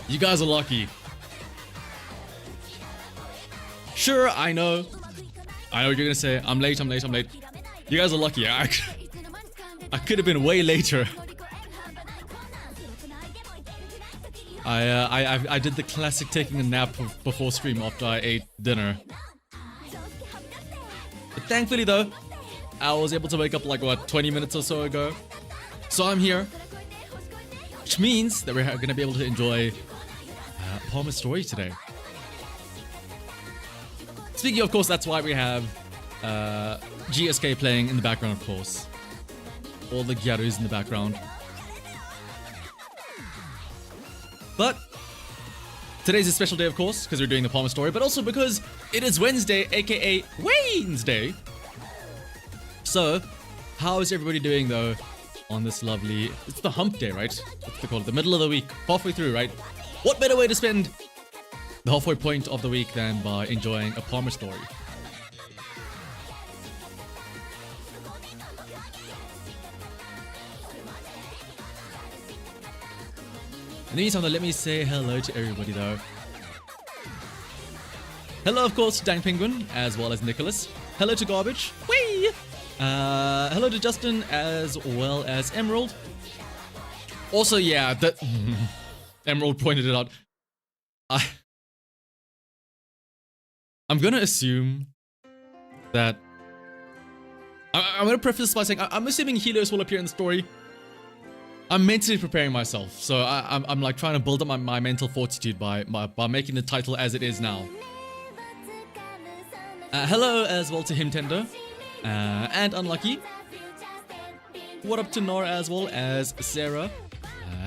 You guys are lucky. Sure, I know what you're gonna say. I'm late. You guys are lucky. I could have been way later. I did the classic taking a nap before stream after I ate dinner. But thankfully though, I was able to wake up like what, 20 minutes or so ago. So I'm here, which means that we're gonna be able to enjoy Palmer's story today. Speaking of course, that's why we have GSK playing in the background, of course. All the gyarus in the background. But today's a special day, of course, because we're doing the Palmer story, but also because it is Wednesday, aka Wednesday. So, how is everybody doing though on this lovely... It's the hump day, right? What's they call it? The middle of the week, halfway through, right? What better way to spend the halfway point of the week than by enjoying a Palmer story? In the meantime, let me say hello to everybody though. Hello, of course, to Dang Penguin, as well as Nicholas. Hello to Garbage. Whee! Hello to Justin, as well as Emerald. Also, yeah, that... Emerald pointed it out. I'm gonna assume that... I'm gonna preface this by saying I'm assuming Helios will appear in the story. I'm mentally preparing myself, so I'm like trying to build up my mental fortitude by making the title as it is now. Hello as well to Himtender and Unlucky. What up to Nora as well as Sarah.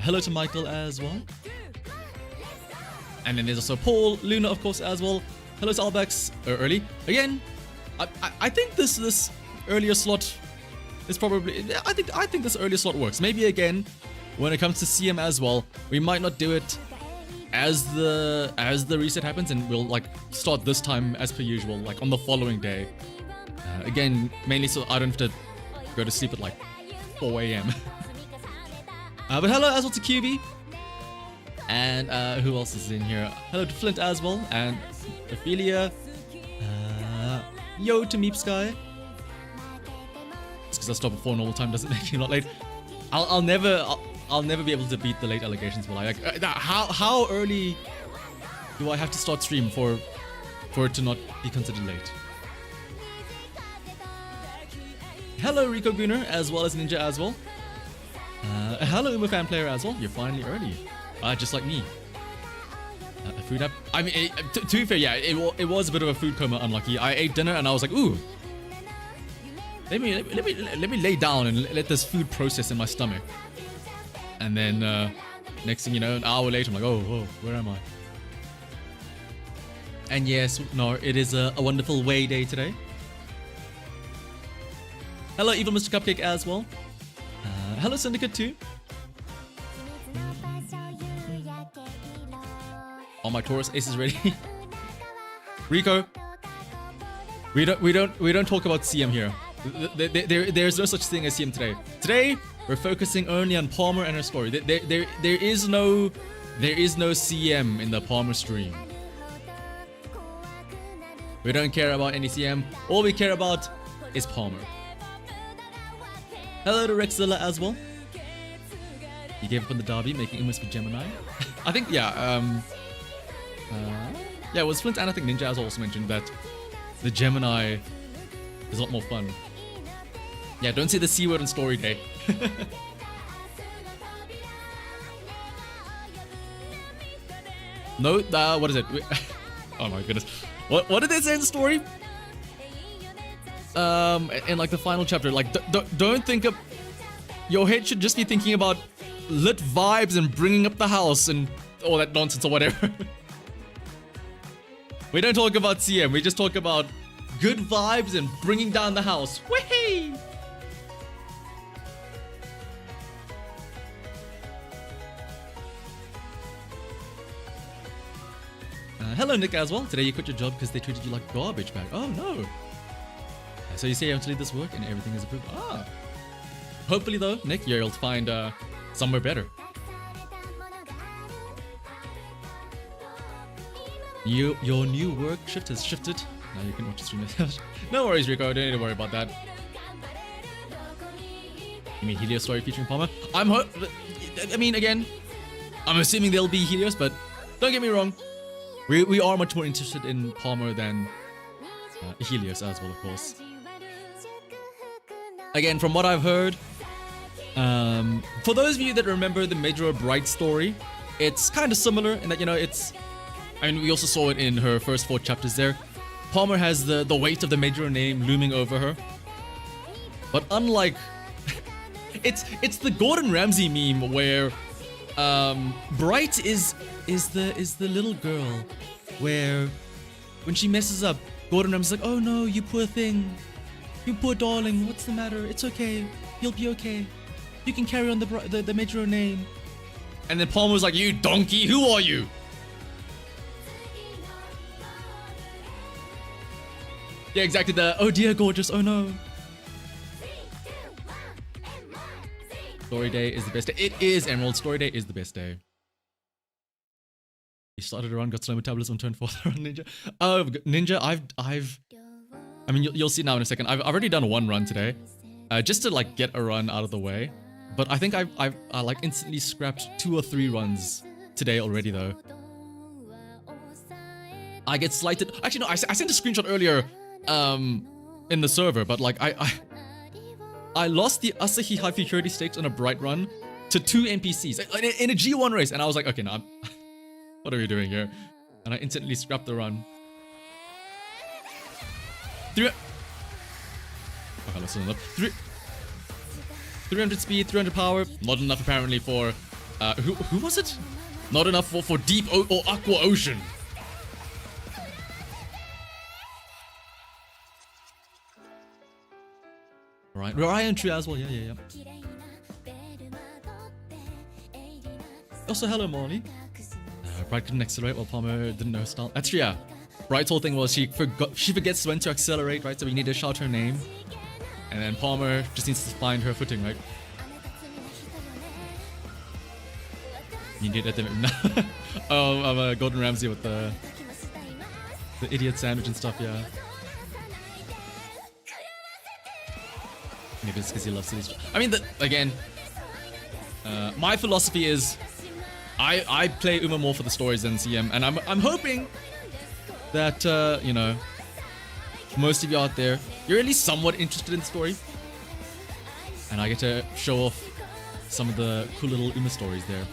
Hello to Michael as well. And then there's also Paul, Luna of course as well. Hello to Albex, early. Again, I think this earlier slot is probably... I think this earlier slot works. Maybe again, when it comes to CM as well, we might not do it as the reset happens, and we'll like start this time as per usual, like on the following day. Again, mainly so I don't have to go to sleep at like 4 AM. But hello as well to QB. And who else is in here? Hello to Flint as well, and Ophelia. Yo to Meep Sky. It's because I stopped before normal time doesn't make me not late. I'll never be able to beat the late allegations. Will I? Like, how early do I have to start stream for it to not be considered late? Hello Rico Gooner as well as Ninja as well. Hello Uma Fan Player as well. You're finally early. Just like me. A food app. I mean, to be fair, yeah, it was a bit of a food coma. Unlucky. I ate dinner and I was like, ooh. Let me lay down and let this food process in my stomach. And then next thing you know, an hour later, I'm like, oh, whoa, where am I? And yes, no, it is a wonderful way day today. Hello, Evil Mr. Cupcake as well. Hello, Syndicate 2. All my Taurus aces ready. Rico, we don't talk about CM here. There's no such thing as CM today. Today we're focusing only on Palmer and her story. There is no CM in the Palmer stream. We don't care about any CM. All we care about is Palmer. Hello to Rexzilla as well. He gave up on the derby, making him for Gemini. I think, yeah, it was Flint, and I think Ninja has also mentioned that the Gemini is a lot more fun. Yeah, don't say the C word on story day. No, what is it? Oh my goodness. What did they say in the story? In like the final chapter, like don't think of, your head should just be thinking about lit vibes and bringing up the house and all that nonsense or whatever. We don't talk about CM, we just talk about good vibes and bringing down the house. Whee! Hello Nick as well. Today you quit your job because they treated you like garbage bag. Oh no. So you say you have to leave this work and everything is approved. Ah. Hopefully though, Nick, you'll find somewhere better. Your new work shift has shifted. Now you can watch the stream. No worries, Rico. Don't need to worry about that. You mean Helios story featuring Palmer? I mean, again, I'm assuming there'll be Helios, but don't get me wrong. We are much more interested in Palmer than Helios as well, of course. Again, from what I've heard, for those of you that remember the Mejiro Bright story, it's kind of similar in that, you know, it's... I mean, we also saw it in her first 4 chapters there. Palmer has the weight of the Mejiro name looming over her. But unlike... it's the Gordon Ramsay meme where Bright is the little girl where when she messes up, Gordon Ramsay's like, oh no, you poor thing. You poor darling, what's the matter? It's okay. You'll be okay. You can carry on the Mejiro name. And then Palmer's like, you donkey, who are you? Yeah, exactly, the oh dear gorgeous, oh no. Story day is the best day. It is, Emerald. Story day is the best day. You started a run, got slow metabolism, turned 4th run, Ninja. Oh, Ninja, I mean, you'll see now in a second. I've already done 1 run today, just to like get a run out of the way. But I think I like instantly scrapped 2 or 3 runs today already though. I get slighted. Actually, no, I sent a screenshot earlier in the server, but like I lost the Asahi High Security Stakes on a Bright run to 2 NPCs in a G1 race, and I was like, okay, no, what are we doing here? And I instantly scrapped the run. Okay, let's enough. 300 speed, 300 power, not enough apparently for who was it? Not enough for deep or aqua ocean. Right, Ryan Tree as well, yeah. Also, hello Molly. Bright couldn't accelerate while Palmer didn't know her style. That's true, yeah. Bright's whole thing was she forgets when to accelerate, right? So we need to shout her name. And then Palmer just needs to find her footing, right? You did at the oh, I'm Gordon Ramsay with the idiot sandwich and stuff, yeah. Maybe it's because he loves silly stuff. I mean, again, my philosophy is I play Uma more for the stories than CM, and I'm hoping that you know, most of you out there, you're at least somewhat interested in the story, and I get to show off some of the cool little Uma stories there.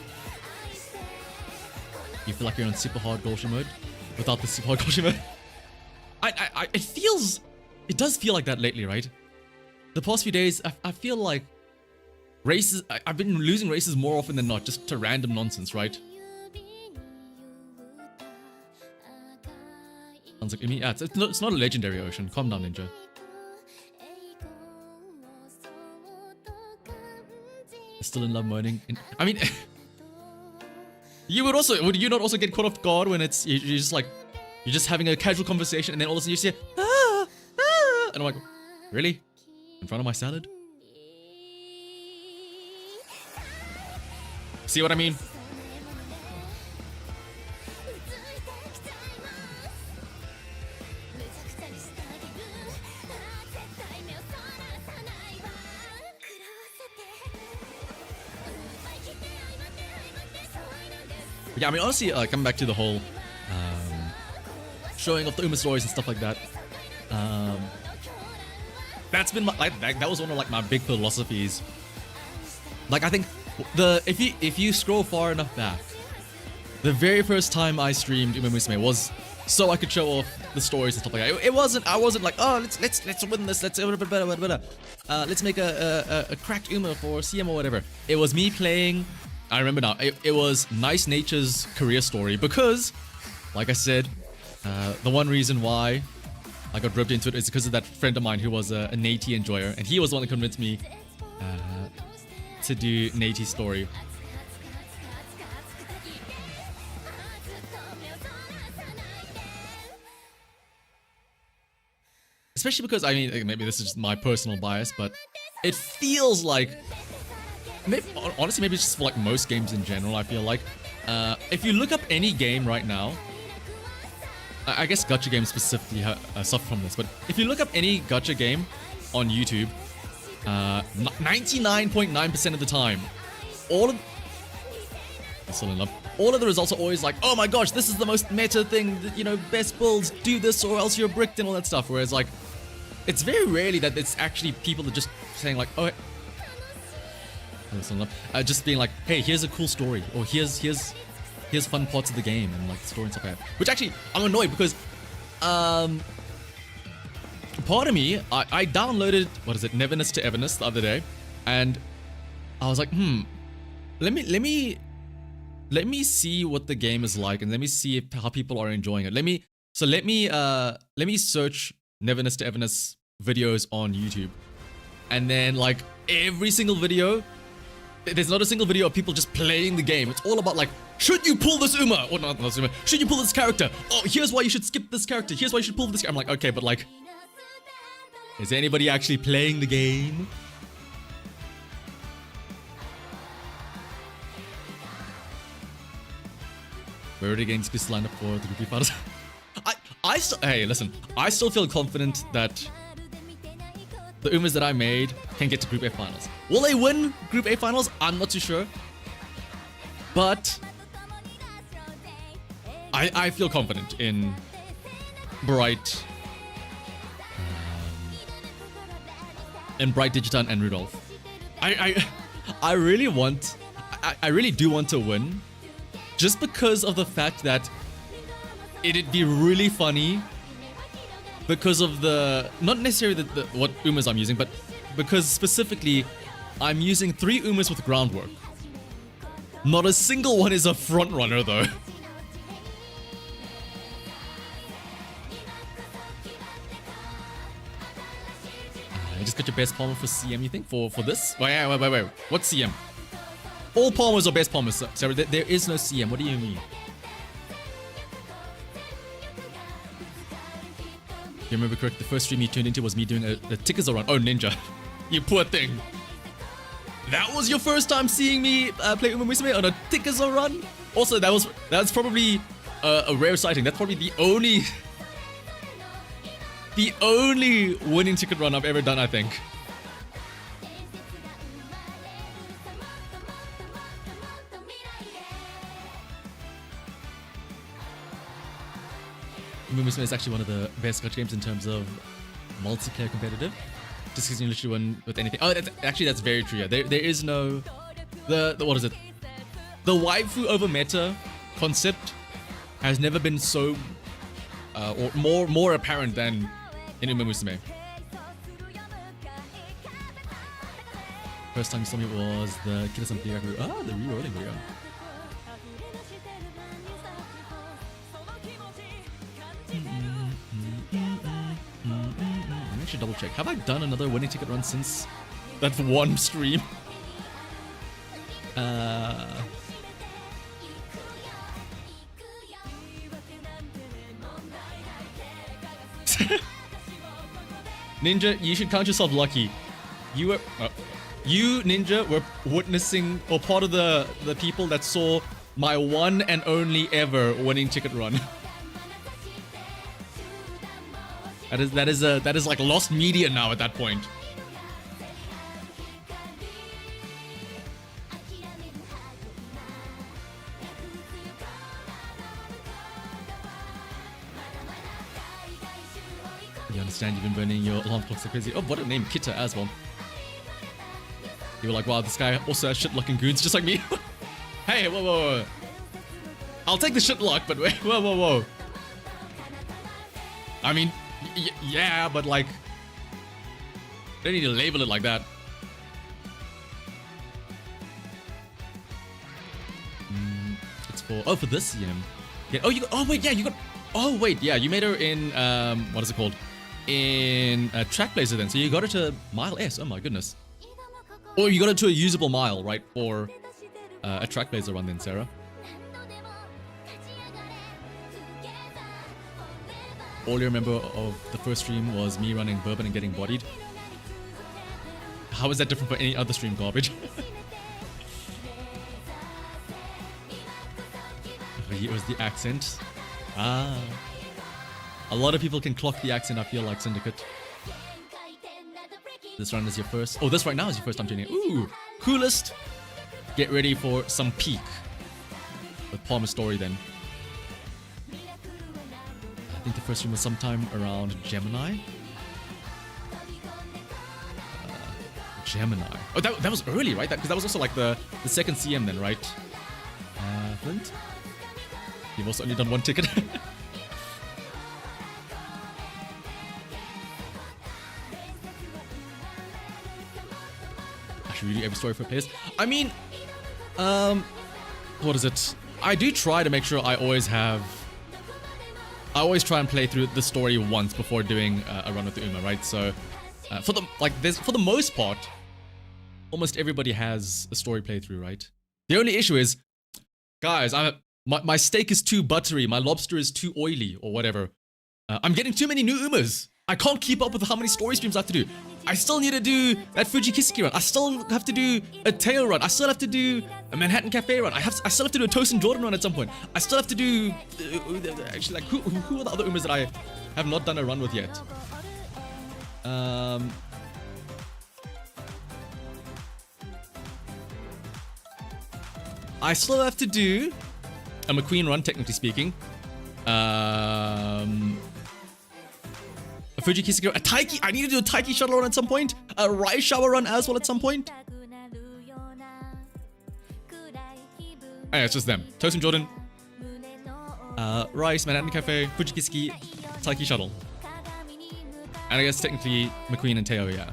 You feel like you're on super hard Gosha mode without the super hard Gosha mode. It does feel like that lately, right? The past few days, I feel like races, I've been losing races more often than not, just to random nonsense, right? Sounds like yeah, it's not a legendary ocean. Calm down, Ninja. Still in love moaning. I mean, would you not also get caught off guard when it's you're just like you're just having a casual conversation and then all of a sudden you see and I'm like, really? In front of my salad? See what I mean? But yeah, I mean, honestly, coming back to the whole showing off the Uma stories and stuff like that. That's been my, that was one of like my big philosophies. Like I think if you scroll far enough back, the very first time I streamed Uma Musume was so I could show off the stories and stuff like that. I wasn't like, oh, let's win this, let's make a cracked Uma for CM or whatever. It was me playing. I remember now. It was Nice Nature's career story because, like I said, the one reason why I got roped into it is because of that friend of mine who was a Nati enjoyer, and he was the one that convinced me to do Nati's story. Especially because, I mean, maybe this is just my personal bias, but it feels like, honestly, maybe it's just for like most games in general, I feel like, if you look up any game right now, I guess gacha games specifically suffer from this, but if you look up any gacha game on YouTube, 99.9% of the time, all of the results are always like, oh my gosh, this is the most meta thing, you know, best builds, do this or else you're bricked and all that stuff, whereas like, it's very rarely that it's actually people that just saying like, oh, just being like, hey, here's a cool story, or here's fun parts of the game and like the story and stuff like that. Which actually, I'm annoyed because, part of me, I downloaded, what is it, Neverness to Everness the other day, and I was like, let me see what the game is like, and let me see how people are enjoying it. Let me search Neverness to Everness videos on YouTube, and then like every single video, there's not a single video of people just playing the game. It's all about like, should you pull this Uma? Or not Uma. Should you pull this character? Oh, here's why you should skip this character. Here's why you should pull this. I'm like, okay, but like, is anybody actually playing the game? Where are the games to line up for the group finals? Hey, listen, I still feel confident that the Umas that I made can get to Group A finals. Will they win Group A finals? I'm not too sure. But I feel confident in Bright, Digitan, and Rudolph. I really do want to win, just because of the fact that it'd be really funny because of the, not necessarily what Umas I'm using, but because specifically I'm using 3 Umas with groundwork. Not a single one is a front runner though. I just got your best Palmer for CM, you think? For this? Wait. What's CM? All Palmers are best Palmers, Sarah. There is no CM. What do you mean? You remember correct, the first stream you tuned into was me doing a Tickers run. Oh, Ninja. You poor thing. That was your first time seeing me play Uma Musume on a Tickers run? Also, that's probably a rare sighting. That's probably the only winning ticket run I've ever done, I think. Musume is actually one of the best gacha games in terms of multiplayer competitive. Just because you literally win with anything. Oh, that's very true. Yeah, there is no the what is it? The waifu over meta concept has never been so or more apparent than in Uma Musume. First time you saw me was the Kira-san Piraku. Ah, the rerolling video. Let me actually double check. Have I done another winning ticket run since that one stream? Ninja, you should count yourself lucky. You Ninja were witnessing or part of the people that saw my one and only ever winning ticket run. That is like lost media now at that point. understand you've been burning your alarm clocks like crazy. Oh, what a name, Kita as well. You were like, wow, this guy also has shit-looking goons just like me. Hey, whoa, whoa, whoa. I'll take the shit luck, but wait, whoa, whoa, whoa. I mean, yeah, but like, don't need to label it like that. It's for, oh, for this CM. Yeah, oh, you got, oh, wait, yeah, you got, oh, wait, yeah, you made her in, what is it called? In Track Blazer then, so you got her to Mile S, oh my goodness. Or you got her to a usable mile, right, for a Track Blazer run then, Sarah. All you remember of the first stream was me running bourbon and getting bodied. How is that different from any other stream garbage? It was the accent. Ah. A lot of people can clock the accent, I feel like, Syndicate. This run is your first. Oh, this right now is your first time tuning in. Ooh, coolest. Get ready for some peak with Palmer's story then. I think the first stream was sometime around Gemini. Gemini. Oh, that was early, right? Because that was also like the second CM then, right? Flint? You've also only done one ticket. I should redo every story for players. I mean, what is it? I do try to make sure I always try and play through the story once before doing a run with the Uma, right? So, for the most part, almost everybody has a story playthrough, right? The only issue is, guys, my steak is too buttery, my lobster is too oily, or whatever. I'm getting too many new Umas. I can't keep up with how many story streams I have to do. I still need to do that Fuji Kiseki run. I still have to do a Teo run. I still have to do a Manhattan Cafe run. I still have to do a Toast and Jordan run at some point. I still have to do... actually, like, who are the other Umas that I have not done a run with yet? I still have to do a McQueen run, technically speaking. A Fuji Kiseki run, a Taiki. I need to do a Taiki shuttle run at some point. A Rai shower run as well at some point. Oh, yeah, it's just them. Toast and Jordan. Rice, Manhattan Cafe, Fuji Kiseki, Taiki shuttle. And I guess technically McQueen and Teo, yeah.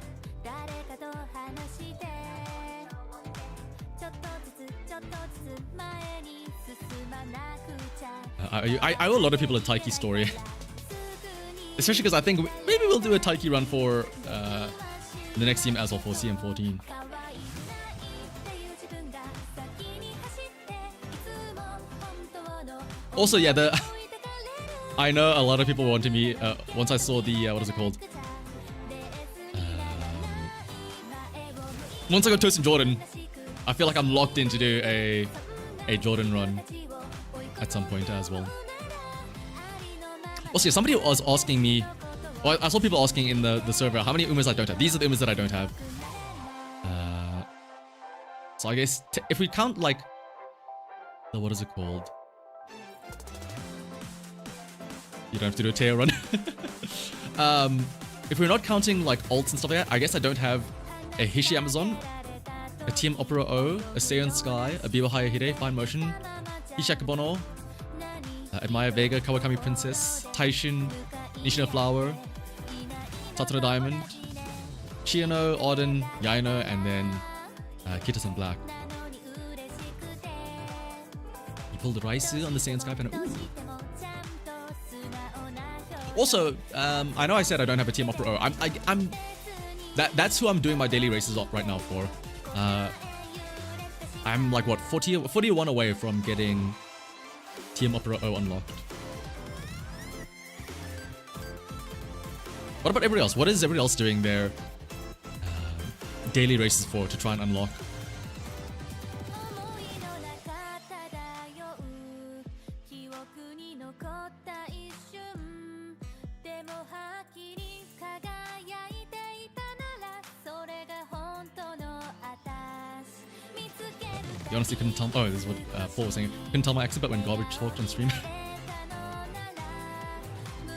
I owe a lot of people a Taiki story. Especially because I think maybe we'll do a Taiki run for the next team as well, for CM14. Also, yeah, I know a lot of people wanted me, once I saw the, what is it called? Once I got Toast and Jordan, I feel like I'm locked in to do a Jordan run at some point as well. Also, somebody was asking me, well, I saw people asking in the server how many Umas I don't have. These are the Umas that I don't have. So I guess if we count like the, what is it called? You don't have to do a Teo run. If we're not counting like alts and stuff like that, I guess I don't have a Hishi Amazon, a Team Opera O, a Seion Sky, a Biwa Hayahide, Fine Motion, Ishakabono, Admire Vega, Kawakami Princess, Taishin, Nishino Flower, Tatara Diamond, Chiano, Auden, Yaino, and then Kitasan Black. You pulled the Raisu on the Seion Sky panel. Ooh. Also, I know I said I don't have a Team Opera O. That's who I'm doing my daily races right now for. I'm like, what, 41 away from getting Team Opera O unlocked. What about everybody else? What is everybody else doing their daily races for to try and unlock? You honestly couldn't tell. Oh, this is what Paul was saying. Couldn't tell my accent, but when garbage talked on stream.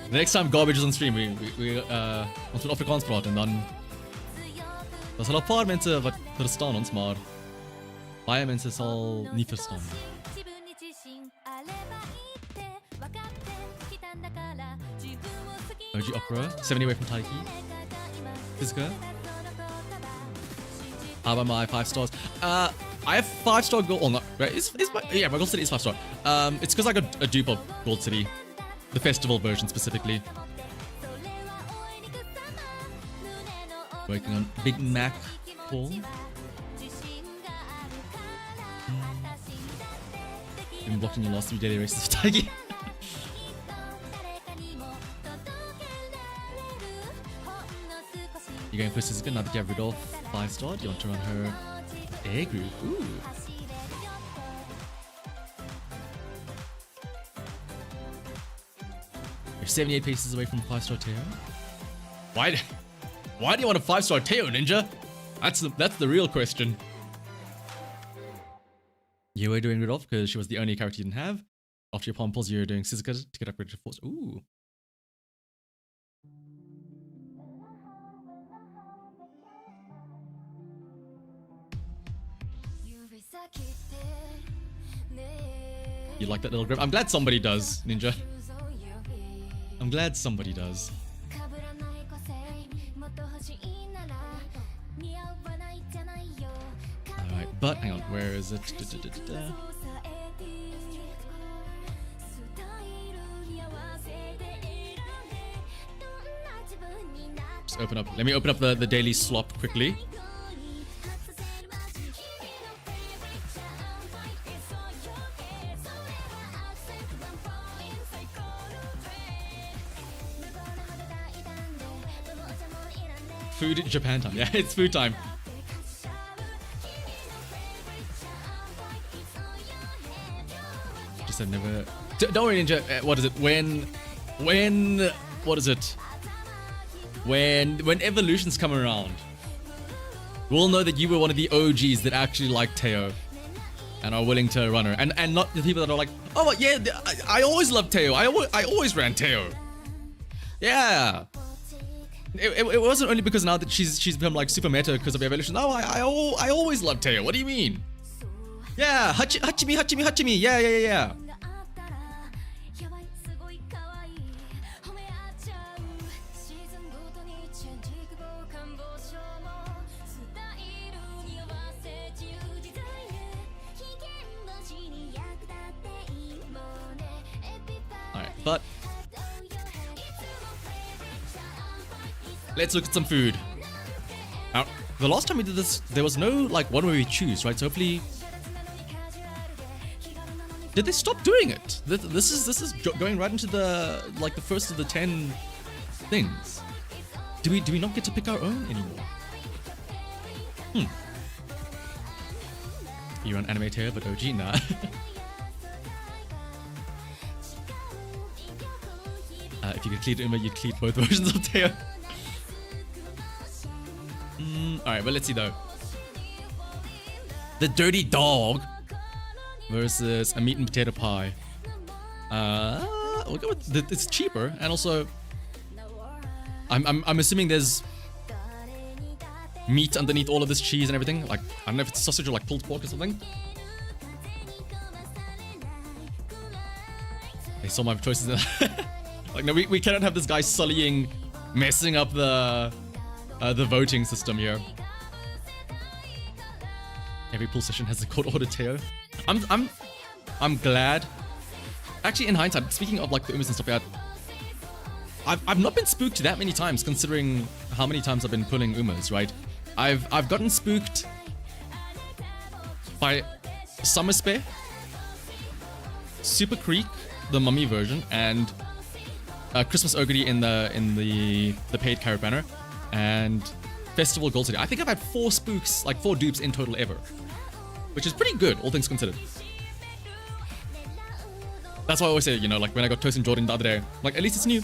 The next time Garbage is on stream, we ons moet Afrikaans praat en dan daar's al 'n paar mense wat verstaan ons, maar baie mense sal nie verstaan nie. OG Opera, 70 away from Taiki. Physica. How about my 5 stars? I have 5-star gold. Oh, not right. My gold city is 5-star. It's because I got a dupe of Gold City, the festival version specifically. Working on Big Mac Hall. Been blocking your last 3 daily races of Taiki. You're going for Suzuka now that you have Rudolph 5-star. Do you want to run her A group? Ooh. You're 78 paces away from 5-star Teo. Why do you want a 5-star Teo, Ninja? That's the real question. You were doing Rudolph because she was the only character you didn't have. After your palm pulls, you're doing Suzuka to get upgraded to 4-star. Ooh. You like that little grip? I'm glad somebody does, Ninja. I'm glad somebody does. Alright, but hang on, where is it? Just open up. Let me open up the daily slop quickly. Food Japan time. Yeah, it's food time. Just I've never. Don't worry, Ninja. What is it? What is it? When evolutions come around, we'll know that you were one of the OGs that actually like Teo and are willing to run her, and not the people that are like, oh yeah, I always loved Teo. I always ran Teo. Yeah. It wasn't only because now that she's become like super meta because of evolution. No, I always loved Teo. What do you mean? Yeah, Hachimi. Yeah. Alright, but let's look at some food. Now, the last time we did this, there was no like one where we choose, right? So hopefully, did they stop doing it? This is going right into the like the first of the 10 things. Do we not get to pick our own anymore? You're on anime Teo, but OG nah. If you could cleat Uma, you'd cleat both versions of Teo. Alright, but let's see though. The Dirty Dog versus a meat and potato pie. We'll go with it's cheaper, and also I'm assuming there's meat underneath all of this cheese and everything. Like I don't know if it's sausage or like pulled pork or something. They saw my choices there. Like no, we cannot have this guy messing up the voting system here. Every pool session has a court order Teo. I'm glad. Actually, in hindsight, speaking of like the Umas and stuff like that, I've not been spooked that many times considering how many times I've been pulling Umas, right? I've gotten spooked by Summer Spare, Super Creek, the mummy version, and Christmas Ogre in the paid Caravanner, and Festival Gold City. I think I've had 4 spooks, like 4 dupes in total ever, which is pretty good, all things considered. That's why I always say, you know, like when I got Toast and Jordan the other day, like at least it's new.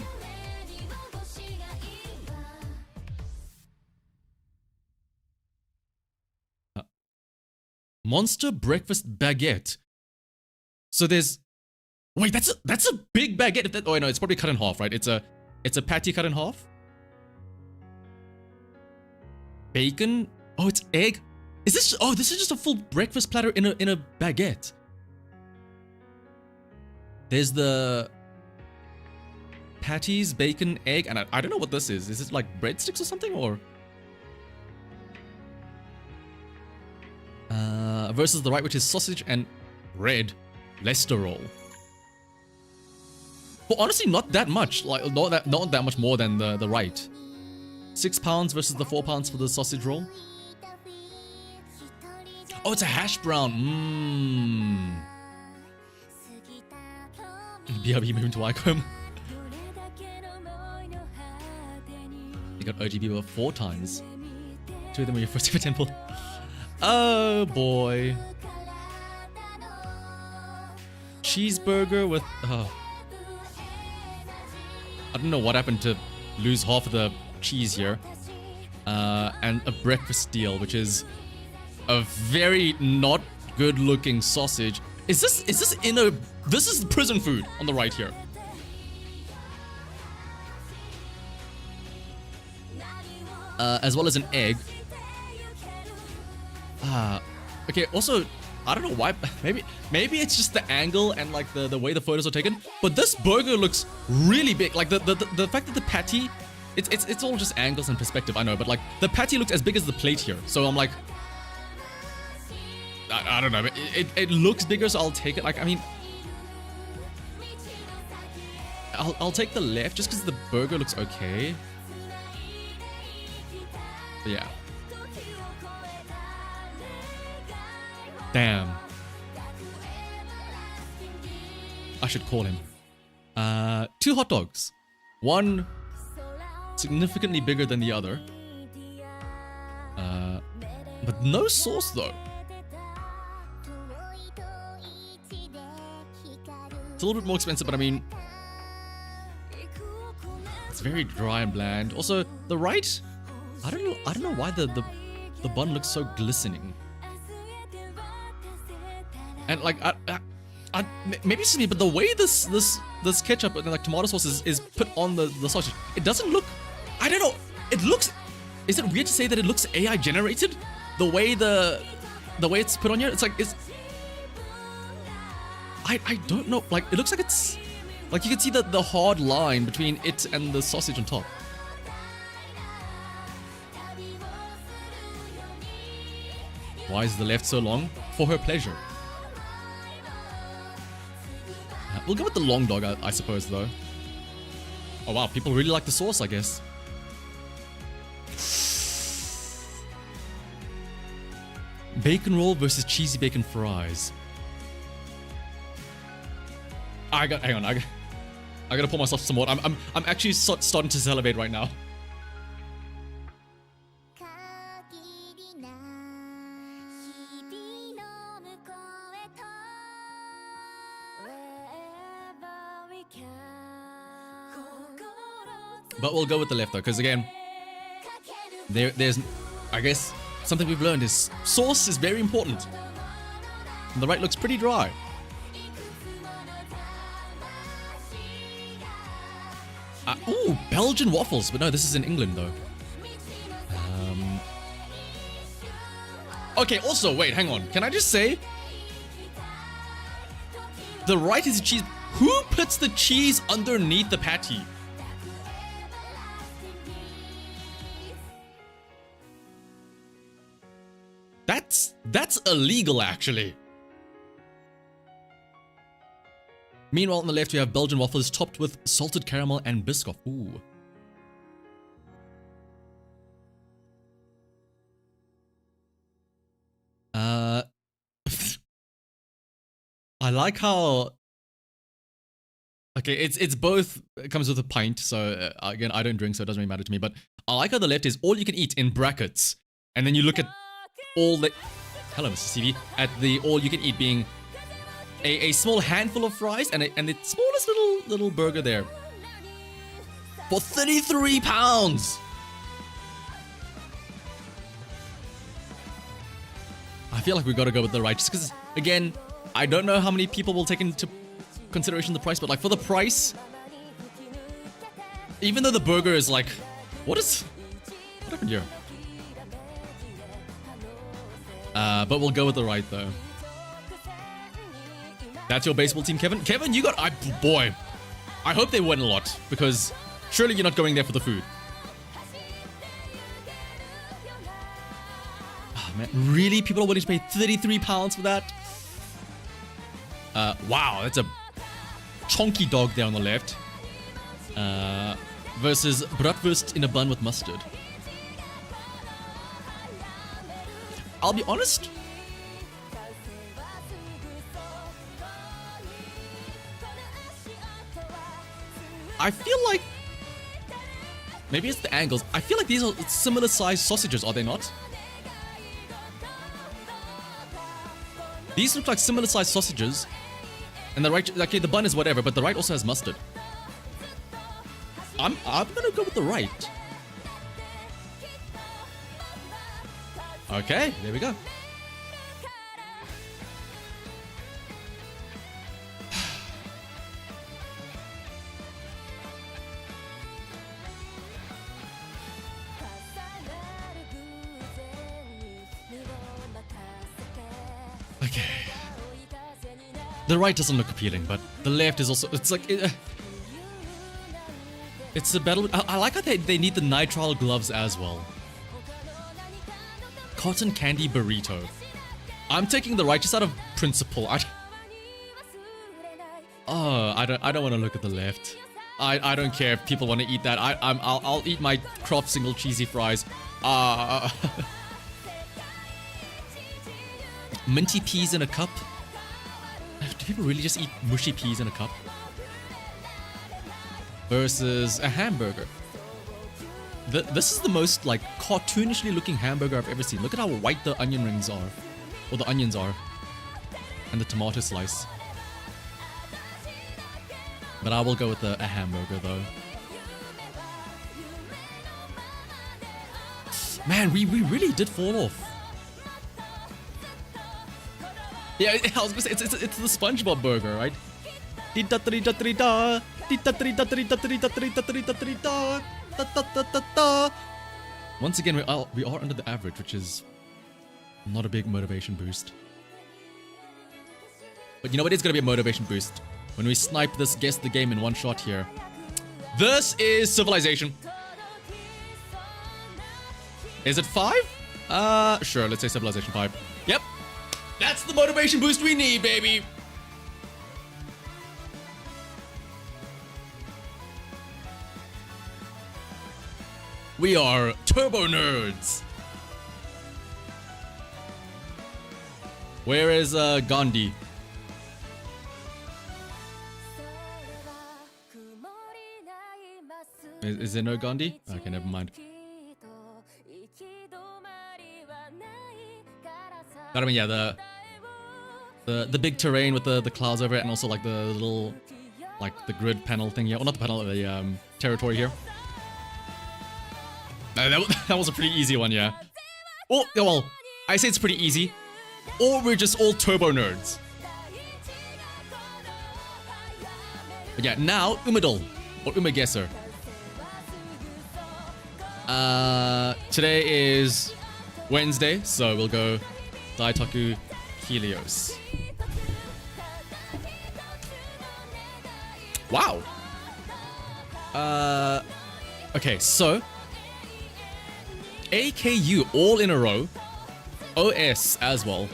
Monster Breakfast Baguette. So there's, wait, that's a big baguette. Oh no, it's probably cut in half, right? It's a It's a patty cut in half. Bacon. Oh, it's egg. Is this? Oh, this is just a full breakfast platter in a baguette. There's the patties, bacon, egg, and I don't know what this is. Is it like breadsticks or something, or? Versus the right, which is sausage and red Leicester roll. But honestly, not that much. Like not that much more than the right. £6 versus the £4 for the sausage roll. Oh, it's a hash brown. BRB moving to Wycombe. You got OGB 4 times. 2 of them were your first ever temple. Oh boy. Cheeseburger with... I don't know what happened to lose half of the cheese here. And a breakfast deal, which is a very not good looking sausage. Is this in a... This is prison food on the right here. As well as an egg. Okay, also, I don't know why, maybe it's just the angle and like the way the photos are taken, but this burger looks really big. Like the fact that the patty, it's all just angles and perspective, I know, but like the patty looks as big as the plate here. So I'm like, I don't know, it looks bigger, so I'll take it. Like, I mean, I'll take the left just because the burger looks okay. But yeah. Damn. I should call him. 2 hot dogs. One significantly bigger than the other. But no sauce though. It's a little bit more expensive, but I mean, it's very dry and bland. Also, the right, I don't know why the bun looks so glistening. And like, maybe it's just me, but the way this ketchup and like tomato sauce is put on the sausage, it doesn't look, I don't know, it looks, is it weird to say that it looks AI generated? The way it's put on here, it's like, I don't know, like, it looks like it's, like you can see the hard line between it and the sausage on top. Why is the left so long? For her pleasure. We'll go with the long dog, I suppose, though. Oh wow, people really like the sauce, I guess. Bacon roll versus cheesy bacon fries. Hang on, I gotta pour myself some water. I'm actually starting to salivate right now. But we'll go with the left though, because again, there's, I guess, something we've learned is sauce is very important. And the right looks pretty dry. Ooh, Belgian waffles, but no, this is in England though. Okay, also, wait, hang on. Can I just say, the right is the cheese. Who puts the cheese underneath the patty? That's illegal, actually. Meanwhile, on the left, we have Belgian waffles topped with salted caramel and Biscoff. Ooh. I like how... Okay, it's both, it comes with a pint, so again, I don't drink, so it doesn't really matter to me, but I like how the left is all you can eat in brackets, and then you look at all the... Hello, Mr. CV. At the all you can eat being a small handful of fries and the smallest little burger there. For £33! I feel like we gotta go with the right, just because, again, I don't know how many people will take into consideration the price, but like for the price, Even though the burger is like, what happened here? But we'll go with the right though. That's your baseball team, Kevin. Kevin, you got, boy, I hope they win a lot because surely you're not going there for the food. Oh, man, really? People are willing to pay £33 for that? Wow, that's a chonky dog there on the left. Versus bratwurst in a bun with mustard. I'll be honest. I feel like maybe it's the angles. I feel like these are similar sized sausages, are they not? These look like similar sized sausages. And the right, okay, the bun is whatever, but the right also has mustard. I'm gonna go with the right. Okay, there we go. Okay. The right doesn't look appealing, but the left is also, it's like, it's a battle. I like how they need the nitrile gloves as well. Cotton candy burrito. I'm taking the right just out of principle. I don't want to look at the left. I don't care if people want to eat that. I'll eat my Kraft single cheesy fries. Minty peas in a cup. Do people really just eat mushy peas in a cup? Versus a hamburger. This is the most like cartoonishly looking hamburger I've ever seen. Look at how white the onion rings are, or the onions are, and the tomato slice. But I will go with a hamburger though. Man, we really did fall off. Yeah, I was gonna say it's the SpongeBob burger, right? Once again, we are under the average, which is not a big motivation boost. But you know what is going to be a motivation boost? When we snipe this guess the game in one shot here. This is Civilization. Is it 5? Sure, let's say Civilization 5. Yep. That's the motivation boost we need, baby. We are turbo nerds. Where is Gandhi? Is there no Gandhi? Okay, never mind. But I mean, yeah, the big terrain with the clouds over it, and also like the little, like the grid panel thing here. Well, not the panel, the territory here. That was a pretty easy one, yeah. Oh, well, I say it's pretty easy. Or we're just all turbo nerds. But yeah, now, Umedol, or Umegesser. Today is Wednesday, so we'll go Daitaku Helios. Wow. Okay, so AKU all in a row. OS as well.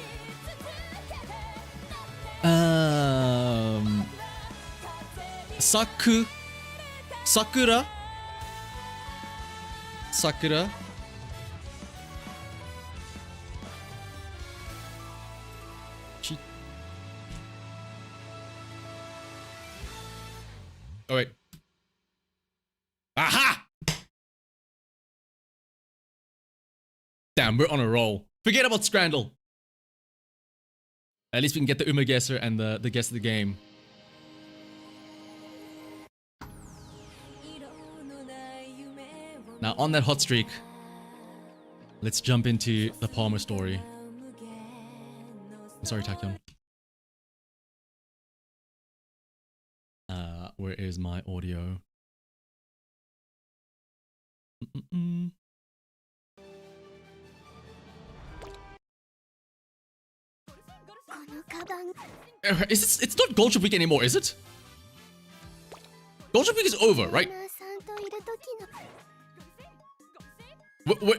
Sakura. Oh wait. Aha! Damn, we're on a roll. Forget about Scrandle. At least we can get the Umegesser and the guess of the game. Now, on that hot streak, let's jump into the Palmer story. I'm sorry, Tachyon. Where is my audio? Mm-mm. It's not Gold Trip Week anymore, is it? Gold Trip Week is over, right?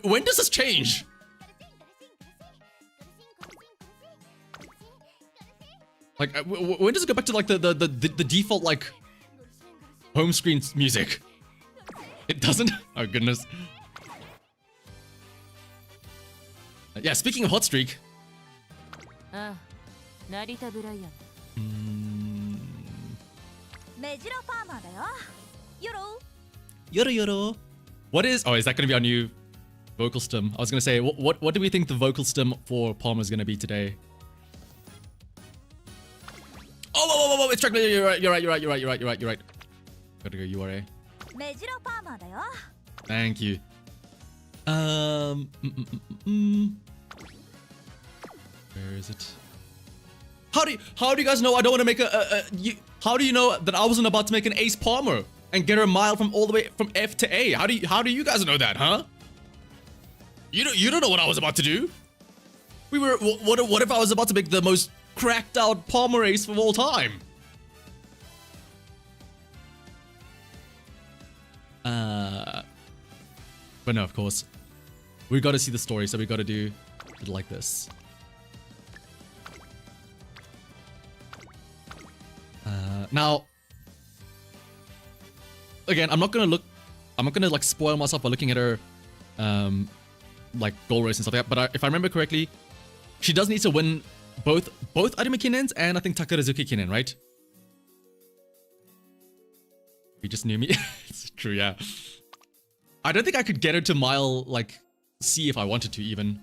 When does this change? Like, when does it go back to like the default like home screen music? It doesn't. Oh goodness. Yeah. Speaking of hot streak. Mejiro Palmer Yoro. What is? Oh, is that going to be our new vocal stem? I was going to say, what do we think the vocal stem for Palmer is going to be today? Oh, whoa, it's track. You're right. Gotta go URA. Mejiro Palmer Thank you. Where is it? How do you guys know I don't want to make how do you know that I wasn't about to make an Ace Palmer and get her mile from all the way from F to A? How do you guys know that, huh? You don't know what I was about to do. What if I was about to make the most cracked out Palmer Ace of all time? But no, of course. We got to see the story, so we got to do it like this. Now, again, I'm not gonna like spoil myself by looking at her, like goal race and stuff like that. But if I remember correctly, she does need to win both Arima Kinens and I think Takarazuki Kinen, right? You just knew me. It's true, yeah. I don't think I could get her to mile like C if I wanted to even.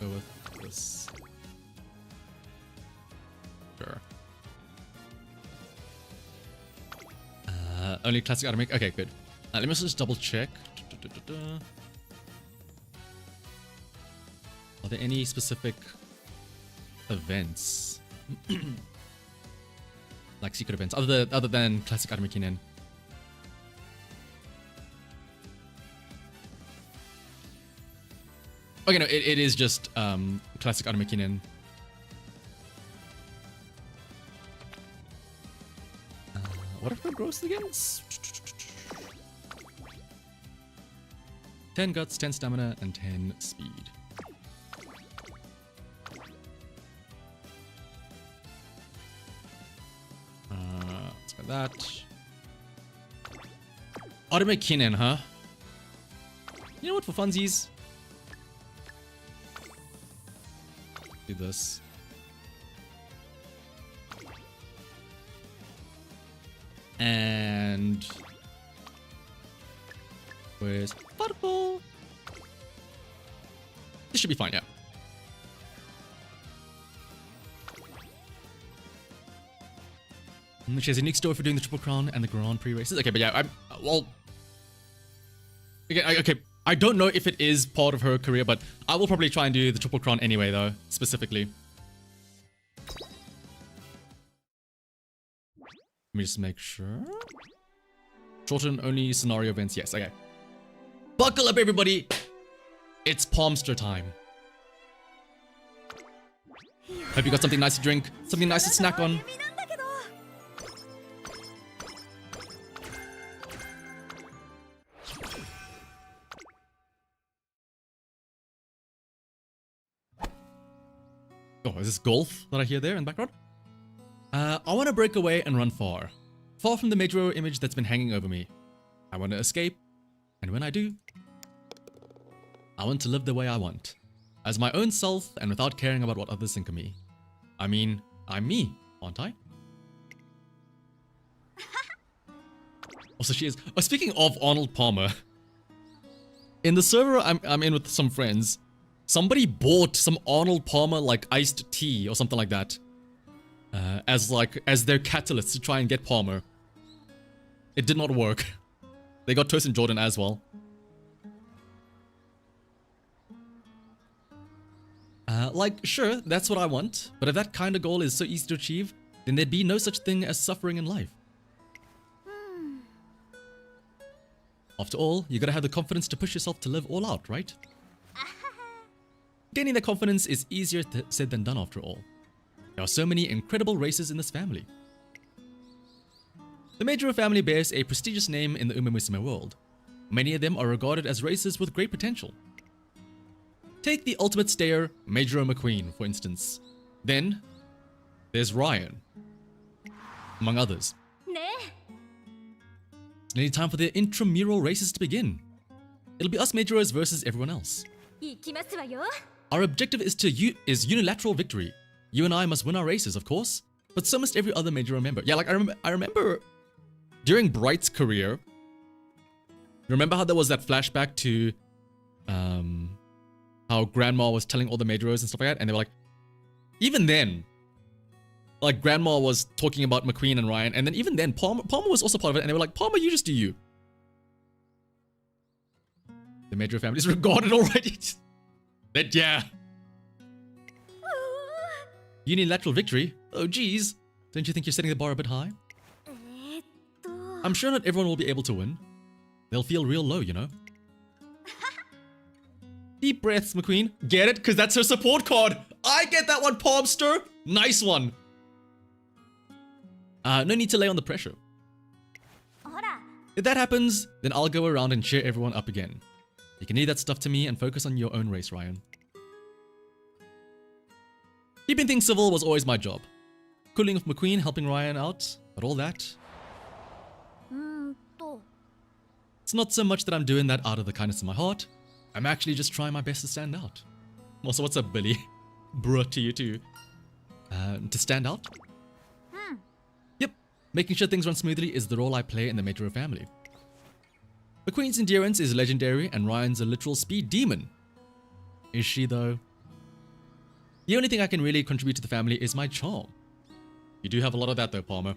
Go with this. Sure. Only classic anime. Okay, good. Let me just double check. Are there any specific events, like secret events, other than classic anime Kinen? Okay, no, it is just classic anime Kinen. What are her growths again? 10 guts, 10 stamina, and 10 speed. Let's get that. Anime Kinen, huh? You know what, for funsies? Do this. And where's purple? This should be fine, yeah. She has a unique story for doing the Triple Crown and the Grand Prix races. Okay, but yeah, well, okay, I don't know if it is part of her career, but I will probably try and do the Triple Crown anyway, though, specifically. Let me just make sure. Shorten only scenario events. Yes, okay. Buckle up, everybody. It's Palmster time. Hope you got something nice to drink, something nice to snack on. Oh, is this golf that I hear there in the background? I want to break away and run far. Far from the Mejiro image that's been hanging over me. I want to escape, and when I do, I want to live the way I want. As my own self and without caring about what others think of me. I mean, I'm me, aren't I? Also, she is... Oh, speaking of Arnold Palmer. In the server I'm in with some friends, somebody bought some Arnold Palmer, like, iced tea or something like that. As their catalyst to try and get Palmer. It did not work. They got Toast and Jordan as well. Like, sure, that's what I want, but if that kind of goal is so easy to achieve, then there'd be no such thing as suffering in life. After all, you gotta have the confidence to push yourself to live all out, right? Gaining that confidence is easier said than done after all. There are so many incredible races in this family. The Mejiro family bears a prestigious name in the Musume world. Many of them are regarded as races with great potential. Take the ultimate stayer, Mejiro McQueen, for instance. Then, there's Ryan, among others. It's nearly time for the intramural races to begin. It'll be us Mejiros versus everyone else. Our objective is unilateral victory. You and I must win our races, of course, but so must every other Mejiro member. Yeah, like I remember during Bright's career, remember how there was that flashback to how Grandma was telling all the Mejiros and stuff like that, and they were like, even then, like Grandma was talking about McQueen and Ryan, and then even then Palmer was also part of it, and they were like, Palmer, you just do you. The Mejiro family is regarded already. But yeah. Unilateral victory? Oh geez. Don't you think you're setting the bar a bit high? I'm sure not everyone will be able to win. They'll feel real low, you know? Deep breaths, McQueen. Get it? Because that's her support card. I get that one, Palmster. Nice one. No need to lay on the pressure. If that happens, then I'll go around and cheer everyone up again. You can leave that stuff to me and focus on your own race, Ryan. Keeping things civil was always my job. Cooling with McQueen, helping Ryan out, but all that. It's not so much that I'm doing that out of the kindness of my heart. I'm actually just trying my best to stand out. Also, what's up, Billy? Bruh to you too. To stand out? Yep, making sure things run smoothly is the role I play in the Mejiro family. McQueen's endurance is legendary and Ryan's a literal speed demon. Is she though? The only thing I can really contribute to the family is my charm. You do have a lot of that though, Palmer.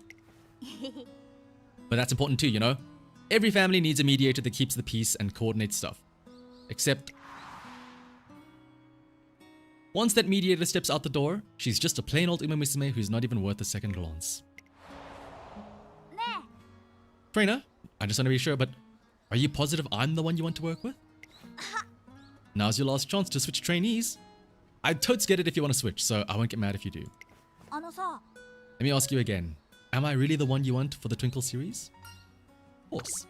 But that's important too, you know? Every family needs a mediator that keeps the peace and coordinates stuff. Except, once that mediator steps out the door, she's just a plain old Musume who's not even worth a second glance. Trainer, I just want to be sure, but are you positive I'm the one you want to work with? Now's your last chance to switch trainees. I'd totes get it if you want to switch, so I won't get mad if you do. Let me ask you again. Am I really the one you want for the Twinkle series? Of course.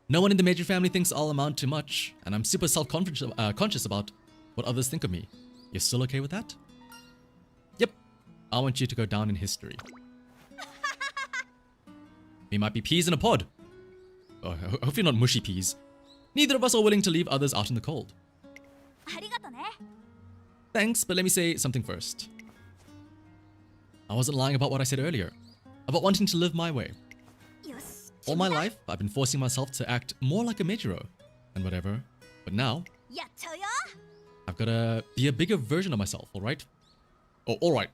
No one in the Mejiro family thinks I'll amount to much, and I'm super self-conscious about what others think of me. You're still okay with that? Yep. I want you to go down in history. We might be peas in a pod. Oh, hopefully not mushy peas. Neither of us are willing to leave others out in the cold. Thanks, but let me say something first. I wasn't lying about what I said earlier, about wanting to live my way. All my life, I've been forcing myself to act more like a Mejiro, and whatever. But now, I've gotta be a bigger version of myself, alright? Oh, alright.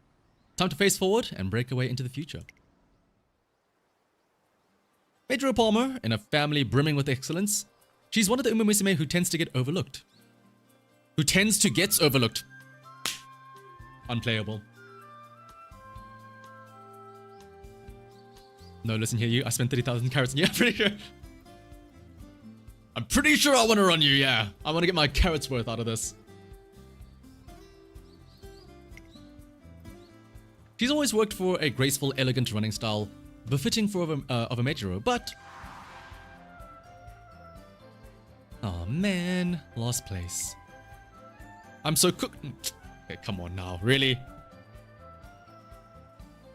Time to face forward and break away into the future. Mejiro Palmer, in a family brimming with excellence, she's one of the Musume who tends to get overlooked. Who tends to get overlooked. Unplayable. No, listen here, you. I spent 30,000 carrots on you. I'm pretty sure I want to run you, yeah. I want to get my carrots worth out of this. She's always worked for a graceful, elegant running style, befitting for of a Mejiro, but... Oh man, lost place. I'm so cooked. Okay, come on now, really?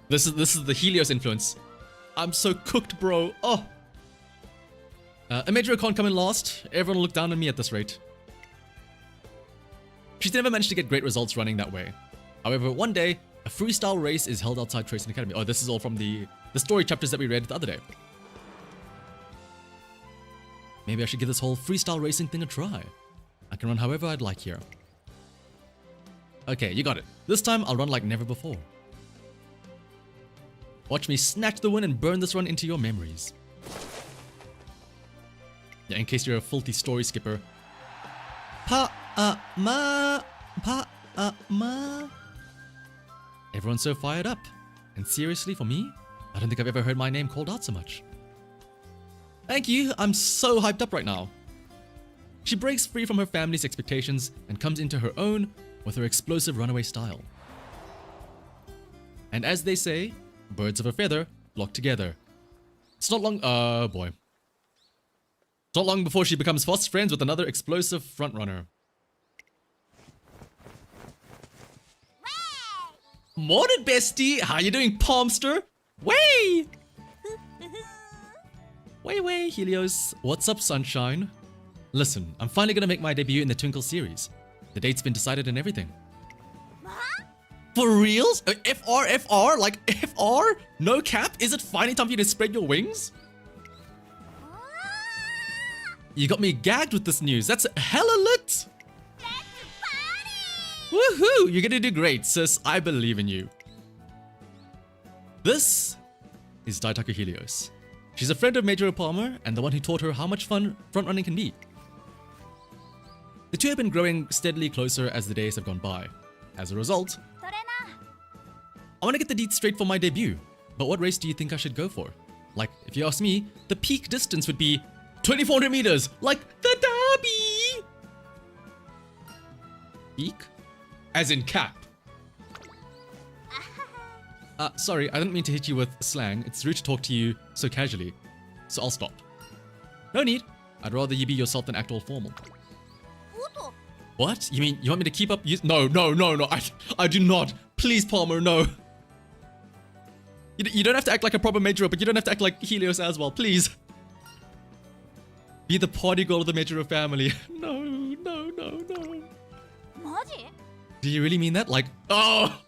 This is the Helios influence. I'm so cooked, bro. Oh. A Mejiro can't come in last. Everyone will look down on me at this rate. She's never managed to get great results running that way. However, one day, a freestyle race is held outside Tracing Academy. Oh, this is all from the story chapters that we read the other day. Maybe I should give this whole freestyle racing thing a try. I can run however I'd like here. Okay, you got it. This time, I'll run like never before. Watch me snatch the win and burn this run into your memories. Yeah, in case you're a faulty story skipper. Ma. Everyone's so fired up. And seriously, for me, I don't think I've ever heard my name called out so much. Thank you, I'm so hyped up right now. She breaks free from her family's expectations and comes into her own with her explosive runaway style. And as they say, birds of a feather flock together. It's not long, boy. It's not long before she becomes fast friends with another explosive frontrunner. Morning, bestie! How you doing, Palmster? Way! Way, Helios. What's up, sunshine? Listen, I'm finally gonna make my debut in the Twinkle series. The date's been decided and everything. For reals? FR? Like, FR? No cap? Is it finally time for you to spread your wings? You got me gagged with this news. That's hella lit! Woohoo! You're gonna do great, sis. I believe in you. This is Daitaku Helios. She's a friend of Mejiro Palmer and the one who taught her how much fun frontrunning can be. The two have been growing steadily closer as the days have gone by. As a result, I want to get the deets straight for my debut. But what race do you think I should go for? Like, if you ask me, the peak distance would be 2,400 meters, like the derby! Peak? As in cap. Sorry, I didn't mean to hit you with slang. It's rude to talk to you so casually. So I'll stop. No need. I'd rather you be yourself than act all formal. What? You mean you want me to keep up? No. I do not. Please, Palmer, no. You don't have to act like a proper Mejiro, but you don't have to act like Helios as well, please. Be the party girl of the Mejiro family. No. Do you really mean that? Like, oh!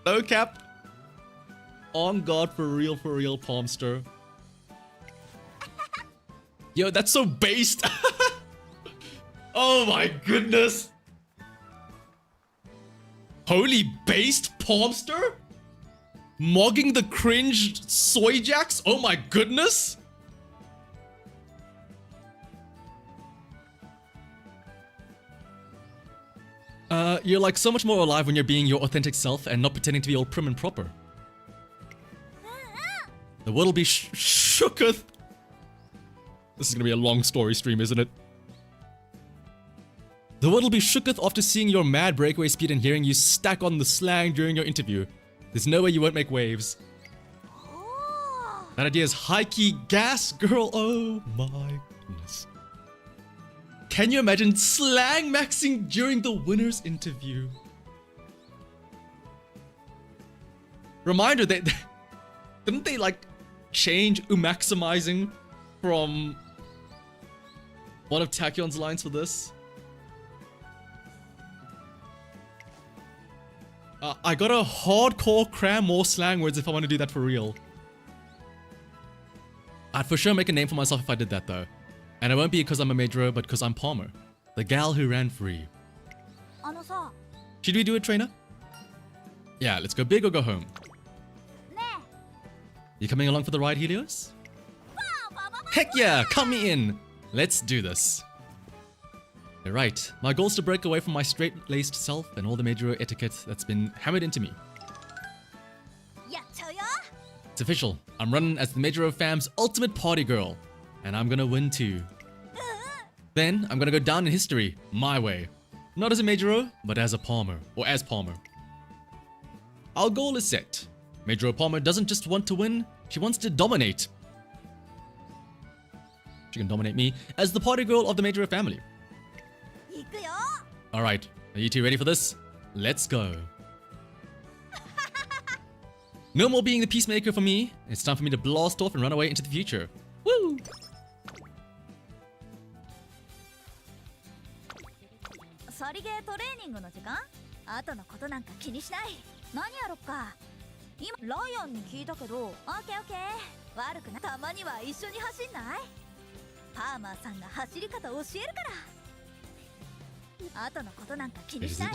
No cap. On God, for real, Palmster. Yo, that's so based. Oh my goodness. Holy based, Palmster? Mogging the cringed soy jacks? Oh my goodness. You're like so much more alive when you're being your authentic self and not pretending to be all prim and proper. The world will be shooketh. This is gonna be a long story stream, isn't it? The world will be shooketh after seeing your mad breakaway speed and hearing you stack on the slang during your interview. There's no way you won't make waves. That idea is high-key gas, girl. Oh my goodness. Can you imagine slang maxing during the winner's interview? Reminder, didn't they like change maximizing from one of Takyon's lines for this? I gotta hardcore cram more slang words if I want to do that for real. I'd for sure make a name for myself if I did that though. And it won't be because I'm a Mejiro, but because I'm Palmer. The gal who ran free. Should we do it, trainer? Yeah, let's go big or go home. You coming along for the ride, Helios? Heck yeah, count me in. Let's do this. You're right. My goal is to break away from my straight-laced self and all the Mejiro etiquette that's been hammered into me. It's official. I'm running as the Mejiro fam's ultimate party girl. And I'm gonna win too. Then, I'm gonna go down in history, my way. Not as a Mejiro, but as a Palmer, or as Palmer. Our goal is set. Mejiro Palmer doesn't just want to win, she wants to dominate. She can dominate me as the party girl of the Mejiro family. Alright, are you two ready for this? Let's go. No more being the peacemaker for me. It's time for me to blast off and run away into the future. Woo!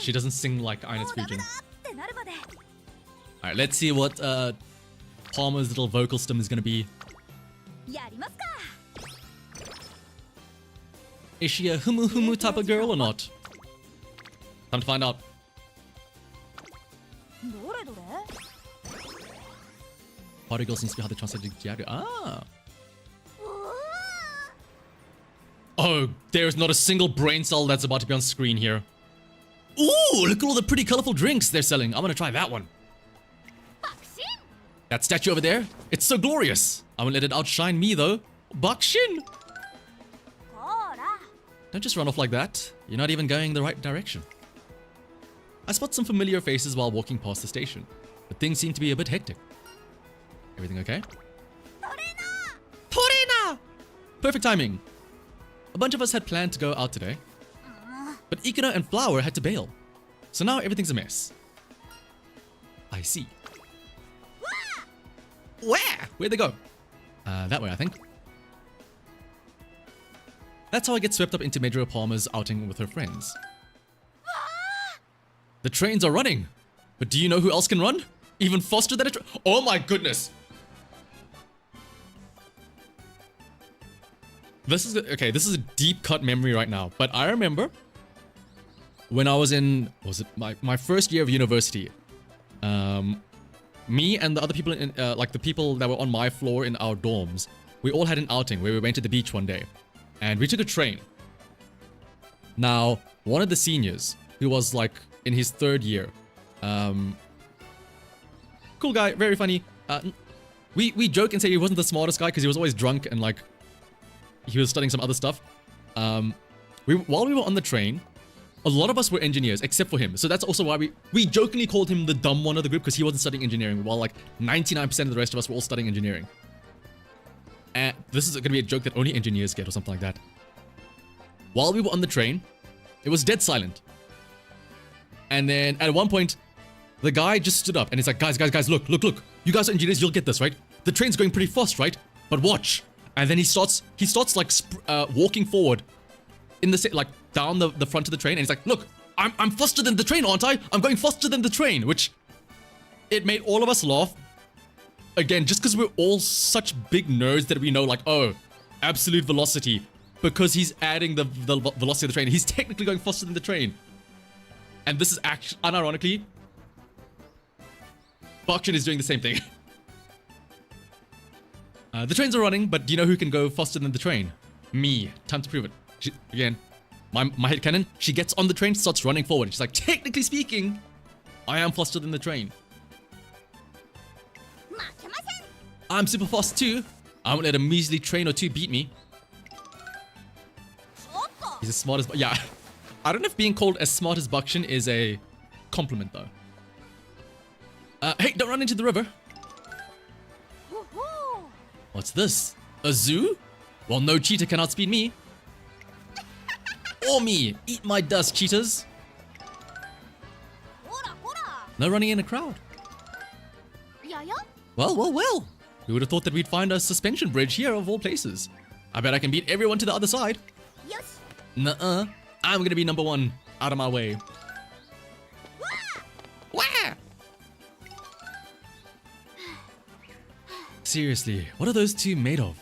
She doesn't sing like Einat's region. Alright, let's see what Palmer's little vocal stem is gonna be. Is she a humu humu type of girl or not? Time to find out. どれどれ Party girl seems to be how they translated Giadu. Ah. Oh, there's not a single brain cell that's about to be on screen here. Ooh, look at all the pretty colorful drinks they're selling. I'm gonna try that one. That statue over there, it's so glorious. I won't let it outshine me though. Bakshin! ほら Don't just run off like that. You're not even going the right direction. I spot some familiar faces while walking past the station, but things seem to be a bit hectic. Everything okay? Torina! Perfect timing. A bunch of us had planned to go out today, but Ikano and Flower had to bail. So now everything's a mess. I see. Where? Where'd they go? That way, I think. That's how I get swept up into Mejiro Palmer's outing with her friends. The trains are running. But do you know who else can run? Even faster than a train. Oh my goodness. This is okay, this is a deep cut memory right now. But I remember when I was in, was it my first year of university? Me and the other people in, like the people that were on my floor in our dorms, we all had an outing where we went to the beach one day. And we took a train. Now, one of the seniors, who was like in his third year, cool guy, very funny. We joke and say he wasn't the smartest guy because he was always drunk and like he was studying some other stuff. While we were on the train, a lot of us were engineers except for him. So that's also why we jokingly called him the dumb one of the group because he wasn't studying engineering, while like 99% of the rest of us were all studying engineering. And this is going to be a joke that only engineers get or something like that. While we were on the train, it was dead silent. And then at one point, the guy just stood up and he's like, guys, look. You guys are engineers, you'll get this, right? The train's going pretty fast, right? But watch. And then he starts like walking forward in the like down the front of the train. And he's like, look, I'm faster than the train, aren't I? I'm going faster than the train, which it made all of us laugh. Again, just because we're all such big nerds that we know like, oh, absolute velocity. Because he's adding the velocity of the train. He's technically going faster than the train. And this is actually, unironically, Bakshin is doing the same thing. The trains are running, but do you know who can go faster than the train? Me. Time to prove it. Again, my headcanon, she gets on the train, starts running forward. She's like, technically speaking, I am faster than the train. I'm super fast too. I won't let a measly train or two beat me. He's as smart as... Yeah. I don't know if being called as smart as Bakshin is a compliment though. Hey, don't run into the river. What's this? A zoo? Well, no cheetah can outspeed me. Or me. Eat my dust, cheetahs. No running in a crowd. Well. We would have thought that we'd find a suspension bridge here of all places. I bet I can beat everyone to the other side. Nuh-uh. I'm gonna be number one. Out of my way. Wah! Seriously, what are those two made of?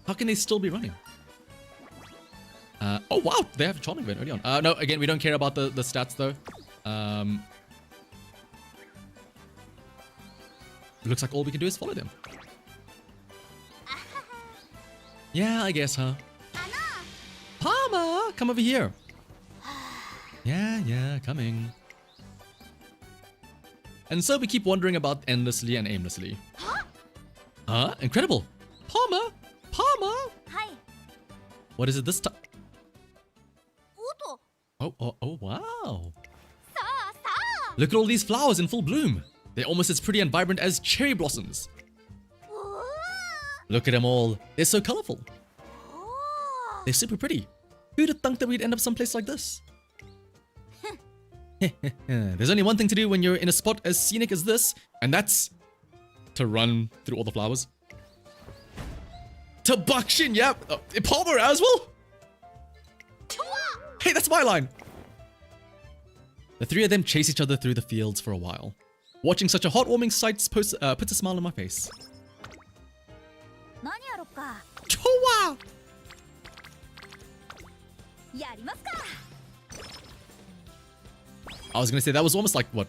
How can they still be running? Oh wow, they have a charming event early on. No, again, we don't care about the stats though. Looks like all we can do is follow them. Yeah, I guess, huh? Palmer, come over here. Yeah, coming. And so we keep wandering about endlessly and aimlessly. Huh? Incredible! Palmer! What is it this time? Oh, wow. Look at all these flowers in full bloom. They're almost as pretty and vibrant as cherry blossoms. Look at them all. They're so colorful. They're super pretty. Who'd have thunk that we'd end up someplace like this? There's only one thing to do when you're in a spot as scenic as this, and that's to run through all the flowers. To Bakshin, yeah. Palmer as well. Hey, that's my line. The three of them chase each other through the fields for a while. Watching such a heartwarming sight puts a smile on my face. Chowa! やりますか。 I was gonna say that was almost like what?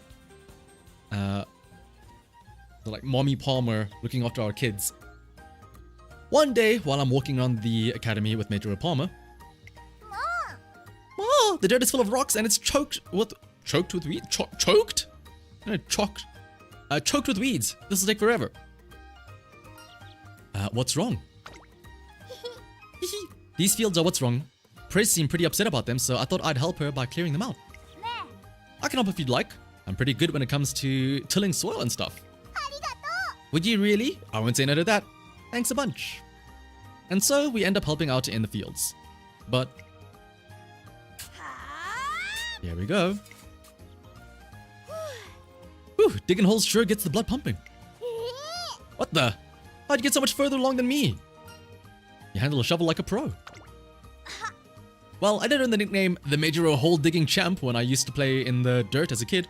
Like Mommy Palmer looking after our kids. One day, while I'm walking around the academy with Mejiro Palmer, oh, the dirt is full of rocks and it's choked with weeds. Choked? No, choked with weeds. This will take forever. What's wrong? These fields are what's wrong. Prez seemed pretty upset about them, so I thought I'd help her by clearing them out. I can help if you'd like. I'm pretty good when it comes to tilling soil and stuff. Would you really? I won't say no to that. Thanks a bunch. And so we end up helping out in the fields. But here we go. Whew, digging holes sure gets the blood pumping. What the? How'd you get so much further along than me? You handle a shovel like a pro. Well, I did earn the nickname the Mejiro Hole Digging Champ when I used to play in the dirt as a kid.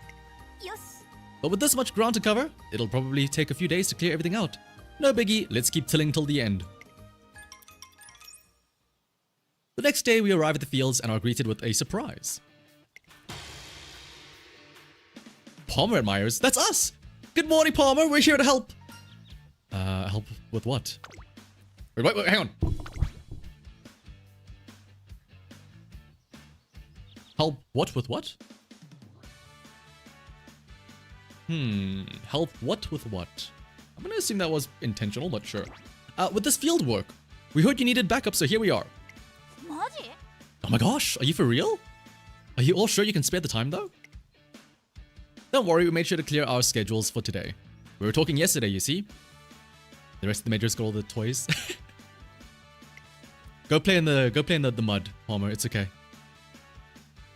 But with this much ground to cover, it'll probably take a few days to clear everything out. No biggie, let's keep tilling till the end. The next day, we arrive at the fields and are greeted with a surprise. Palmer admirers, that's us! Good morning, Palmer, we're here to help. Help with what? Wait, hang on. Help what with what? Help what with what? I'm gonna assume that was intentional, but sure. With this field work, we heard you needed backup, so here we are. Oh my gosh, are you for real? Are you all sure you can spare the time though? Don't worry, we made sure to clear our schedules for today. We were talking yesterday, you see. The rest of the majors got all the toys. Go play in the mud, Palmer, it's okay.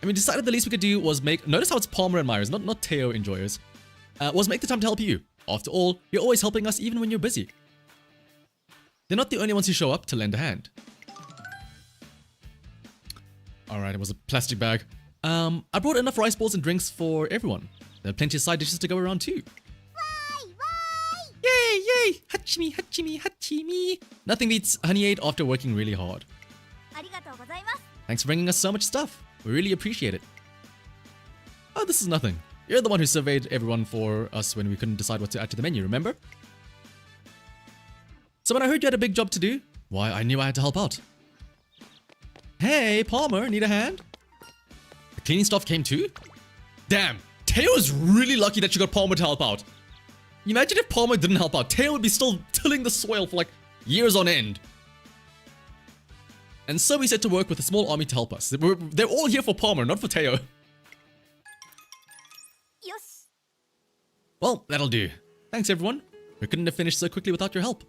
And we decided the least we could do was make, notice how it's Palmer admirers, not Teo enjoyers. Was make the time to help you. After all, you're always helping us even when you're busy. They're not the only ones who show up to lend a hand. Alright, it was a plastic bag. I brought enough rice balls and drinks for everyone. There are plenty of side dishes to go around too. Yay! Hachimi! Nothing beats honey aid after working really hard. Thanks for bringing us so much stuff. We really appreciate it. Oh, this is nothing. You're the one who surveyed everyone for us when we couldn't decide what to add to the menu, remember? So when I heard you had a big job to do, why, I knew I had to help out. Hey, Palmer, need a hand? The cleaning staff came too? Damn, Teo's really lucky that you got Palmer to help out. Imagine if Palmer didn't help out. Teo would be still tilling the soil for like years on end. And so we set to work with a small army to help us. They're all here for Palmer, not for Teo. Well, that'll do. Thanks, everyone. We couldn't have finished so quickly without your help.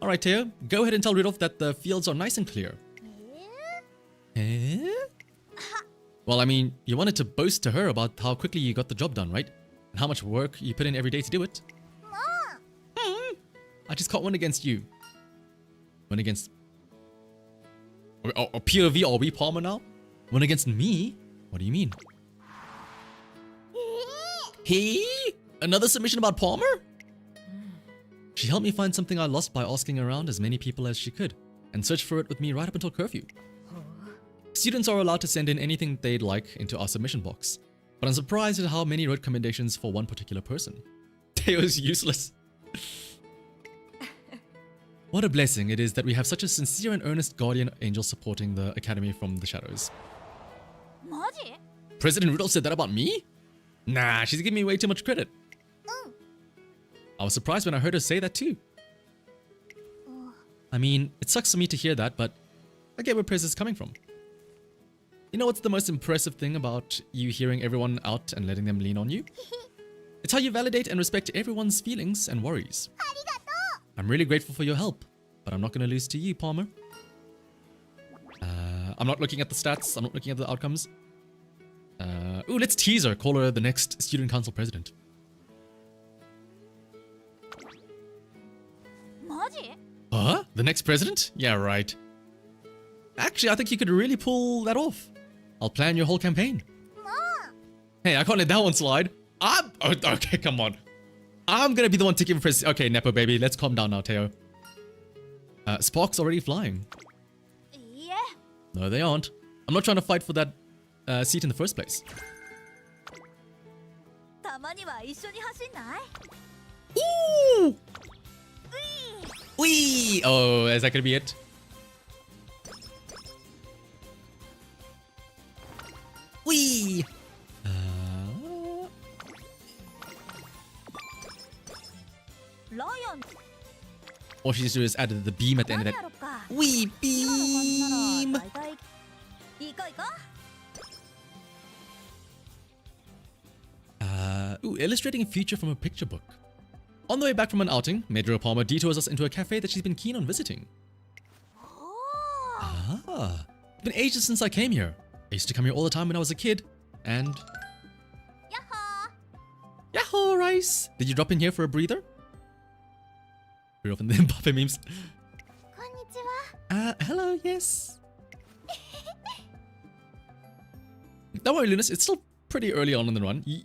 Alright, Teo. Go ahead and tell Rudolph that the fields are nice and clear. Well, I mean, you wanted to boast to her about how quickly you got the job done, right? And how much work you put in every day to do it. I just caught one against you. One against... Or POV, are we Palmer now? One against me? What do you mean? Hey? Another submission about Palmer? She helped me find something I lost by asking around as many people as she could, and searched for it with me right up until curfew. Students are allowed to send in anything they'd like into our submission box, but I'm surprised at how many wrote commendations for one particular person. Teo's useless. What a blessing it is that we have such a sincere and earnest guardian angel supporting the academy from the shadows. President Rudolph said that about me? Nah, she's giving me way too much credit. I was surprised when I heard her say that too. I mean, it sucks for me to hear that, but I get where praise is coming from. You know what's the most impressive thing about you hearing everyone out and letting them lean on you? It's how you validate and respect everyone's feelings and worries. I'm really grateful for your help, but I'm not going to lose to you, Palmer. I'm not looking at the stats, I'm not looking at the outcomes. Ooh, let's tease her, call her the next student council president. Huh? The next president? Yeah, right. Actually, I think you could really pull that off. I'll plan your whole campaign. Hey, I can't let that one slide. Okay, come on. I'm gonna be the one to give president. Okay, Nepo baby, let's calm down now, Teo. Spark's already flying. No, they aren't. I'm not trying to fight for that seat in the first place. たまには一緒に走んない？ Ooh! Wee! Oh, is that gonna be it? Wee! Lion. All she needs to do is add the beam at the end of that. Wee beam! いいかいか？ Ooh, illustrating a future from a picture book. On the way back from an outing, Mejiro Palmer detours us into a cafe that she's been keen on visiting. Ah, it's been ages since I came here. I used to come here all the time when I was a kid, and... Yahoo! Yahoo, Rice! Did you drop in here for a breather? Very often the Mbappe memes. こんにちは。 Hello, yes. Don't worry, Lunas, it's still pretty early on in the run. You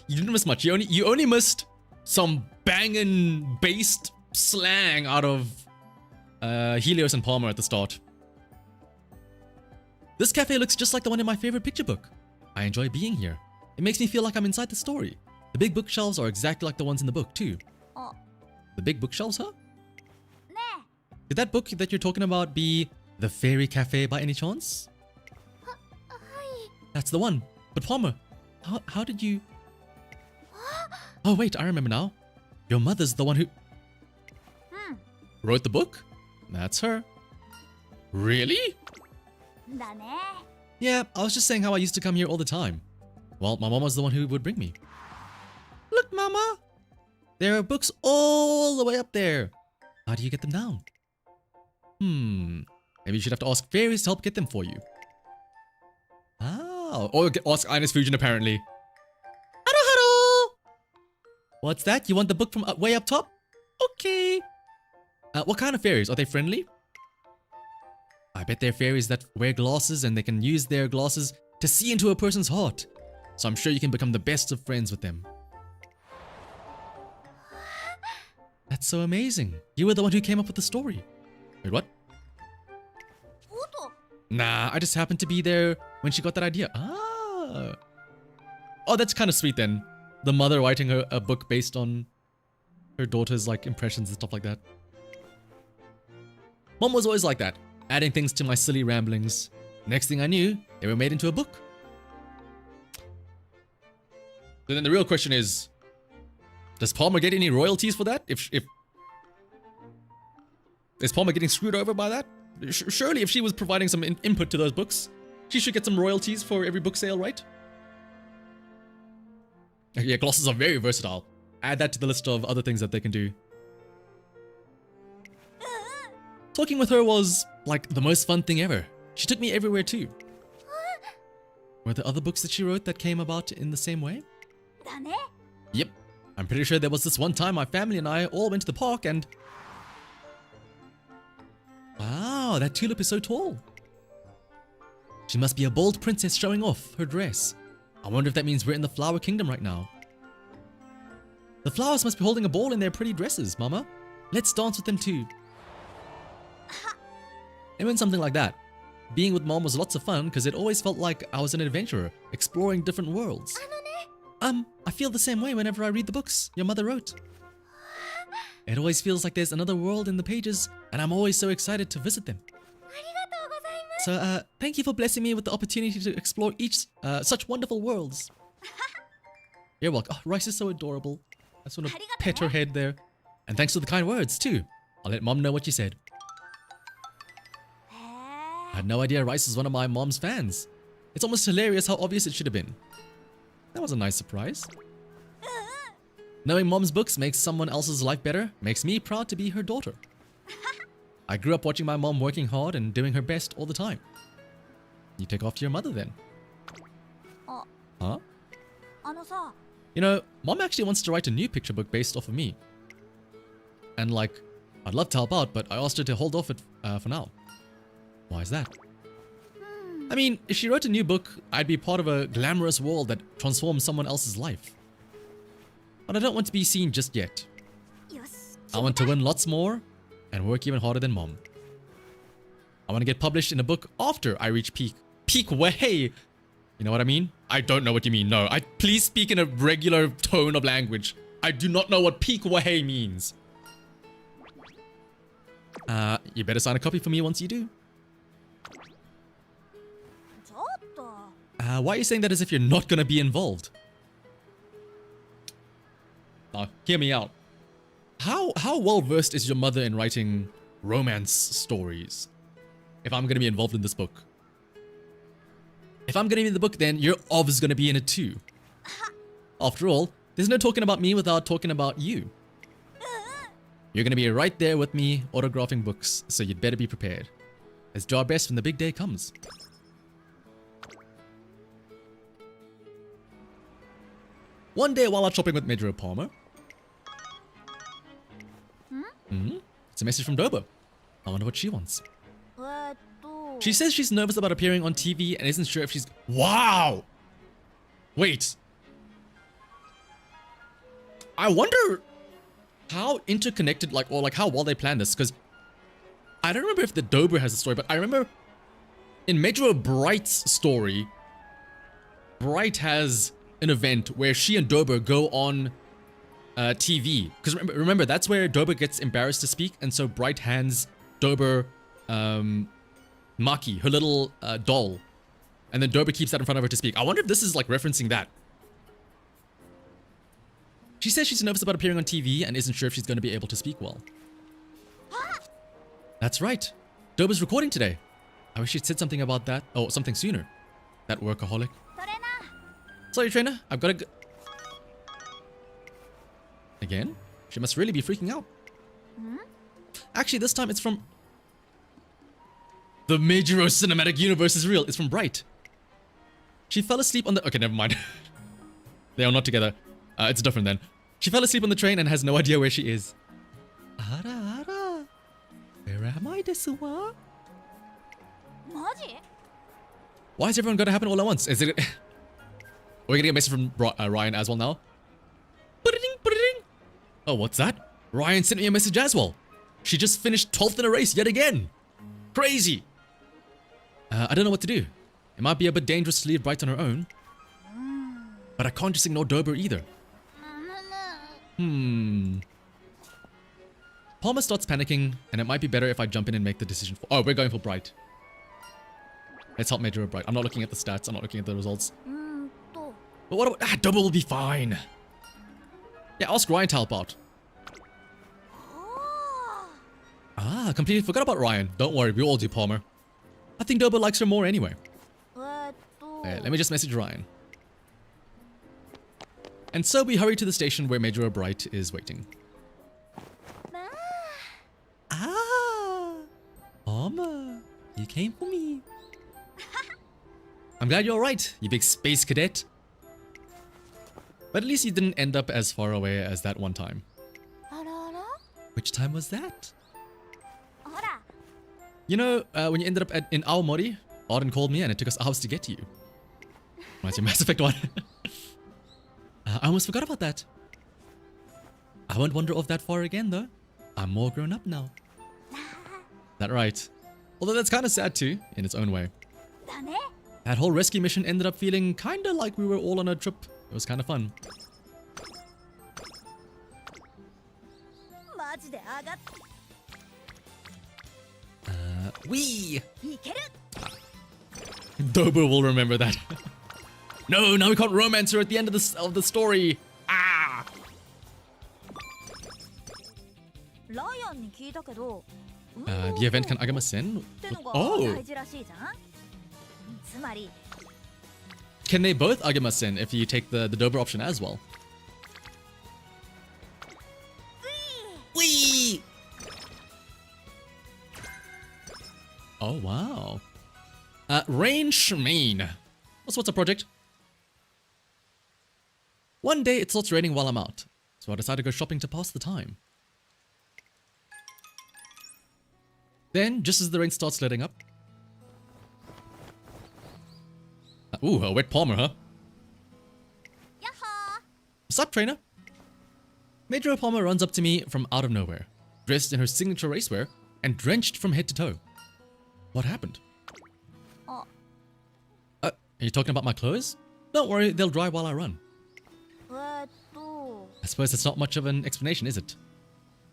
didn't miss much. You only missed some banging based slang out of Helios and Palmer at the start. This cafe looks just like the one in my favorite picture book. I enjoy being here. It makes me feel like I'm inside the story. The big bookshelves are exactly like the ones in the book too. Oh. The big bookshelves, huh? ね Could that book that you're talking about be The Fairy Cafe by any chance? え。はい。 That's the one. But Palmer, how did you... Oh wait, I remember now. Your mother's the one who... Wrote the book? That's her. Really? だね。 Yeah, I was just saying how I used to come here all the time. Well, my mom was the one who would bring me. Look, Mama! There are books all the way up there. How do you get them down? Maybe you should have to ask fairies to help get them for you. Ah, or ask Ines Fujin apparently. Haro! What's that? You want the book from way up top? Okay. What kind of fairies? Are they friendly? I bet they're fairies that wear glasses and they can use their glasses to see into a person's heart. So I'm sure you can become the best of friends with them. That's so amazing. You were the one who came up with the story. Wait, what? おっと。 Nah, I just happened to be there when she got that idea. Ah. Oh, that's kind of sweet then. The mother writing a book based on her daughter's like impressions and stuff like that. Mom was always like that, adding things to my silly ramblings. Next thing I knew, they were made into a book. So then the real question is, does Palmer get any royalties for that? If is Palmer getting screwed over by that? Surely if she was providing some input to those books, she should get some royalties for every book sale, right? Yeah, glosses are very versatile. Add that to the list of other things that they can do. Talking with her was, like, the most fun thing ever. She took me everywhere too. Were there other books that she wrote that came about in the same way? だね。 Yep. I'm pretty sure there was this one time my family and I all went to the park and... Wow, that tulip is so tall. She must be a bold princess showing off her dress. I wonder if that means we're in the flower kingdom right now. The flowers must be holding a ball in their pretty dresses, Mama. Let's dance with them too. And when something like that, being with Mom was lots of fun because it always felt like I was an adventurer, exploring different worlds. あのね。 I feel the same way whenever I read the books your mother wrote. It always feels like there's another world in the pages, and I'm always so excited to visit them. ありがとうございます。 So, thank you for blessing me with the opportunity to explore each such wonderful worlds. You're welcome. Oh, Rice is so adorable. I just want to pet her head there. And thanks for the kind words, too. I'll let Mom know what you said. へ I had no idea Rice was one of my mom's fans. It's almost hilarious how obvious it should have been. That was a nice surprise. Knowing Mom's books makes someone else's life better makes me proud to be her daughter. I grew up watching my mom working hard and doing her best all the time. You take after your mother then. あ、 Huh? あのさ。 You know, Mom actually wants to write a new picture book based off of me. And like, I'd love to help out, but I asked her to hold off it for now. Why is that? I mean, if she wrote a new book, I'd be part of a glamorous world that transforms someone else's life. But I don't want to be seen just yet. よし。 I want to win lots more and work even harder than Mom. I want to get published in a book after I reach peak way. You know what I mean? I don't know what you mean. No, please speak in a regular tone of language. I do not know what peak way means. You better sign a copy for me once you do. Why are you saying that as if you're not gonna be involved? Now, hear me out. How well versed is your mother in writing romance stories? If I'm gonna be involved in this book. If I'm gonna be in the book, then your ob's gonna be in it too. After all, there's no talking about me without talking about you. You're gonna be right there with me autographing books, so you'd better be prepared. Let's do our best when the big day comes. One day while out shopping with Mejiro Palmer. It's a message from Dobo. I wonder what she wants. She says she's nervous about appearing on TV and isn't sure if she's... Wow! Wait. I wonder how interconnected, or how well they planned this, because I don't remember if the Dober has a story, but I remember in Mejiro Bright's story, Bright has an event where she and Dober go on TV. Because remember, that's where Dober gets embarrassed to speak, and so Bright hands Dober Maki, her little doll, and then Dober keeps that in front of her to speak. I wonder if this is referencing that. She says she's nervous about appearing on TV and isn't sure if she's going to be able to speak well. That's right. Dober's recording today. I wish she'd said something about that. Oh, something sooner. That workaholic. Sorry, trainer. I've got to go. Again? She must really be freaking out. Actually, this time it's from... The Mejiro cinematic universe is real. It's from Bright. She fell asleep on the... Okay, never mind. They are not together. It's different then. She fell asleep on the train and has no idea where she is. Ara, ara. Where am I, desu wa? Why has everyone got to happen all at once? Is it... We're getting a message from Ryan as well now. Oh, what's that? Ryan sent me a message as well. She just finished 12th in a race yet again. Crazy. I don't know what to do. It might be a bit dangerous to leave Bright on her own. But I can't just ignore Dober either. Palmer starts panicking, and it might be better if I jump in and make the decision for... Oh, we're going for Bright. Let's help Mejiro Bright. I'm not looking at the stats. I'm not looking at the results. But what about... Dober will be fine. Yeah, ask Ryan to help out. Completely forgot about Ryan. Don't worry, we all do, Palmer. I think Dober likes her more anyway. Let me just message Ryan. And so we hurry to the station where Mejiro Bright is waiting. Palmer, you came for me. I'm glad you're alright, you big space cadet. But at least you didn't end up as far away as that one time. Which time was that? You know, when you ended up in Aomori, Auden called me and it took us hours to get to you. Reminds you of Mass Effect 1. I almost forgot about that. I won't wander off that far again though. I'm more grown up now. That right. Although that's kind of sad too, in its own way. That whole rescue mission ended up feeling kinda like we were all on a trip. It was kind of fun. Wee! Dober will remember that. No, now we can't romance her at the end of the story. The event can Agama-sen? Oh! Can they both Agama-sen if you take the Dober option as well? Whee! Oh, wow. Rain Shmaine. What's a project? One day it starts raining while I'm out, so I decide to go shopping to pass the time. Then, just as the rain starts letting up... Ooh, a wet Palmer, huh? What's up, trainer? Mejiro Palmer runs up to me from out of nowhere, dressed in her signature racewear and drenched from head to toe. What happened? あ Are you talking about my clothes? Don't worry, they'll dry while I run. と I suppose that's not much of an explanation, is it?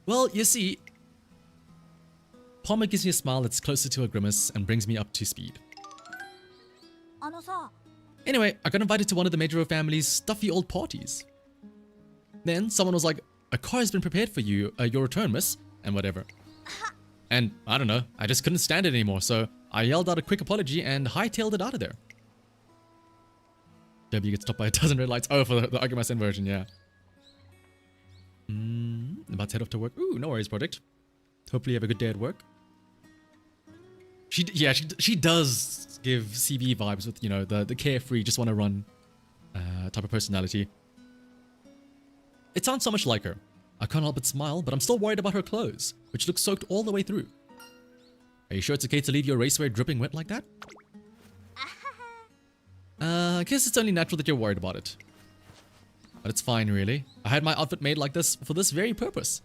Well, you see, Palmer gives me a smile that's closer to a grimace and brings me up to speed. あのさ Anyway, I got invited to one of the Mejiro family's stuffy old parties. Then someone was like, a car has been prepared for you, your return, miss, and whatever. And I don't know, I just couldn't stand it anymore, so I yelled out a quick apology and hightailed it out of there. W gets stopped by a dozen red lights. Oh, for the Agamasen version, yeah. About to head off to work. Ooh, no worries, project. Hopefully you have a good day at work. She does give CB vibes with, you know, the carefree, just want to run type of personality. It sounds so much like her. I can't help but smile, but I'm still worried about her clothes, which look soaked all the way through. Are you sure it's okay to leave your racewear dripping wet like that? I guess it's only natural that you're worried about it. But it's fine, really. I had my outfit made like this for this very purpose.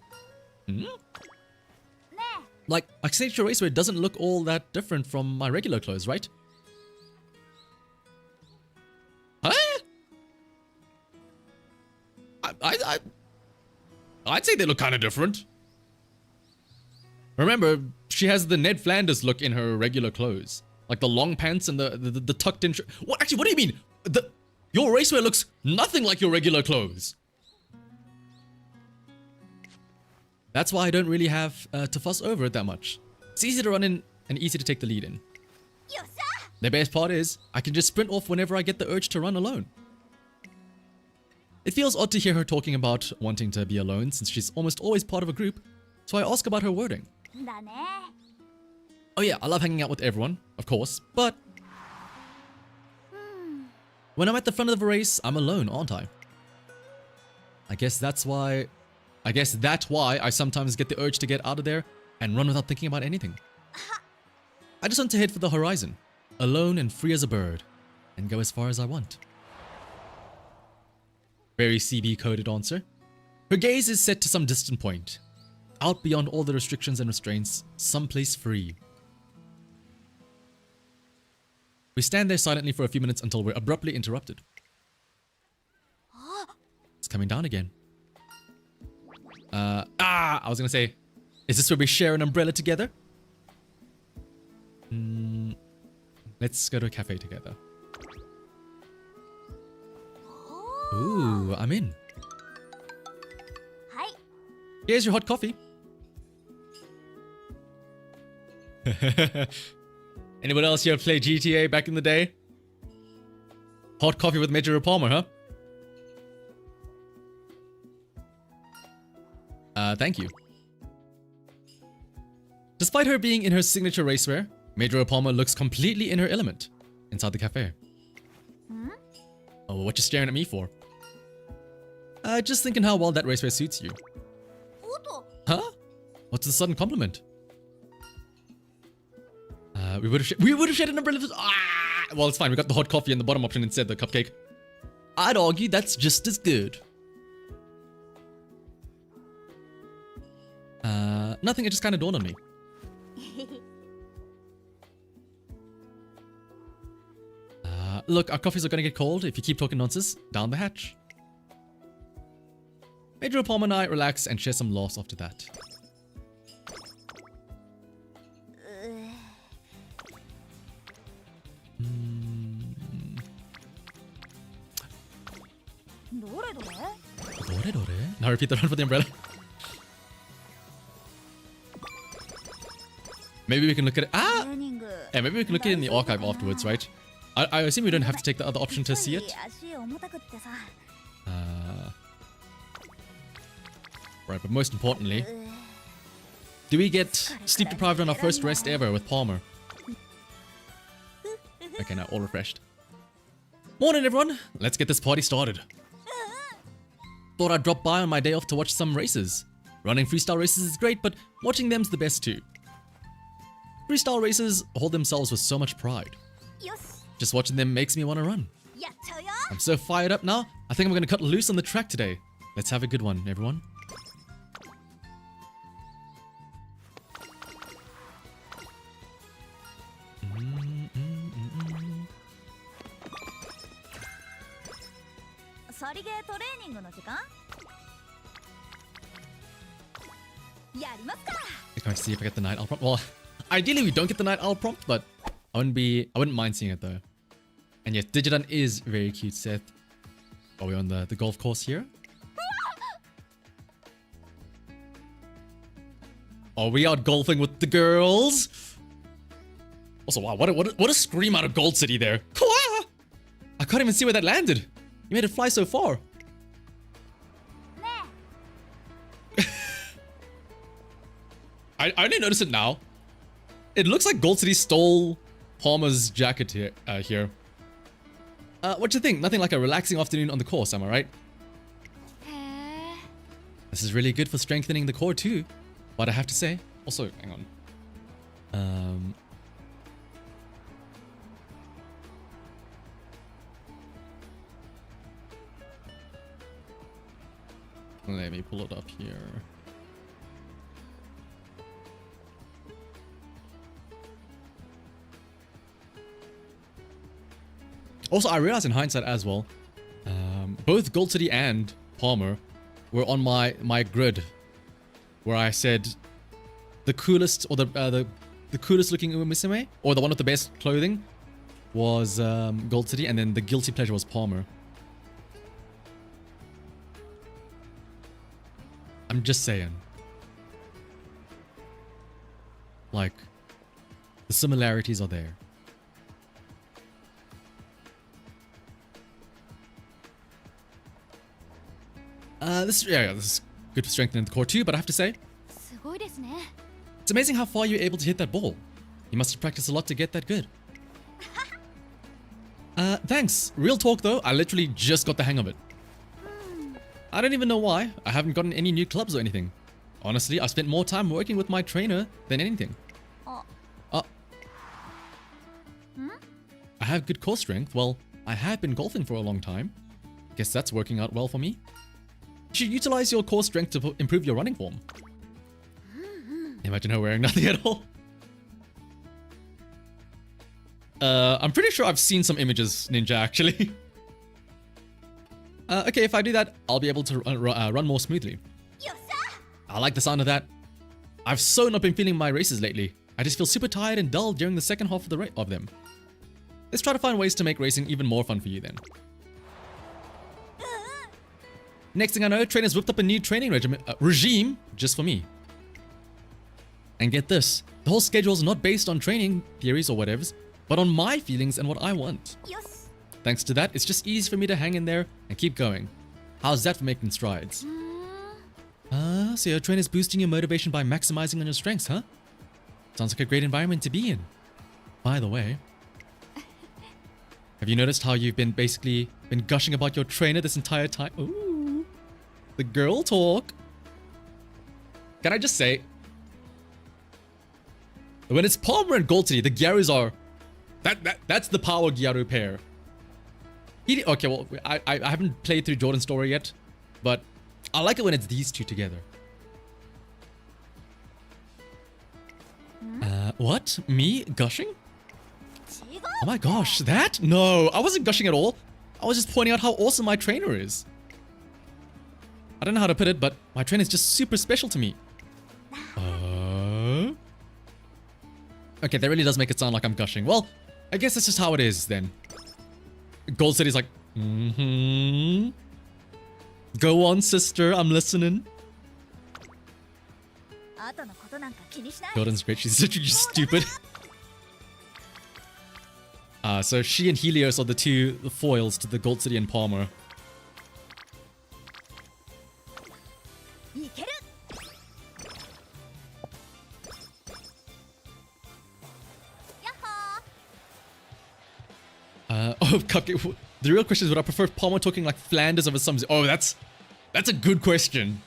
Like, my signature racewear doesn't look all that different from my regular clothes, right? Huh? I'd say they look kind of different. Remember, she has the Ned Flanders look in her regular clothes. Like the long pants and the tucked in shirt. What? Actually, what do you mean? Your racewear looks nothing like your regular clothes. That's why I don't really have to fuss over it that much. It's easy to run in and easy to take the lead in. The best part is, I can just sprint off whenever I get the urge to run alone. It feels odd to hear her talking about wanting to be alone since she's almost always part of a group, so I ask about her wording. だね Oh yeah, I love hanging out with everyone, of course, but when I'm at the front of the race, I'm alone, aren't I? I guess that's why I sometimes get the urge to get out of there and run without thinking about anything. I just want to head for the horizon, alone and free as a bird, and go as far as I want. Very CB-coded answer. Her gaze is set to some distant point, out beyond all the restrictions and restraints, someplace free. We stand there silently for a few minutes until we're abruptly interrupted. It's coming down again. I was gonna say, is this where we share an umbrella together? Let's go to a cafe together. Ooh, I'm in. はい Here's your hot coffee. Anyone else here play GTA back in the day? Hot coffee with Mejiro Palmer, huh? Thank you. Despite her being in her signature racewear, Mejiro Palmer looks completely in her element inside the cafe. Oh, what you staring at me for? Just thinking how well that racewear suits you. おっと Huh? What's the sudden compliment? We would have shared an umbrella. Well, it's fine. We got the hot coffee in the bottom option instead, the cupcake. I'd argue that's just as good. Nothing. It just kind of dawned on me. Look, our coffees are gonna get cold if you keep talking nonsense. Down the hatch. Mejiro Palmer and I relax and share some laughs after that. どれどれ Now repeat the run for the umbrella. Maybe we can look at it. トレーニング Yeah, maybe we can look at it in the archive afterwards, right? I assume we don't have to take the other option to see it. 足重たくってさ Right, but most importantly, do we get sleep deprived on our first rest ever with Palmer? Okay, now all refreshed. Morning, everyone. Let's get this party started. Thought I'd drop by on my day off to watch some races. Running freestyle races is great, but watching them's the best too. Freestyle races hold themselves with so much pride. よし Just watching them makes me want to run. やっちゃうよ I'm so fired up now. I think I'm going to cut loose on the track today. Let's have a good one, everyone. トレーニングの時間やりますか I can't see if I get the night owl prompt. Well, ideally we don't get the night owl prompt, but I wouldn't mind seeing it though. And yes, Digidon is very cute, Seth. Are we on the golf course here? Are we out golfing with the girls? Also, wow, what a scream out of Gold City there. Kwah! I can't even see where that landed. You made it fly so far. I only noticed it now. It looks like Gold City stole Palmer's jacket here. What do you think? Nothing like a relaxing afternoon on the course, am I right? This is really good for strengthening the core too. But I have to say, also, hang on. Let me pull it up here. Also, I realized in hindsight as well, both Gold City and Palmer were on my grid, where I said the coolest or the coolest looking Musume, or the one with the best clothing, was Gold City, and then the guilty pleasure was Palmer. I'm just saying. Like, the similarities are there. This is good for strengthening the core too, but I have to say, it's amazing how far you're able to hit that ball. You must have practiced a lot to get that good. Thanks. Real talk though, I literally just got the hang of it. I don't even know why. I haven't gotten any new clubs or anything. Honestly, I spent more time working with my trainer than anything. I have good core strength. Well, I have been golfing for a long time. Guess that's working out well for me. You should utilize your core strength to improve your running form. Imagine her wearing nothing at all. I'm pretty sure I've seen some images, Ninja, actually. Okay, if I do that, I'll be able to run more smoothly. I like the sound of that. I've so not been feeling my races lately. I just feel super tired and dull during the second half of them. Let's try to find ways to make racing even more fun for you then. Next thing I know, trainers whipped up a new training regime just for me. And get this, the whole schedule is not based on training theories or whatevers, but on my feelings and what I want. Thanks to that, it's just easy for me to hang in there and keep going. How's that for making strides? So your trainer's boosting your motivation by maximizing on your strengths, huh? Sounds like a great environment to be in. By the way, have you noticed how you've been gushing about your trainer this entire time? Ooh, the girl talk. Can I just say, when it's Palmer and Gold City, the Gyarus are that's the power Gyaru pair. Okay, well, I haven't played through Jordan's story yet, but I like it when it's these two together. What? Me gushing? Oh my gosh, that? No, I wasn't gushing at all. I was just pointing out how awesome my trainer is. I don't know how to put it, but my trainer is just super special to me. Okay, that really does make it sound like I'm gushing. Well, I guess that's just how it is then. Gold City's like, Go on, sister, I'm listening. Jordan's great, she's literally just stupid. So she and Helios are the two foils to the Gold City and Palmer. Cupcake. The real question is, would I prefer Palmer talking like Flanders over some... Oh, that's a good question.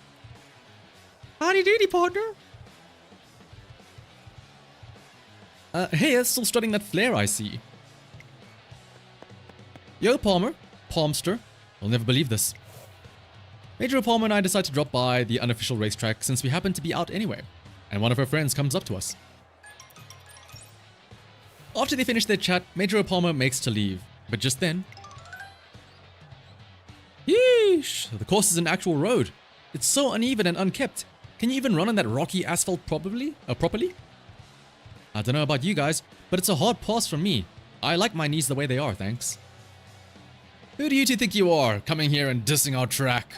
Howdy doody, partner. Hey, it's still strutting that flare I see. Yo, Palmer. Palmster. You'll never believe this. Mejiro Palmer and I decide to drop by the unofficial racetrack since we happen to be out anyway, and one of her friends comes up to us. After they finish their chat, Mejiro Palmer makes to leave, but just then... Yee! Sheesh, the course is an actual road. It's so uneven and unkept. Can you even run on that rocky asphalt properly? I don't know about you guys, but it's a hard pass for me. I like my knees the way they are, thanks. Who do you two think you are, coming here and dissing our track?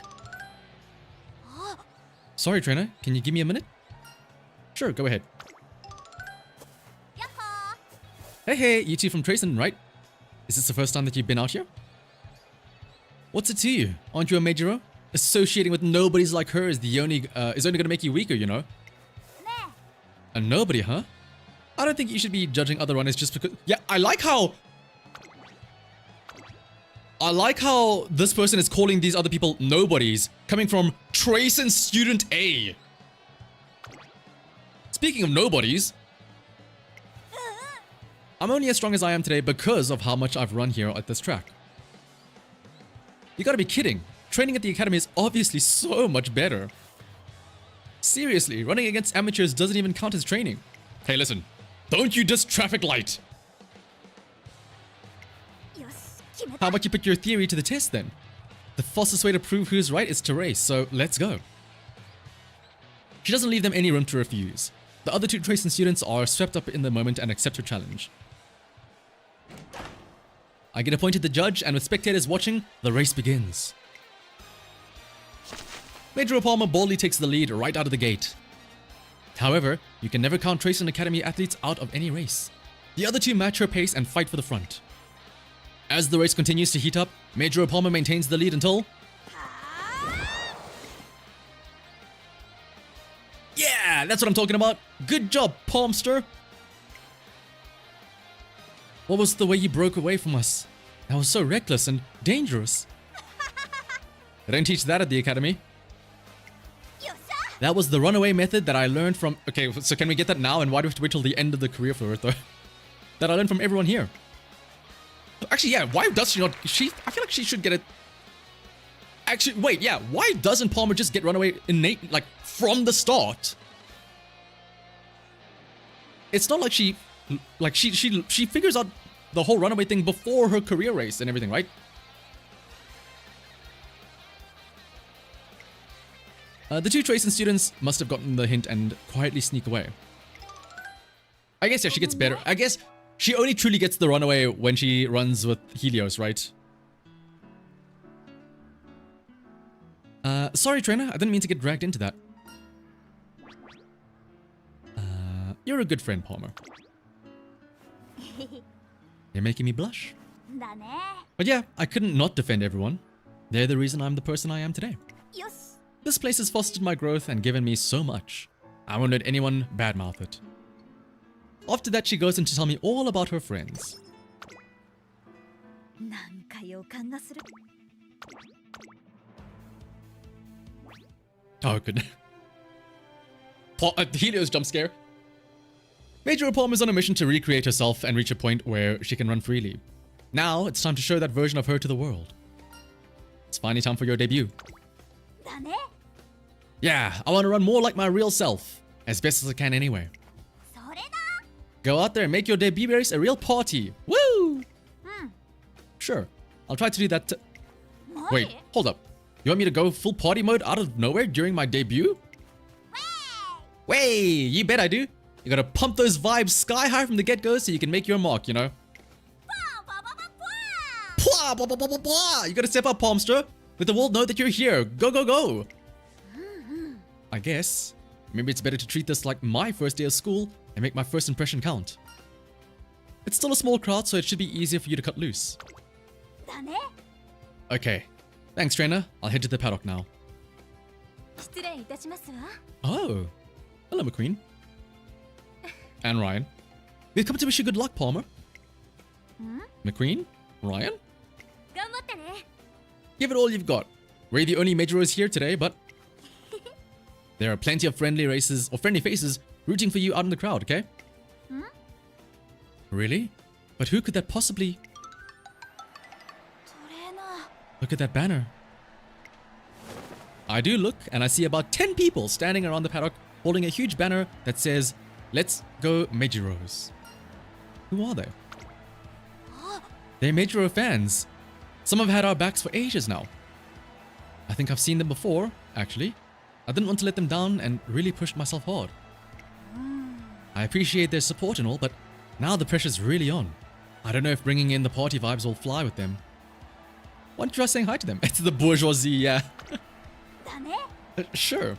Sorry, trainer, can you give me a minute? Sure, go ahead. Hey, you two from Trayson, right? Is this the first time that you've been out here? What's it to you? Aren't you a Mejiro? Associating with nobodies like her is only gonna make you weaker, you know? A nobody, huh? I don't think you should be judging other runners just because... Yeah, I like how this person is calling these other people nobodies, coming from Trayson Student A. Speaking of nobodies, I'm only as strong as I am today because of how much I've run here at this track. You gotta be kidding. Training at the academy is obviously so much better. Seriously, running against amateurs doesn't even count as training. Hey, listen. Don't you diss traffic light. How about you put your theory to the test then? The fastest way to prove who's right is to race, so let's go. She doesn't leave them any room to refuse. The other two Trayson students are swept up in the moment and accept her challenge. I get appointed the judge, and with spectators watching, the race begins. Mejiro Palmer boldly takes the lead right out of the gate. However, you can never count Trayson Academy athletes out of any race. The other two match her pace and fight for the front. As the race continues to heat up, Mejiro Palmer maintains the lead until... Yeah, that's what I'm talking about. Good job, Palmster. What was the way you broke away from us? That was so reckless and dangerous. They don't teach that at the academy. That was the runaway method that I learned from... Okay, so can we get that now? And why do we have to wait till the end of the career for it, though? That I learned from everyone here. Actually, yeah, why does she not... I feel like she should get it... Actually, wait, yeah. Why doesn't Palmer just get runaway innate, like, from the start? It's not like she... Like, she figures out the whole runaway thing before her career race and everything, right? The two Trayson students must have gotten the hint and quietly sneak away. I guess, yeah, she gets better. I guess she only truly gets the runaway when she runs with Helios, right? Sorry, trainer. I didn't mean to get dragged into that. You're a good friend, Palmer. You're making me blush. But yeah, I couldn't not defend everyone. They're the reason I'm the person I am today. This place has fostered my growth and given me so much. I won't let anyone badmouth it. After that, she goes in to tell me all about her friends. Oh, good. Helios jump scare. Mejiro Palmer is on a mission to recreate herself and reach a point where she can run freely. Now, it's time to show that version of her to the world. It's finally time for your debut. Yeah, I want to run more like my real self, as best as I can anyway. Go out there and make your debut race a real party. Woo! Sure, I'll try to do that. Wait, hold up. You want me to go full party mode out of nowhere during my debut? Way! You bet I do. You gotta pump those vibes sky high from the get-go so you can make your mark, you know? You gotta step up, Palmster. Let the world know that you're here. Go, go, go! I guess. Maybe it's better to treat this like my first day of school and make my first impression count. It's still a small crowd, so it should be easier for you to cut loose. Okay. Thanks, trainer. I'll head to the paddock now. Oh. Hello, McQueen. And Ryan. We've come to wish you good luck, Palmer. McQueen? Ryan? Give it all you've got. We're the only Mejiros here today, but... there are plenty of friendly faces rooting for you out in the crowd, okay? Really? But who could that possibly... Look at that banner. I do look, and I see about 10 people standing around the paddock holding a huge banner that says, "Let's go Mejiros." Who are they? They're Mejiro fans. Some have had our backs for ages now. I think I've seen them before, actually. I didn't want to let them down and really pushed myself hard. I appreciate their support and all, but now the pressure's really on. I don't know if bringing in the party vibes will fly with them. Why don't you try saying hi to them? It's the bourgeoisie, yeah. だね。 Sure.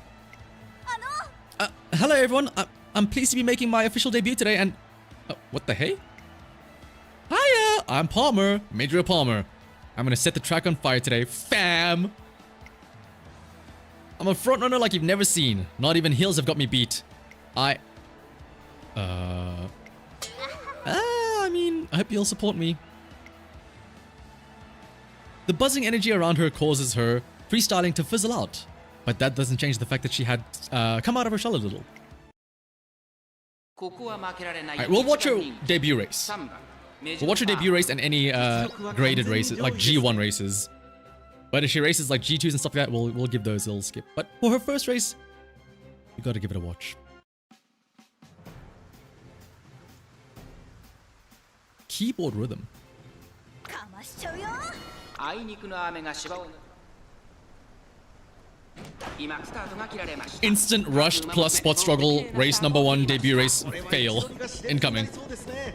あの、 Hello everyone, I'm pleased to be making my official debut today and... what the hey? Hiya, I'm Palmer, Mejiro Palmer. I'm gonna set the track on fire today, fam! I'm a frontrunner like you've never seen. Not even heels have got me beat. I mean, I hope you'll support me. The buzzing energy around her causes her freestyling to fizzle out. But that doesn't change the fact that she had come out of her shell a little. Alright, we'll watch her debut race. We'll watch her debut race and any graded races, like G1 races. But if she races like G2s and stuff like that, we'll give those a little skip. But for her first race, you gotta give it a watch. Keyboard rhythm. かましちゃうよ。 あいにくの雨が芝を Instant rushed plus spot struggle race number 1 debut race fail incoming.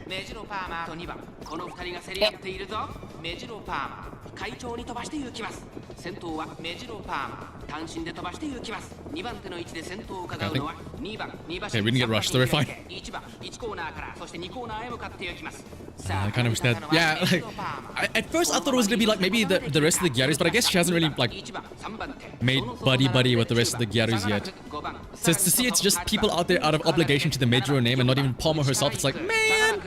メジロパーマーと2番この2人が競り合っているぞ。メジロパーマー快調に飛ばして行きます。先頭はメジロパーマー単身で飛ばして行きます。2番手の位置で先頭を伺うのは2番2馬身 Okay, we didn't get rushed, so we're fine. 1番1コーナーからそして2コーナーへ向かって行きます。 I kind of wish that. Yeah, like at first I thought it was gonna be like maybe the rest of the Gyarus, but I guess she hasn't really like made buddy with the rest of the Gyarus yet. So to see it's just people out there out of obligation to the Mejiro name and not even Palmer herself, it's like, man!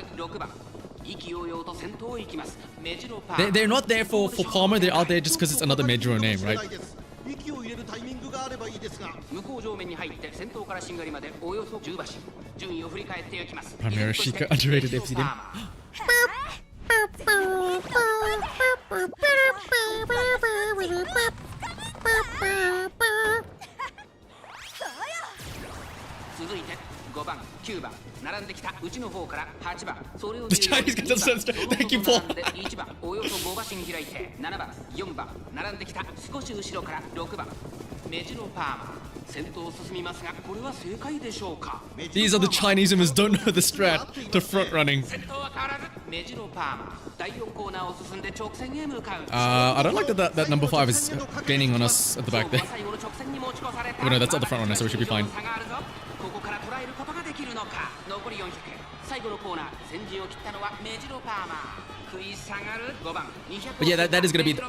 They're not there for Palmer, they're out there just because it's another Mejiro name, right? 向こう上面に入って先頭からしんがりまでおよそ10馬身順位を振り返っていきます。 Primera Shika underrated FC name. The Chinese guy doesn't understand. Thank you, Paul. 1番およそ5馬身開いて7番4番並んできた少し後ろから6番メジロパーマー先頭を進みますがこれは正解でしょうか。 These are the Chinese who don't know the strat to front running. 先頭は変わらずメジロパーマー第4コーナーを進んで直線へ向かう。 I don't like that number 5 is gaining on us at the back there. But no, that's not the front runner, so we should be fine. ここから捉えることができるのか。残り400最後のコーナー先陣を切ったのはメジロパーマー。 But yeah, that is gonna be okay,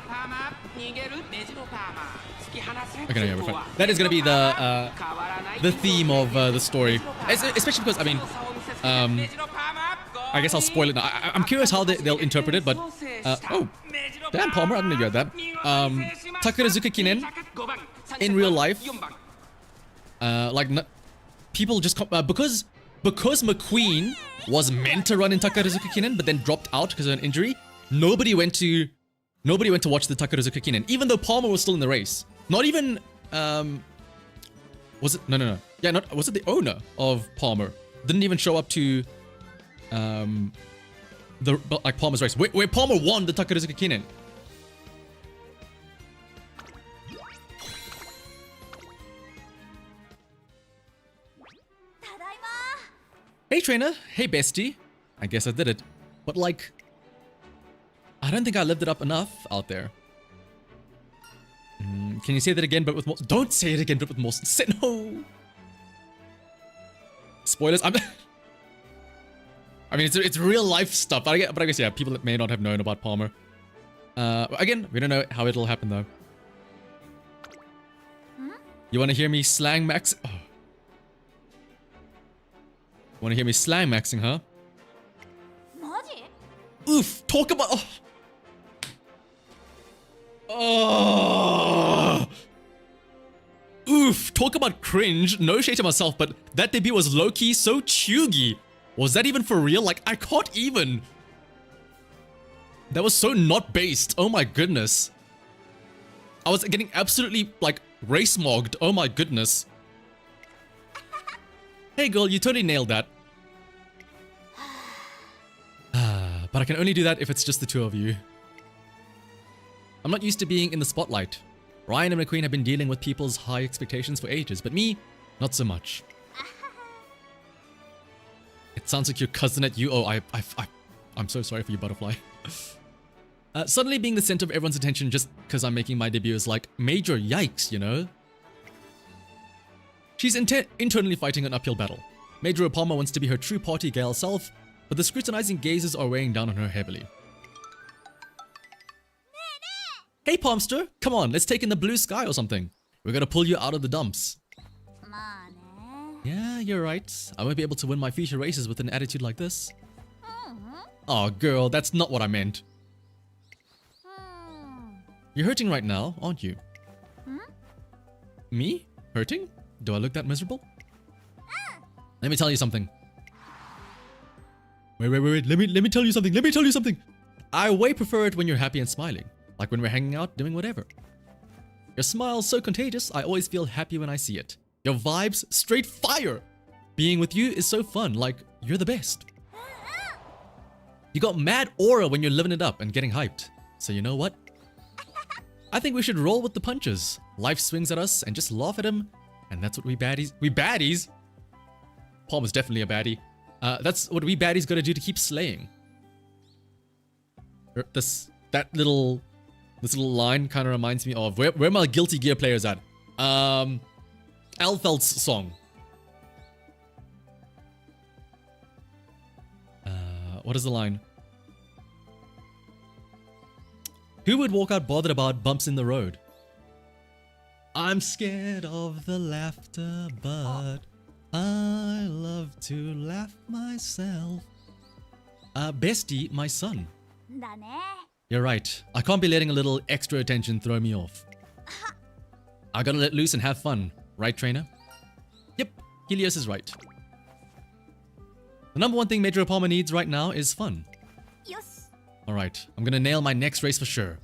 no, yeah, we're fine. That is gonna be the theme of the story, especially because I mean, I guess I'll spoil it now. I'm curious how they'll interpret it, but oh, damn Palmer, I didn't know you had that. Takarazuka Kinen in real life, like people just because McQueen was meant to run in Takarazuka Kinen, but then dropped out because of an injury. Nobody went to watch the Takarazuka Kinen, even though Palmer was still in the race. Not even was it? No. Yeah, was it the owner of Palmer? Didn't even show up to Palmer's race, where Palmer won the Takarazuka Kinen. Hey trainer, hey bestie. I guess I did it. But like, I don't think I lived it up enough out there. Can you say that again but with more... Don't say it again but with more... No! Spoilers, I mean, it's real life stuff, but I guess, yeah, people that may not have known about Palmer. Again, we don't know how it'll happen though. You wanna hear me slang max... Oh. Wanna hear me slang maxing, huh? Oof! Talk about... Oh. Oof! Talk about cringe. No shade to myself, but that debut was low-key so chuggy. Was that even for real? Like, I can't even. That was so not based. Oh my goodness. I was getting absolutely, like, race-mogged. Oh my goodness. Hey girl, you totally nailed that. But I can only do that if it's just the two of you. I'm not used to being in the spotlight. Ryan and McQueen have been dealing with people's high expectations for ages, but me, not so much. It sounds like your cousin at you. Oh, I'm so sorry for you, Butterfly. Suddenly being the center of everyone's attention just because I'm making my debut is like major yikes, you know? She's internally fighting an uphill battle. Mejiro Palmer wants to be her true party gal self, but the scrutinizing gazes are weighing down on her heavily. Hey Palmster, come on, let's take in the blue sky or something. We're gonna pull you out of the dumps. Yeah, you're right. I won't be able to win my future races with an attitude like this. Oh girl, that's not what I meant. You're hurting right now, aren't you? Me? Hurting? Do I look that miserable? Let me tell you something. Wait. Let me tell you something. I way prefer it when you're happy and smiling. Like when we're hanging out, doing whatever. Your smile's so contagious, I always feel happy when I see it. Your vibes, straight fire! Being with you is so fun, like, you're the best. You got mad aura when you're living it up and getting hyped. So you know what? I think we should roll with the punches. Life swings at us and just laugh at him. And that's what we baddies? Palm is definitely a baddie. That's what we baddies gotta do to keep slaying. This little line kind of reminds me of where my Guilty Gear players at. Alfeld's song. What is the line? Who would walk out bothered about bumps in the road? I'm scared of the laughter, but I love to laugh myself. Bestie, my son. You're right. I can't be letting a little extra attention throw me off. I gotta let loose and have fun. Right, trainer? Yep, Helios is right. The number one thing Mejiro Palmer needs right now is fun. Yes. Alright, I'm gonna nail my next race for sure.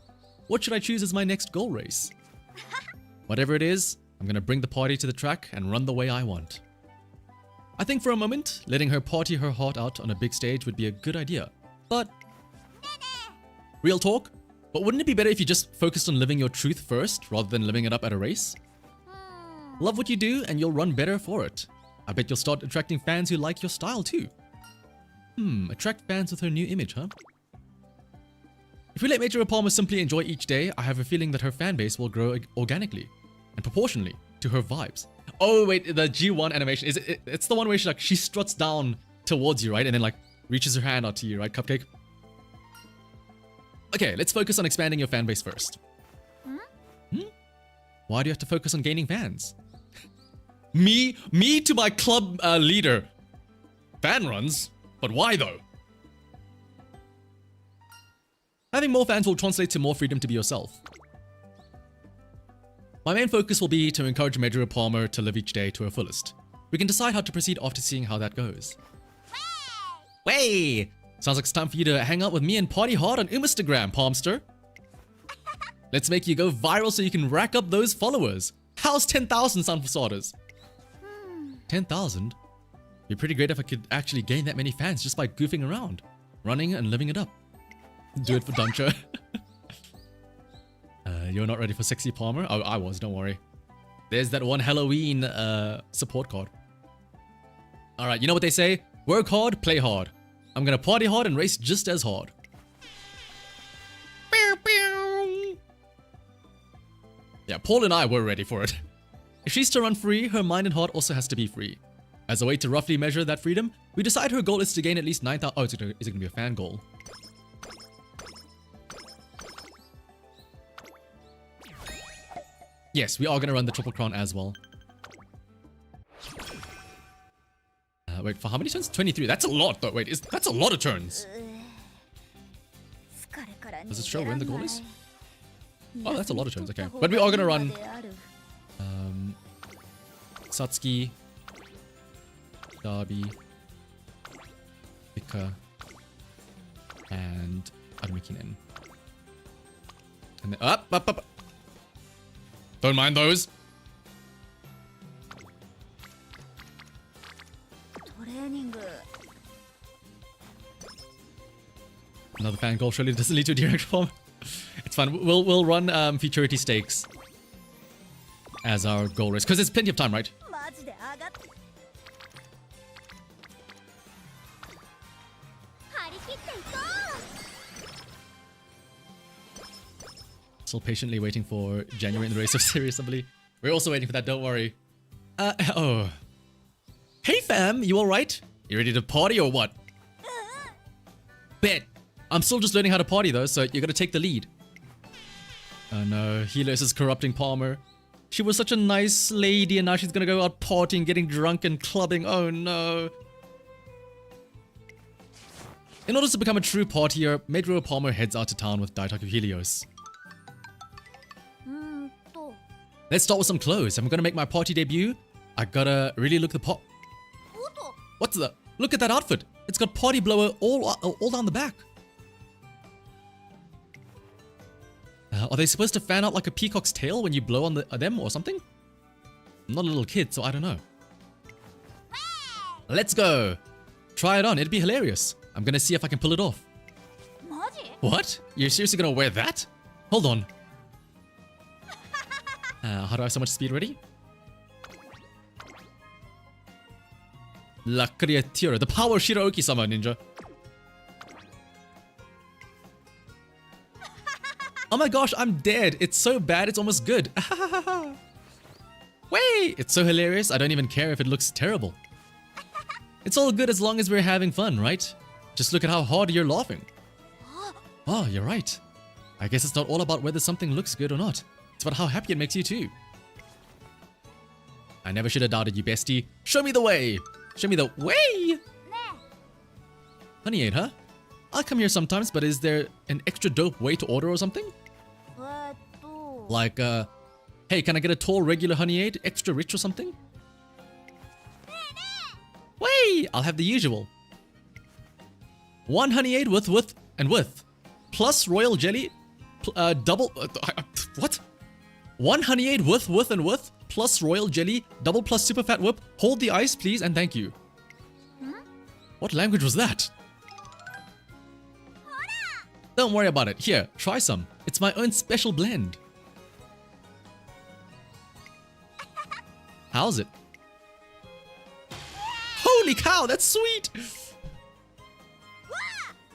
What should I choose as my next goal race? Whatever it is, I'm gonna bring the party to the track and run the way I want. I think for a moment, letting her party her heart out on a big stage would be a good idea. But... real talk? But wouldn't it be better if you just focused on living your truth first, rather than living it up at a race? Love what you do, and you'll run better for it. I bet you'll start attracting fans who like your style too. Attract fans with her new image, huh? If we let Mejiro Palmer simply enjoy each day, I have a feeling that her fan base will grow organically and proportionally to her vibes. Oh wait, the G1 animation, it's the one where she struts down towards you, right? And then like reaches her hand out to you, right, Cupcake? Okay, let's focus on expanding your fan base first. Why do you have to focus on gaining fans? Me to my club leader. Fan runs? But why though? Having more fans will translate to more freedom to be yourself. My main focus will be to encourage Mejiro Palmer to live each day to her fullest. We can decide how to proceed after seeing how that goes. Way! Sounds like it's time for you to hang out with me and party hard on Instagram, Palmster. Let's make you go viral so you can rack up those followers. How's 10,000 sound for starters? 10,000? Be pretty great if I could actually gain that many fans just by goofing around, running and living it up. Do it for Duncha. You're not ready for Sexy Palmer? Oh, I was, don't worry. There's that one Halloween support card. Alright, you know what they say? Work hard, play hard. I'm gonna party hard and race just as hard. Yeah, Paul and I were ready for it. If she's to run free, her mind and heart also has to be free. As a way to roughly measure that freedom, we decide her goal is to gain at least 9,000... Oh, is it gonna be a fan goal? Yes, we are gonna run the Triple Crown as well. Wait, for how many turns? 23. That's a lot though. Wait, that's a lot of turns. Does it show when the goal is? Oh, that's a lot of turns. Okay, but we are gonna run Satsuki, Darby, Ika, and Arumikinen. And then up. Don't mind those. Another fan goal surely doesn't lead to a direct form. It's fine. We'll run futurity stakes. as our goal race. Because there's plenty of time, right? マジで上がって張り切っていこ Still patiently waiting for January in the race of Serious Assembly. We're also waiting for that, don't worry. Oh. Hey fam, you alright? You ready to party or what? Bet. I'm still just learning how to party though, so you're gonna take the lead. Oh no, Helios is corrupting Palmer. She was such a nice lady and now she's gonna go out partying, getting drunk and clubbing. Oh no. In order to become a true partier, Mejiro Palmer heads out to town with Daitaku Helios. うと Let's start with some clothes. I'm gonna make my party debut. I gotta really look the pot. おっと What's the? Look at that outfit. It's got party blower all down the back. Are they supposed to fan out like a peacock's tail when you blow on them or something? I'm not a little kid, so I don't know. Let's go. Try it on. It'd be hilarious. I'm gonna see if I can pull it off. マジ What? You're seriously gonna wear that? Hold on. How do I have so much speed already? La Creatura, the power of Shiraoki-sama, ninja. Oh my gosh, I'm dead. It's so bad, it's almost good. Wait, it's so hilarious, I don't even care if it looks terrible. It's all good as long as we're having fun, right? Just look at how hard you're laughing. Oh, you're right. I guess it's not all about whether something looks good or not. It's about how happy it makes you too. I never should have doubted you, bestie. Show me the way. Show me the way. ね Honey 8, huh? I'll come here sometimes, but is there an extra dope way to order or something? えと Like, hey, can I get a tall regular honey 8, extra rich or something? Wait, I'll have the usual. One honey 8 with, plus royal jelly, double, what? One honey 8 with, plus royal jelly, double plus super fat whip, hold the ice please and thank you. What language was that? Don't worry about it. Here, try some. It's my own special blend. How's it? Holy cow, that's sweet!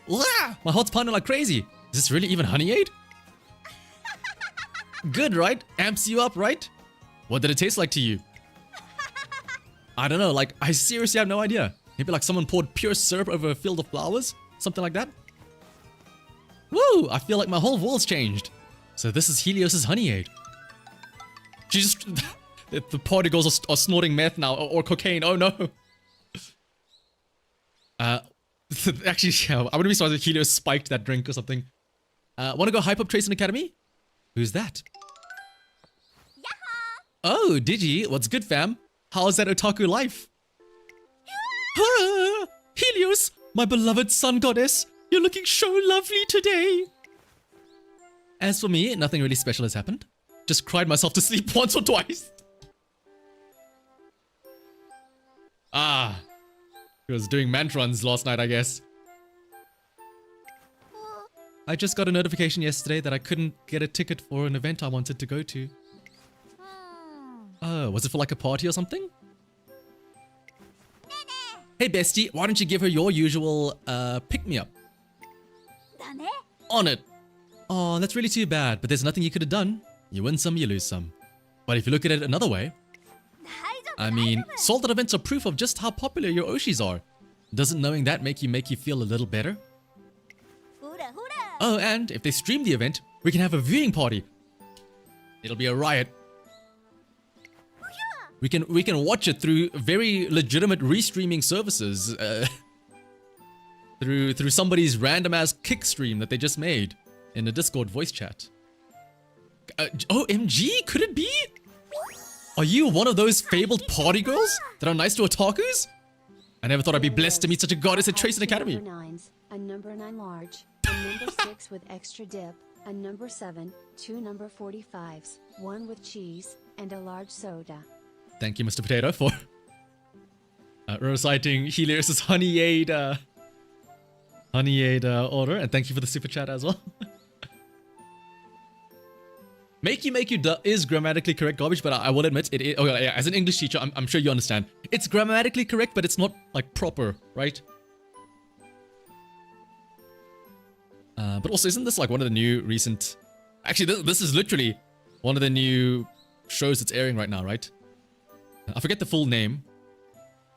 Wah! My heart's pounding like crazy. Is this really even honey 8? Good, right? Amps you up, right? What did it taste like to you? I don't know, like, I seriously have no idea. Maybe like someone poured pure syrup over a field of flowers? Something like that? Woo! I feel like my whole world's changed. So this is Helios's honey 8. She just... the party girls are snorting meth now, or cocaine, oh no. Actually, yeah, I wouldn't be surprised if Helios spiked that drink or something. Wanna go hype up Trace in Academy? Who's that? Oh, Digi, what's good fam? How's that otaku life? Ah, Helios, my beloved sun goddess, you're looking so lovely today. As for me, nothing really special has happened. Just cried myself to sleep once or twice. Ah, he was doing mantrons last night, I guess. I just got a notification yesterday that I couldn't get a ticket for an event I wanted to go to. Oh, was it for like a party or something? Hey bestie, why don't you give her your usual pick-me-up? だね On it! Oh, that's really too bad, but there's nothing you could have done. You win some, you lose some. But if you look at it another way, 大丈夫 I mean, sold-out events are proof of just how popular your Oshis are. Doesn't knowing that make you feel a little better? ほらほら Oh, and if they stream the event, we can have a viewing party. It'll be a riot. We can watch it through very legitimate restreaming services. Through somebody's random ass kick stream that they just made in a Discord voice chat. OMG, could it be? Are you one of those fabled party girls that are nice to otakus? I never thought I'd be blessed to meet such a goddess at Trace Academy. A number 9 large, a number 6 with extra dip, a number 7, 2 number 45s, 1 with cheese, and a large soda. Thank you, Mr. Potato, for reciting Helios's honey 8 order, and thank you for the super chat as well. Make you duh is grammatically correct garbage, but I will admit it is. Oh yeah, as an English teacher, I'm sure you understand. It's grammatically correct, but it's not like proper, right? But also, isn't this like one of the new recent? Actually, this is literally one of the new shows that's airing right now, right? I forget the full name,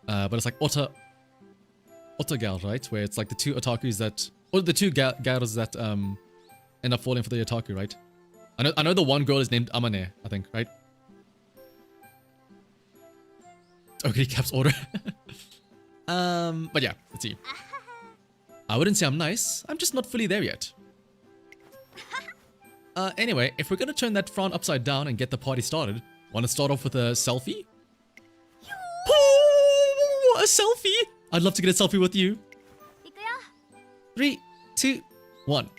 but it's like Otagal, right? Where it's like the two otakus that, or the two gals that end up falling for the otaku, right? I know the one girl is named Amane, I think, right? Okay, caps order. But yeah, let's see. I wouldn't say I'm nice. I'm just not fully there yet. Anyway, if we're gonna turn that frown upside down and get the party started, want to start off with a selfie? Oh, a selfie! I'd love to get a selfie with you. 行くよ 3, 2, 1.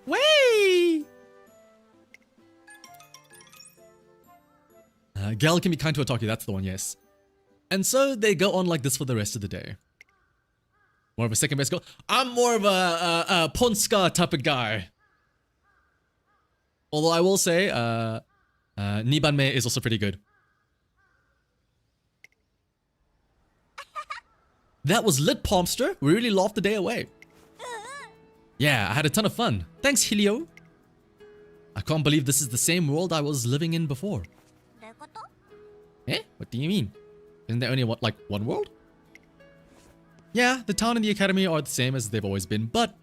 Way! Gal can be kind to Otaku, that's the one, yes. And so they go on like this for the rest of the day. More of a second best girl. I'm more of a Ponska type of guy. Although I will say, Nibanme is also pretty good. That was lit, Palmster. We really laughed the day away. Yeah, I had a ton of fun. Thanks, Helio. I can't believe this is the same world I was living in before. どういうこと Eh? What do you mean? Isn't there only like one world? Yeah, the town and the academy are the same as they've always been, but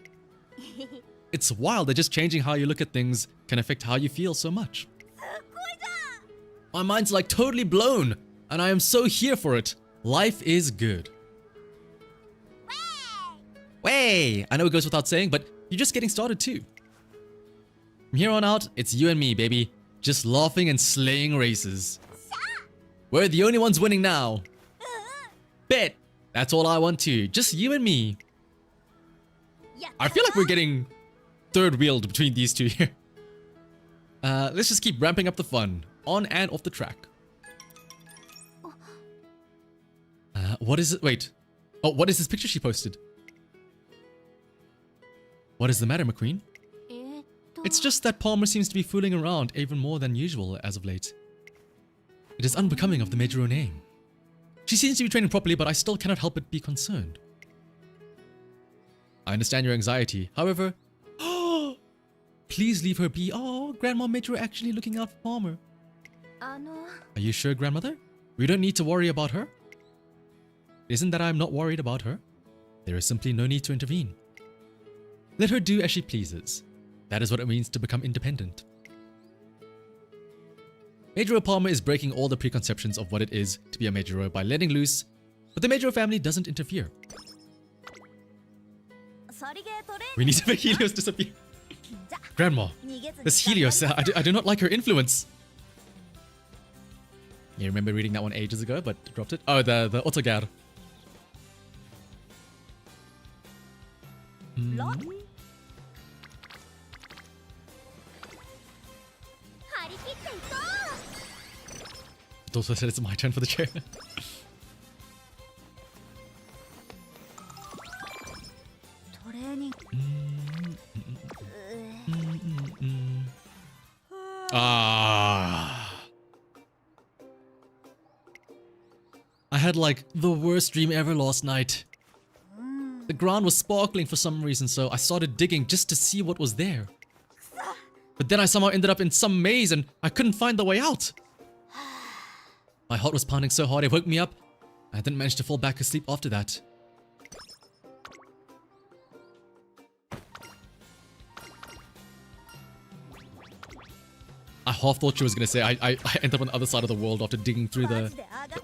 it's wild that just changing how you look at things can affect how you feel so much. すごいじゃん My mind's like totally blown, and I am so here for it. Life is good. Way! I know it goes without saying, but you're just getting started too. From here on out, it's you and me, baby. Just laughing and slaying races. We're the only ones winning now. Bet! That's all I want too. Just you and me. やっ I feel like we're getting third-wheeled between these two here. Let's just keep ramping up the fun, on and off the track. What is it? Wait. Oh, what is this picture she posted? What is the matter, McQueen? えーっと It's just that Palmer seems to be fooling around even more than usual as of late. It is unbecoming of the Mejiro name. She seems to be training properly, but I still cannot help but be concerned. I understand your anxiety. However, please leave her be. Oh, Grandma Mejiro actually looking out for Palmer. あの Are you sure, Grandmother? We don't need to worry about her. Isn't that I'm not worried about her? There is simply no need to intervene. Let her do as she pleases. That is what it means to become independent. Mejiro Palmer is breaking all the preconceptions of what it is to be a Mejiro by letting loose, but the Mejiro family doesn't interfere. ソリゲートレーニング We need to make Helios disappear. じゃ Grandma, 逃げずに this Helios, I do not like her influence. You remember reading that one ages ago, but dropped it? Oh, the Otogar. ロ張り切っていこ It also said it's my turn for the chair. うトレーニング I had like the worst dream ever last night. The ground was sparkling for some reason, so I started digging just to see what was there. But then I somehow ended up in some maze and I couldn't find the way out. My heart was pounding so hard it woke me up. I didn't manage to fall back asleep after that. I half thought she was gonna say I ended up on the other side of the world after digging through the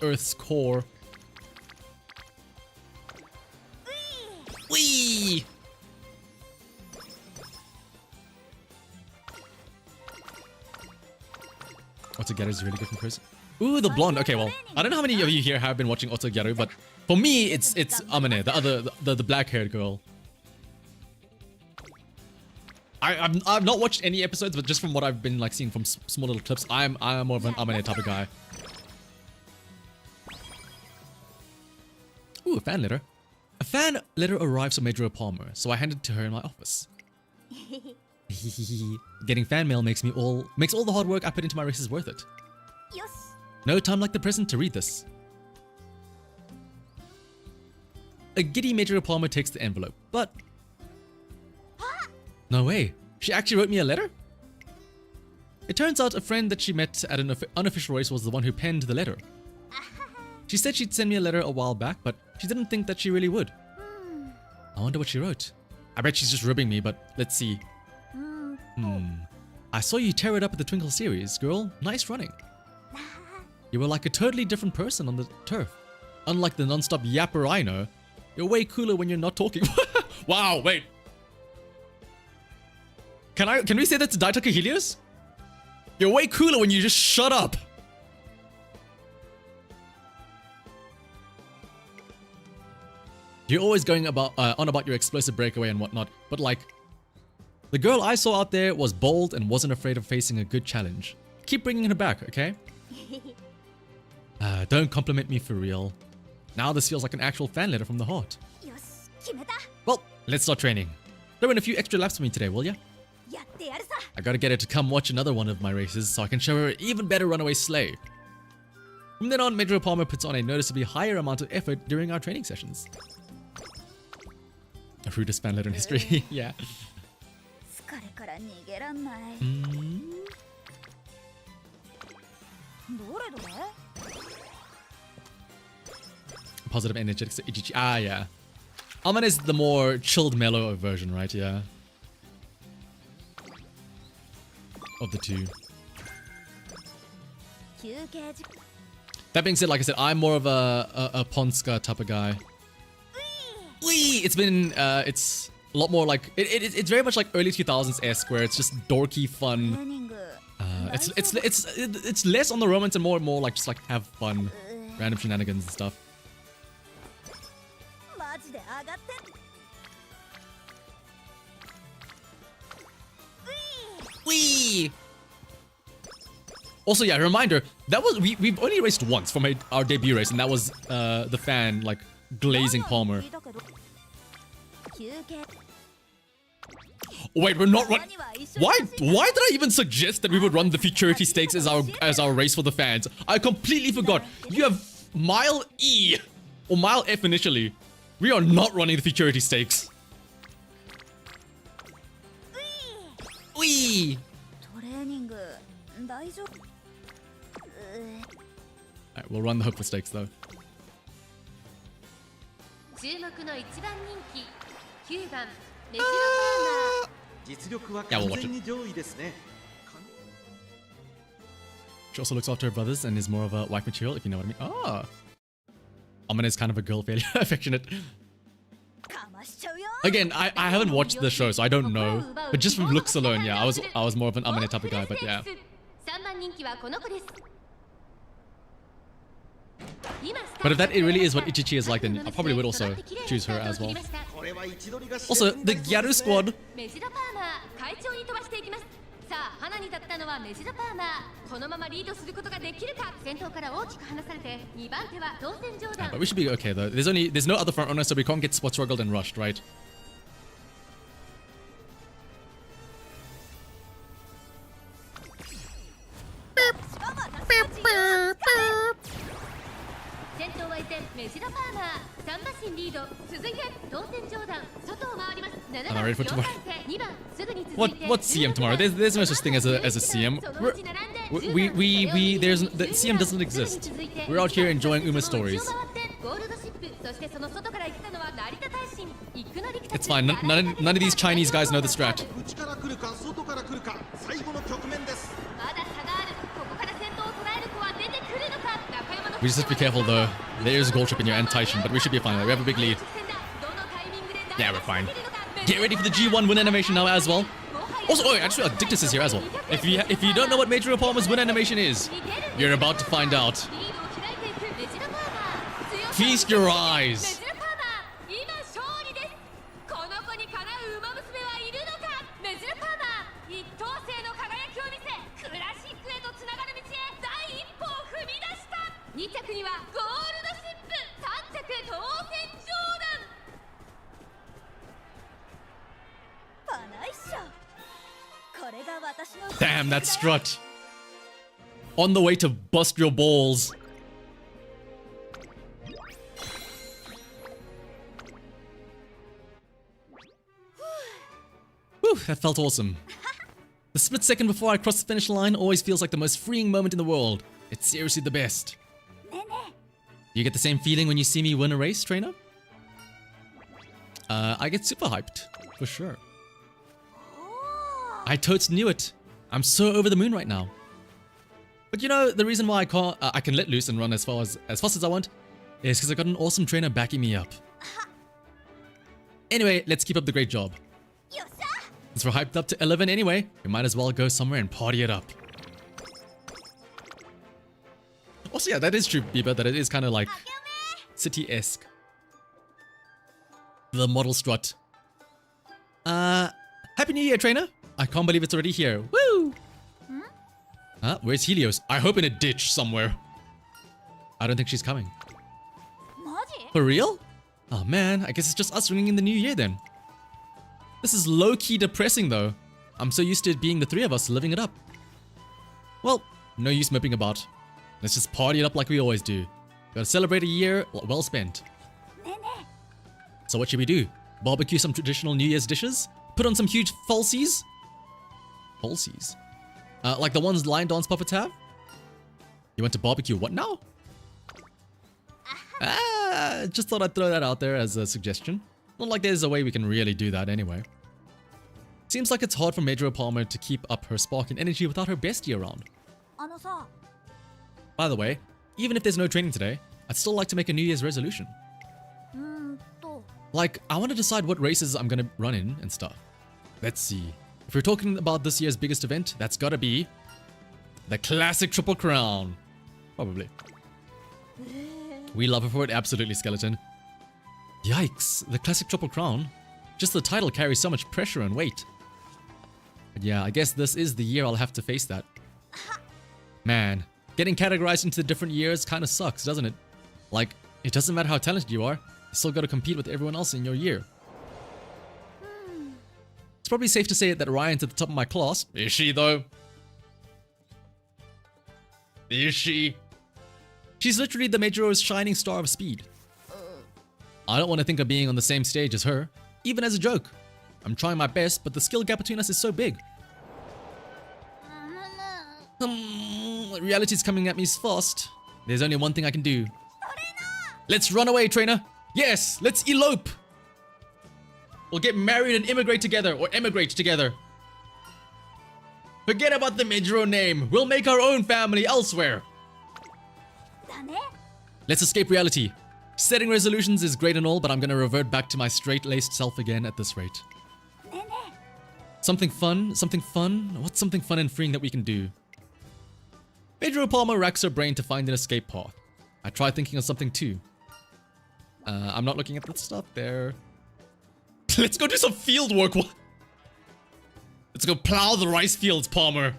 Earth's core. Whee! Otogaru is really good from person. Ooh, the blonde. Okay, well, I don't know how many of you here have been watching Otogaru, but for me, it's Amane, the black-haired girl. I've not watched any episodes, but just from what I've been like seeing from small little clips, I'm more of an Amane type of guy. Ooh, a fan letter. A fan letter arrives from Mejiro Palmer, so I handed it to her in my office. Getting fan mail makes all the hard work I put into my races worth it. よし No time like the present to read this. A giddy Mejiro Palmer takes the envelope, but... No way. She actually wrote me a letter? It turns out a friend that she met at an unofficial race was the one who penned the letter. She said she'd send me a letter a while back, but she didn't think that she really would. I wonder what she wrote. I bet she's just ribbing me, but let's see. I saw you tear it up at the Twinkle series, girl. Nice running. You were like a totally different person on the turf. Unlike the non-stop yapper I know, you're way cooler when you're not talking. Wow, wait. Can we say that to Daitaka Helios? You're way cooler when you just shut up. You're always going on about your explosive breakaway and whatnot, but like, the girl I saw out there was bold and wasn't afraid of facing a good challenge. Keep bringing her back, okay? Don't compliment me for real. Now this feels like an actual fan letter from the heart. よし決めた Well, let's start training. Throw in a few extra laps for me today, will ya? やってやるさ I gotta get her to come watch another one of my races so I can show her an even better runaway sleigh. From then on, Mejiro Palmer puts on a noticeably higher amount of effort during our training sessions. A rudest fan letter in history, yeah. 疲れから逃げらんない どれどれ Positive energetic Ichichi. Ah, yeah. Alman is the more chilled, mellow version, right? Yeah. Of the two. 休憩時 That being said, like I said, I'm more of a Ponska type of guy. Whee! It's been, it's a lot more like, it's very much like early 2000s-esque where it's just dorky, トレ fun. ーニング It's less on the romance and more like just like have fun, random shenanigans and stuff. マジで上がって Whee! Also, yeah, reminder, that was we've only raced once from our debut race, and that was the fan like glazing Palmer. 聞いたけど休憩 Wait, we're not run. Why did I even suggest that we would run the futurity stakes as our race for the fans? I completely forgot. You have mile E or mile F initially. We are not running the futurity stakes. Wee! トレーニング大丈夫 Alright, we'll run the hopeful stakes though. 注目の一番人気9番メジロパーマー 実力は Yeah, we'll 完 watch 全に上位ですね。 She also looks after her brothers and is more of a wife material, if you know what I mean. Ah! Amane is kind of a girl failure, affectionate. かましちゃうよ Again, I haven't watched the show, so I don't know. But just from looks alone, yeah, I was more of an Amane type of guy, but yeah. 3番人気はこの子です But if that really is what Ichichi is like, then I probably would also choose her as well. これは位置取りが Also, the Gyaru squad. メジロパーマー快調に飛ばしていきますさあ花に立ったのはメジロパーマーこのままリードすることができるか先頭から大きく離されて2番手は当選上段 But we should be okay though. There's no other front runner, so we can't get spot struggled and rushed, right? 先頭は依然メジロパーマー3馬身リード続いて当選上段外を回ります7 I'm 番 ready for 4 tomorrow. 番手2番すぐに続いて What's CM tomorrow? There's no such thing as a CM. The CM doesn't exist. We're out here enjoying Uma stories. It's fine. None of these Chinese guys know the strat. 内から来るか外から来るか最後の局面です。 We just have to be careful though. There is a goal trip in your and Taishin, but we should be fine. We have a big lead. Yeah, we're fine. Get ready for the G1 win animation now as well. Also, oh, actually, Dictus is here as well. If you don't know what Mejiro Palmer's win animation is, you're about to find out. Feast your eyes. 2着にはゴールドシップ3着当選上段パナイッショれが私の Damn, that strut. On the way to bust your balls. Whew, that felt awesome. The split second before I cross the finish line always feels like the most freeing moment in the world. It's seriously the best. You get the same feeling when you see me win a race, trainer? I get super hyped, for sure. I totes knew it. I'm so over the moon right now. But you know, the reason why I can let loose and run as fast as I want is because I got an awesome trainer backing me up. Anyway, let's keep up the great job. Since we're hyped up to 11 anyway, we might as well go somewhere and party it up. Also, yeah, that is true, Biba, that it is kind of like city-esque. The model strut. Happy New Year, trainer! I can't believe it's already here. Woo! Where's Helios? I hope in a ditch somewhere. I don't think she's coming. For real? Oh man, I guess it's just us ringing in the new year then. This is low-key depressing though. I'm so used to it being the three of us living it up. Well, no use moping about. Let's just party it up like we always do. Gotta celebrate a year well spent. So what should we do? Barbecue some traditional New Year's dishes? Put on some huge falsies? Falsies? Like the ones line dance puppets have? You went to barbecue what now? Just thought I'd throw that out there as a suggestion. Not like there's a way we can really do that anyway. Seems like it's hard for Mejiro Palmer to keep up her spark and energy without her bestie around. By the way, even if there's no training today, I'd still like to make a New Year's resolution. Like, I want to decide what races I'm gonna run in and stuff. Let's see. If we're talking about this year's biggest event, that's gotta be the classic Triple Crown. Probably. We love her for it, absolutely, Skeleton. Yikes, the classic Triple Crown. Just the title carries so much pressure and weight. But yeah, I guess this is the year I'll have to face that. Man, getting categorized into different years kind of sucks, doesn't it? Like, it doesn't matter how talented you are, you still gotta compete with everyone else in your year. It's probably safe to say that Ryan's at the top of my class. Is she, though? Is she? She's literally the Mejiro's shining star of speed. I don't want to think of being on the same stage as her, even as a joke. I'm trying my best, but the skill gap between us is so big. Reality's coming at me fast. There's only one thing I can do. Let's run away, trainer. Yes, let's elope. We'll get married and immigrate together, or emigrate together. Forget about the Mejiro name. We'll make our own family elsewhere. Let's escape reality. Setting resolutions is great and all, but I'm gonna revert back to my straight-laced self again at this rate. Something fun? Something fun? What's something fun and freeing that we can do? Mejiro Palmer racks her brain to find an escape path. I tried thinking of something too. I'm not looking at the stuff there. Let's go do some field work. Let's go plow the rice fields, Palmer.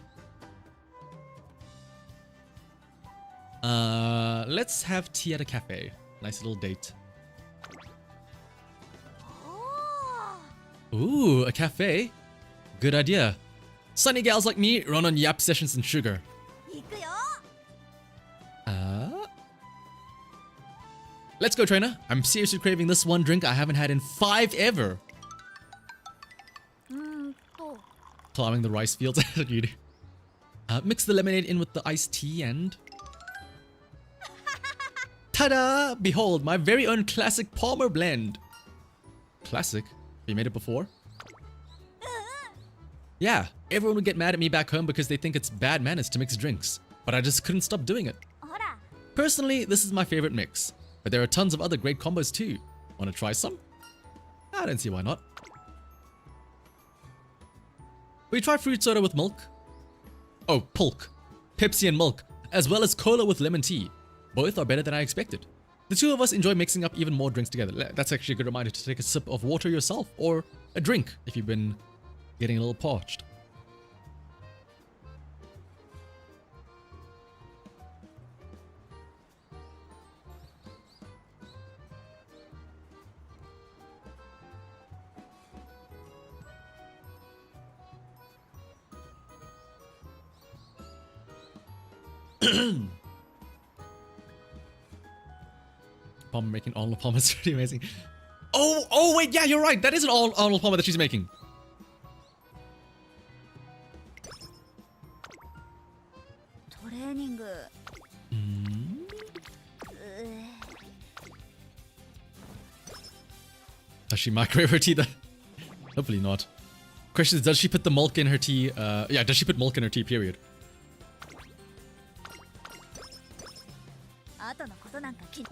Let's have tea at a cafe. Nice little date. Ooh, a cafe? Good idea. Sunny gals like me run on yap sessions and sugar. Let's go, trainer. I'm seriously craving this one drink I haven't had in 5 ever. Plowing the rice fields. Mix the lemonade in with the iced tea and... Ta-da! Behold, my very own classic Palmer blend. Classic? You made it before? Yeah, everyone would get mad at me back home because they think it's bad manners to mix drinks. But I just couldn't stop doing it. Personally, this is my favorite mix. But there are tons of other great combos too. Wanna try some? I don't see why not. We try fruit soda with milk. Oh, pulk. Pepsi and milk. As well as cola with lemon tea. Both are better than I expected. The two of us enjoy mixing up even more drinks together. That's actually a good reminder to take a sip of water yourself. Or a drink if you've been getting a little parched. Palmer making Arnold Palmer is pretty amazing. Oh wait, yeah, you're right. That is an Arnold Palmer that she's making. Training. Does she microwave her tea? Hopefully not. Question is, does she put the milk in her tea? Yeah, does she put milk in her tea, period? 後のことなんか気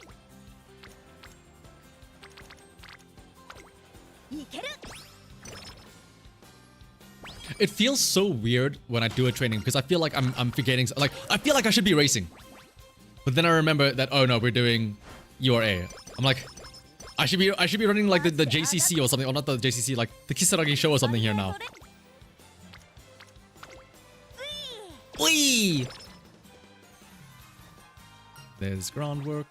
にいける It feels so weird when I do a training because I feel like I'm forgetting, like I feel like I should be racing, but then I remember that, oh no, we're doing URA. I'm like, I should be running like the JCC or something, or not the JCC, like the Kisaragi show or something here now. Whee! There's groundwork.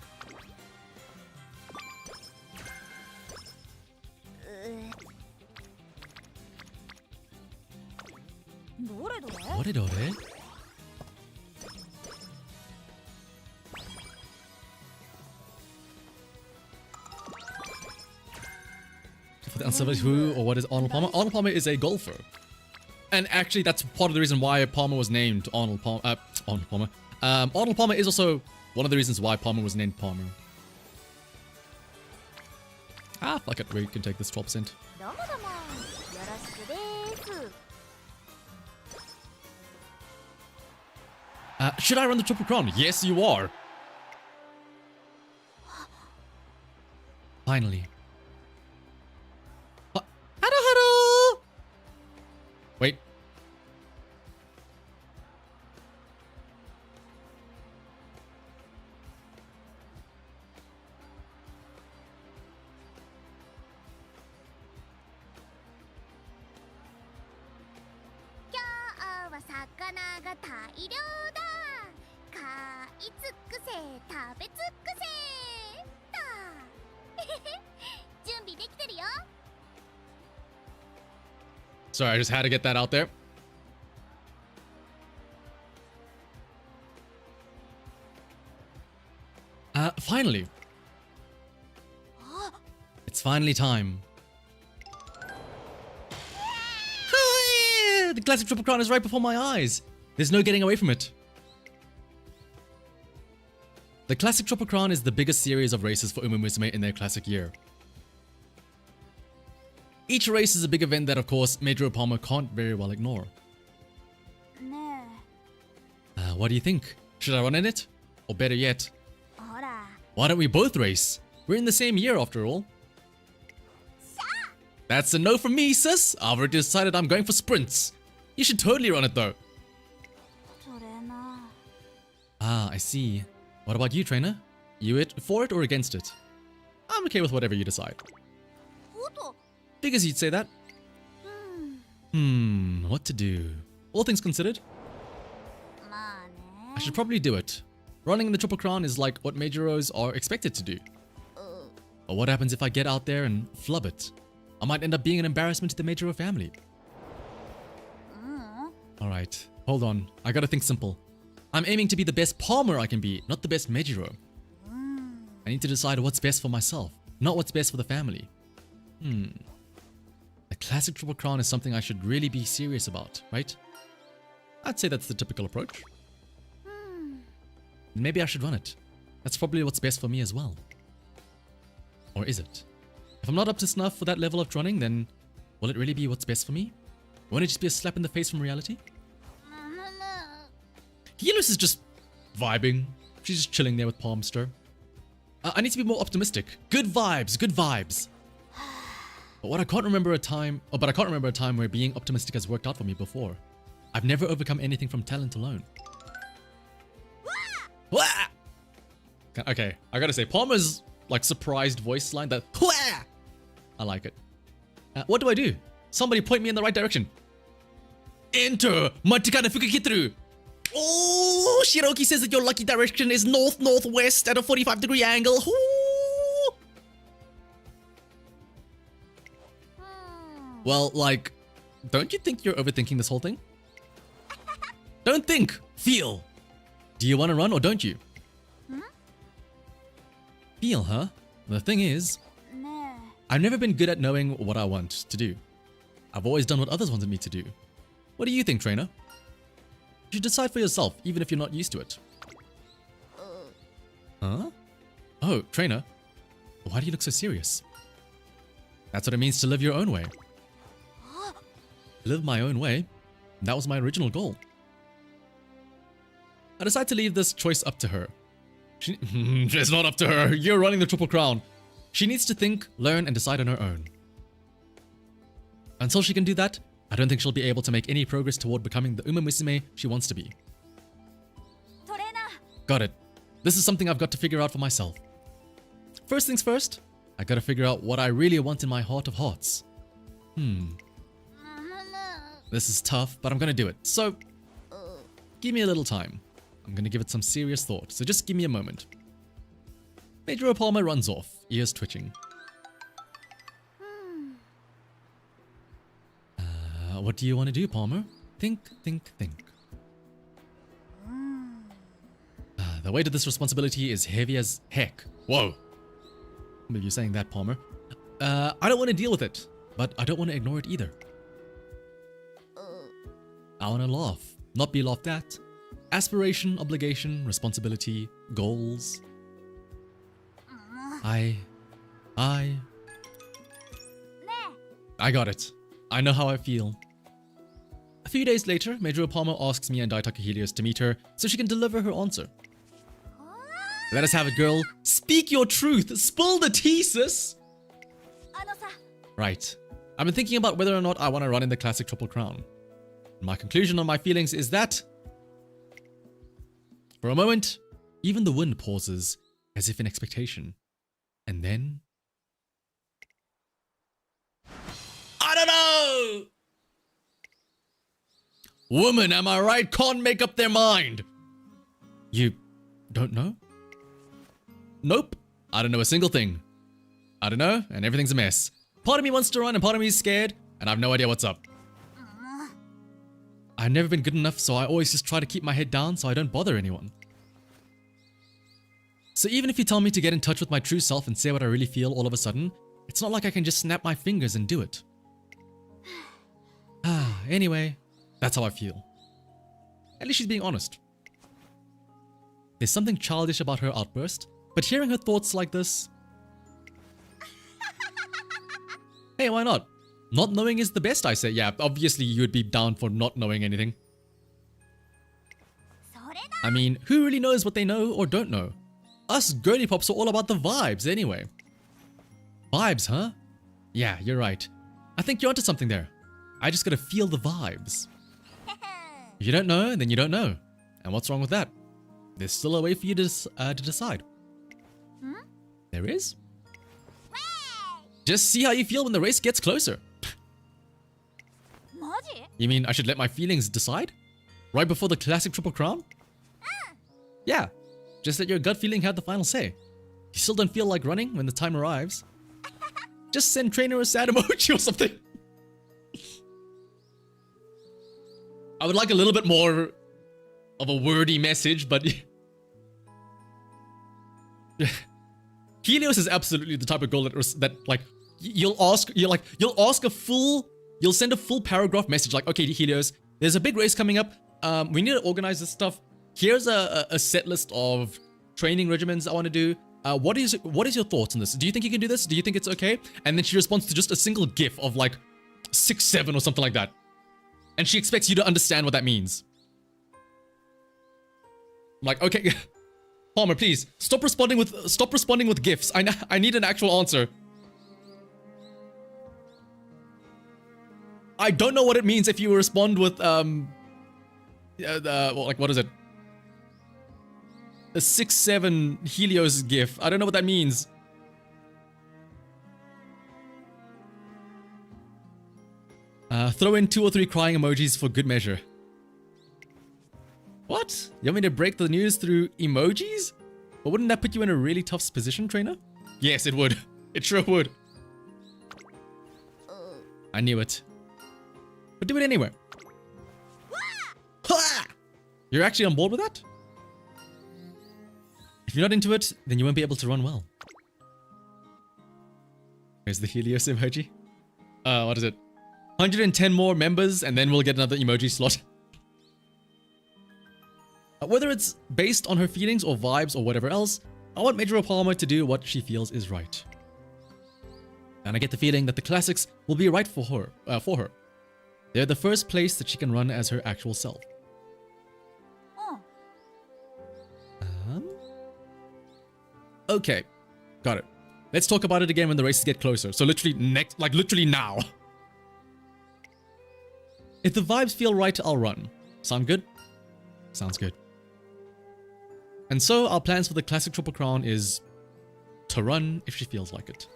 どれどれ どれどれ? For the unsubs, who or what is Arnold Palmer? Arnold Palmer is a golfer. And actually, that's part of the reason why Palmer was named Arnold Palmer. Arnold Palmer. Arnold Palmer is also one of the reasons why Palmer was named Palmer. Ah, fuck it. We can take this 12%. どうもどうもよろしくです Should I run the Triple Crown? Yes, you are. Finally. Hara. Wait. Sorry, I just had to get that out there. Finally. It's finally time. The classic Triple Crown is right before my eyes. There's no getting away from it. The classic Triple Crown is the biggest series of races for Musume in their classic year. Each race is a big event that, of course, Mejiro Palmer can't very well ignore. ね What do you think? Should I run in it? Or better yet, えほら why don't we both race? We're in the same year after all. That's a no from me, sis. I've already decided I'm going for sprints. You should totally run it though. それな Ah, I see. What about you, trainer? You for it or against it? I'm okay with whatever you decide. おっと Figures you'd say that. What to do? All things considered, まあね I should probably do it. Running in the Triple Crown is like what Mejiros are expected to do. But what happens if I get out there and flub it? I might end up being an embarrassment to the Mejiro family. Alright, hold on. I gotta think simple. I'm aiming to be the best Palmer I can be, not the best Mejiro. I need to decide what's best for myself, not what's best for the family. The classic Triple Crown is something I should really be serious about, right? I'd say that's the typical approach. Maybe I should run it. That's probably what's best for me as well. Or is it? If I'm not up to snuff for that level of running, then will it really be what's best for me? Won't it just be a slap in the face from reality? Yunus is just vibing. She's just chilling there with Palmster. I need to be more optimistic. Good vibes, good vibes. But I can't remember a time where being optimistic has worked out for me before. I've never overcome anything from talent alone. Wah! Okay, I gotta say, Palmer's like surprised voice line, that Wah! I like it. What do I do? Somebody point me in the right direction. Enter Matikana Fukukitru. Oh, Shiroki says that your lucky direction is north-northwest at a 45-degree angle. Ooh. Well, like, don't you think you're overthinking this whole thing? Don't think, feel. Do you want to run or don't you? Feel, huh? The thing is, ね I've never been good at knowing what I want to do. I've always done what others wanted me to do. What do you think, trainer? You should decide for yourself, even if you're not used to it. Huh? Oh, trainer. Why do you look so serious? That's what it means to live your own way. Live my own way? That was my original goal. I decide to leave this choice up to her. It's not up to her. You're running the Triple Crown. She needs to think, learn, and decide on her own. Until she can do that, I don't think she'll be able to make any progress toward becoming the Musume she wants to be. トレーナー Got it. This is something I've got to figure out for myself. First things first, I gotta figure out what I really want in my heart of hearts. This is tough, but I'm gonna do it. So, give me a little time. I'm gonna give it some serious thought, so just give me a moment. Mejiro Palmer runs off, ears twitching. What do you want to do, Palmer? Think, think, think. The weight of this responsibility is heavy as heck. Whoa. Maybe you're saying that, Palmer. I don't want to deal with it, but I don't want to ignore it either. I want to laugh, not be laughed at. Aspiration, obligation, responsibility, goals. I got it. I know how I feel. A few days later, Mejiro Palmer asks me and Daitaka Helios to meet her so she can deliver her answer. Let us have it, girl. Speak your truth. Spill the tea, sis. あのさ Right. I've been thinking about whether or not I want to run in the classic Triple Crown. My conclusion on my feelings is that... For a moment, even the wind pauses, as if in expectation. And then... I don't know! Woman, am I right? Can't make up their mind. You don't know? Nope. I don't know a single thing. I don't know, and everything's a mess. Part of me wants to run and part of me is scared, and I have no idea what's up. I've never been good enough, so I always just try to keep my head down so I don't bother anyone. So even if you tell me to get in touch with my true self and say what I really feel all of a sudden, it's not like I can just snap my fingers and do it. Anyway, that's how I feel. At least she's being honest. There's something childish about her outburst, but hearing her thoughts like this... Hey, why not? Not knowing is the best, I say. Yeah, obviously you would be down for not knowing anything. それだ I mean, who really knows what they know or don't know? Us girly pops are all about the vibes anyway. Vibes, huh? Yeah, you're right. I think you're onto something there. I just gotta feel the vibes. If you don't know, then you don't know. And what's wrong with that? There's still a way for you to decide. There is? Just see how you feel when the race gets closer. マジ You mean I should let my feelings decide? Right before the classic Triple Crown? Yeah, just let your gut feeling have the final say. You still don't feel like running when the time arrives? Just send trainer a sad emoji or something. I would like a little bit more of a wordy message, but... Helios is absolutely the type of girl that like you'll send a full paragraph message like, okay, Helios, there's a big race coming up. We need to organize this stuff. Here's a set list of training regimens I want to do. What is your thoughts on this? Do you think you can do this? Do you think it's okay? And then she responds to just a single GIF of like 6, 7 or something like that. And she expects you to understand what that means. Like, okay, Palmer, please stop responding with GIFs. I need an actual answer. I don't know what it means if you respond with like what is it? A 6, 7 Helios GIF. I don't know what that means. Throw in 2 or 3 crying emojis for good measure. What? You want me to break the news through emojis? But wouldn't that put you in a really tough position, trainer? Yes, it would. It sure would. I knew it. But do it anyway. Ha! You're actually on board with that? If you're not into it, then you won't be able to run well. Here's the Helios emoji. What is it? 110 more members and then we'll get another emoji slot. Whether it's based on her feelings or vibes or whatever else, I want Mejiro Palmer to do what she feels is right. And I get the feeling that the classics will be right for her. They're the first place that she can run as her actual self. Okay, got it. Let's talk about it again when the races get closer. So literally now. If the vibes feel right, I'll run. Sound good? Sounds good. And so our plans for the classic Triple Crown is to run if she feels like it.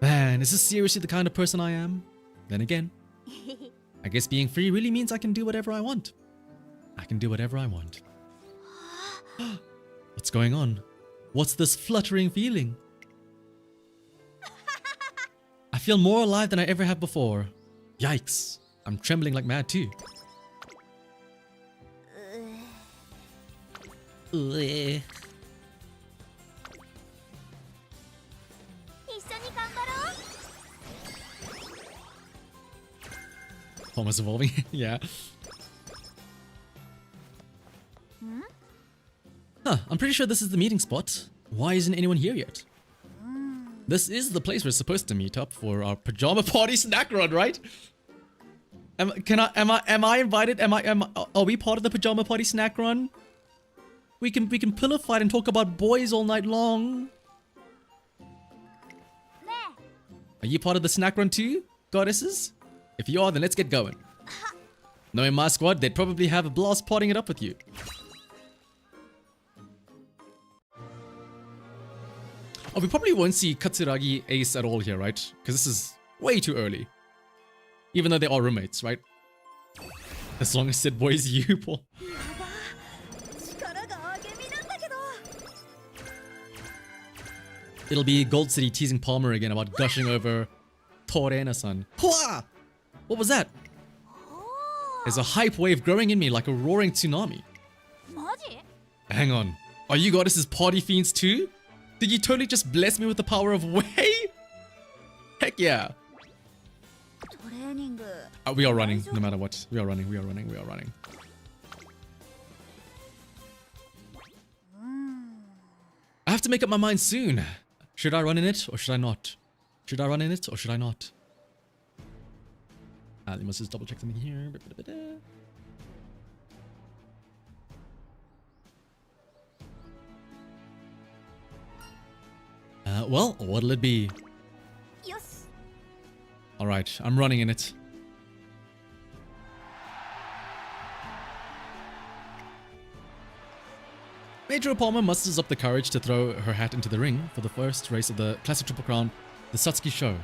Man, is this seriously the kind of person I am? Then again, I guess being free really means I can do whatever I want. I can do whatever I want. What's going on? What's this fluttering feeling? I feel more alive than I ever have before. Yikes. I'm trembling like mad too. Almost evolving. Yeah. Huh, I'm pretty sure this is the meeting spot. Why isn't anyone here yet? This is the place we're supposed to meet up for our pajama party snack run, right? Am I invited? Are we part of the pajama party snack run? We can pillow fight and talk about boys all night long. Are you part of the snack run too, goddesses? If you are, then let's get going. Knowing my squad, they'd probably have a blast potting it up with you. Oh, we probably won't see Katsuragi Ace at all here, right? Because this is way too early. Even though they are roommates, right? As long as said boys you, Paul. It'll be Gold City teasing Palmer again about gushing over Torena-san. Hua! What was that? There's a hype wave growing in me like a roaring tsunami. Hang on. Are you goddesses party fiends too? Did you totally just bless me with the power of Wei? Heck yeah. We are running, no matter what. We are running. I have to make up my mind soon. Should I run in it or should I not? Let me just double check something here. Well, what'll it be? Alright, I'm running in it. Mejiro Palmer musters up the courage to throw her hat into the ring for the first race of the Classic Triple Crown, the Satsuki Show.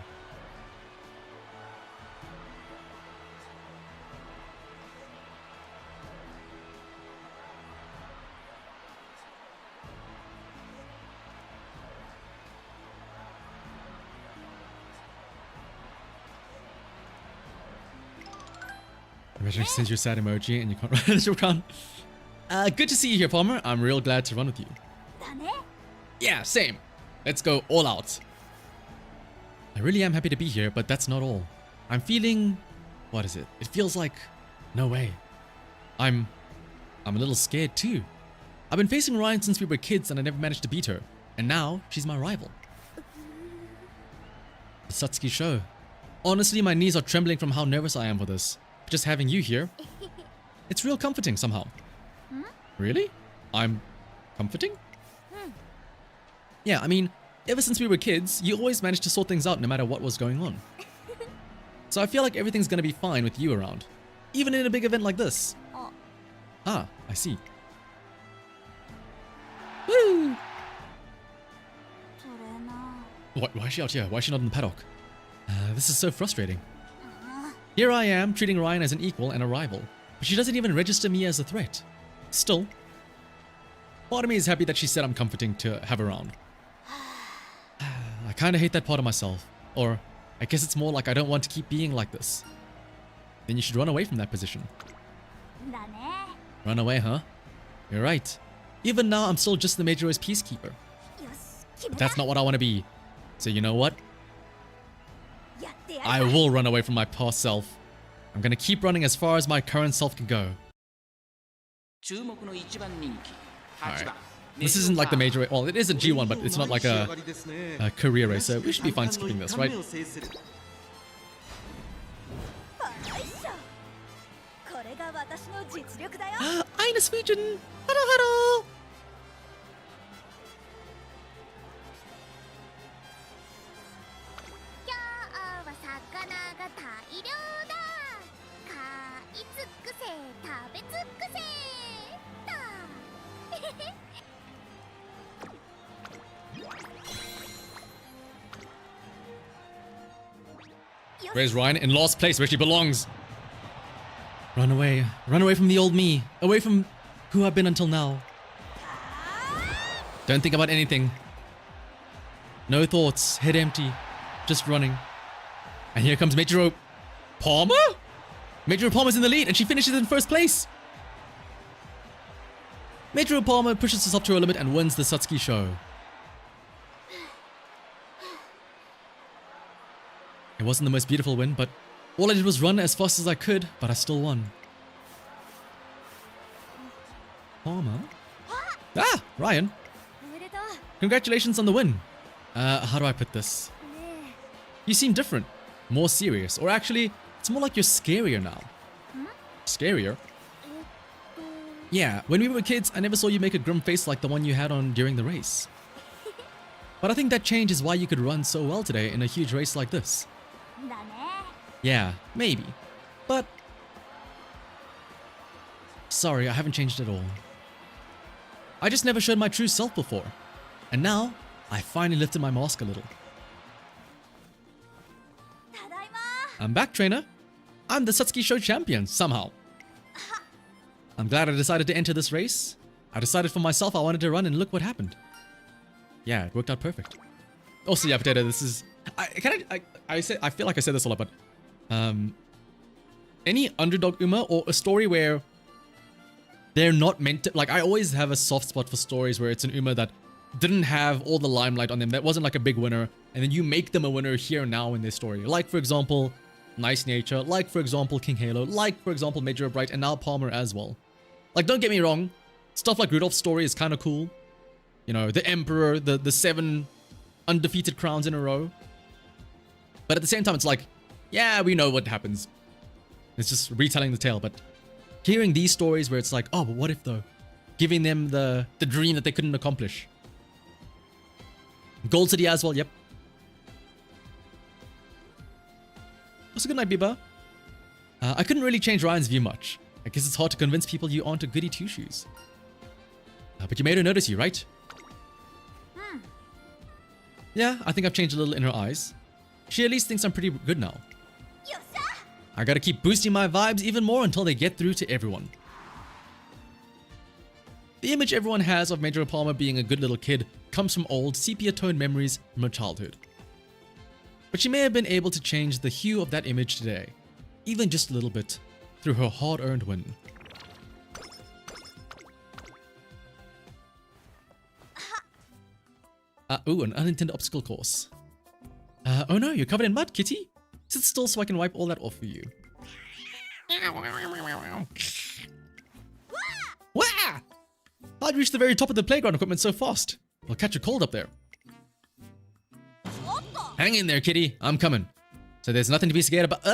Imagine she sends you a sad emoji and you can't run the Triple Crown. Good to see you here, Palmer. I'm real glad to run with you. Yeah, same. Let's go all out. I really am happy to be here, but that's not all. I'm feeling... what is it? It feels like... no way. I'm a little scared too. I've been facing Ryan since we were kids and I never managed to beat her. And now, she's my rival. The Satsuki Show. Honestly, my knees are trembling from how nervous I am for this. Just having you here. It's real comforting somehow. Really? I'm comforting? Yeah, I mean, ever since we were kids, you always managed to sort things out no matter what was going on. So I feel like everything's gonna be fine with you around. Even in a big event like this. Ah, I see. Woo! Why is she out here? Why is she not in the paddock? This is so frustrating. Here I am, treating Ryan as an equal and a rival, but she doesn't even register me as a threat. Still, part of me is happy that she said I'm comforting to have around. I kinda hate that part of myself. Or, I guess it's more like I don't want to keep being like this. Then you should run away from that position. Run away, huh? You're right. Even now, I'm still just the Mejiro's peacekeeper. よし決 But めた that's not what I want to be. So you know what? やってやる I will run away from my past self. I'm gonna keep running as far as my current self can go. 注目の一番人気 Alright. 8番 This isn't like the major race. Well, it is a G1, but it's not like a career race, so we should be fine skipping this, right? よいしょこれが私の実力だよ Eine Sweden! Hello, hello! 今日は魚が大量だ買い尽くせ食べ尽くせと Where's Ryan? In last place where she belongs. Run away. Run away from the old me. Away from who I've been until now. Don't think about anything. No thoughts. Head empty. Just running. And here comes Mejiro Palmer? Mejiro Palmer's in the lead and she finishes in first place. Mejiro Palmer pushes us up to her limit and wins the Satsuki show. It wasn't the most beautiful win, but all I did was run as fast as I could, but I still won. Palmer? Ah, Ryan. おめでとう Congratulations on the win. How do I put this? ね You seem different, more serious, or actually, it's more like you're scarier now. Scarier? Yeah, when we were kids, I never saw you make a grim face like the one you had on during the race. But I think that change is why you could run so well today in a huge race like this. えだね Yeah, maybe. But... Sorry, I haven't changed at all. I just never showed my true self before. And now, I finally lifted my mask a little. ただいま I'm back, trainer. I'm the Satsuki Show champion, somehow. I'm glad I decided to enter this race. I decided for myself I wanted to run and look what happened. Yeah, it worked out perfect. Also, yeah, Potato, this is... I feel like I said this a lot, but... Any underdog Uma or a story where they're not meant to... Like, I always have a soft spot for stories where it's an Uma that didn't have all the limelight on them, that wasn't like a big winner, and then you make them a winner here and now in their story. Like, for example, Nice Nature, like, for example, King Halo, like, for example, Mejiro Bright, and now Palmer as well. Like, don't get me wrong, stuff like Rudolph's story is kind of cool. You know, the Emperor, the 7 undefeated crowns in a row. But at the same time, it's like, yeah, we know what happens. It's just retelling the tale, but hearing these stories where it's like, oh, but what if though? Giving them the dream that they couldn't accomplish. Gold City as well, yep. What's a good night, Biba? I couldn't really change Ryan's view much. I guess it's hard to convince people you aren't a goody two-shoes. But you made her notice you, right? Yeah, I think I've changed a little in her eyes. She at least thinks I'm pretty good now. よっしゃ I gotta keep boosting my vibes even more until they get through to everyone. The image everyone has of Mejiro Palmer being a good little kid comes from old sepia-toned memories from her childhood. But she may have been able to change the hue of that image today, even just a little bit, through her hard-earned win. Ooh, an unintended obstacle course. Oh no, you're covered in mud, kitty. Sit still so I can wipe all that off for you. Wah! How'd you reach the very top of the playground equipment so fast? I'll catch a cold up there. Hang in there, kitty. I'm coming. So there's nothing to be scared about.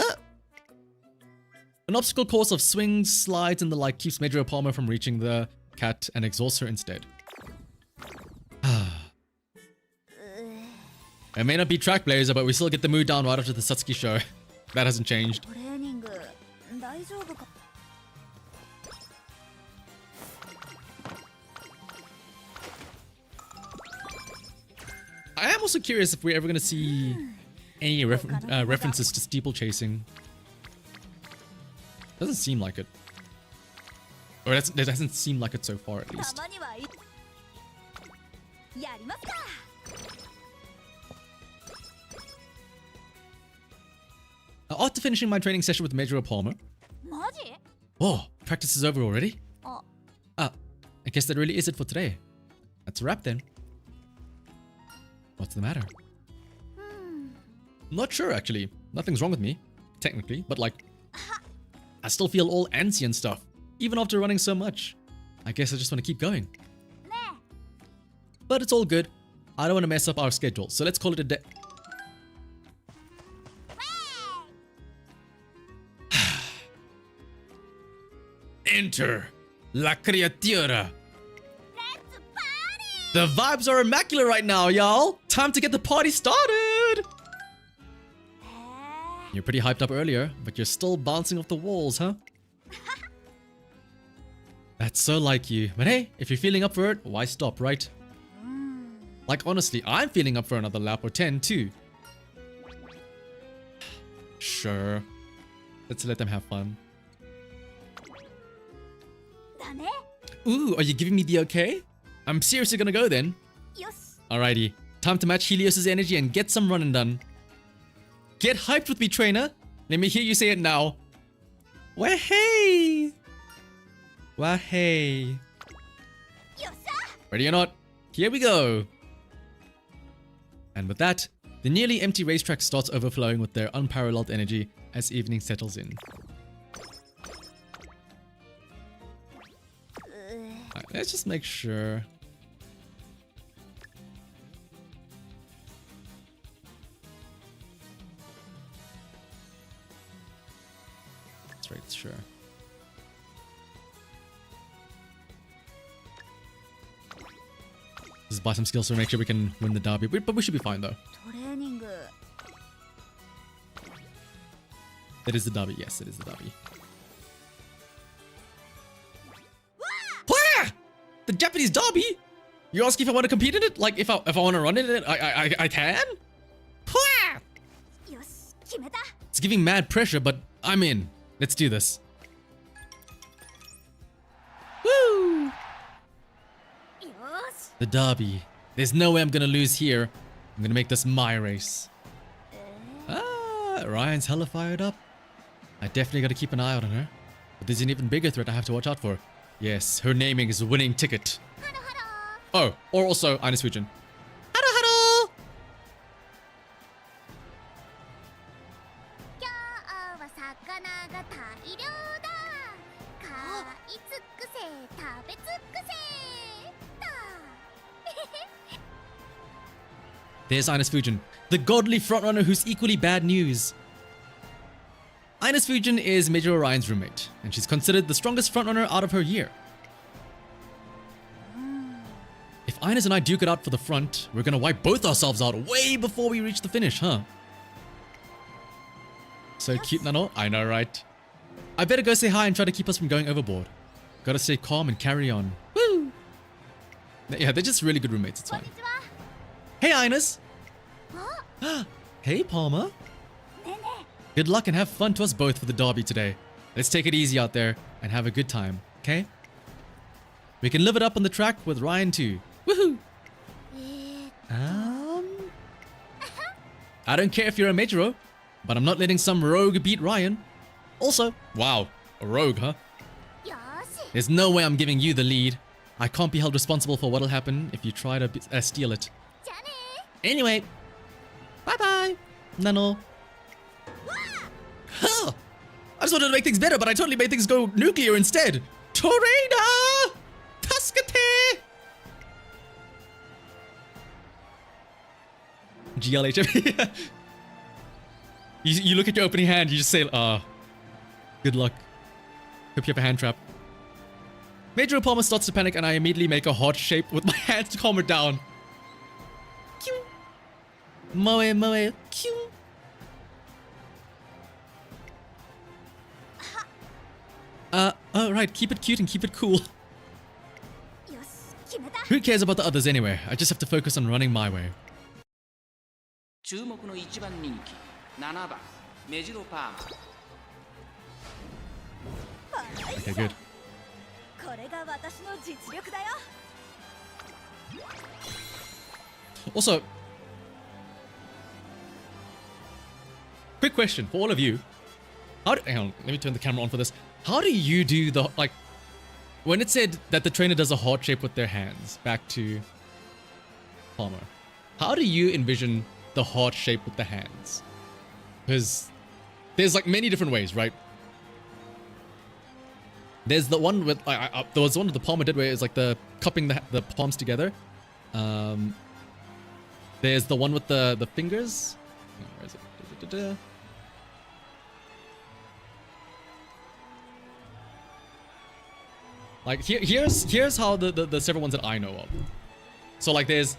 An obstacle course of swings, slides, and the like keeps Mejiro Palmer from reaching the cat and exhausts her instead. It may not be Track Blazer, but we still get the mood down right after the Satsuki show. That hasn't changed. トレーニング大丈夫か I am also curious if we're ever going to see any references to steeplechasing. Doesn't seem like it. Or it doesn't seem like it so far, at た least. まにはいやりますか After finishing my training session with Mejiro Palmer... マジ Oh, practice is over already? あ Ah, I guess that really is it for today. That's a wrap then. What's the matter? Not sure actually. Nothing's wrong with me, technically, but like, I still feel all antsy and stuff, even after running so much. I guess I just want to keep going. But it's all good. I don't want to mess up our schedule, so let's call it a day. Enter La Criatura. The vibes are immaculate right now, y'all. Time to get the party started. You're pretty hyped up earlier, but you're still bouncing off the walls, huh? That's so like you. But hey, if you're feeling up for it, why stop, right? Like honestly, I'm feeling up for another lap or 10 too. Sure. Let's let them have fun. Ooh, are you giving me the okay? I'm seriously gonna go then. Alrighty, time to match Helios's energy and get some running done. Get hyped with me, trainer. Let me hear you say it now. Wahey! Wahey. Ready or not, here we go. And with that, the nearly empty racetrack starts overflowing with their unparalleled energy as evening settles in. Alright, let's just make sure. That's right, sure. Just buy some skills to make sure we can win the derby, but we should be fine though. That is the derby, yes, it is the derby. Wah! The Japanese derby? You asking if I want to compete in it? Like if I want to run in it, I can? Wah! It's giving mad pressure, but I'm in. Let's do this. Woo! The derby. There's no way I'm gonna lose here. I'm gonna make this my race. Ah, Ryan's hella fired up. I definitely gotta keep an eye out on her. But there's an even bigger threat I have to watch out for. Yes, her naming is a winning ticket. Oh, or also Ines Fujin. Hado hado! There's Ines Fujin, the godly frontrunner who's equally bad news. Ines Fujin is Mejiro Ryan's roommate, and she's considered the strongest frontrunner out of her year. If Ines and I duke it out for the front, we're gonna wipe both ourselves out way before we reach the finish, huh? So cute, Nano. I know, right? I better go say hi and try to keep us from going overboard. Gotta stay calm and carry on. Woo! Yeah, they're just really good roommates, it's fine. Hey, Ines! Hey, Palmer! Good luck and have fun to us both for the derby today. Let's take it easy out there and have a good time, okay? We can live it up on the track with Ryan too. Woohoo! I don't care if you're a Mejiro, but I'm not letting some rogue beat Ryan. Also, wow, a rogue, huh? There's no way I'm giving you the lead. I can't be held responsible for what'll happen if you try to steal it. Anyway, bye-bye, Nano. Huh. I just wanted to make things better, but I totally made things go nuclear instead. Torreda! Tascate! GLHF. You look at your opening hand, you just say, good luck. Hope you have a hand trap. Mejiro Palmer starts to panic and I immediately make a heart shape with my hands to calm her down. Cute. Moe, moe, cute. Oh right, keep it cute and keep it cool. Who cares about the others anyway? I just have to focus on running my way. 注目の1番人気7番メジロパーマ Okay, good. これが私の実力だよ。 Also, quick question for all of you. Hang on, let me turn the camera on for this. How do you do the, like, when it said that the trainer does a heart shape with their hands, back to Palmer, how do you envision the heart shape with the hands? Because there's like many different ways, right? There's the one with there was one that the Palmer did where it's like the cupping the palms together. There's the one with the fingers. Where is it? Like here's how the several ones that I know of. So like there's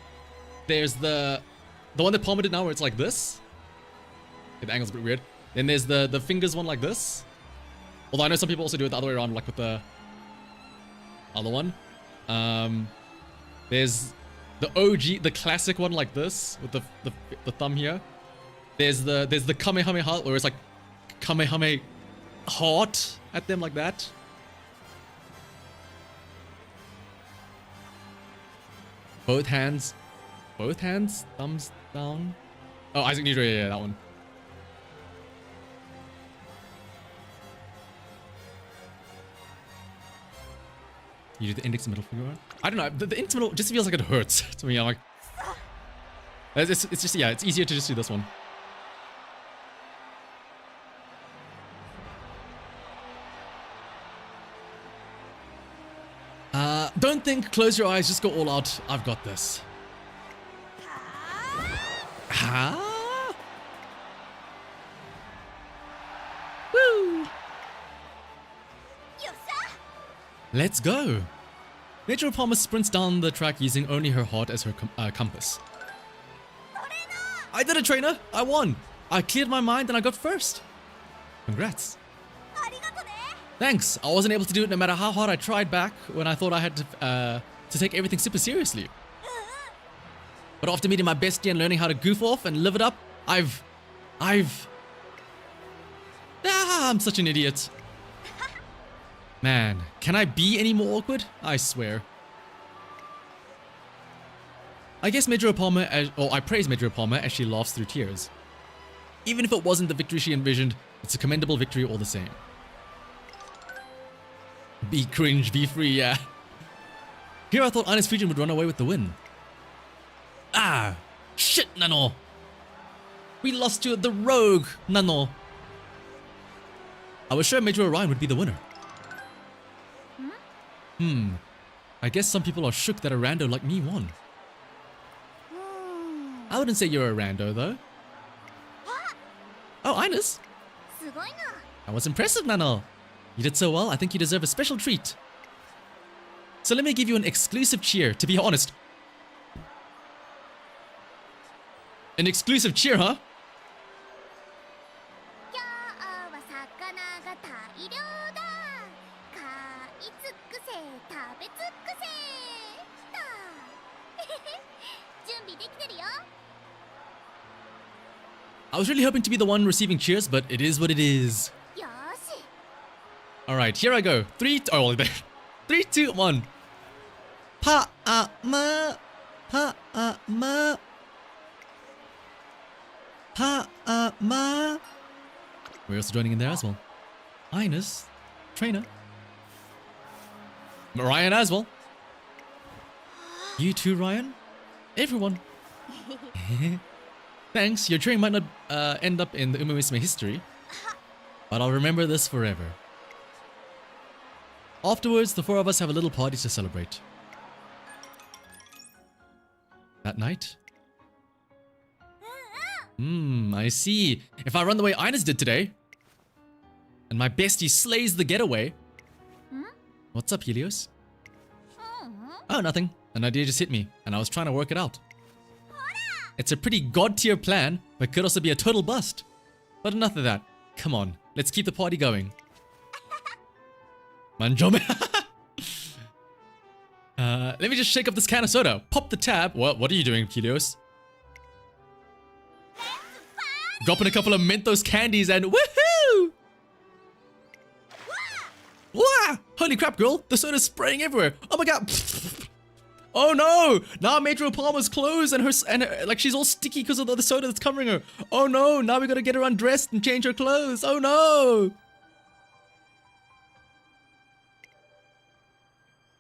the one that Palmer did now where it's like this. Okay, the angle's a bit weird. Then there's the fingers one like this. Although I know some people also do it the other way around, like with the other one. There's the OG, the classic one like this with the thumb here. There's the Kamehameha where it's like Kamehameha heart at them like that. Both hands, thumbs down. Oh, Isaac Newton, yeah, that one. You do the index and middle finger one? I don't know. The index and middle just feels like it hurts to me. I'm like, it's just, yeah, it's easier to just do this one. Don't think, close your eyes, just go all out. I've got this. Ha! Woo! Let's go. Mejiro Palmer sprints down the track using only her heart as her compass. I did it, trainer! I won! I cleared my mind and I got first. Congrats. Thanks. I wasn't able to do it no matter how hard I tried back when I thought I had to take everything super seriously. But after meeting my bestie and learning how to goof off and live it up, I'm such an idiot. Man, can I be any more awkward? I swear. I guess Mejiro Palmer, I praise Mejiro Palmer as she laughs through tears. Even if it wasn't the victory she envisioned, it's a commendable victory all the same. Be cringe, be free, yeah. Here I thought Ines Fujin would run away with the win. Ah! Shit, Nano! We lost to the rogue, Nano! I was sure Major Orion would be the winner. I guess some people are shook that a rando like me won. I wouldn't say you're a rando, though. Oh, Ines! That was impressive, Nano! You did so well, I think you deserve a special treat. So let me give you an exclusive cheer, to be honest. An exclusive cheer, huh? I was really hoping to be the one receiving cheers, but it is what it is. Alright, here I go. 3, 2, 1. Pa-a-ma. Pa-a-ma. Pa-a-ma. We're also joining in there as well. Ines. Trainer. Ryan as well. You too, Ryan? Everyone. Thanks, your training might not end up in the Musume history, but I'll remember this forever. Afterwards, the 4 of us have a little party to celebrate. That night? I see. If I run the way Ines did today, and my bestie slays the getaway. What's up, Helios? Oh, nothing. An idea just hit me, and I was trying to work it out. It's a pretty god-tier plan, but could also be a total bust. But enough of that. Come on, let's keep the party going. Manjome. Let me just shake up this can of soda. Pop the tab. What are you doing, Helios? Dropping a couple of Mentos candies and woohoo! Wah! Holy crap, girl! The soda's spraying everywhere. Oh my god! Oh no! Now Mejiro Palmer's clothes and her like she's all sticky because of the soda that's covering her. Oh no! Now we gotta get her undressed and change her clothes. Oh no!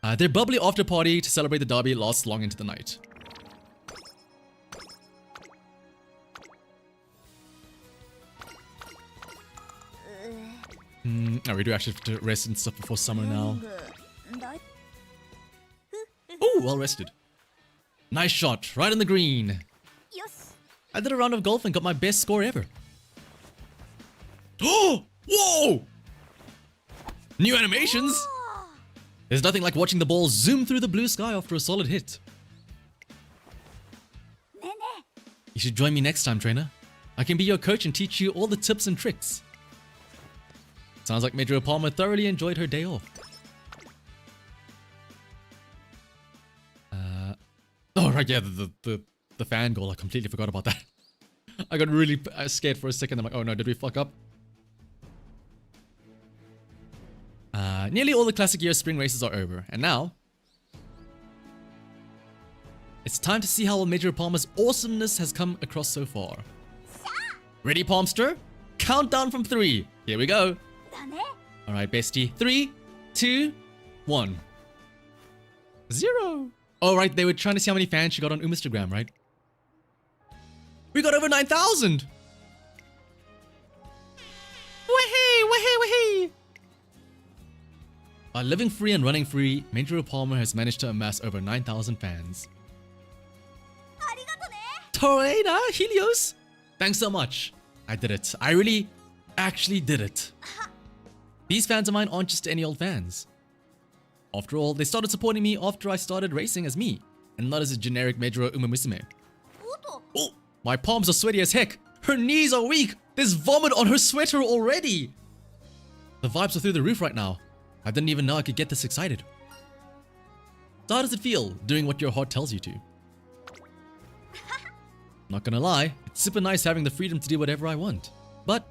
Their bubbly after party to celebrate the derby lasts long into the night. Oh, we do actually have to rest and stuff before summer now. Oh, well rested. Nice shot, right in the green. I did a round of golf and got my best score ever. Oh, whoa! New animations. There's nothing like watching the ball zoom through the blue sky after a solid hit. You should join me next time, trainer. I can be your coach and teach you all the tips and tricks. Sounds like Mejiro Palmer thoroughly enjoyed her day off. Oh right, yeah, the fan goal. I completely forgot about that. I got really scared for a second. I'm like, oh no, did we fuck up? Nearly all the classic year spring races are over, and now it's time to see how Mejiro Palmer's awesomeness has come across so far. Ready, Palmster? Countdown from 3. Here we go. Alright, bestie. 3, 2, 1. 0. Oh, right, they were trying to see how many fans she got on Instagram, right? We got over 9,000! Wahey, wahey, wahey! By living free and running free, Mejiro Palmer has managed to amass over 9,000 fans. Torena, Helios! Thanks so much. I did it. I really, actually did it. These fans of mine aren't just any old fans. After all, they started supporting me after I started racing as me, and not as a generic Mejiro Musume. Oh, my palms are sweaty as heck. Her knees are weak. There's vomit on her sweater already. The vibes are through the roof right now. I didn't even know I could get this excited. So how does it feel, doing what your heart tells you to? Not gonna lie, it's super nice having the freedom to do whatever I want. But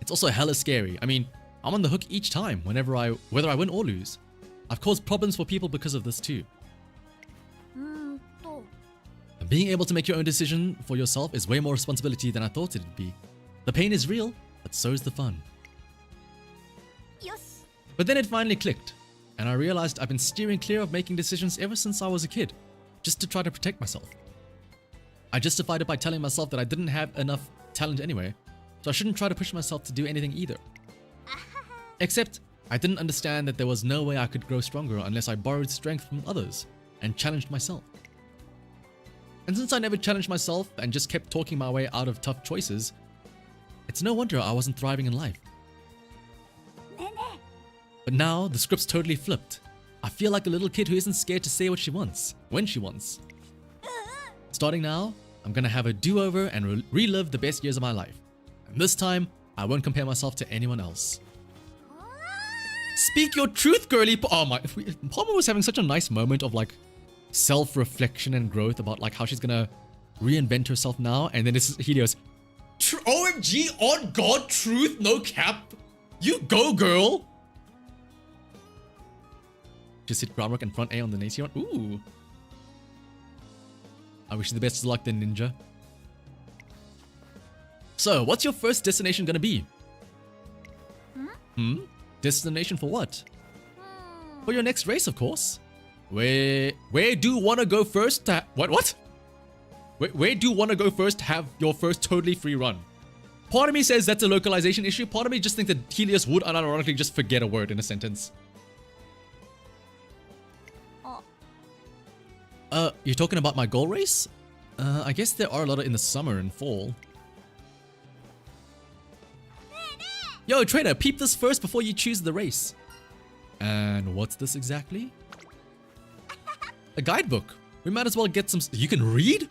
it's also hella scary. I mean, I'm on the hook each time, whether I win or lose. I've caused problems for people because of this too. And being able to make your own decision for yourself is way more responsibility than I thought it'd be. The pain is real, but so is the fun. But then it finally clicked, and I realized I've been steering clear of making decisions ever since I was a kid, just to try to protect myself. I justified it by telling myself that I didn't have enough talent anyway, so I shouldn't try to push myself to do anything either. Except, I didn't understand that there was no way I could grow stronger unless I borrowed strength from others and challenged myself. And since I never challenged myself and just kept talking my way out of tough choices, it's no wonder I wasn't thriving in life. But now, the script's totally flipped. I feel like a little kid who isn't scared to say what she wants, when she wants. Starting now, I'm gonna have a do-over and relive the best years of my life. And this time, I won't compare myself to anyone else. Speak your truth, girly. Oh my, Palmer was having such a nice moment of like self-reflection and growth about like how she's gonna reinvent herself now. And then it's Helios. OMG, on God, truth, no cap. You go, girl. Just hit groundwork and front A on the Nacion. Ooh. I wish you the best of luck then, Ninja. So, what's your first destination gonna be? Destination for what? For your next race, of course. Where do you wanna go first? What? Where do you wanna go first to have your first totally free run? Part of me says that's a localization issue. Part of me just thinks that Helios would unironically just forget a word in a sentence. You're talking about my goal race? I guess there are a lot in the summer and fall. Yo, trainer, peep this first before you choose the race. And what's this exactly? A guidebook. We might as well get some... You can read?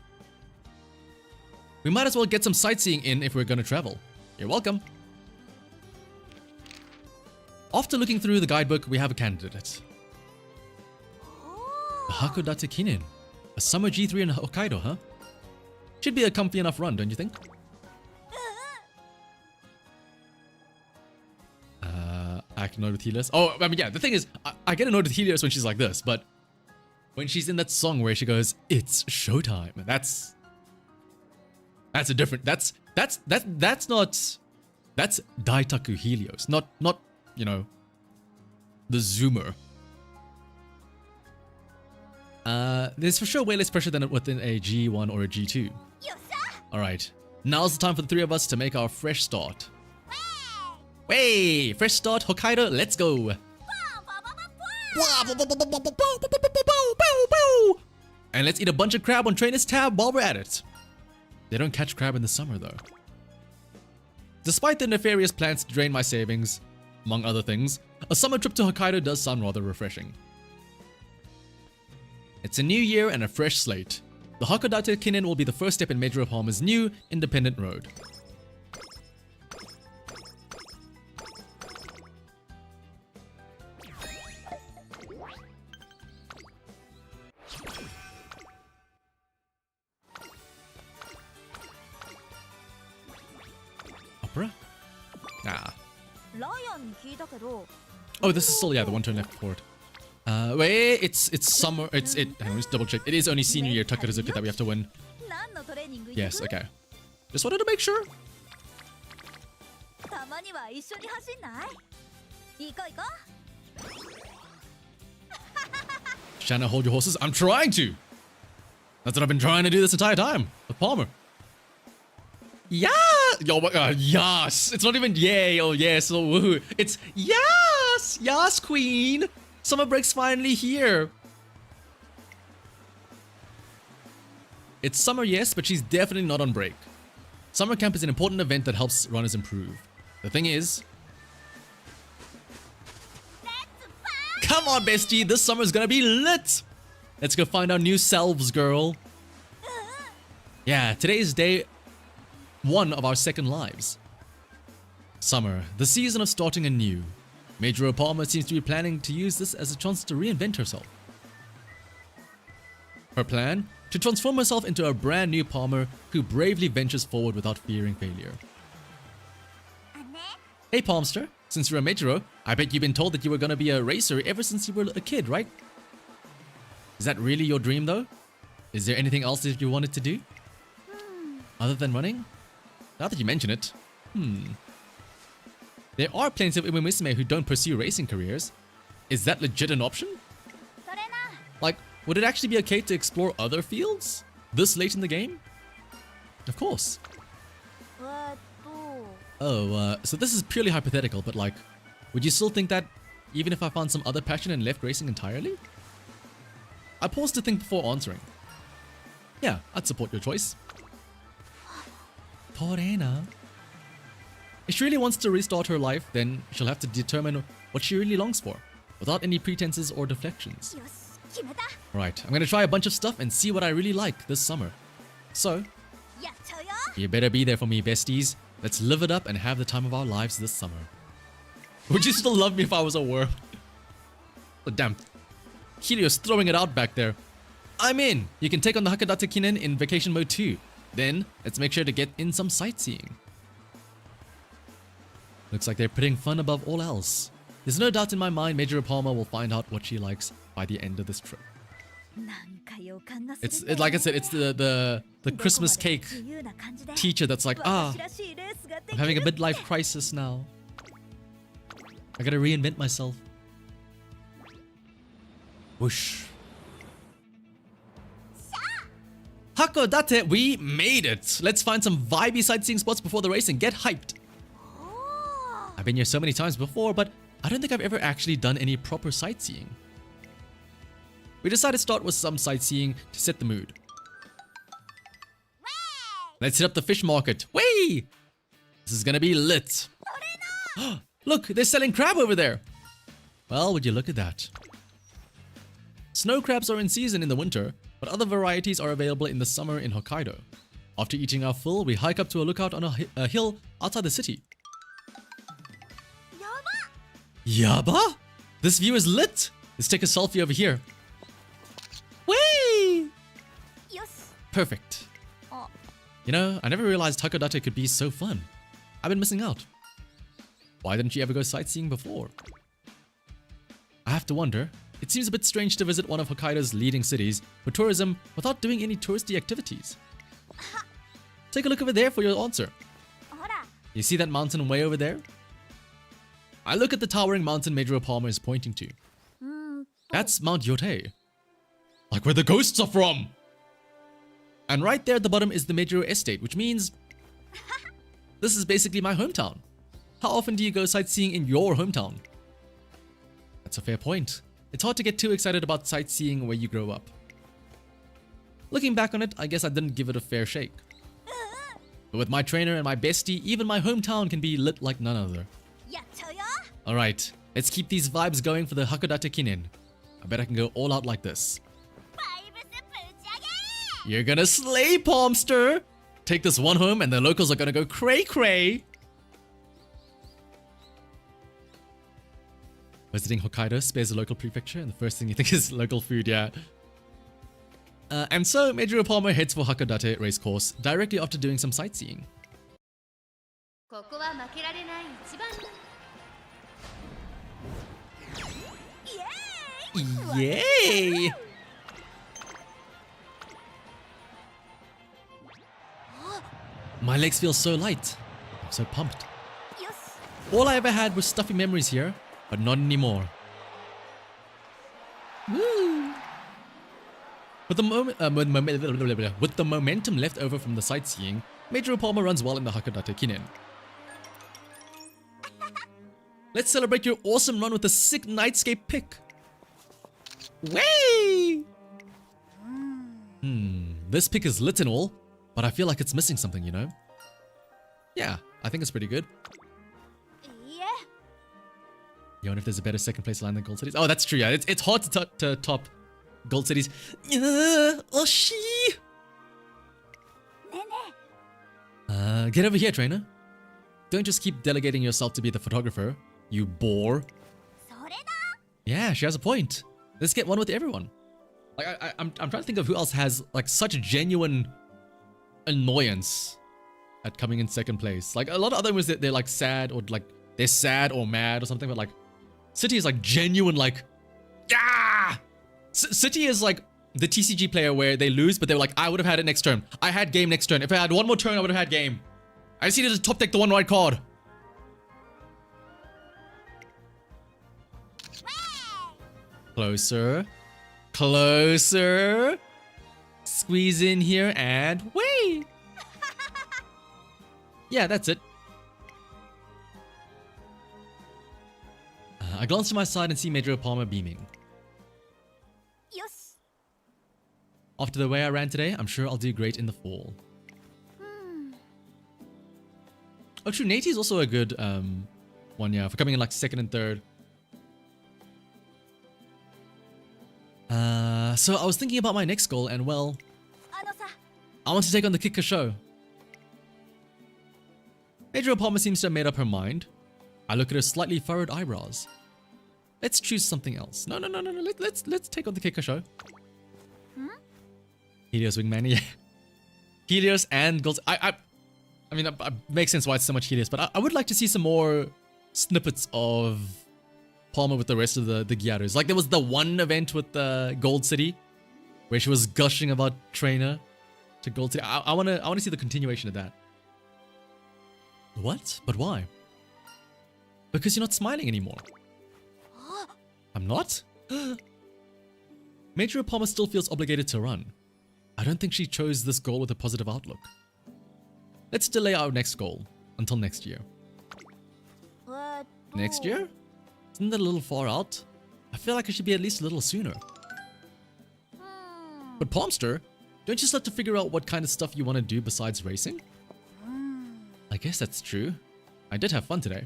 We might as well get some sightseeing in if we're gonna travel. You're welcome. After looking through the guidebook, we have a candidate. Hakodate Kinen. A summer G3 in Hokkaido, huh? Should be a comfy enough run, don't you think? I can note with Helios. Oh, I mean, yeah, the thing is, I get annoyed with Helios when she's like this, but when she's in that song where she goes, "It's showtime," that's a different, that's Daitaku Helios, not, you know, the Zoomer. There's for sure way less pressure than within a G1 or a G2. Alright, now's the time for the three of us to make our fresh start. Way! Fresh start, Hokkaido, let's go! And let's eat a bunch of crab on Trainer's Tab while we're at it. They don't catch crab in the summer though. Despite the nefarious plans to drain my savings, among other things, a summer trip to Hokkaido does sound rather refreshing. It's a new year and a fresh slate. The Hakodate Kinen will be the first step in Mejiro Palmer's new, independent road. Opera? Nah. Oh, this is still, yeah, the one turn left forward. Wait, it's summer, hang on, just double check. It is only senior year Takarazuka that we have to win. Yes, okay. Just wanted to make sure. Shanna, hold your horses. I'm trying to! That's what I've been trying to do this entire time with Palmer. Yeah! Yo, my God, yes! It's not even yay or yes or woohoo. It's yes! Yes, queen! Summer break's finally here. It's summer, yes, but she's definitely not on break. Summer camp is an important event that helps runners improve. The thing is... Come on, bestie, this summer's gonna be lit! Let's go find our new selves, girl. Yeah, today is day 1 of our second lives. Summer, the season of starting anew. Mejiro Palmer seems to be planning to use this as a chance to reinvent herself. Her plan? To transform herself into a brand new Palmer who bravely ventures forward without fearing failure. Hey Palmster, since you're a Mejiro, I bet you've been told that you were gonna be a racer ever since you were a kid, right? Is that really your dream though? Is there anything else that you wanted to do? Other than running? Now that you mention it, There are plenty of Musume who don't pursue racing careers. Is that legit an option? Like, would it actually be okay to explore other fields this late in the game? Of course. Oh, so this is purely hypothetical, but like, would you still think that even if I found some other passion and left racing entirely? I paused to think before answering. Yeah, I'd support your choice. Torena. If she really wants to restart her life, then she'll have to determine what she really longs for, without any pretenses or deflections. Right, I'm gonna try a bunch of stuff and see what I really like this summer. So, you better be there for me, besties. Let's live it up and have the time of our lives this summer. Would you still love me if I was a worm? Oh, damn. Helio's throwing it out back there. I'm in! You can take on the Hakodate Kinen in vacation mode too. Then, let's make sure to get in some sightseeing. Looks like they're putting fun above all else. There's no doubt in my mind Mejiro Palmer will find out what she likes by the end of this trip. It's like I said, it's the Christmas cake teacher that's like, I'm having a midlife crisis now. I gotta reinvent myself. Whoosh. Hakodate, we made it! Let's find some vibey sightseeing spots before the race and get hyped. I've been here so many times before, but I don't think I've ever actually done any proper sightseeing. We decided to start with some sightseeing to set the mood. Let's hit up the fish market. Whee! This is gonna be lit. Look, they're selling crab over there. Well, would you look at that. Snow crabs are in season in the winter, but other varieties are available in the summer in Hokkaido. After eating our fill, we hike up to a lookout on a hill outside the city. Yaba? This view is lit! Let's take a selfie over here. Whee! Perfect. You know, I never realized Hakodate could be so fun. I've been missing out. Why didn't you ever go sightseeing before? I have to wonder. It seems a bit strange to visit one of Hokkaido's leading cities for tourism without doing any touristy activities. Take a look over there for your answer. You see that mountain way over there? I look at the towering mountain Mejiro Palmer is pointing to. That's Mount Yotei. Like where the ghosts are from. And right there at the bottom is the Mejiro Estate, which means this is basically my hometown. How often do you go sightseeing in your hometown? That's a fair point. It's hard to get too excited about sightseeing where you grow up. Looking back on it, I guess I didn't give it a fair shake. But with my trainer and my bestie, even my hometown can be lit like none other. Alright, let's keep these vibes going for the Hakodate Kinen. I bet I can go all out like this. You're gonna slay, Palmster! Take this one home and the locals are gonna go cray-cray! Visiting Hokkaido spares a local prefecture, and the first thing you think is local food, yeah. And so, Mejiro Palmer heads for Hakodate Racecourse directly after doing some sightseeing. Yay! My legs feel so light. I'm so pumped. All I ever had was stuffy memories here, but not anymore. Woo! With the momentum left over from the sightseeing, Mejiro Palmer runs well in the Hakodate Kinen. Let's celebrate your awesome run with a sick nightscape pick. Way! This pick is lit and all, but I feel like it's missing something, you know? Yeah, I think it's pretty good. You wonder if there's a better second place line than Gold Cities? Oh, that's true, yeah. It's hard to top Gold Cities. Oh, she! Get over here, trainer. Don't just keep delegating yourself to be the photographer, you bore. Yeah, she has a point. Let's get one with everyone. Like, I'm trying to think of who else has, like, such genuine annoyance at coming in second place. Like, a lot of other ones, they're, like, sad, or, like, they're sad or mad or something, but, like, City is, like, genuine, like, ah! City is, like, the TCG player where they lose, but they were like, I would have had it next turn. I had game next turn. If I had one more turn, I would have had game. I just needed to top deck the one right card. Closer. Closer. Squeeze in here and wait. Yeah, that's it. I glance to my side and see Mejiro Palmer beaming. After the way I ran today, I'm sure I'll do great in the fall. Oh, true. Nate is also a good one, yeah, for coming in like second and third. So I was thinking about my next goal, and well, I want to take on the Kikka show. Mejiro Palmer seems to have made up her mind. I look at her slightly furrowed eyebrows. Let's choose something else. No. Let's take on the Kikka show. Helios Wingman, yeah. Helios and Gold. I mean, it makes sense why it's so much Helios, but I would like to see some more snippets of Palmer with the rest of the Gyarus. Like, there was the one event with the Gold City where she was gushing about Trainer to Gold City. I want to see the continuation of that. What? But why? Because you're not smiling anymore. I'm not? Mejiro Palmer still feels obligated to run. I don't think she chose this goal with a positive outlook. Let's delay our next goal until next year. Next year? Isn't that a little far out? I feel like it should be at least a little sooner. But Palmster, don't you still have to figure out what kind of stuff you want to do besides racing? I guess that's true. I did have fun today.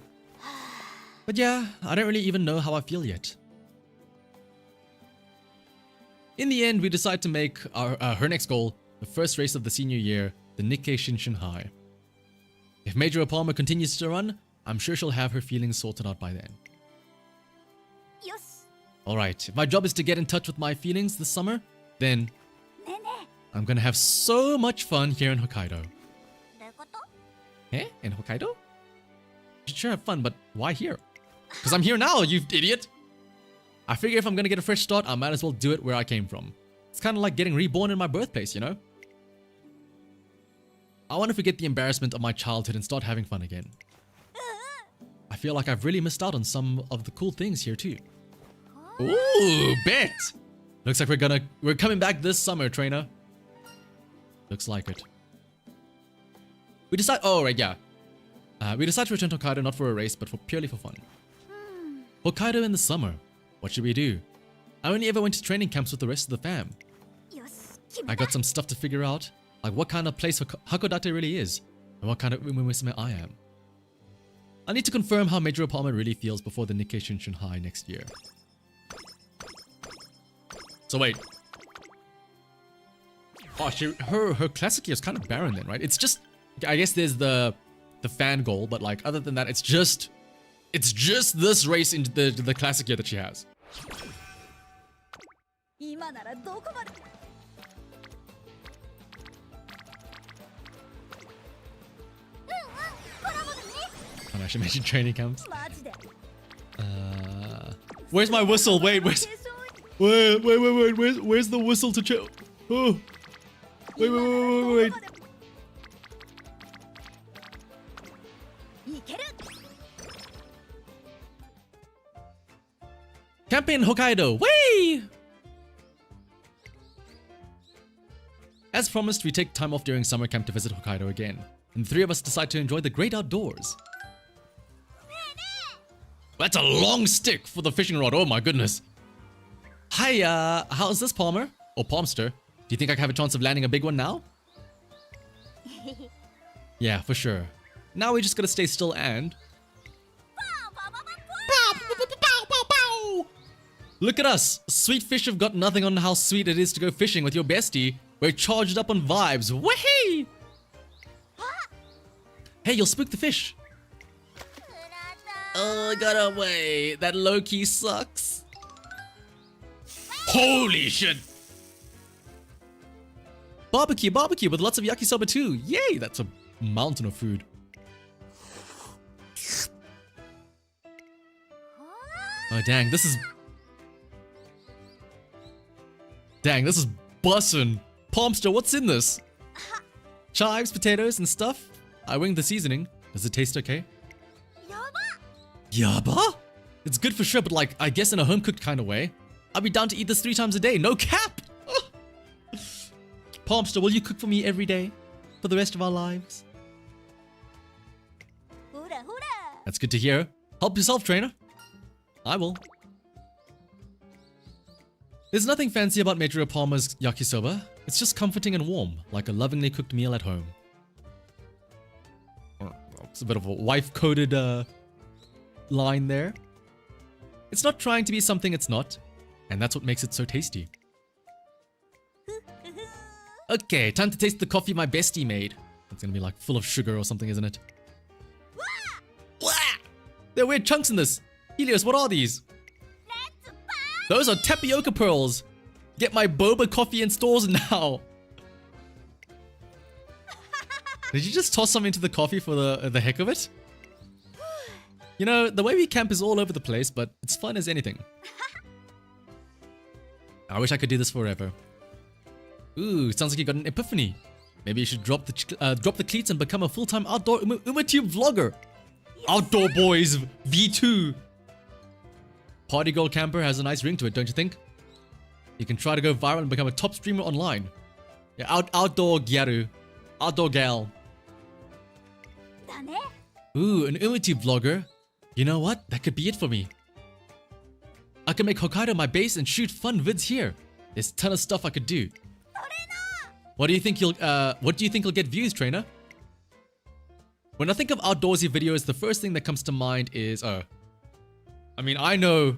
But yeah, I don't really even know how I feel yet. In the end, we decide to make her next goal the first race of the senior year, the Nikkei Shinshin High. If Mejiro Palmer continues to run, I'm sure she'll have her feelings sorted out by then. Alright, if my job is to get in touch with my feelings this summer, then I'm gonna have so much fun here in Hokkaido. Eh? In Hokkaido? You should sure have fun, but why here? Because I'm here now, you idiot! I figure if I'm gonna get a fresh start, I might as well do it where I came from. It's kind of like getting reborn in my birthplace, you know? I want to forget the embarrassment of my childhood and start having fun again. I feel like I've really missed out on some of the cool things here too. Ooh, bet! Looks like we're coming back this summer, trainer. Looks like it. We decide. Oh right, yeah. We decided to return to Hokkaido not for a race, but purely for fun. Hokkaido in the summer. What should we do? I only ever went to training camps with the rest of the fam. I got some stuff to figure out, like what kind of place Hakodate really is, and what kind of Musume I am. I need to confirm how Mejiro Palmer really feels before the Nikkei Shinshin High next year. So wait. Oh, her classic year is kind of barren then, right? It's just, I guess there's the fan goal, but like other than that, it's just this race into the classic year that she has. 今ならどこまで And I should mention training camps. マジで Where's my whistle? Wait, where's the whistle to chill? Oh, wait. いける Camping in Hokkaido, way! As promised, we take time off during summer camp to visit Hokkaido again, and the three of us decide to enjoy the great outdoors. That's a long stick for the fishing rod, oh my goodness. Hi, how's this, Palmer? Or Palmster? Do you think I have a chance of landing a big one now? Yeah, for sure. Now we just gotta stay still and... Look at us! Sweet fish have got nothing on how sweet it is to go fishing with your bestie. We're charged up on vibes. Wahey! Hey, you'll spook the fish. Oh, I got away. That low-key sucks. Holy shit! Barbecue with lots of yakisoba too. Yay, that's a mountain of food. Oh, dang, this is bussin'. Palmster, what's in this? Chives, potatoes, and stuff. I winged the seasoning. Does it taste okay? Yaba? It's good for sure, but like, I guess in a home-cooked kind of way. I'll be down to eat this 3 times a day. No cap! Palmster, will you cook for me every day? For the rest of our lives? ほらほら That's good to hear. Help yourself, trainer. I will. There's nothing fancy about Mejiro Palmer's yakisoba. It's just comforting and warm, like a lovingly cooked meal at home. It's a bit of a wife-coded line there. It's not trying to be something it's not, and that's what makes it so tasty. Okay, time to taste the coffee my bestie made. It's gonna be like full of sugar or something, isn't it? Wah! There are weird chunks in this. Helios, what are these? Those are tapioca pearls. Get my boba coffee in stores now. Did you just toss some into the coffee for the heck of it? You know, the way we camp is all over the place, but it's fun as anything. I wish I could do this forever. Ooh, sounds like you got an epiphany. Maybe you should drop the cleats and become a full-time outdoor UmaTube vlogger. Outdoor Boys V2. Party Girl Camper has a nice ring to it, don't you think? You can try to go viral and become a top streamer online. Yeah, outdoor gyaru. Outdoor gal. だね Ooh, an UmaTube vlogger. You know what? That could be it for me. I can make Hokkaido my base and shoot fun vids here. There's a ton of stuff I could do. What do you think you'll get views, trainer? When I think of outdoorsy videos, the first thing that comes to mind is I mean, I know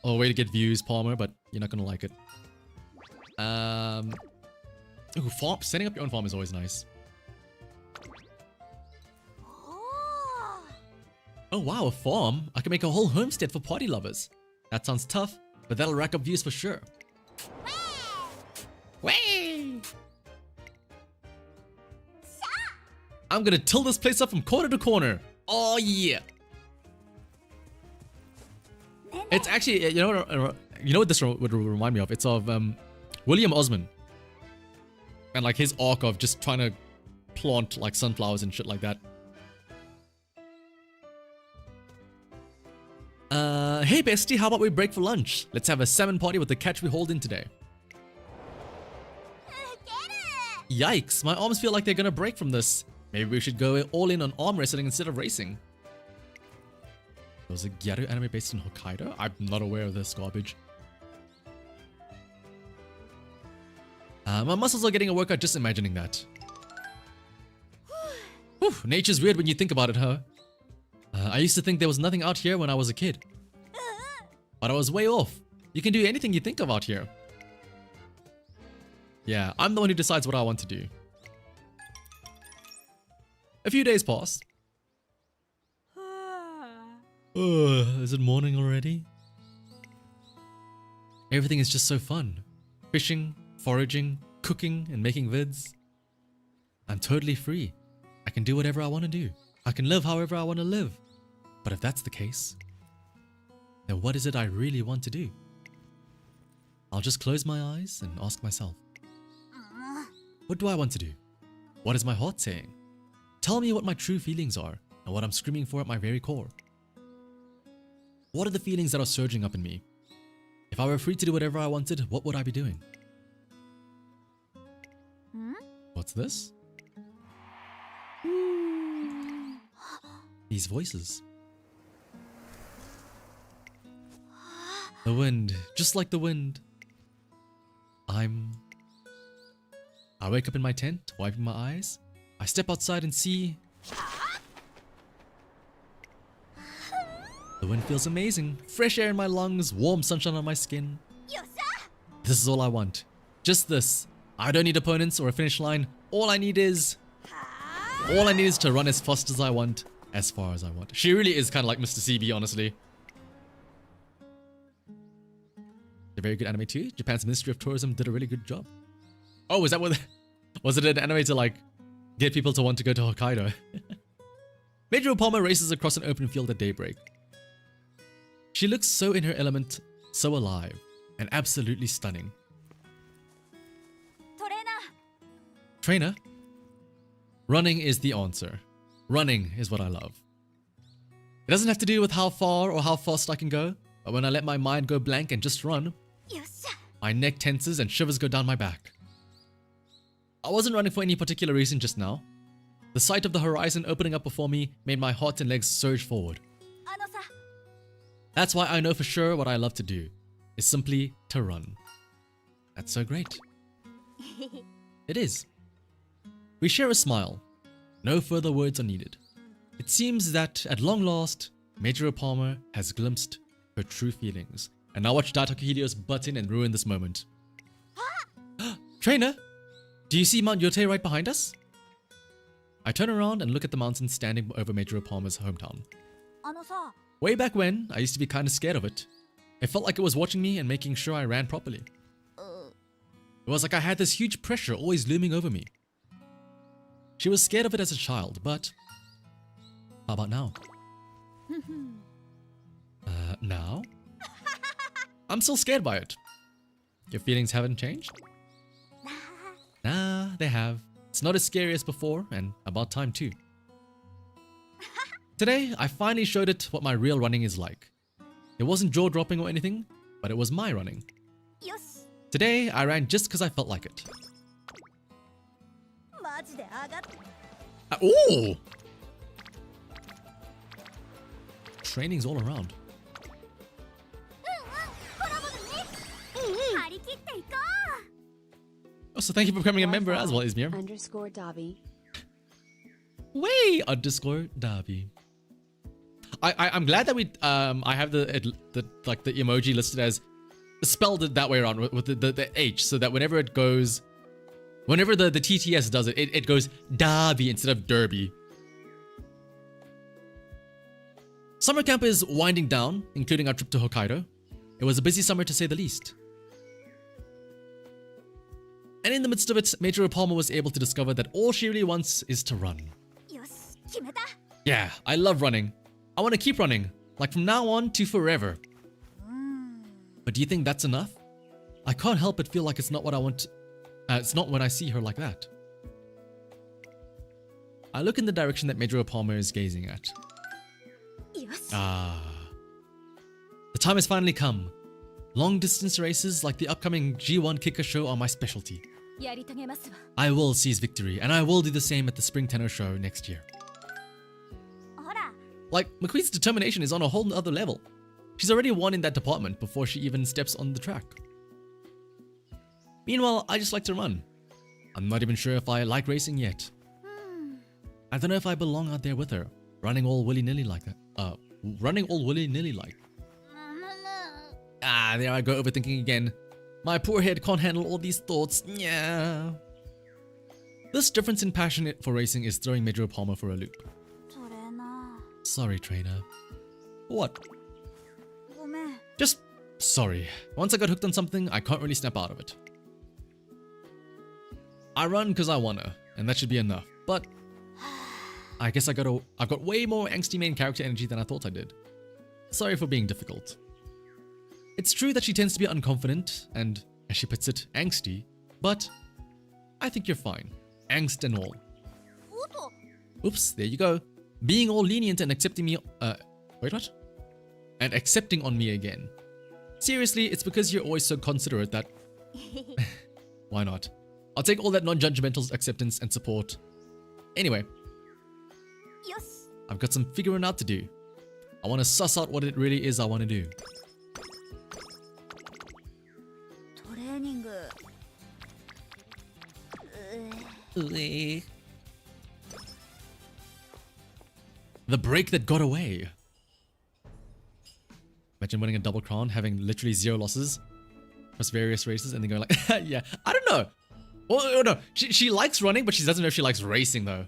a way to get views, Palmer, but you're not gonna like it. Ooh, farm. Setting up your own farm is always nice. Oh wow, a farm? I can make a whole homestead for party lovers. That sounds tough, but that'll rack up views for sure. Way! I'm gonna till this place up from corner to corner. Oh yeah! It's actually, you know what this would remind me of? It's of William Osman. And like his arc of just trying to plant like sunflowers and shit like that. Hey bestie, how about we break for lunch? Let's have a salmon party with the catch we hold in today. Yikes, my arms feel like they're gonna break from this. Maybe we should go all in on arm wrestling instead of racing. There was a Gyaru anime based in Hokkaido? I'm not aware of this garbage. My muscles are getting a workout just imagining that. Whew, nature's weird when you think about it, huh? I used to think there was nothing out here when I was a kid. But I was way off. You can do anything you think of out here. Yeah, I'm the one who decides what I want to do. A few days pass. Is it morning already? Everything is just so fun. Fishing, foraging, cooking, and making vids. I'm totally free. I can do whatever I want to do. I can live however I want to live. But if that's the case, then what is it I really want to do? I'll just close my eyes and ask myself, what do I want to do? What is my heart saying? Tell me what my true feelings are and what I'm screaming for at my very core. What are the feelings that are surging up in me? If I were free to do whatever I wanted, what would I be doing? What's this? These voices. The wind, just like the wind. I wake up in my tent, wiping my eyes. I step outside and see... The wind feels amazing. Fresh air in my lungs, warm sunshine on my skin. This is all I want. Just this. I don't need opponents or a finish line. All I need is to run as fast as I want, as far as I want. She really is kind of like Mr. CB, honestly. A very good anime too. Japan's Ministry of Tourism did a really good job. Oh, is that what... Was it an anime to like get people to want to go to Hokkaido? Mejiro Palmer races across an open field at daybreak. She looks so in her element, so alive, and absolutely stunning. Trainer? Running is the answer. Running is what I love. It doesn't have to do with how far or how fast I can go, but when I let my mind go blank and just run, my neck tenses and shivers go down my back. I wasn't running for any particular reason just now. The sight of the horizon opening up before me made my heart and legs surge forward. That's why I know for sure what I love to do is simply to run. That's so great. It is. We share a smile. No further words are needed. It seems that at long last, Mejiro Palmer has glimpsed her true feelings. And now watch Daitaku Hidio's butt in and ruin this moment. Trainer! Do you see Mount Yote right behind us? I turn around and look at the mountain standing over Mejiro Palmer's hometown. Way back when, I used to be kinda scared of it. It felt like it was watching me and making sure I ran properly. It was like I had this huge pressure always looming over me. She was scared of it as a child, but... How about now? Now? I'm still scared by it. Your feelings haven't changed? Nah, they have. It's not as scary as before, and about time too. Today, I finally showed it what my real running is like. It wasn't jaw-dropping or anything, but it was my running. Today, I ran just because I felt like it. Ooh! Training's all around. Oh, so thank you for becoming a member as well, Izmir. _Dabi. Way _Dabi. I'm glad that we I have the emoji listed as spelled it that way around with the H, so that whenever it goes, whenever the TTS does it, it goes Dabi instead of Derby. Summer camp is winding down, including our trip to Hokkaido. It was a busy summer to say the least. And in the midst of it, Mejiro Palmer was able to discover that all she really wants is to run. Yeah, I love running. I want to keep running, like from now on to forever. But do you think that's enough? I can't help but feel like it's not what I want. It's not when I see her like that. I look in the direction that Mejiro Palmer is gazing at. The time has finally come. Long distance races like the upcoming G1 Kicker Show are my specialty. やり遂げますわ I will seize victory, and I will do the same at the Spring Tenno Show next year. ほら Like, McQueen's determination is on a whole other level. She's already won in that department before she even steps on the track. Meanwhile, I just like to run. I'm not even sure if I like racing yet. I don't know if I belong out there with her, running all willy-nilly like that. Ah, there I go overthinking again. My poor head can't handle all these thoughts. Yeah. This difference in passion for racing is throwing Mejiro Palmer for a loop. それな Sorry, trainer. What? ごめん Just sorry. Once I got hooked on something, I can't really snap out of it. I run because I wanna, and that should be enough. But I guess I've got way more angsty main character energy than I thought I did. Sorry for being difficult. It's true that she tends to be unconfident and, as she puts it, angsty, but I think you're fine. Angst and all. おっと Oops, there you go. Being all lenient and accepting me. Wait, what? And accepting on me again. Seriously, it's because you're always so considerate that. Why not? I'll take all that non-judgmental acceptance and support. Anyway, よし I've got some figuring out to do. I want to suss out what it really is I want to do. トレーニング The break that got away. Imagine winning a double crown, having literally 0 losses across various races, and then going like, yeah, I don't know. Oh no, she likes running, but she doesn't know if she likes racing though.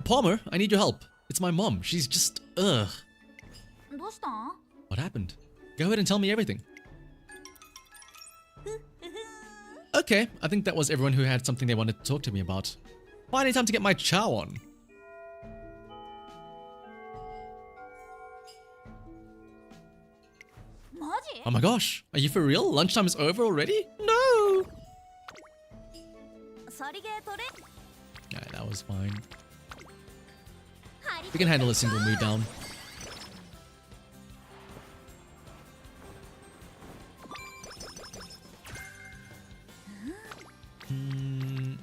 Palmer, I need your help. It's my mom. She's just, ugh. どうしたん What happened? Go ahead and tell me everything. Okay, I think that was everyone who had something they wanted to talk to me about. Finally time to get my chow on. Oh my gosh, are you for real? Lunchtime is over already? No! さりげトレ Yeah, that was fine. We can handle a single mood down. Hmm.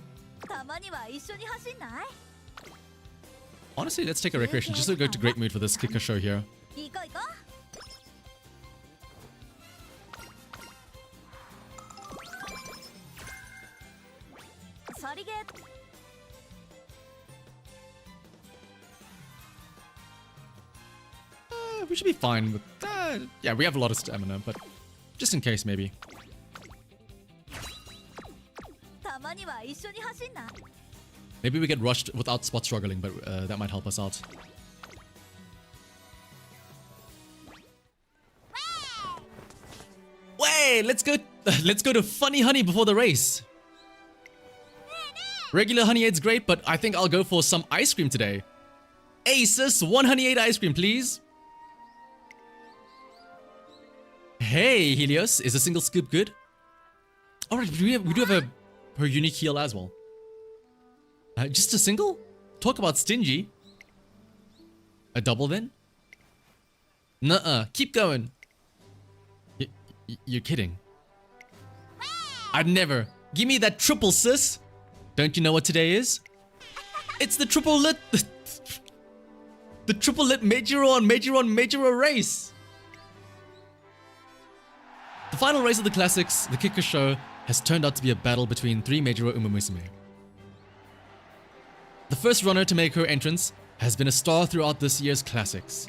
たまには一緒に走んない Honestly, let's take a recreation just to go to great mood for this kicker show here. 行こう行こ さりげ We should be fine with that. Yeah, we have a lot of stamina, but just in case, maybe. たまには一緒に走んない Maybe we get rushed without spot struggling, but that might help us out. Wait, let's go to Funny Honey before the race. Regular Honey Aid's great, but I think I'll go for some ice cream today. Hey sis, 1 Honey Aid ice cream, please. Hey Helios, is a single scoop good? Alright, we do have her unique heal as well. Just a single? Talk about stingy. A double then? Nuh-uh, keep going. You're kidding. I'd never. Give me that triple, sis. Don't you know what today is? It's the triple lit... the triple lit Mejiro race. The final race of the classics, the Kicker Show, has turned out to be a battle between 3 Mejiro Musume. The first runner to make her entrance has been a star throughout this year's classics.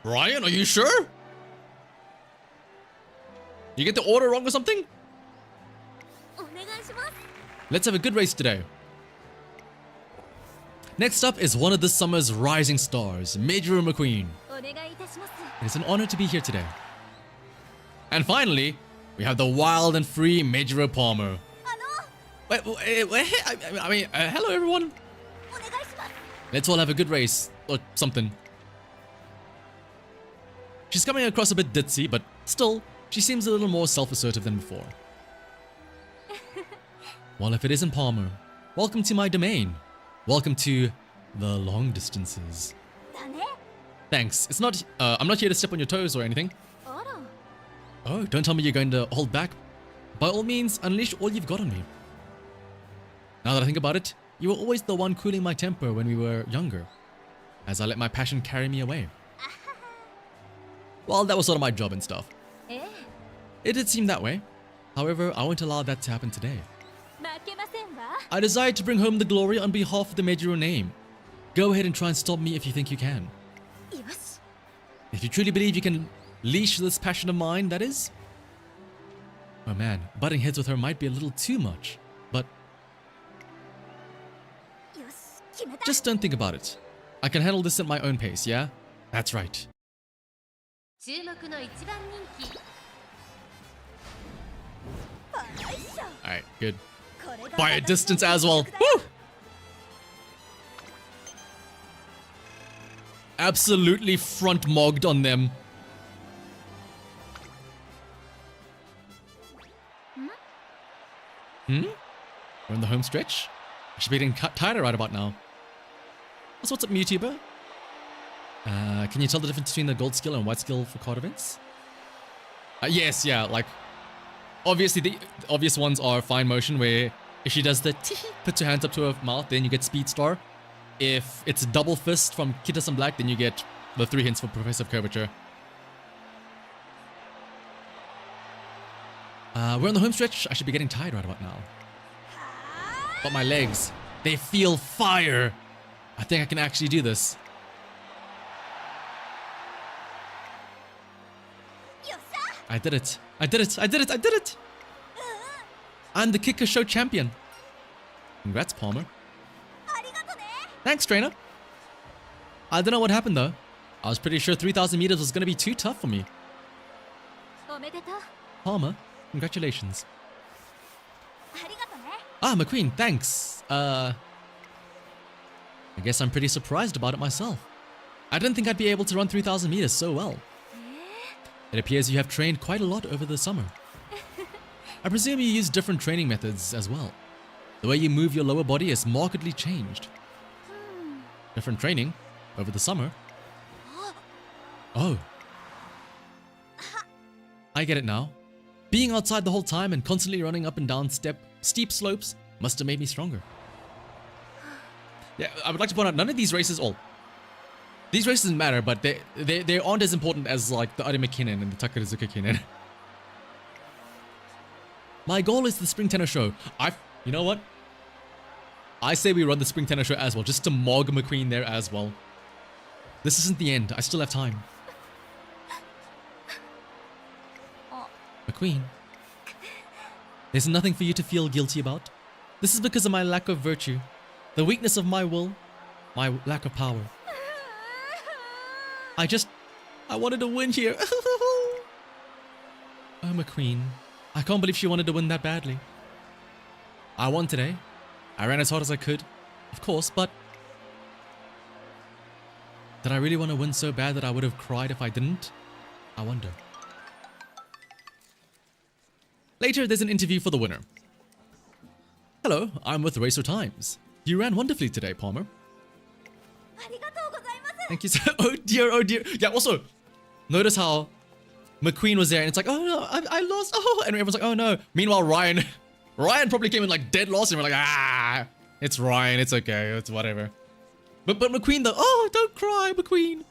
Ryan, are you sure? You get the order wrong or something? お願いします Let's have a good race today. Next up is one of this summer's rising stars, Mejiro McQueen. お願いいたします It's an honor to be here today. And finally, we have the wild and free Mejiro Palmer. あの I mean, hello everyone. お願いします Let's all have a good race, or something. She's coming across a bit ditzy, but still, she seems a little more self-assertive than before. Well, if it isn't Palmer, welcome to my domain. Welcome to the long distances. たね。 Thanks. It's not. I'm not here to step on your toes or anything. あら、 Oh, don't tell me you're going to hold back. By all means, unleash all you've got on me. Now that I think about it, you were always the one cooling my temper when we were younger, as I let my passion carry me away. Well, that was sort of my job and stuff. ええ、 It did seem that way. However, I won't allow that to happen today. 負けませんわ。 I desire to bring home the glory on behalf of the Mejiro name. Go ahead and try and stop me if you think you can. よし、 If you truly believe you can leash this passion of mine, that is. Oh man, butting heads with her might be a little too much, but よし、決めた。 just don't think about it. I can handle this at my own pace, yeah? That's right. 注目の一番人気 Alright, good. これが By a 私の distance as well. 実力だよ。 Woo! Absolutely front mogged on them. Hmm? We're in the home stretch? I should be getting tighter right about now. So what's up, YouTuber? Can you tell the difference between the gold skill and white skill for card events? Yes, yeah, like... Obviously, the obvious ones are fine motion, where if she does the puts her hands up to her mouth, then you get speed star. If it's double fist from Kita-san Black, then you get the 3 hints for progressive curvature. We're on the home stretch. I should be getting tired right about now. But my legs, they feel fire. I think I can actually do this. よっしゃ。 I did it. I did it. I did it. I did it. I'm the Kicker Show champion. Congrats, Palmer. ありがとね。 Thanks, trainer. I don't know what happened though. I was pretty sure 3,000 meters was gonna be too tough for me. おめでとう。 Palmer, congratulations. ありがとね。 Ah, McQueen, thanks. I guess I'm pretty surprised about it myself. I didn't think I'd be able to run 3,000 meters so well. It appears you have trained quite a lot over the summer. I presume you use different training methods as well. The way you move your lower body has markedly changed. Different training over the summer? Oh. I get it now. Being outside the whole time and constantly running up and down steep slopes must have made me stronger. Yeah, I would like to point out, none of these races, these races matter, but they aren't as important as like the Arima Kinen and the Takarazuka Kinen. My goal is the Spring Tennis Show. You know what? I say we run the Spring Tennis Show as well, just to mog McQueen there as well. This isn't the end. I still have time. McQueen, there's nothing for you to feel guilty about. This is because of my lack of virtue, the weakness of my will, my lack of power. I wanted to win here. Oh, McQueen, I can't believe she wanted to win that badly. I won today. I ran as hard as I could, of course, but did I really want to win so bad that I would have cried if I didn't? I wonder. Later, there's an interview for the winner. Hello, I'm with Racer Times. You ran wonderfully today, Palmer. ありがとうございます。 Thank you so. Oh dear, oh dear. Yeah, also, notice how McQueen was there and it's like, oh no, I lost. Oh, and everyone's like, oh no. Meanwhile, Ryan probably came in like dead lost and we're like, ah, it's Ryan, it's okay, it's whatever. But McQueen though, oh, don't cry, McQueen.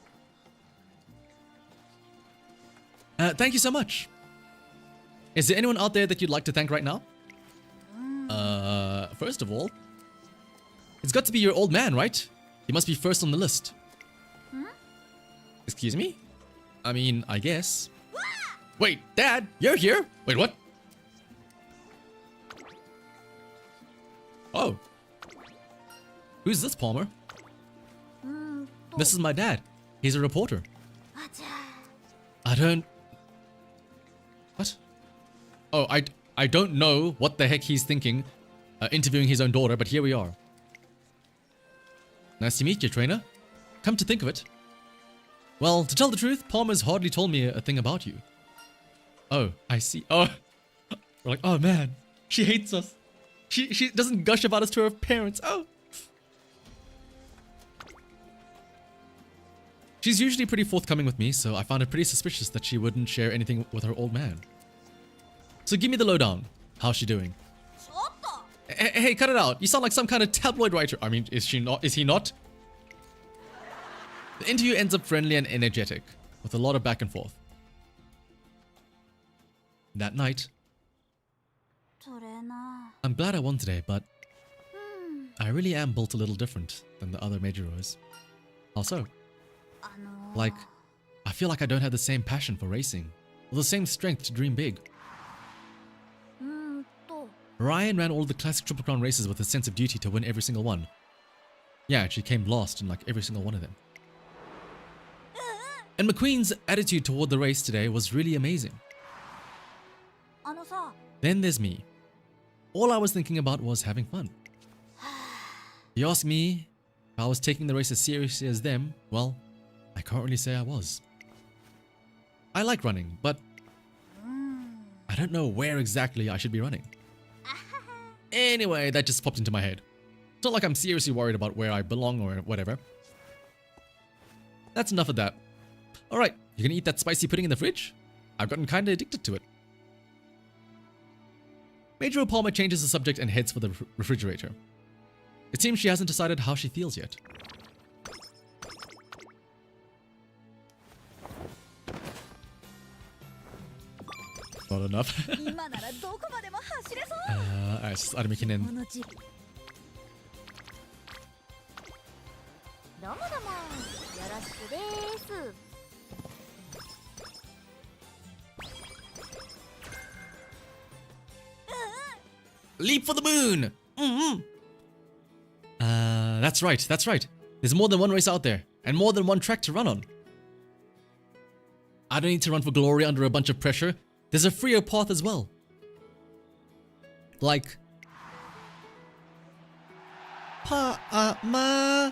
Thank you so much. Is there anyone out there that you'd like to thank right now? First of all, it's got to be your old man, right? He must be first on the list. Excuse me? I mean, I guess. Wait, Dad, you're here? Wait, what? Oh. Who's this, Palmer? This is my dad. He's a reporter. あちゃ。 I don't... What? Oh, I don't know what the heck he's thinking, interviewing his own daughter, but here we are. Nice to meet you, trainer. Come to think of it. Well, to tell the truth, Palmer's hardly told me a thing about you. Oh, I see. Oh, we're like, oh man, she hates us. She doesn't gush about us to her parents. Oh. She's usually pretty forthcoming with me, so I found it pretty suspicious that she wouldn't share anything with her old man. So give me the lowdown. How's she doing? Hey, cut it out. You sound like some kind of tabloid writer. I mean, is she not? Is he not? The interview ends up friendly and energetic, with a lot of back and forth. That night, それな I'm glad I won today, but I really am built a little different than the other Mejiros. How so? あの Like, I feel like I don't have the same passion for racing, or the same strength to dream big. と Ryan ran all the classic Triple Crown races with a sense of duty to win every single one. Yeah, she came last in like every single one of them. And McQueen's attitude toward the race today was really amazing. あのさ Then there's me. All I was thinking about was having fun. You ask me if I was taking the race as seriously as them, well, I can't really say I was. I like running, but I don't know where exactly I should be running. Anyway, that just popped into my head. It's not like I'm seriously worried about where I belong or whatever. That's enough of that. Alright, you gonna eat that spicy pudding in the fridge? I've gotten kinda addicted to it. Mejiro Palmer changes the subject and heads for the refrigerator. It seems she hasn't decided how she feels yet. Not enough. 今ならどこまでも走れそう Alright, just add me in. この時期どうもどうもよろしくです Leap for the moon! That's right, that's right. There's more than one race out there, and more than one track to run on. I don't need to run for glory under a bunch of pressure. There's a freer path as well. Like... Pa-ma.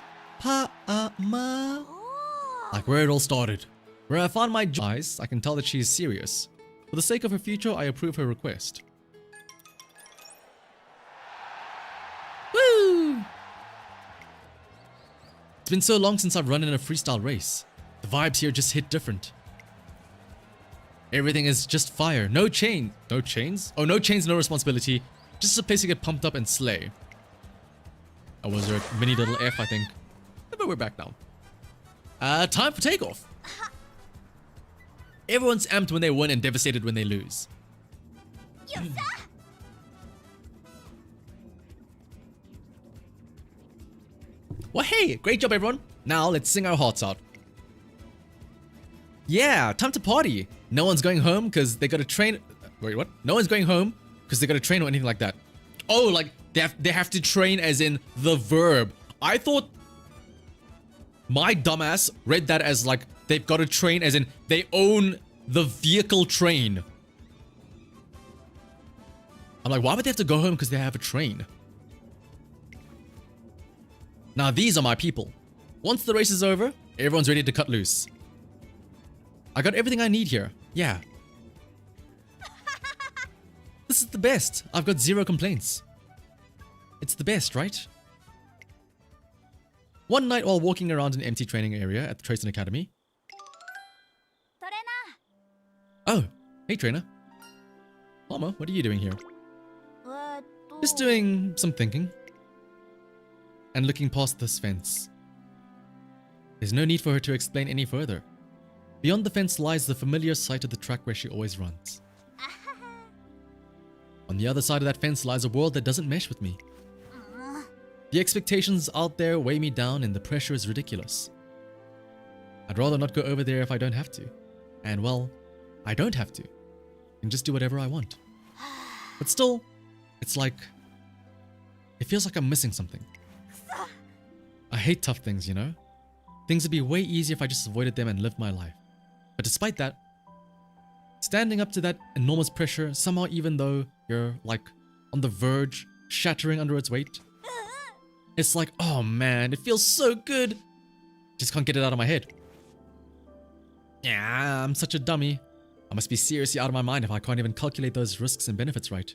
Like where it all started. Where I found my eyes, I can tell that she is serious. For the sake of her future, I approve her request. Woo! It's been so long since I've run in a freestyle race. The vibes here just hit different. Everything is just fire. No chain. No chains? Oh, no chains, no responsibility. Just a place to get pumped up and slay. Oh, was there a mini little F, I think. But we're back now. Time for takeoff. Everyone's amped when they win and devastated when they lose. Well, hey, great job, everyone. Now let's sing our hearts out. Yeah, time to party. No one's going home because they got to train. Wait, what? No one's going home because they got to train or anything like that. Oh, like they have to train as in the verb. I thought my dumbass read that as like they've got to train as in they own the vehicle train. I'm like, why would they have to go home because they have a train? Now these are my people. Once the race is over, everyone's ready to cut loose. I got everything I need here. Yeah. This is the best. I've got zero complaints. It's the best, right? One night while walking around an empty training area at the Tracing Academy. トレ Oh, hey trainer. Palmer, what are you doing here? ナー Just doing some thinking. And looking past this fence. There's no need for her to explain any further. Beyond the fence lies the familiar sight of the track where she always runs. On the other side of that fence lies a world that doesn't mesh with me. The expectations out there weigh me down and the pressure is ridiculous. I'd rather not go over there if I don't have to. And well, I don't have to. I can just do whatever I want. But still, it's like... It feels like I'm missing something. I hate tough things, you know? Things would be way easier if I just avoided them and lived my life. But despite that, standing up to that enormous pressure, somehow even though you're like on the verge, shattering under its weight, it's like, oh man, it feels so good. Just can't get it out of my head. Yeah, I'm such a dummy. I must be seriously out of my mind if I can't even calculate those risks and benefits right.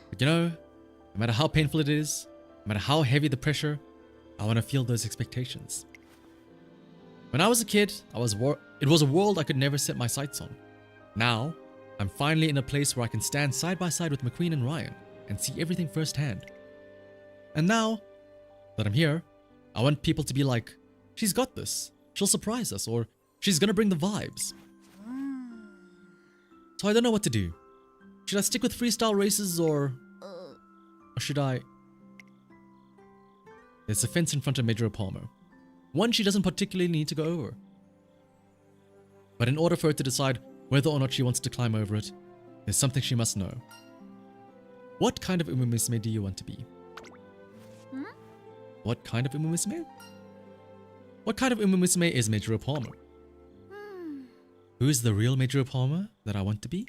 But you know, no matter how painful it is, no matter how heavy the pressure, I want to feel those expectations. When I was a kid, it was a world I could never set my sights on. Now, I'm finally in a place where I can stand side by side with McQueen and Ryan and see everything firsthand. And now that I'm here, I want people to be like, she's got this, she'll surprise us, or she's gonna bring the vibes. So I don't know what to do. Should I stick with freestyle races or should I... There's a fence in front of Mejiro Palmer. One she doesn't particularly need to go over. But in order for her to decide whether or not she wants to climb over it, there's something she must know. What kind of Umumisme do you want to be? What kind of Umumisme? What kind of Umumisme is Mejiro Palmer? Who is the real Mejiro Palmer that I want to be?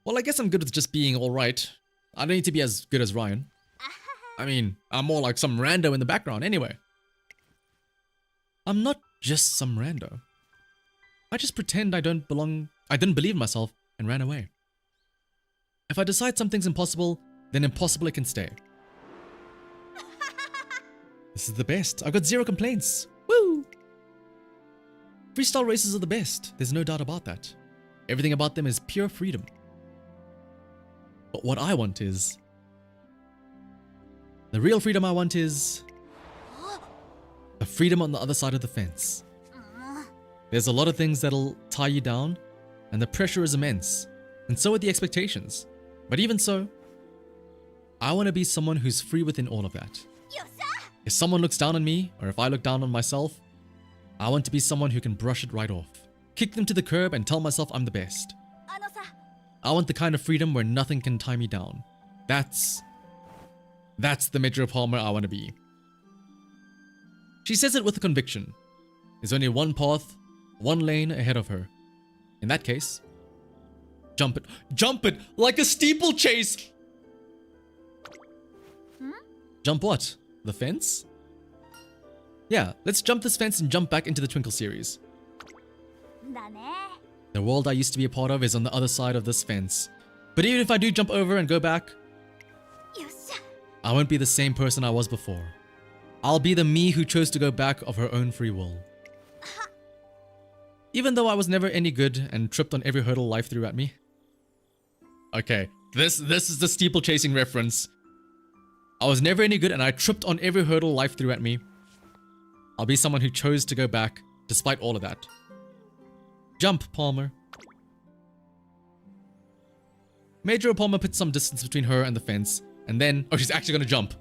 Well, I guess I'm good with just being alright. I don't need to be as good as Ryan. I mean, I'm more like some rando in the background anyway. I'm not just some rando. I just pretend I didn't believe in myself and ran away. If I decide something's impossible, then impossible it can stay. This is the best. I've got 0 complaints. Woo! Freestyle races are the best. There's no doubt about that. Everything about them is pure freedom. But what I want is... The real freedom I want is... the freedom on the other side of the fence. There's a lot of things that'll tie you down, and the pressure is immense, and so are the expectations. But even so, I want to be someone who's free within all of that. If someone looks down on me, or if I look down on myself, I want to be someone who can brush it right off, kick them to the curb and tell myself I'm the best. I want the kind of freedom where nothing can tie me down. That's the Mejiro Palmer I want to be. She says it with a conviction. There's only one path, one lane ahead of her. In that case, jump it. Jump it! Like a steeplechase! Jump what? The fence? Yeah, let's jump this fence and jump back into the Twinkle series. The world I used to be a part of is on the other side of this fence. But even if I do jump over and go back, I won't be the same person I was before. I'll be the me who chose to go back of her own free will. Even though I was never any good and tripped on every hurdle life threw at me. Okay, this is the steeplechasing reference. I was never any good and I tripped on every hurdle life threw at me. I'll be someone who chose to go back despite all of that. Jump, Palmer. Mejiro Palmer puts some distance between her and the fence, and then... Oh, she's actually gonna jump.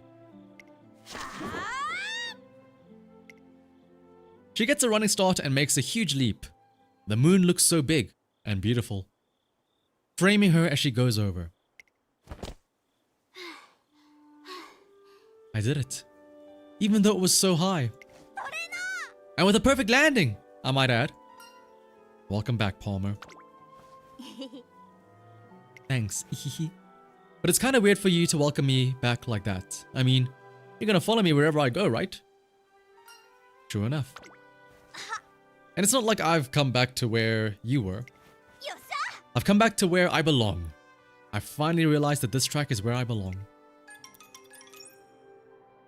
She gets a running start and makes a huge leap. The moon looks so big and beautiful, framing her as she goes over. I did it. Even though it was so high. And with a perfect landing, I might add. Welcome back, Palmer. Thanks. But it's kind of weird for you to welcome me back like that. I mean, you're gonna follow me wherever I go, right? True enough. And it's not like I've come back to where you were. I've come back to where I belong. I finally realized that this track is where I belong.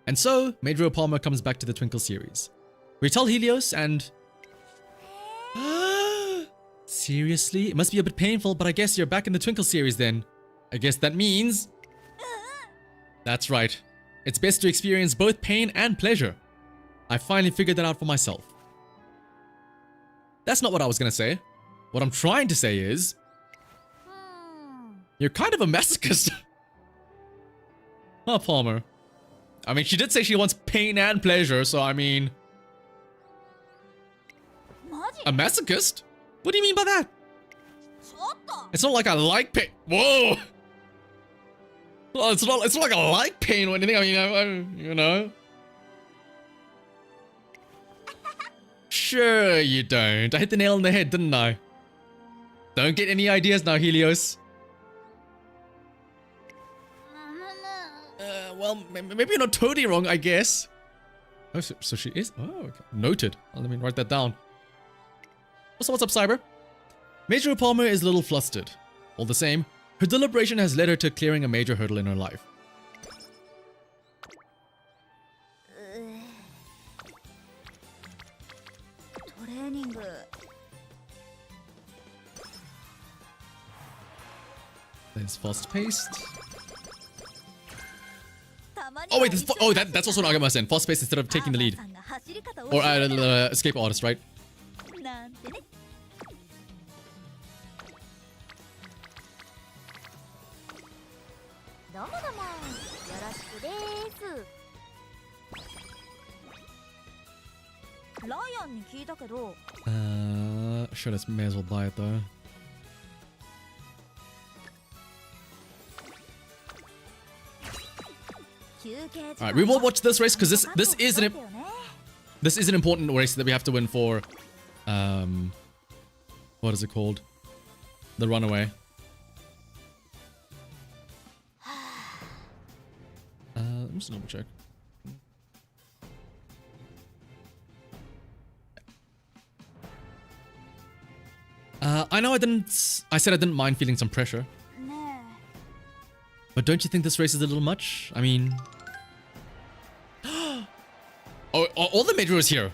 And so, Mejiro Palmer comes back to the Twinkle series. We tell Helios and... Seriously? It must be a bit painful, but I guess you're back in the Twinkle series then. I guess that means... That's right. It's best to experience both pain and pleasure. I finally figured that out for myself. That's not what I was gonna say. What I'm trying to say is... You're kind of a masochist. Huh, Palmer? I mean, she did say she wants pain and pleasure, so I mean... A masochist? What do you mean by that? It's not like I like pain. Whoa! Well, it's not like I like pain or anything. I mean, you know. Sure you don't. I hit the nail on the head, didn't I? Don't get any ideas now, Helios. Well, maybe you're not totally wrong, I guess. Oh, so she is? Oh, okay. Noted. Let me write that down. So what's up, Cyber? Mejiro Palmer is a little flustered. All the same, her deliberation has led her to clearing a major hurdle in her life. It's fast paced. たまに Oh は wait, this, 一緒に that's also what I was saying. Fast paced instead of taking the lead. パーマさんが走り方を Or 教えてくれ escape artist, right? なんてね。どうもどうもよろしくです。ライアンに聞いたけど、 Sure, let's may as well buy it though. 休憩時 All 間 right, we will watch this race because this ちゃん this と is an 使ってよね。 this is an important race that we have to win for. What is it called? The runaway. Let me just double check. I know I said I didn't mind feeling some pressure. ね But don't you think this race is a little much? I mean... oh, all the Mejiros here.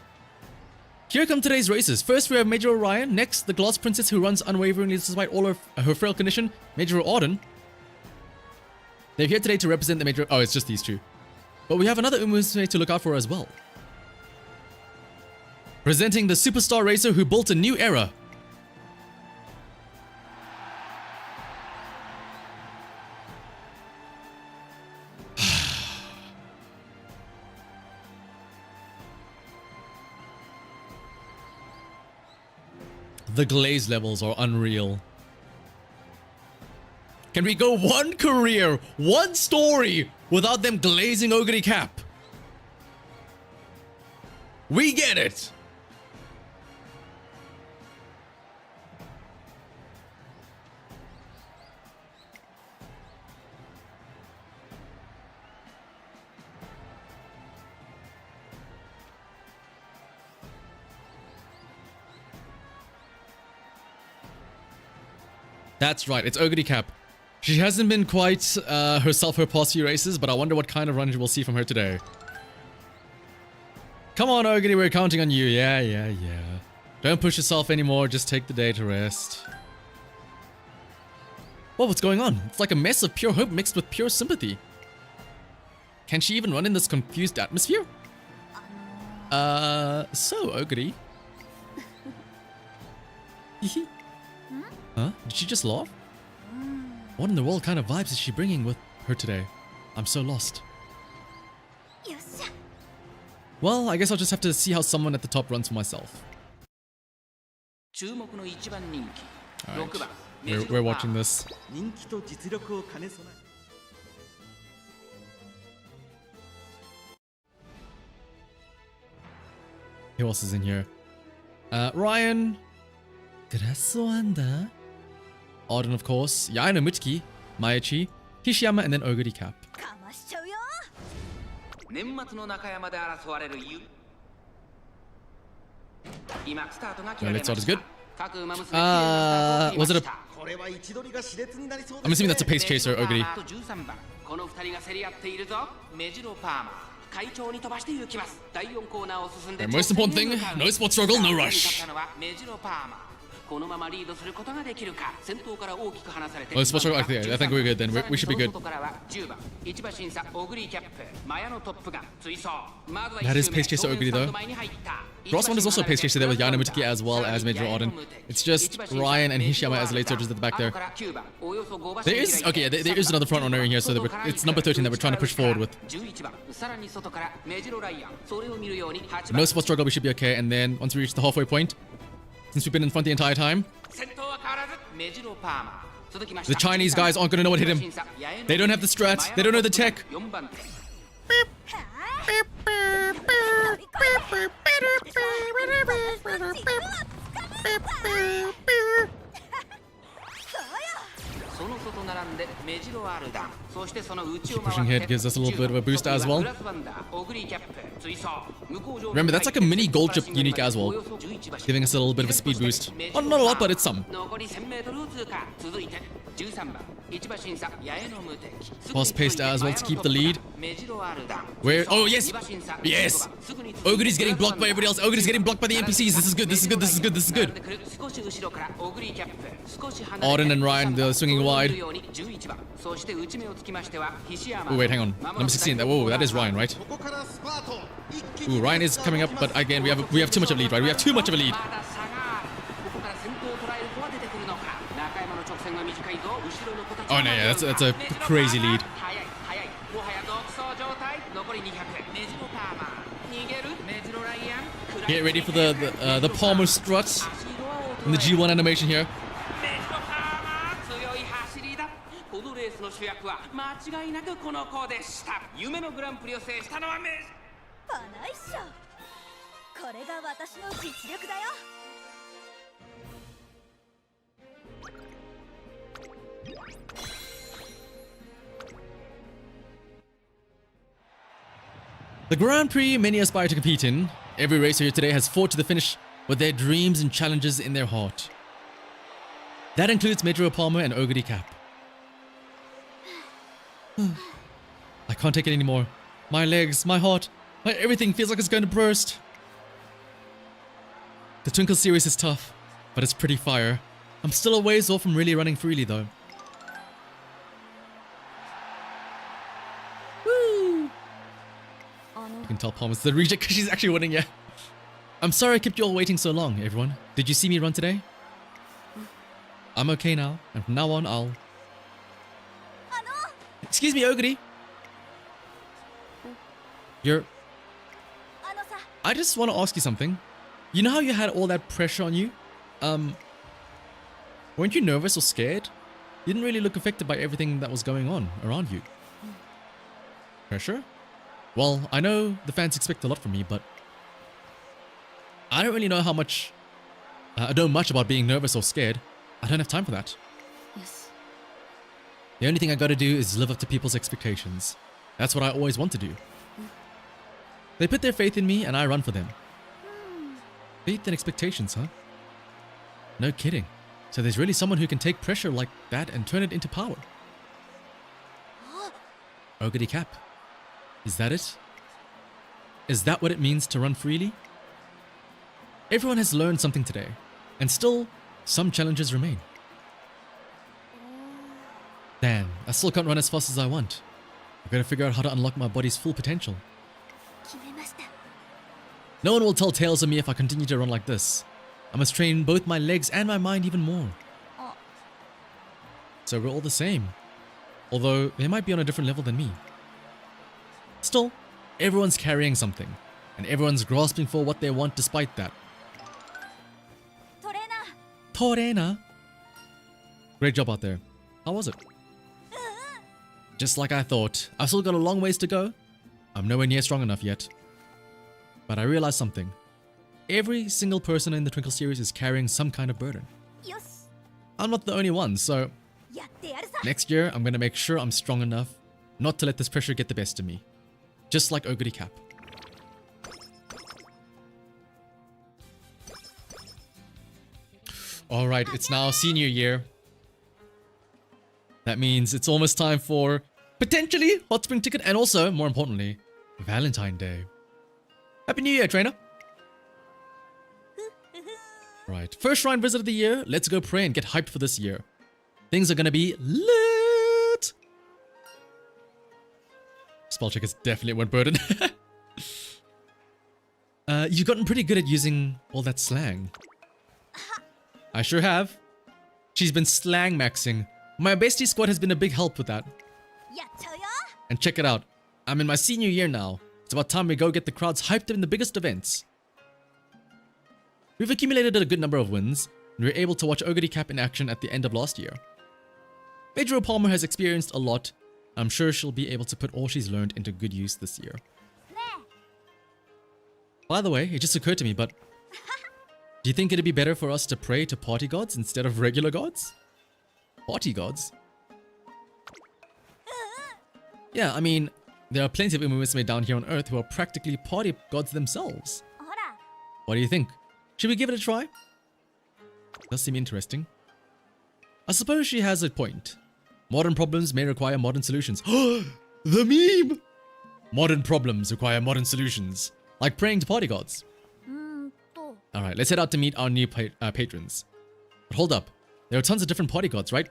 Here come today's races. First we have Mejiro Ryan. Next, the Glass Princess who runs unwaveringly despite all of her frail condition, Mejiro Auden. They're here today to represent the Mejiro... Oh, it's just these two. But we have another Musume to look out for as well. Presenting the superstar racer who built a new era. The glaze levels are unreal. Can we go one career, one story without them glazing Oguri Cap? We get it. That's right, it's Oguri Cap. She hasn't been quite herself her past few races, but I wonder what kind of run we'll see from her today. Come on, Oguri, we're counting on you. Yeah. Don't push yourself anymore, just take the day to rest. Whoa, what's going on? It's like a mess of pure hope mixed with pure sympathy. Can she even run in this confused atmosphere? So, Oguri. Huh? Did she just laugh? What in the world kind of vibes is she bringing with her today? I'm so lost. よっしゃ。 Well, I guess I'll just have to see how someone at the top runs for myself. 注目の一番人気 Alright, 6番 we're watching this. 人気と実力を兼ね備え Who else is in here? Ryan. Grasuanda. Auden, of course. Yaino Mutsuki. Mayachi. Hishiyama, and then Oguri Cap. かましちゃうよ。年末の中山で争われる今スタートが切られま Let's start し is た good. 各馬娘綺麗なスタートを切りま Was it し a... たこれは位置取りが熾烈になりそう I'm です assuming ね that's a pace chaser, Oguri. 13番この2人が競り合っているぞメジロパーマー会長に飛ばして行きます第4コーナーを進んで The most important thing, no spot struggle, no 勝 rush. ったのはメジロパーマーこのままリードすることができるか先頭から大きく離されて Oh, spot struggle, I think we're good then. We should be good. 外からは10番1馬審査オグリーキャップマヤのトップが追走 That is pace chaser Oguri though. Cross one is also a pace chaser there with Yaino Mutsuki as well as Mejiro Auden. It's just Ryan and Hishiyama as late surgers at the back there. There is... Okay, there is another front runner in here, so it's number 13 that we're trying to push forward with. No spot struggle, we should be okay. And then once we reach the halfway point, since we've been in front the entire time, the Chinese guys aren't going to know what hit him. They don't have the strat. They don't know the tech. Pushing hit gives us a little bit of a boost as well. Remember, that's like a mini gold chip unique as well, giving us a little bit of a speed boost. Oh, not a lot, but it's some. Fast paced as well to keep the lead. Where? Oh, yes! Yes! Oguri's getting blocked by everybody else. Oguri's getting blocked by the NPCs. This is good, this is good, this is good, this is good. Auden and Ryan, they're swinging going wide. 11番そして内目をつきましては菱山 Oh, wait, hang on. Number 16. Whoa, that is Ryan, right? ここからスパート一気 Ooh, に Ryan is coming up, but again, we have too much of a lead, right? We have too much of a lead. まだ差があるここから先頭を捉える子は出てくるのか中山の直線が短いぞ後ろの子たち Oh, no, yeah, that's a crazy lead. 速い速いもはや独走状態残り200メジロパーマー逃げるメジロライアン Get ready for the Palmer struts in the G1 animation here. メジロパーマー強い走りだこのレースの主役は間違いなくこの子でした夢のグランプリを制したのはメジパナイッショこれが私の実力だよ The Grand Prix many aspire to compete in. Every racer here today has fought to the finish with their dreams and challenges in their heart. That includes Mejiro Palmer and Oguri Cap. I can't take it anymore. My legs, my heart, my everything feels like it's going to burst. The Twinkle series is tough, but it's pretty fire. I'm still a ways off from really running freely though. Woo! You can tell Palmer's the reject because she's actually winning, yeah. I'm sorry I kept you all waiting so long, everyone. Did you see me run today? I'm okay now, and from now on I'll... Excuse me, Oguri. You're... I just want to ask you something. You know how you had all that pressure on you? Weren't you nervous or scared? You didn't really look affected by everything that was going on around you. Pressure? Well, I know the fans expect a lot from me, but I don't really know how much... I don't know much about being nervous or scared. I don't have time for that. Yes. The only thing I gotta do is live up to people's expectations. That's what I always want to do. They put their faith in me and I run for them. Faith and expectations, huh? No kidding. So there's really someone who can take pressure like that and turn it into power. Oguri Cap. Is that it? Is that what it means to run freely? Everyone has learned something today, and still, some challenges remain. Damn, I still can't run as fast as I want. I've got to figure out how to unlock my body's full potential. No one will tell tales of me if I continue to run like this. I must train both my legs and my mind even more. So we're all the same, although they might be on a different level than me. Still, everyone's carrying something, and everyone's grasping for what they want despite that. Torena! Great job out there. How was it? Just like I thought, I've still got a long ways to go. I'm nowhere near strong enough yet. But I realized something. Every single person in the Twinkle series is carrying some kind of burden. I'm not the only one, so next year I'm gonna make sure I'm strong enough not to let this pressure get the best of me. Just like Oguri Cap. Alright, it's now senior year. That means it's almost time for potentially Hot Spring Ticket and also, more importantly, Valentine's Day. Happy New Year, trainer! Right, first shrine visit of the year. Let's go pray and get hyped for this year. Things are gonna be lit! Spell check is definitely one burden. You've gotten pretty good at using all that slang. I sure have. She's been slang maxing. My bestie squad has been a big help with that. And check it out. I'm in my senior year now. It's about time we go get the crowds hyped up in the biggest events. We've accumulated a good number of wins, and we were able to watch Oguri Cap in action at the end of last year. Mejiro Palmer has experienced a lot. I'm sure she'll be able to put all she's learned into good use this year. By the way, it just occurred to me, but do you think it'd be better for us to pray to party gods instead of regular gods? Party gods? Yeah, I mean, there are plenty of Musume down here on Earth who are practically party gods themselves. What do you think? Should we give it a try? Does seem interesting. I suppose she has a point. Modern problems may require modern solutions. The meme! Modern problems require modern solutions. Like praying to party gods. Alright, let's head out to meet our new patrons. But hold up. There are tons of different party gods, right?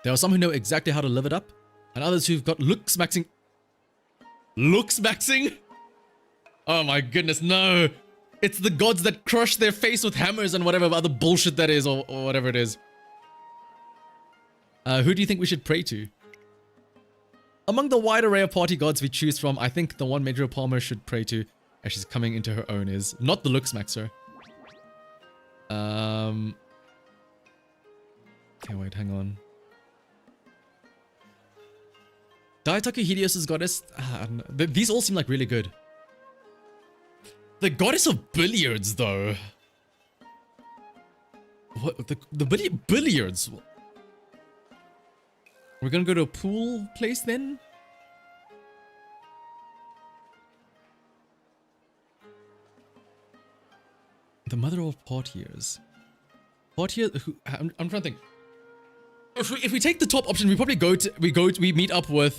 There are some who know exactly how to live it up, and others who've got looks maxing. Looks maxing? Oh my goodness, no. It's the gods that crush their face with hammers and whatever other bullshit that is, or whatever it is. Who do you think we should pray to? Among the wide array of party gods we choose from, I think the one Mejiro Palmer should pray to as she's coming into her own is not the looks maxer. Okay, wait, hang on. Daitaku Helios' goddess. These all seem like really good. The goddess of billiards, though. What? The billiards? We're gonna go to a pool place then? The mother of partiers. Partiers? I'm trying to think. If we take the top option, we probably we meet up with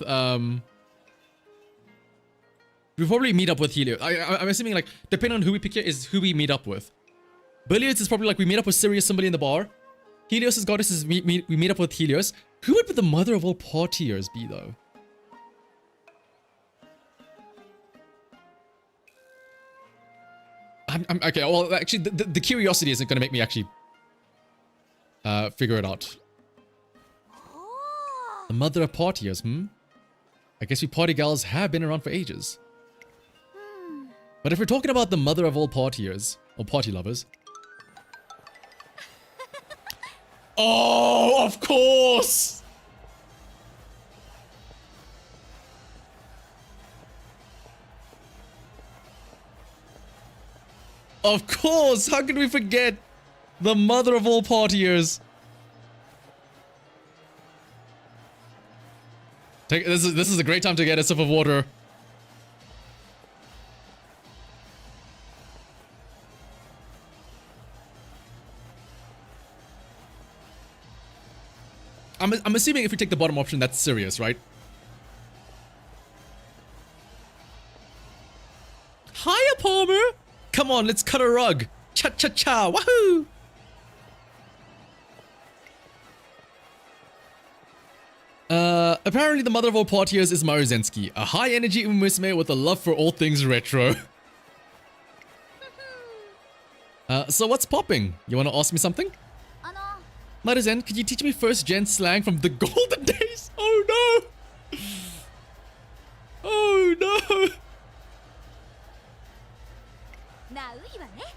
we probably meet up with Helios. I'm assuming like depending on who we pick here is who we meet up with. Billiards is probably like we meet up with Sirius, somebody in the bar. Helios' goddess is we meet up with Helios. Who would the mother of all partiers be though? I'm okay. Well, actually, the curiosity isn't going to make me actually figure it out. The mother of partiers, I guess we party gals have been around for ages. But if we're talking about the mother of all partiers, or party lovers... Oh, of course! Of course! How could we forget the mother of all partiers? This is a great time to get a sip of water. I'm assuming if we take the bottom option, that's serious, right? Hiya, Palmer! Come on, let's cut a rug. Cha-cha-cha, wahoo! Apparently the mother of all partiers is Maruzensky, a high-energy Musume with a love for all things retro. So what's popping? You want to ask me something? Maruzen, could you teach me first-gen slang from the golden days? Oh no! Oh no!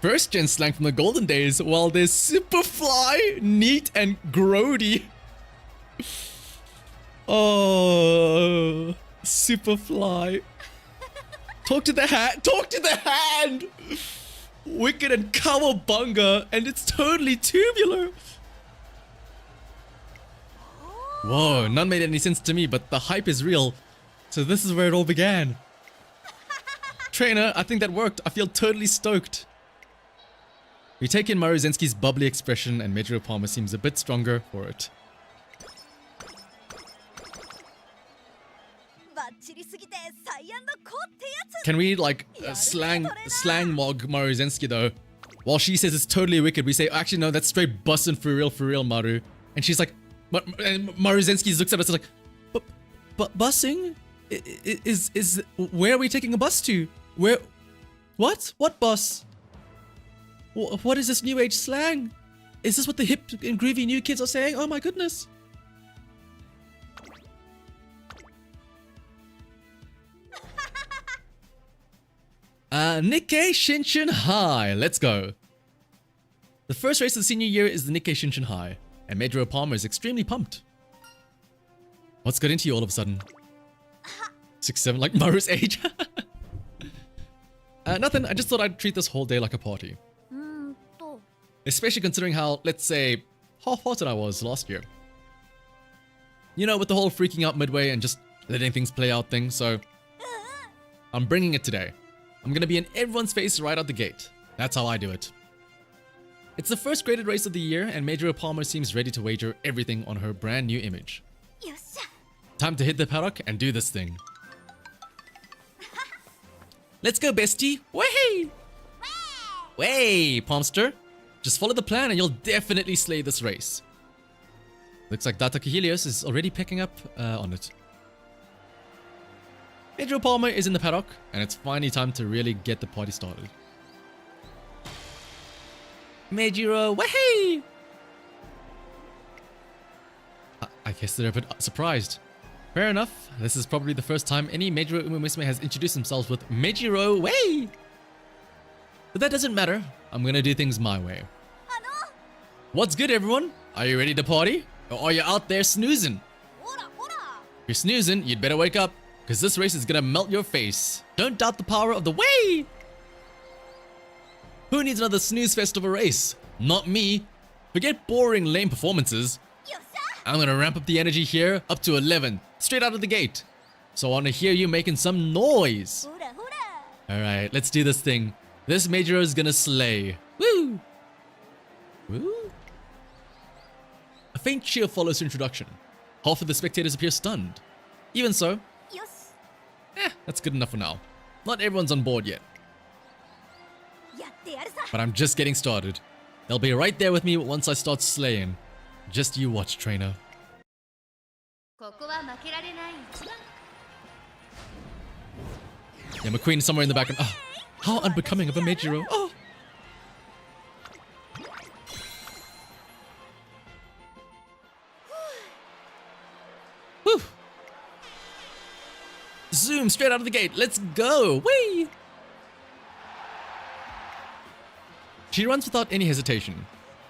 First-gen slang from the golden days, well, there's Superfly, Neat, and Grody. Oh, Superfly. Talk to the hand. Talk to the hand. Wicked and Cowabunga, and it's totally tubular. Whoa, none made any sense to me, but the hype is real. So this is where it all began. Trainer, I think that worked. I feel totally stoked. We take in Maruzensky's bubbly expression, and Mejiro Palmer seems a bit stronger for it. Can we like slang mog Maruzensky though? While she says it's totally wicked, we say actually no, that's straight bussin' for real Maru. And she's like, and Maruzensky looks at us like, but busing is where are we taking a bus to? Where? What bus? What is this new age slang? Is this what the hip and groovy new kids are saying? Oh my goodness. Nikkei Shinshin High. Let's go. The first race of the senior year is the Nikkei Shinshin High, and Mejiro Palmer is extremely pumped. What's got into you all of a sudden? 6'7", like Maru's age. Nothing. I just thought I'd treat this whole day like a party. Especially considering how, let's say, half-hearted I was last year. You know, with the whole freaking out midway and just letting things play out thing, so... I'm bringing it today. I'm gonna be in everyone's face right out the gate. That's how I do it. It's the first graded race of the year, and Mejiro Palmer seems ready to wager everything on her brand new image. Time to hit the paddock and do this thing. Let's go, bestie! Way! Way, Palmster! Just follow the plan and you'll definitely slay this race. Looks like Data Helios is already picking up on it. Mejiro Palmer is in the paddock, and it's finally time to really get the party started. Mejiro, wahey! I guess they're a bit surprised. Fair enough, this is probably the first time any Mejiro Musume has introduced themselves with Mejiro, way! But that doesn't matter, I'm gonna do things my way. What's good, everyone? Are you ready to party? Or are you out there snoozing? If you're snoozing, you'd better wake up, because this race is gonna melt your face. Don't doubt the power of the way! Who needs another snooze fest of a race? Not me. Forget boring, lame performances. I'm gonna ramp up the energy here up to 11, straight out of the gate. So I wanna hear you making some noise. Alright, let's do this thing. This Mejiro is gonna slay. Woo! Woo! A faint cheer follows her introduction. Half of the spectators appear stunned. Even so, that's good enough for now. Not everyone's on board yet. But I'm just getting started. They'll be right there with me once I start slaying. Just you watch, trainer. Yeah, McQueen somewhere in the background. Oh, how unbecoming of a Mejiro. Oh! Whew! Zoom straight out of the gate. Let's go. Whee! She runs without any hesitation.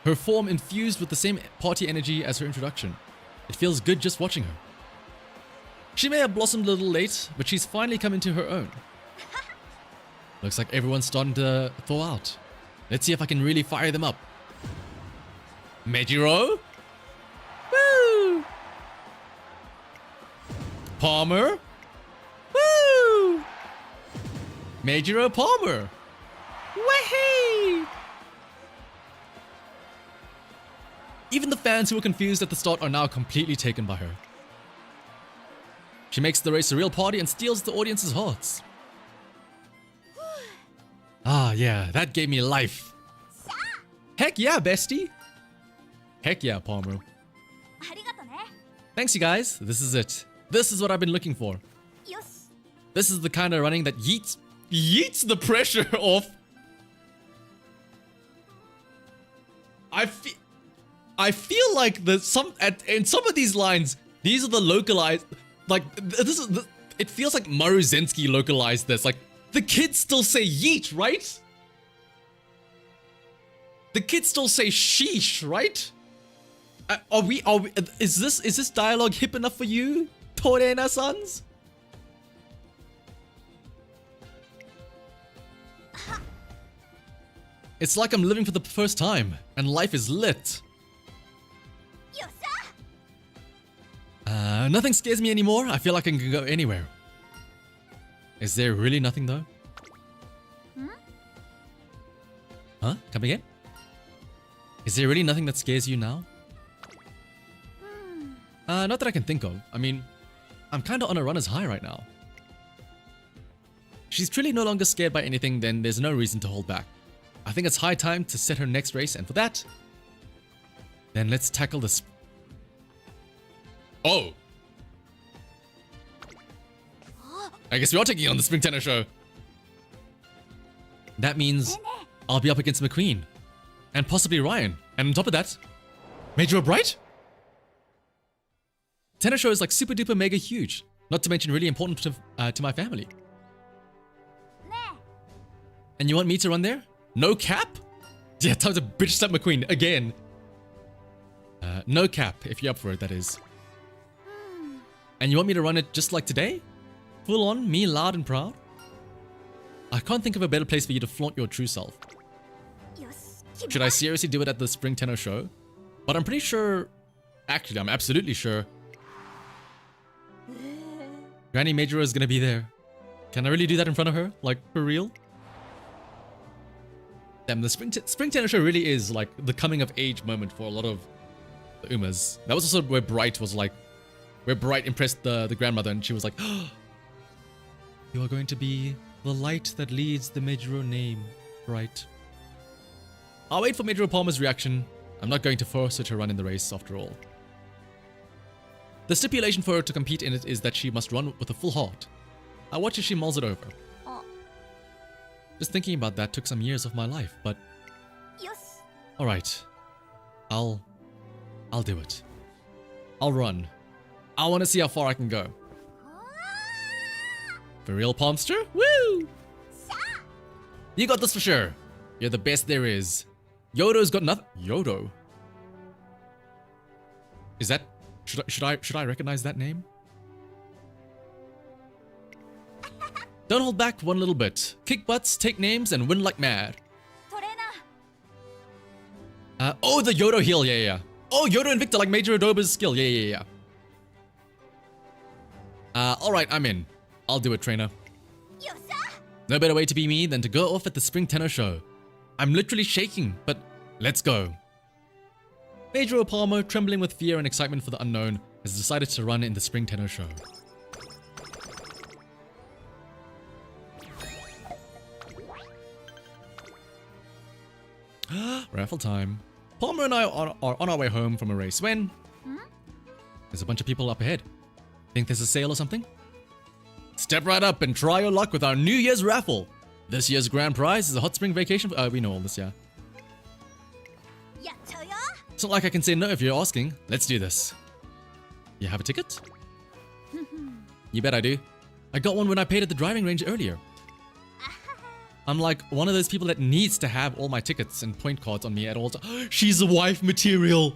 Her form infused with the same party energy as her introduction. It feels good just watching her. She may have blossomed a little late, but she's finally come into her own. Looks like everyone's starting to thaw out. Let's see if I can really fire them up. Mejiro? Woo! Palmer? Woo! Mejiro Palmer! Wahey! Even the fans who were confused at the start are now completely taken by her. She makes the race a real party and steals the audience's hearts. Ah, yeah, that gave me life. Heck yeah, bestie. Heck yeah, Palmer. Thanks, you guys. This is it. This is what I've been looking for. This is the kind of running that yeets the pressure off. I feel like in some of these lines, these are the localized. Like it feels like Maruzensky localized this. Like the kids still say yeet, right? The kids still say sheesh, right? Is this dialogue hip enough for you, Torena-sans? It's like I'm living for the first time, and life is lit. Nothing scares me anymore. I feel like I can go anywhere. Is there really nothing though? Huh? Come again? Is there really nothing that scares you now? Not that I can think of. I mean, I'm kinda on a runner's high right now. She's truly no longer scared by anything, then there's no reason to hold back. I think it's high time to set her next race, and for that, then let's tackle this. Oh! I guess we are taking on the Spring Tennis Show. That means I'll be up against McQueen. And possibly Ryan. And on top of that, Mejiro Bright? Tennis Show is like super duper mega huge. Not to mention really important to my family. And you want me to run there? No cap? Yeah, time to bitch slap McQueen again. No cap, if you're up for it, that is. And you want me to run it just like today? Full on, me loud and proud? I can't think of a better place for you to flaunt your true self. Should I seriously do it at the Spring Tenno Show? But I'm pretty sure... Actually, I'm absolutely sure... Granny Mejiro is gonna be there. Can I really do that in front of her? Like, for real? Damn, the Spring Tenno Show really is like the coming of age moment for a lot of the Umas. That was also where Bright was like... Where Bright impressed the grandmother and she was like, oh, you are going to be the light that leads the Mejiro name, Bright. I'll wait for Mejiro Palmer's reaction. I'm not going to force her to run in the race after all. The stipulation for her to compete in it is that she must run with a full heart. I watch as she mulls it over. Oh. Just thinking about that took some years of my life, but... Yes. Alright. I'll do it. I'll run. I want to see how far I can go. For real, Palmster? Woo! You got this for sure. You're the best there is. Yodo's got nothing. Yodo? Is that... Should I recognize that name? Don't hold back one little bit. Kick butts, take names, and win like mad. Oh, the Yodo heal, yeah. Oh, Yodo and Victor like Major Adoba's skill, yeah. Alright, I'm in. I'll do it, trainer. No better way to be me than to go off at the spring tenor show. I'm literally shaking, but let's go. Mejiro Palmer, trembling with fear and excitement for the unknown, has decided to run in the spring tenor show. Raffle time. Palmer and I are on our way home from a race when... There's a bunch of people up ahead. Think there's a sale or something? Step right up and try your luck with our New Year's raffle. This year's grand prize is a hot spring vacation. We know all this, yeah. It's not like I can say no if you're asking. Let's do this. You have a ticket? You bet I do. I got one when I paid at the driving range earlier. I'm like one of those people that needs to have all my tickets and point cards on me at all times. She's a wife material.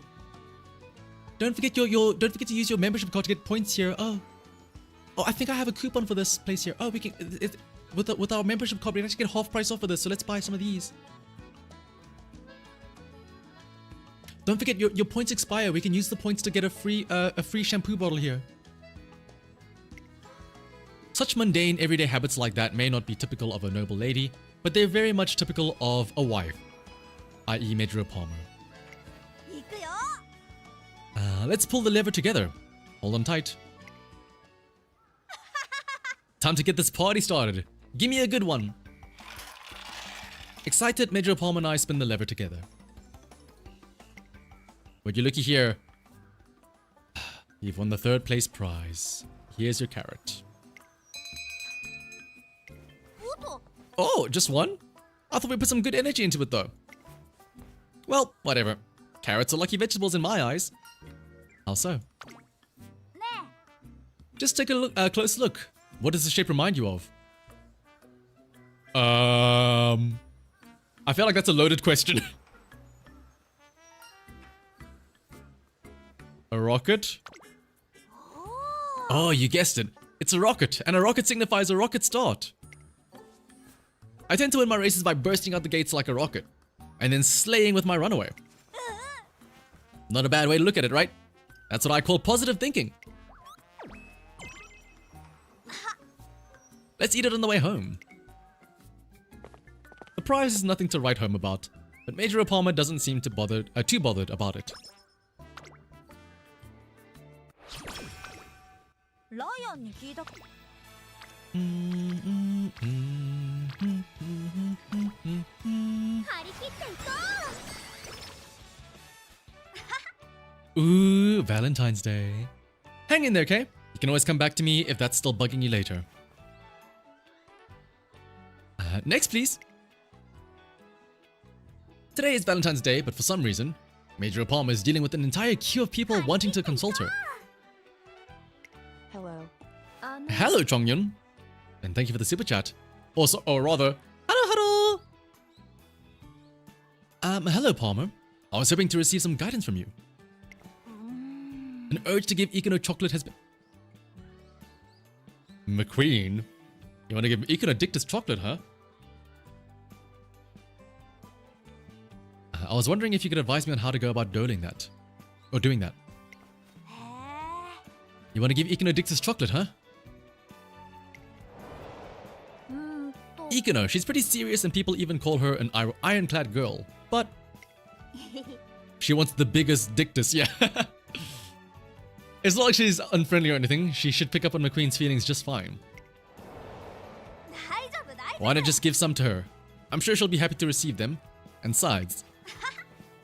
Don't forget don't forget to use your membership card to get points here. Oh, I think I have a coupon for this place here. Oh, we can with our membership card we can actually get half price off for this. So let's buy some of these. Don't forget your points expire. We can use the points to get a free shampoo bottle here. Such mundane, everyday habits like that may not be typical of a noble lady, but they're very much typical of a wife, i.e. Mejiro Palmer. Let's pull the lever together. Hold on tight. Time to get this party started. Give me a good one. Excited, Mejiro Palmer and I spin the lever together. Would you looky here? You've won the 3rd place prize. Here's your carrot. Oh, just one? I thought we put some good energy into it though. Well, whatever. Carrots are lucky vegetables in my eyes. How so? Just take a close look. What does the shape remind you of? I feel like that's a loaded question. A rocket? Oh, you guessed it. It's a rocket, and a rocket signifies a rocket start. I tend to win my races by bursting out the gates like a rocket, and then slaying with my runaway. Not a bad way to look at it, right? That's what I call positive thinking. Let's eat it on the way home. The prize is nothing to write home about, but Mejiro Palmer doesn't seem too bothered about it. Ooh, Valentine's Day. Hang in there, Kay. You can always come back to me if that's still bugging you later. Next, please. Today is Valentine's Day, but for some reason, Mejiro Palmer is dealing with an entire queue of people wanting to consult her. Hello. Hello, Chongyun. And thank you for the super chat. Also, or rather, hello. Hello, Palmer. I was hoping to receive some guidance from you. An urge to give Ikuno chocolate has been... McQueen? You want to give Ikuno Dictus chocolate, huh? I was wondering if you could advise me on how to go about doing that. Or doing that. You want to give Ikuno Dictus chocolate, huh? Ikuno, she's pretty serious and people even call her an ironclad girl. But... she wants the biggest Dictus, yeah. It's not like she's unfriendly or anything. She should pick up on McQueen's feelings just fine. Why not just give some to her? I'm sure she'll be happy to receive them. And sides.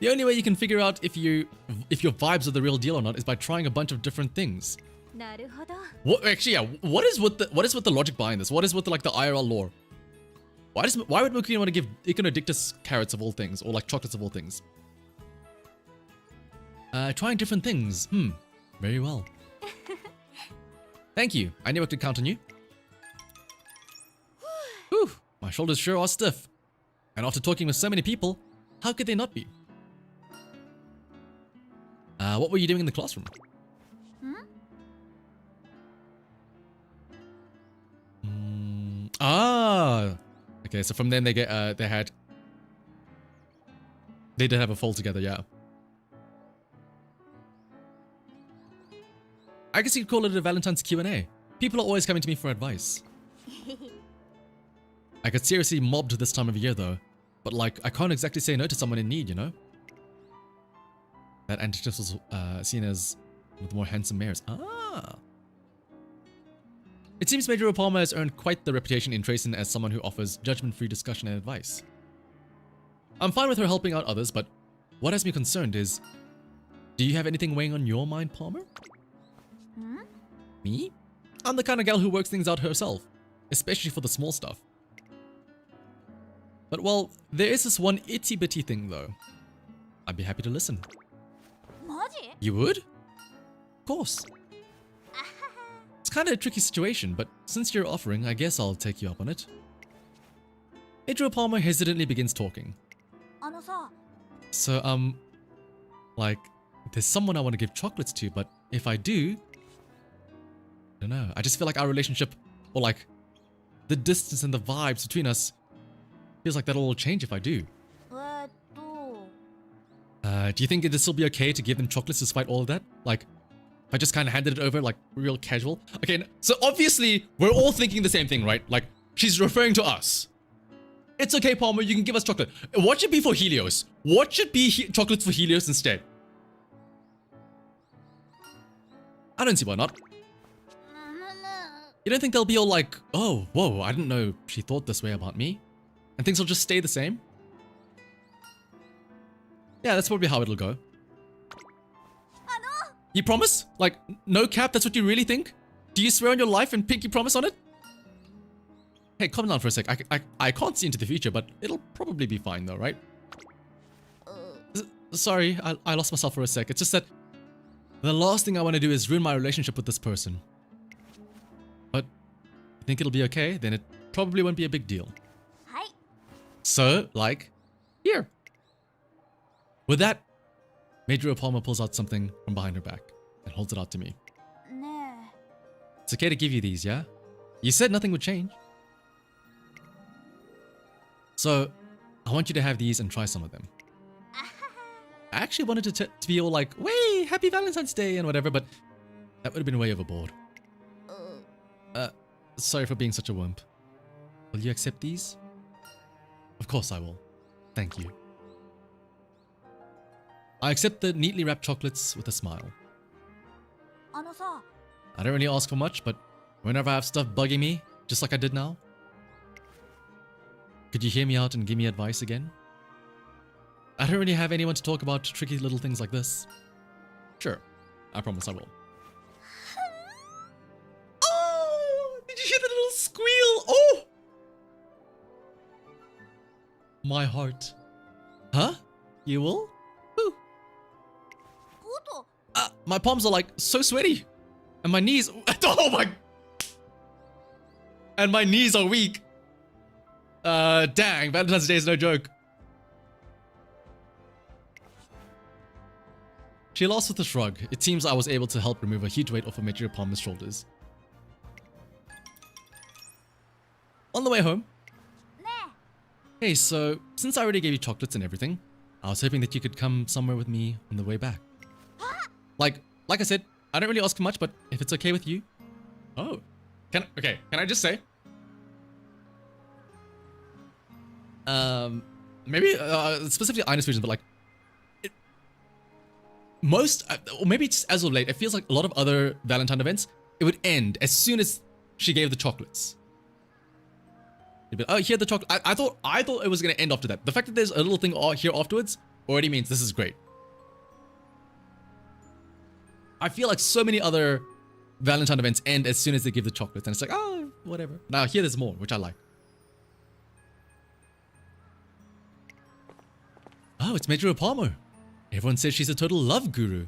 The only way you can figure out if your vibes are the real deal or not is by trying a bunch of different things. なるほど What actually? Yeah. What is with the logic behind this? What is with like the IRL lore? Why would Mukuni want to give Iconodictus carrots of all things, or like chocolates of all things? Trying different things. Very well. Thank you. I knew I could count on you. Whew, my shoulders sure are stiff. And after talking with so many people, how could they not be? What were you doing in the classroom? Okay, so from then they did have a fall together, yeah. I guess you could call it a Valentine's Q&A. People are always coming to me for advice. I got seriously mobbed this time of year though, but like I can't exactly say no to someone in need, you know? That Antichus was seen as one of the more handsome mayors. It seems Mejiro Palmer has earned quite the reputation in Tracen as someone who offers judgment-free discussion and advice. I'm fine with her helping out others, but what has me concerned is, do you have anything weighing on your mind, Palmer? Me? I'm the kind of gal who works things out herself, especially for the small stuff. But well, there is this one itty-bitty thing though. I'd be happy to listen. マジ You would? Of course. It's kind of a tricky situation, but since you're offering, I guess I'll take you up on it. Mejiro Palmer hesitantly begins talking. あのさ So, like, there's someone I want to give chocolates to, but if I do, I don't know. I just feel like our relationship, or like, the distance and the vibes between us, feels like that'll all change if I do. と Do you think it'd still be okay to give them chocolates despite all of that? Like, if I just kind of handed it over, like, real casual? Okay, so obviously, we're all thinking the same thing, right? Like, she's referring to us. It's okay, Palmer, you can give us chocolate. What should be for Helios? What should be chocolates for Helios instead? I don't see why not. You don't think they'll be all like, oh, whoa, I didn't know she thought this way about me? And things will just stay the same? Yeah, that's probably how it'll go. You promise? Like, no cap, that's what you really think? Do you swear on your life and pinky promise on it? Hey, calm down for a sec. I can't see into the future, but it'll probably be fine though, right? Sorry, I lost myself for a sec. It's just that the last thing I want to do is ruin my relationship with this person. But I think it'll be okay, then it probably won't be a big deal. はい So, like, here. With that, Mejiro Palmer pulls out something from behind her back and holds it out to me. ね It's okay to give you these, yeah? You said nothing would change. So, I want you to have these and try some of them. I actually wanted to be all like, way, happy Valentine's Day and whatever, but that would have been way overboard. Sorry for being such a wimp. Will you accept these? Of course I will. Thank you. I accept the neatly wrapped chocolates with a smile. あのさ I don't really ask for much, but whenever I have stuff bugging me, just like I did now, could you hear me out and give me advice again? I don't really have anyone to talk about tricky little things like this. Sure, I promise I will. Oh, did you hear the little squeal? Oh! My heart. Huh? You will? Who? こと My palms are like so sweaty. And my knees, oh my. And my knees are weak. Dang, Valentine's Day is no joke. She laughs with a shrug. It seems I was able to help remove a huge weight off of Mejiro Palmer's shoulders. On the way home. ね Hey, so, since I already gave you chocolates and everything, I was hoping that you could come somewhere with me on the way back. Like I said, I don't really ask for much, but if it's okay with you. Oh. Can I just say? Maybe, specifically Ines region, but like, or maybe just as of late, it feels like a lot of other Valentine events, it would end as soon as she gave the chocolates. It'd be, oh, here the chocolate. I thought it was gonna end after that. The fact that there's a little thing here afterwards already means this is great. I feel like so many other Valentine events end as soon as they give the chocolates, and it's like, oh, whatever. Now here there's more, which I like. Oh, it's Mejiro Palmer. Everyone says she's a total love guru.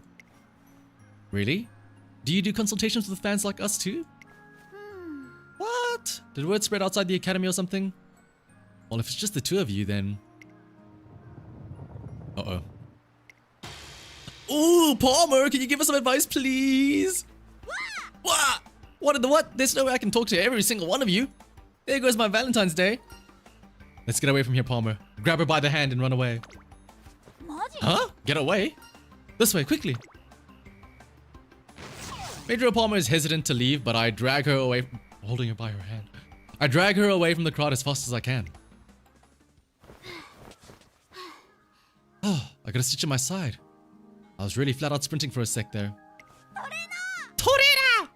Really? Do you do consultations with fans like us too? What? Did word spread outside the academy or something? Well, if it's just the two of you, then... Uh-oh. Ooh, Palmer, can you give us some advice, please? What? What in the what? There's no way I can talk to every single one of you. There goes my Valentine's Day. Let's get away from here, Palmer. Grab her by the hand and run away. Huh? Get away? This way, quickly. Mejiro Palmer is hesitant to leave, but I drag her away, holding her by her hand. I drag her away from the crowd as fast as I can. Oh, I got a stitch in my side. I was really flat out sprinting for a sec there. Torina!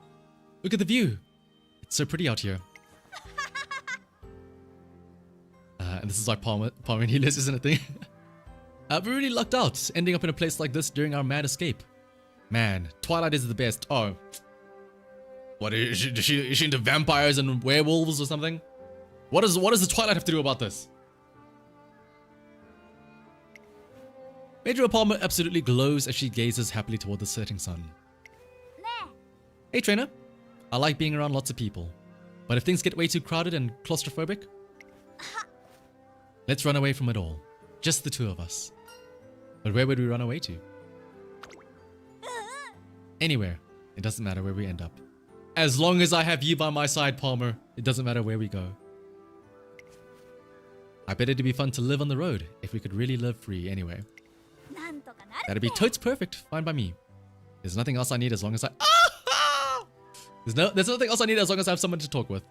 Look at the view. It's so pretty out here. And this is like Palmer and Helios, isn't it? Thing. We really lucked out, ending up in a place like this during our mad escape. Man, Twilight is the best. Oh. What, is she into vampires and werewolves or something? What does the Twilight have to do about this? Mejiro Palmer absolutely glows as she gazes happily toward the setting sun. Hey trainer, I like being around lots of people, but if things get way too crowded and claustrophobic, let's run away from it all. Just the two of us. But where would we run away to? Anywhere. It doesn't matter where we end up. As long as I have you by my side, Palmer, it doesn't matter where we go. I bet it'd be fun to live on the road if we could really live free anyway. That'd be totes perfect. Fine by me. There's nothing else I need as long as I... There's nothing else I need as long as I have someone to talk with.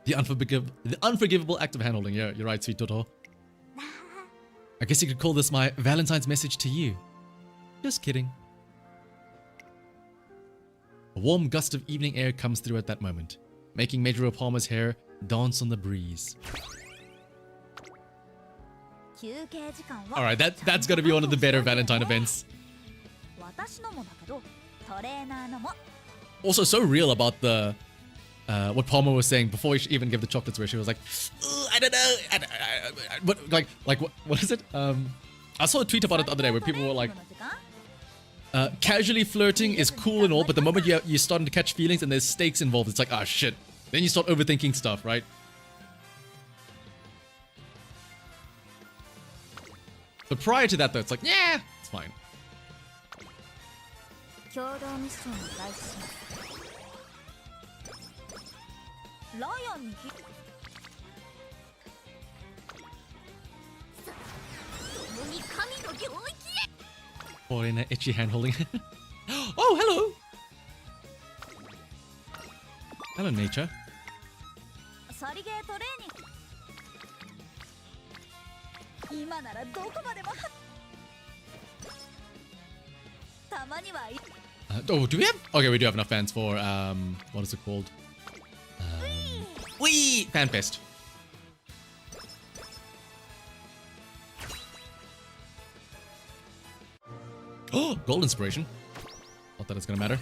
The unforgivable act of handholding. Yeah, you're right, sweet Toto. I guess you could call this my Valentine's message to you. Just kidding. A warm gust of evening air comes through at that moment, making Mejiro Palmer's hair dance on the breeze. Alright, that's gotta be one of the better Valentine events. Also, so real about the what Palmer was saying before we even give the chocolates, where she was like, I don't know, what is it? I saw a tweet about it the other day where people were like, casually flirting is cool and all, but the moment you're starting to catch feelings and there's stakes involved, it's like, ah, shit. Then you start overthinking stuff, right? But prior to that, though, it's like, yeah, it's fine. Or in an itchy hand holding. Oh, hello! Hello, nature. Oh, do we have? Okay, we do have enough fans for what is it called? Wee! FanFest. Oh, gold inspiration. Not that it's gonna matter.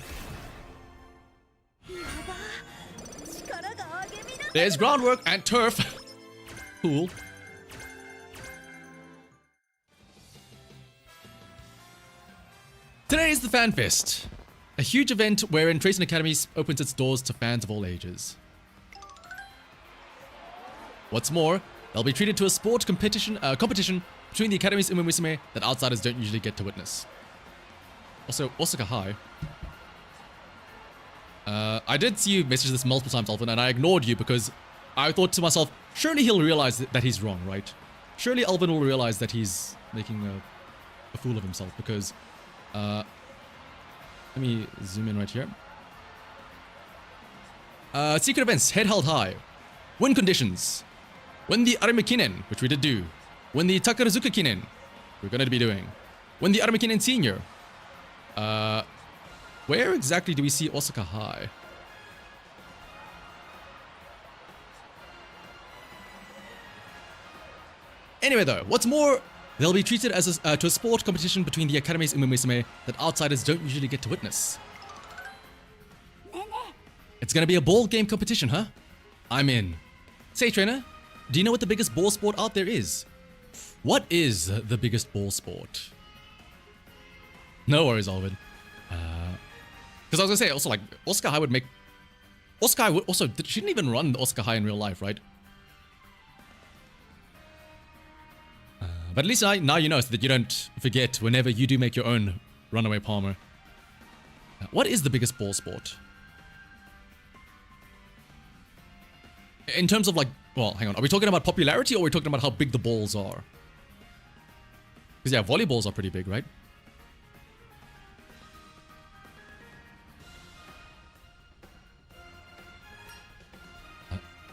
There's groundwork and turf. Cool. Today is the FanFest, a huge event wherein Tracing Academy opens its doors to fans of all ages. What's more, they'll be treated to a sport competition between the Academy's Musume that outsiders don't usually get to witness. Also, Osaka High. I did see you message this multiple times, Alvin, and I ignored you because I thought to myself, surely he'll realize that he's wrong, right? Surely Alvin will realize that he's making a fool of himself because... let me zoom in right here. Secret events, head held high. Win conditions. Win the Arimekinen, which we did do. Win the Takarazuka Kinen, we're gonna be doing. Win the Arimekinen Senior. Where exactly do we see Osaka High? Anyway though, what's more They'll be treated as to a sport competition between the Academy's Musume that outsiders don't usually get to witness. It's gonna be a ball game competition, huh? I'm in. Say, trainer, do you know what the biggest ball sport out there is? What is the biggest ball sport? No worries, Alvin. Because I was gonna say, also, like, Oscar High would make... Oscar High would also... She didn't even run Oscar High in real life, right? But at least now you know so that you don't forget whenever you do make your own Runaway Palmer. What is the biggest ball sport? In terms of, like... Well, hang on. Are we talking about popularity or are we talking about how big the balls are? Because, yeah, volleyballs are pretty big, right?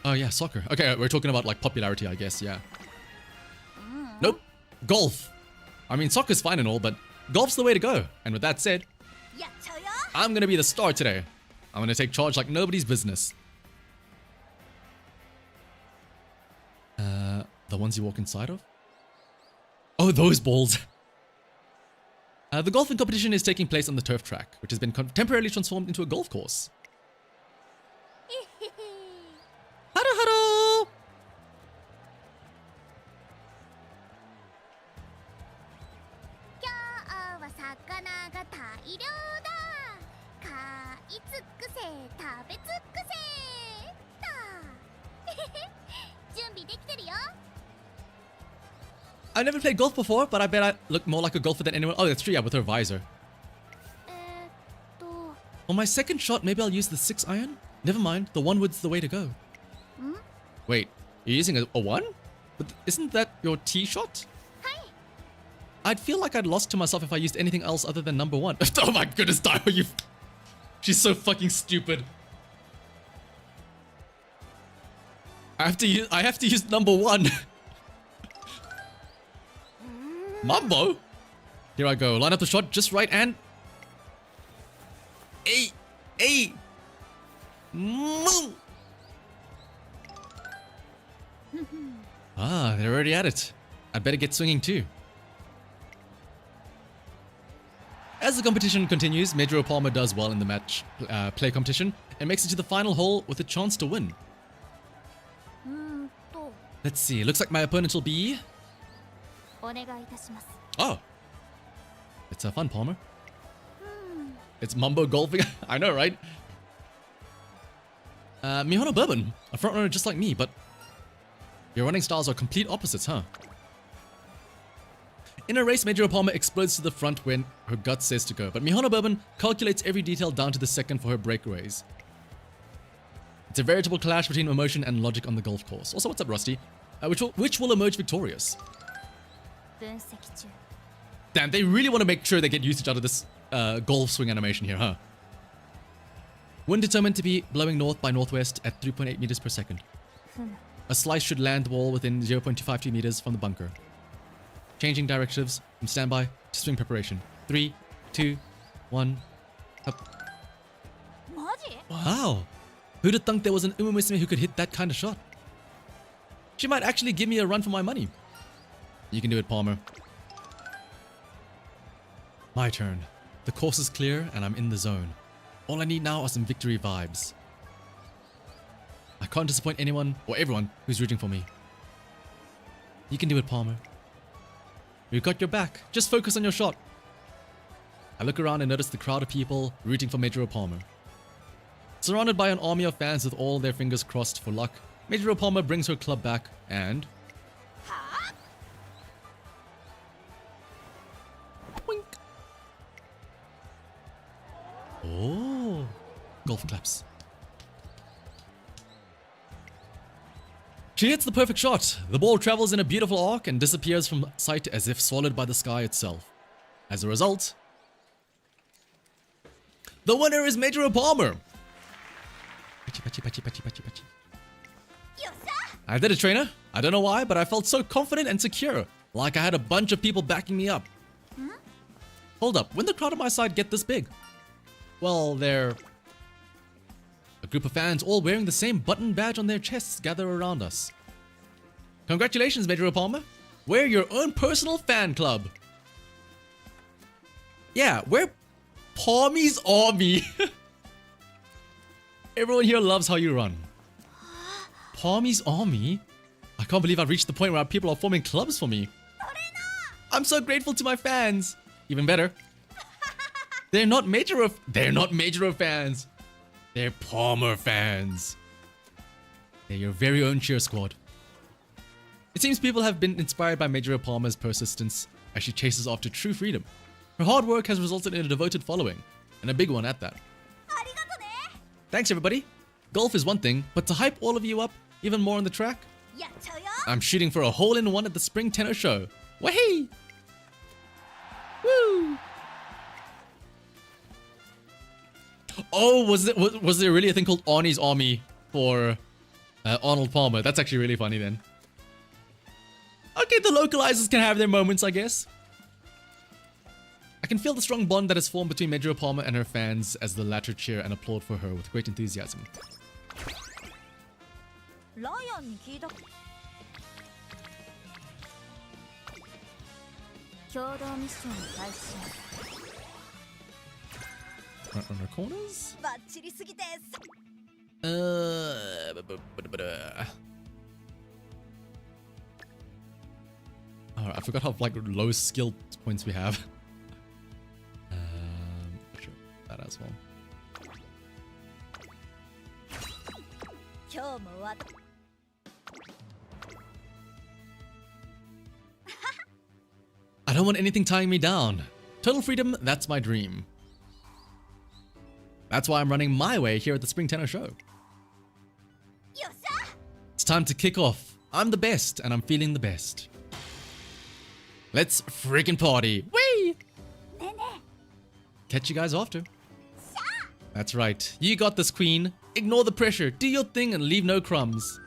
Oh, yeah, soccer. Okay, we're talking about, like, popularity, I guess, yeah. Nope. Golf. I mean, soccer's fine and all, but golf's the way to go. And with that said, I'm gonna be the star today. I'm gonna take charge like nobody's business. The ones you walk inside of? Oh, those balls. The golfing competition is taking place on the turf track, which has been temporarily transformed into a golf course. Haro haro! I've never played golf before, but I bet I look more like a golfer than anyone. Oh, that's true, yeah, with her visor. On my second shot, maybe I'll use the 6-iron? Never mind, the 1-wood's the way to go. Wait, you're using a 1? But isn't that your tee shot? I'd feel like I'd lost to myself if I used anything else other than number 1. Oh my goodness, Dio, you... She's so fucking stupid. I have to use number 1. Mambo? Here I go. Line up the shot just right and... Hey! Moo! Ah, they're already at it. I'd better get swinging too. As the competition continues, Mejiro Palmer does well in the match play competition and makes it to the final hole with a chance to win. Let's see, looks like my opponent will be... Oh! It's fun, Palmer. It's Mumbo golfing. I know, right? Mihono Bourbon, a frontrunner just like me, but your running styles are complete opposites, huh? In a race, Mejiro Palmer explodes to the front when her gut says to go, but Mihono Bourbon calculates every detail down to the second for her breakaways. It's a veritable clash between emotion and logic on the golf course. Also, what's up, Rusty? Which will emerge victorious? Damn, they really want to make sure they get usage out of this golf swing animation here, huh? Wind determined to be blowing north by northwest at 3.8 meters per second. A slice should land the ball within 0.252 meters from the bunker. Changing directives from standby to swing preparation. 3, 2, 1, up. Wow! Who'd have thunk there was an Umumisime who could hit that kind of shot? She might actually give me a run for my money. You can do it, Palmer. My turn. The course is clear and I'm in the zone. All I need now are some victory vibes. I can't disappoint anyone or everyone who's rooting for me. You can do it, Palmer. We've got your back. Just focus on your shot. I look around and notice the crowd of people rooting for Mejiro Palmer. Surrounded by an army of fans with all their fingers crossed for luck, Mejiro Palmer brings her club back and... Boink. Oh, golf claps. She hits the perfect shot. The ball travels in a beautiful arc and disappears from sight as if swallowed by the sky itself. As a result, the winner is Mejiro Palmer. I did it, trainer. I don't know why, but I felt so confident and secure, like I had a bunch of people backing me up. Hold up, when the crowd on my side get this big? Well, they're a group of fans all wearing the same button badge on their chests gather around us. Congratulations, Mejiro Palmer. We're your own personal fan club. Yeah, we're Palmy's Army. Everyone here loves how you run. Palmy's Army? I can't believe I've reached the point where people are forming clubs for me. I'm so grateful to my fans. Even better, they're not Mejiro fans. They're Palmer fans. They're your very own cheer squad. It seems people have been inspired by Mejiro Palmer's persistence as she chases after true freedom. Her hard work has resulted in a devoted following, and a big one at that. Thanks everybody. Golf is one thing, but to hype all of you up even more on the track, I'm shooting for a hole-in-one at the Spring Tenno Show. Wahey! Woo! Oh, was there really a thing called Arnie's Army for Arnold Palmer? That's actually really funny then. Okay, the localizers can have their moments, I guess. I can feel the strong bond that has formed between Mejiro Palmer and her fans as the latter cheer and applaud for her with great enthusiasm. Front runner corners? Oh, I forgot how like low skill points we have. Sure, that as well. I don't want anything tying me down. Total freedom, that's my dream. That's why I'm running my way here at the Spring Tenno Show. It's time to kick off. I'm the best, and I'm feeling the best. Let's freaking party. Whee! Catch you guys after. That's right. You got this, queen. Ignore the pressure. Do your thing and leave no crumbs.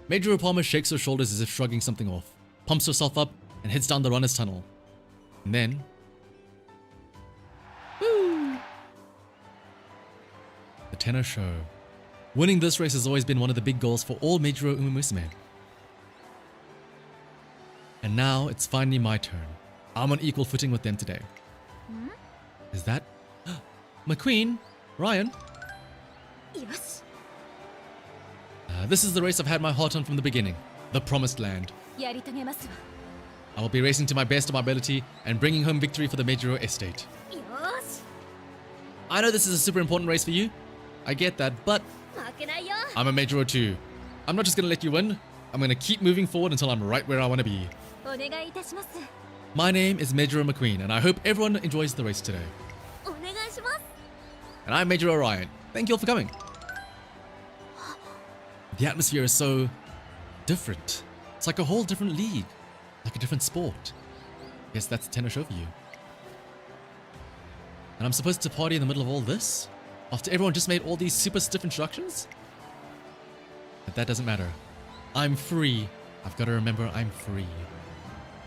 Mejiro Palmer shakes her shoulders as if shrugging something off, pumps herself up, and heads down the runner's tunnel. And then... woo! The Tenno Show. Winning this race has always been one of the big goals for all Mejiro Musume. And now it's finally my turn. I'm on equal footing with them today. Is that... my queen, Ryan? This is the race I've had my heart on from the beginning. The Promised Land. I will be racing to my best of my ability and bringing home victory for the Mejiro estate. I know this is a super important race for you. I get that, but... I'm a Mejiro too. I'm not just gonna let you win. I'm gonna keep moving forward until I'm right where I want to be. My name is Mejiro McQueen, and I hope everyone enjoys the race today. And I'm Mejiro Ryan. Thank you all for coming. The atmosphere is so different. It's like a whole different league, like a different sport. Guess that's the Tenno Show for you. And I'm supposed to party in the middle of all this? After everyone just made all these super stiff instructions? But that doesn't matter. I'm free. I've got to remember I'm free.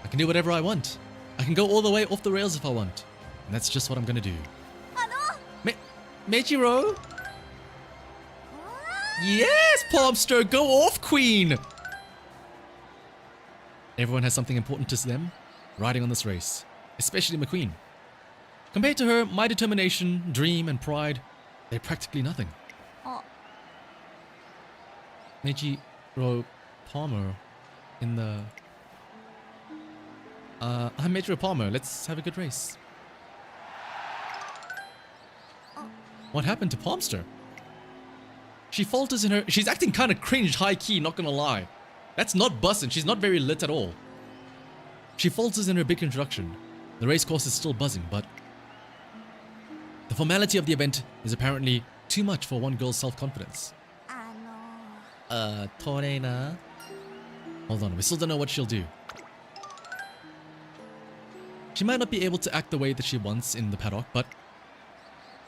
I can do whatever I want. I can go all the way off the rails if I want. And that's just what I'm gonna do. Mejiro? Yes, Palmster, go off, queen! Everyone has something important to them riding on this race, especially McQueen. Compared to her, my determination, dream, and pride, they're practically nothing. Mejiro Palmer in the... I'm Mejiro Palmer. Let's have a good race. What happened to Palmster? She falters in her... She's acting kind of cringe high-key, not gonna lie. That's not bussin'. She's not very lit at all. She falters in her big introduction. The race course is still buzzing, but... the formality of the event is apparently too much for one girl's self-confidence. Torena. Hold on, we still don't know what she'll do. She might not be able to act the way that she wants in the paddock, but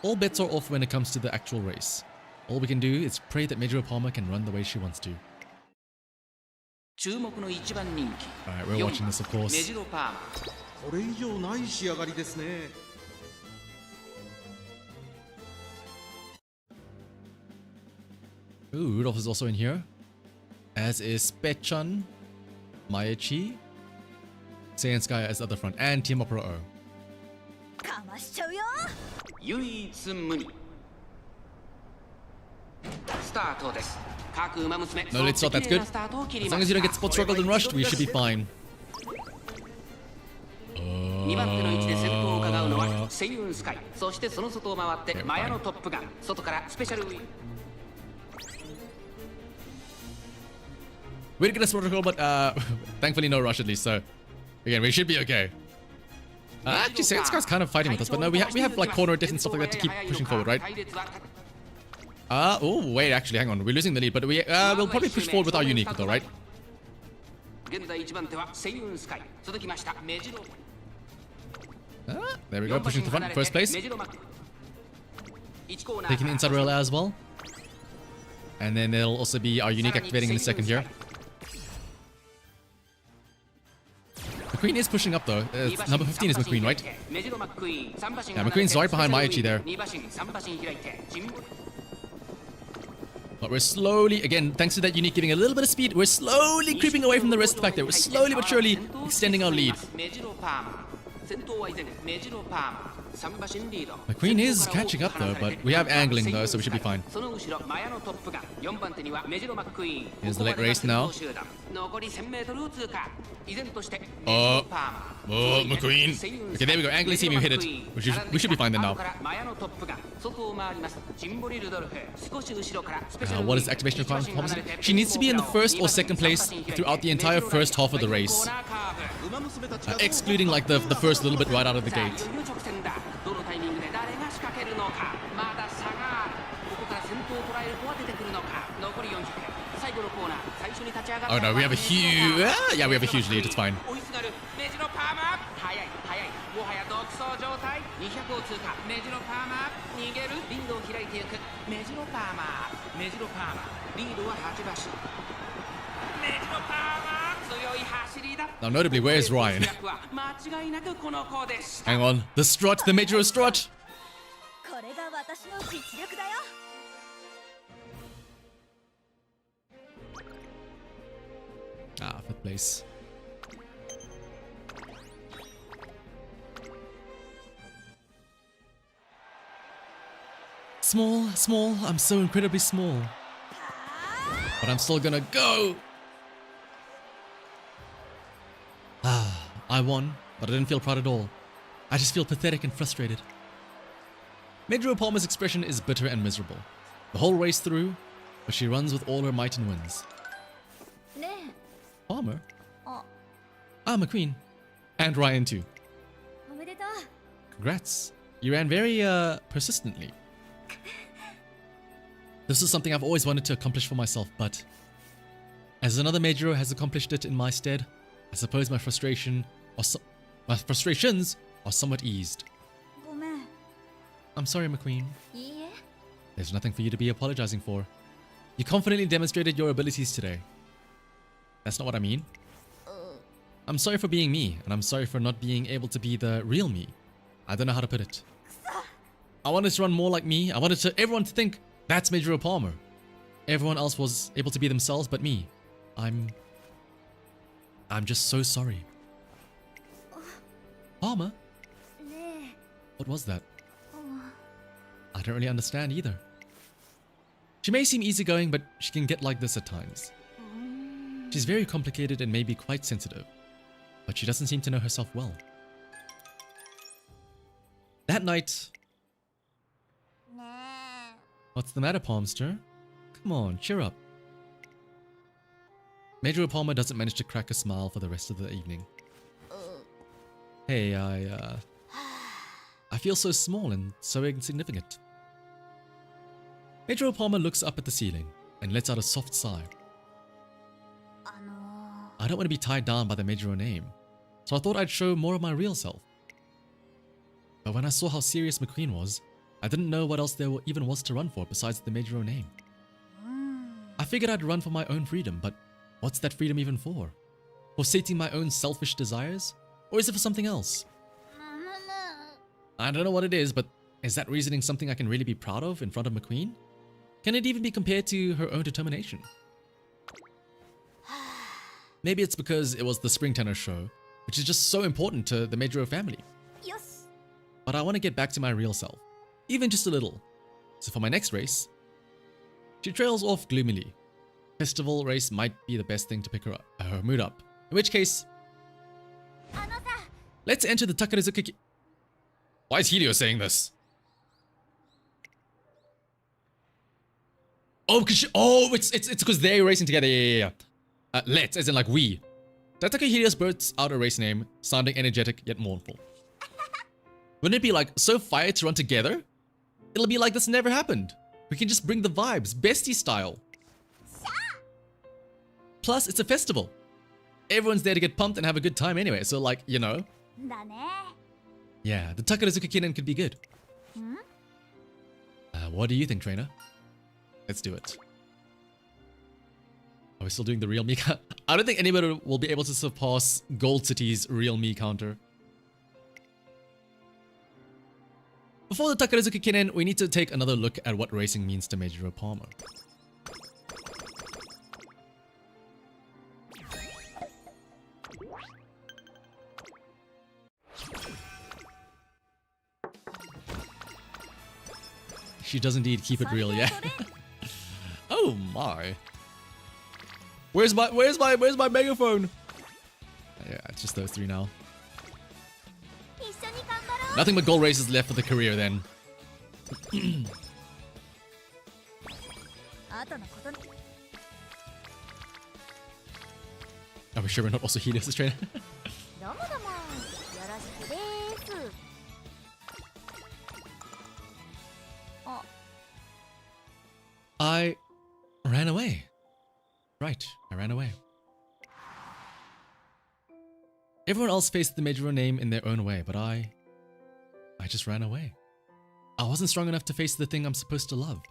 all bets are off when it comes to the actual race. All we can do is pray that Mejiro Palmer can run the way she wants to. Alright, we're watching this, of course. Ooh, Rudolph is also in here. as is Pechan, Maechi, Saiyanskaya as the other front, and Team Opera O. かましちゃうよ。唯一無二スタートです。各馬娘 No, it's not that good. スタートを切り As ま long as し you た don't get spot struggled and rushed, we should be fine. 2番手の位置で先頭を伺うのはセイウンスカイ、そしてその外を回ってマヤのトップガン、外からスペシャルウィン。 We did get a spot struggle, but thankfully no rush at least. So again, we should be okay. Actually, Saiyanskaya's kind of fighting with us, but no, we have like corner death and stuff like that to keep pushing forward, right? Oh wait, actually, hang on, we're losing the lead, but we'll probably push forward with our unique though, right? 現在1番手はセイウンスカイ、続きましたメジロ。 There we go, pushing to the front, first place. メジロマック。1コーナー Taking the inside rail as well. And then there'll also be our unique activating in a second here. McQueen is pushing up though. Number 15 is McQueen, right? Yeah, McQueen's right behind Maechi there. But we're slowly, again, thanks to that unique giving a little bit of speed, we're slowly creeping away from the rest back there. We're slowly but surely extending our lead. McQueen is catching up though, but we have angling though, so we should be fine. Here's the late race now. Oh, McQueen. Okay, there we go. Angling seeing you hit it. We should be fine then now. What is the activation requirement? She needs to be in the first or second place throughout the entire first half of the race. Excluding like the first little bit right out of the gate. Oh no, we have a huge... yeah, we have a huge lead, it's fine. Now notably, where's Ryan? Hang on, the strut, the Mejiro strut! これが私の実力だよ。 Fifth place. Small, I'm so incredibly small. But I'm still gonna go! I won, but I didn't feel proud at all. I just feel pathetic and frustrated. Mejiro Palmer's expression is bitter and miserable. The whole race through, but she runs with all her might and wins. Palmer? I'm a queen. And Ryan too. おめでとう。 Congrats. You ran very, persistently. This is something I've always wanted to accomplish for myself, but as another Mejiro has accomplished it in my stead, I suppose my frustrations are somewhat eased. ごめん。 I'm sorry, McQueen. いいえ。 There's nothing for you to be apologizing for. You confidently demonstrated your abilities today. That's not what I mean. I'm sorry for being me, and I'm sorry for not being able to be the real me. I don't know how to put it. I wanted to run more like me. I wanted everyone to think, that's Mejiro Palmer. Everyone else was able to be themselves but me. I'm just so sorry. Palmer? ねえ。 What was that? I don't really understand either. She may seem easygoing, but she can get like this at times. She's very complicated and maybe quite sensitive, but she doesn't seem to know herself well. That night... ねえ。 What's the matter, Palmster? Come on, cheer up. Mejiro Palmer doesn't manage to crack a smile for the rest of the evening. Hey, I feel so small and so insignificant. Mejiro Palmer looks up at the ceiling and lets out a soft sigh. I don't want to be tied down by the Mejiro name, so I thought I'd show more of my real self. But when I saw how serious McQueen was, I didn't know what else there even was to run for besides the Mejiro name. I figured I'd run for my own freedom, but what's that freedom even for? For sating my own selfish desires? Or is it for something else? I don't know what it is, but is that reasoning something I can really be proud of in front of McQueen? Can it even be compared to her own determination? Maybe it's because it was the spring tennis show, which is just so important to the Mejiro family. よし But I want to get back to my real self, even just a little. So for my next race, she trails off gloomily. Festival race might be the best thing to pick her mood up. In which case, あのさ let's enter the Takarazuka. Why is Hideo saying this? Oh, it's because they're racing together. Yeah. Let's, as in like we. Tataka Hideo's bursts out a race name, sounding energetic yet mournful. Wouldn't it be like so fire to run together? It'll be like this never happened. We can just bring the vibes, bestie style. Plus, it's a festival. Everyone's there to get pumped and have a good time anyway, so like, you know. だね Yeah, the Takarazuka Kinen could be good. What do you think, trainer? Let's do it. Are we still doing the real me count? I don't think anybody will be able to surpass Gold City's real me counter. Before the Takarazuka Kinen, we need to take another look at what racing means to Mejiro Palmer. She does indeed keep it real, yeah. Oh my. Where's my megaphone? Yeah, it's just those three now. 一緒に頑張ろう Nothing but gold races left for the career then. あとのことに Are we sure we're not also Helios' trainer? どうもどうもよろしくです I ran away. Right, I ran away. Everyone else faced the Mejiro name in their own way, but I just ran away. I wasn't strong enough to face the thing I'm supposed to love.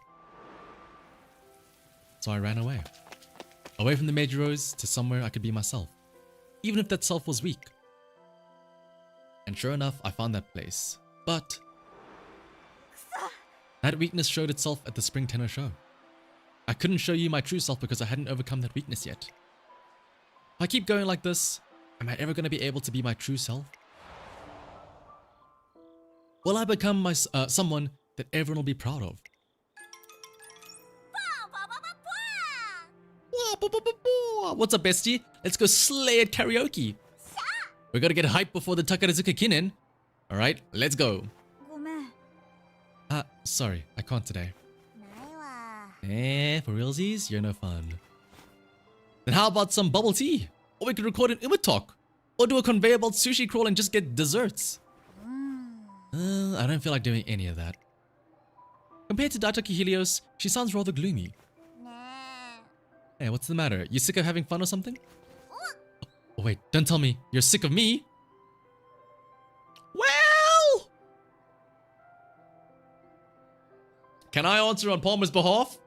So I ran away. Away from the Mejiros to somewhere I could be myself, even if that self was weak. And sure enough, I found that place. But that weakness showed itself at the Spring Tenno show. I couldn't show you my true self because I hadn't overcome that weakness yet. If I keep going like this, am I ever going to be able to be my true self? Will I become someone that everyone will be proud of? What's up, bestie? Let's go slay at karaoke. We gotta get hyped before the Takarazuka Kinen. Alright, let's go. ごめん Sorry, I can't today. ないわ For realsies, you're no fun. Then how about some bubble tea? Or we could record an Umatalk. Or do a conveyor belt sushi crawl and just get desserts. I don't feel like doing any of that. Compared to Daitaki Helios, she sounds rather gloomy. ね Hey, what's the matter? You sick of having fun or something? Oh, wait, don't tell me you're sick of me. Well! Can I answer on Palmer's behalf?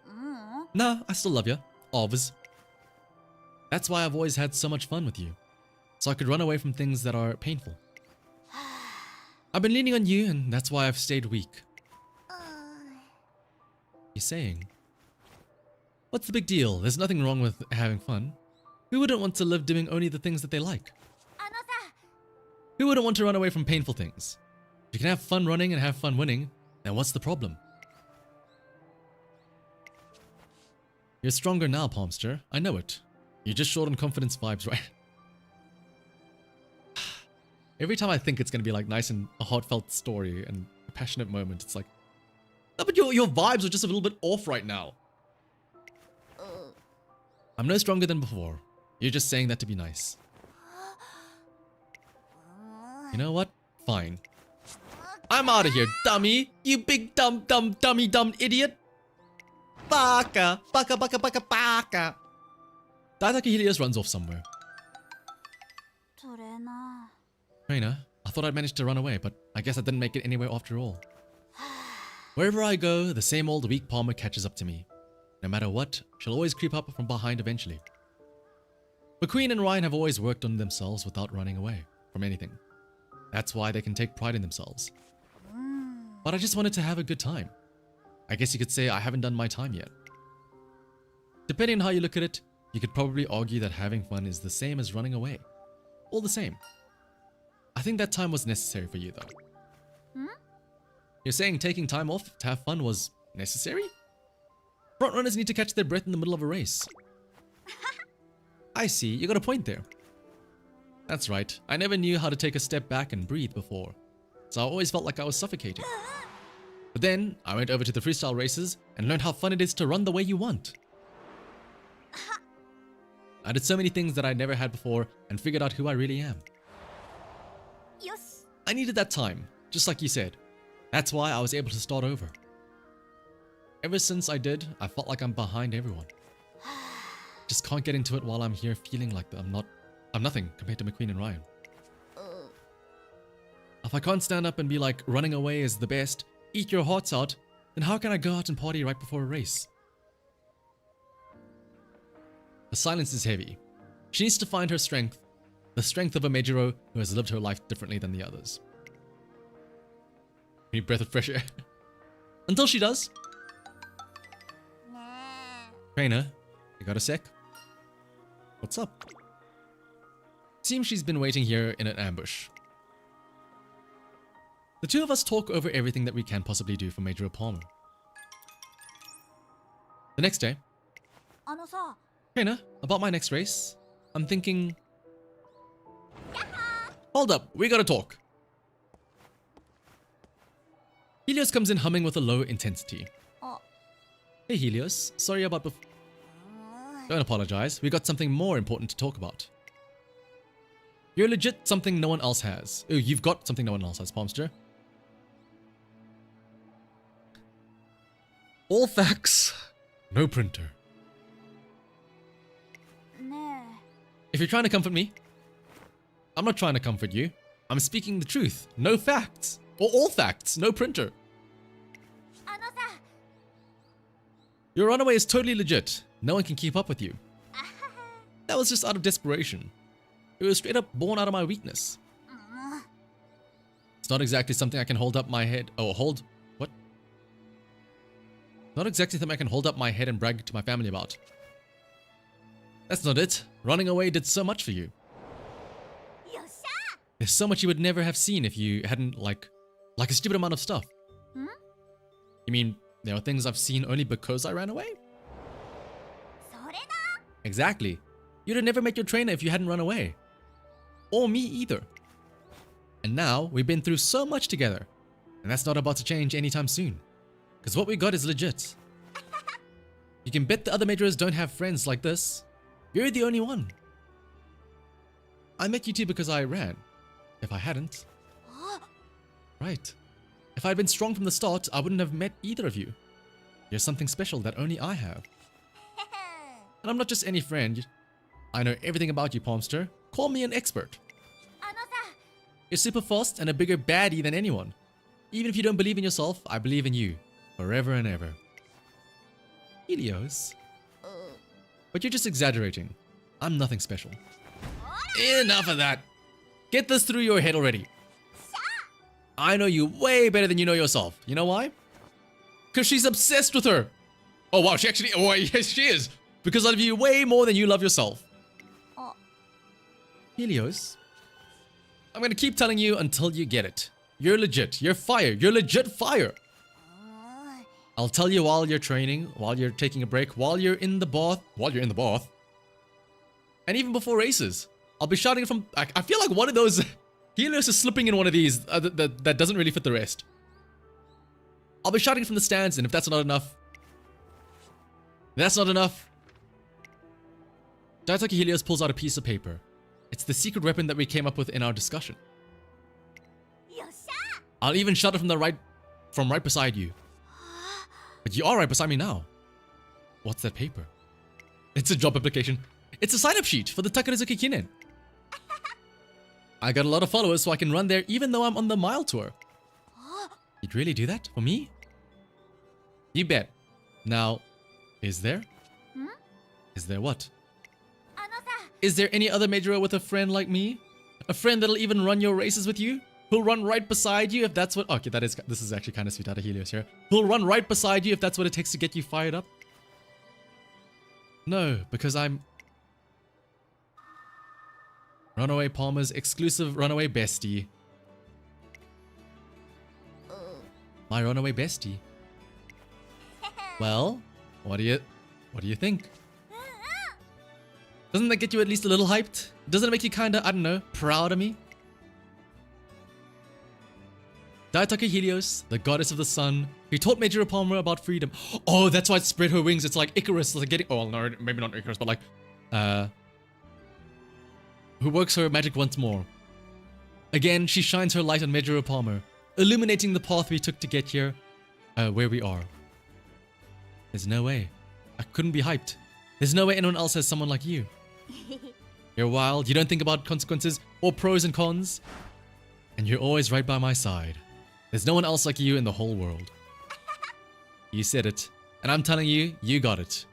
えうん Nah, I still love you. Obvs. That's why I've always had so much fun with you. So I could run away from things that are painful. I've been leaning on you, and that's why I've stayed weak. You're saying? What's the big deal? There's nothing wrong with having fun. Who wouldn't want to live doing only the things that they like? あのさ Who wouldn't want to run away from painful things? If you can have fun running and have fun winning, then what's the problem? You're stronger now, Palmster. I know it. You're just short on confidence vibes, right? Every time I think it's going to be like nice and a heartfelt story and a passionate moment, it's like, no, but your vibes are just a little bit off right now. I'm no stronger than before. You're just saying that to be nice. You know what? Fine. I'm out of here, dummy! You big dumb idiot! Baka! Baka baka baka baka! Daitaki Helios runs off somewhere. トレーナ Trainer, I thought I'd managed to run away, but I guess I didn't make it anywhere after all. Wherever I go, the same old weak Palmer catches up to me. No matter what, she'll always creep up from behind eventually. But Queen and Ryan have always worked on themselves without running away from anything. That's why they can take pride in themselves. But I just wanted to have a good time. I guess you could say I haven't done my time yet. Depending on how you look at it, you could probably argue that having fun is the same as running away. All the same. I think that time was necessary for you though. You're saying taking time off to have fun was necessary? Front runners need to catch their breath in the middle of a race. I see, you got a point there. That's right, I never knew how to take a step back and breathe before, so I always felt like I was suffocating. But then, I went over to the freestyle races and learned how fun it is to run the way you want. I did so many things that I never had before and figured out who I really am. Yes. I needed that time, just like you said. That's why I was able to start over. Ever since I did, I felt like I'm behind everyone. Just can't get into it while I'm here feeling like I'm nothing compared to McQueen and Ryan. If I can't stand up and be like, running away is the best, eat your hearts out, then how can I go out and party right before a race? The silence is heavy. She needs to find her strength, the strength of a Mejiro who has lived her life differently than the others. Need breath of fresh air. Until she does. Trainer, you got a sec? What's up? Seems she's been waiting here in an ambush. The two of us talk over everything that we can possibly do for Mejiro Palmer. The next day. Trainer, about my next race, I'm thinking... Hold up, we gotta talk. Helios comes in humming with a low intensity. Hey Helios, sorry about before. Don't apologize, we got something more important to talk about. You're legit something no one else has. Oh, you've got something no one else has, Palmster. All facts, no printer. If you're trying to comfort me, I'm not trying to comfort you. I'm speaking the truth. No facts. Or all facts, no printer. Your runaway is totally legit. No one can keep up with you. That was just out of desperation. It was straight up born out of my weakness. It's not exactly something I can hold up my head. Oh, what? Not exactly something I can hold up my head and brag to my family about. That's not it. Running away did so much for you. There's so much you would never have seen if you hadn't like a stupid amount of stuff. You mean there are things I've seen only because I ran away? Exactly. You'd have never met your trainer if you hadn't run away. Or me either. And now we've been through so much together. And that's not about to change anytime soon. Because what we got is legit. You can bet the other Mejiros don't have friends like this. You're the only one. I met you two because I ran. If I hadn't... Right. If I had been strong from the start, I wouldn't have met either of you. You're something special that only I have. And I'm not just any friend. I know everything about you, Palmster. Call me an expert. You're super fast and a bigger baddie than anyone. Even if you don't believe in yourself, I believe in you. Forever and ever. Helios. But you're just exaggerating. I'm nothing special. Enough of that. Get this through your head already. I know you way better than you know yourself. You know why? Because she's obsessed with her. Oh wow, she actually... Oh yes, she is. Because I love you way more than you love yourself. Helios. I'm gonna keep telling you until you get it. You're legit. You're fire. You're legit fire. I'll tell you while you're training, while you're taking a break, while you're in the bath. And even before races. I'll be shouting from... I feel like one of those... Helios is slipping in one of these that doesn't really fit the rest. I'll be shouting from the stands, and if that's not enough... Daitake Helios pulls out a piece of paper. It's the secret weapon that we came up with in our discussion. I'll even shout it from right beside you. But you are right beside me now. What's that paper? It's a job application. It's a sign-up sheet for the Takarazuki Kinen. I got a lot of followers so I can run there even though I'm on the mile tour. You'd really do that for me? You bet. Now, is there? Is there what? Is there any other Mejiro with a friend like me? A friend that'll even run your races with you? Who'll run right beside you if that's what... Okay, this is actually kind of sweet out of Helios here. Who'll run right beside you if that's what it takes to get you fired up? No, because I'm Runaway Palmer's exclusive runaway bestie. My runaway bestie. Well, what do you think? Doesn't that get you at least a little hyped? Doesn't it make you kinda, I don't know, proud of me? Daitaka Helios, the goddess of the sun, who taught Mejiro Palmer about freedom. Oh, that's why it spread her wings. It's like Icarus, like getting, oh no, maybe not Icarus, but like, who works her magic once more. Again, she shines her light on Mejiro Palmer, illuminating the path we took to get here, where we are. There's no way. I couldn't be hyped. There's no way anyone else has someone like you. You're wild, you don't think about consequences or pros and cons, and you're always right by my side. There's no one else like you in the whole world. You said it, and I'm telling you, you got it.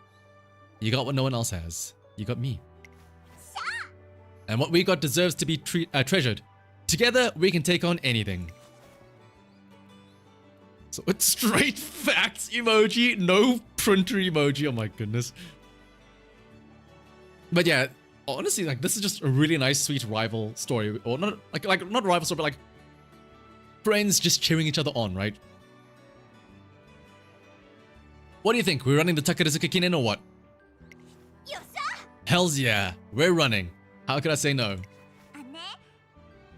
You got what no one else has. You got me. And what we got deserves to be treasured. Together, we can take on anything. So it's straight facts emoji, no printer emoji. Oh my goodness. But yeah, honestly, like this is just a really nice, sweet rival story, or not like not rival story, but like friends just cheering each other on, right? What do you think? We're running the Takarazuka Kinen or what? Hells yeah, we're running. How could I say no?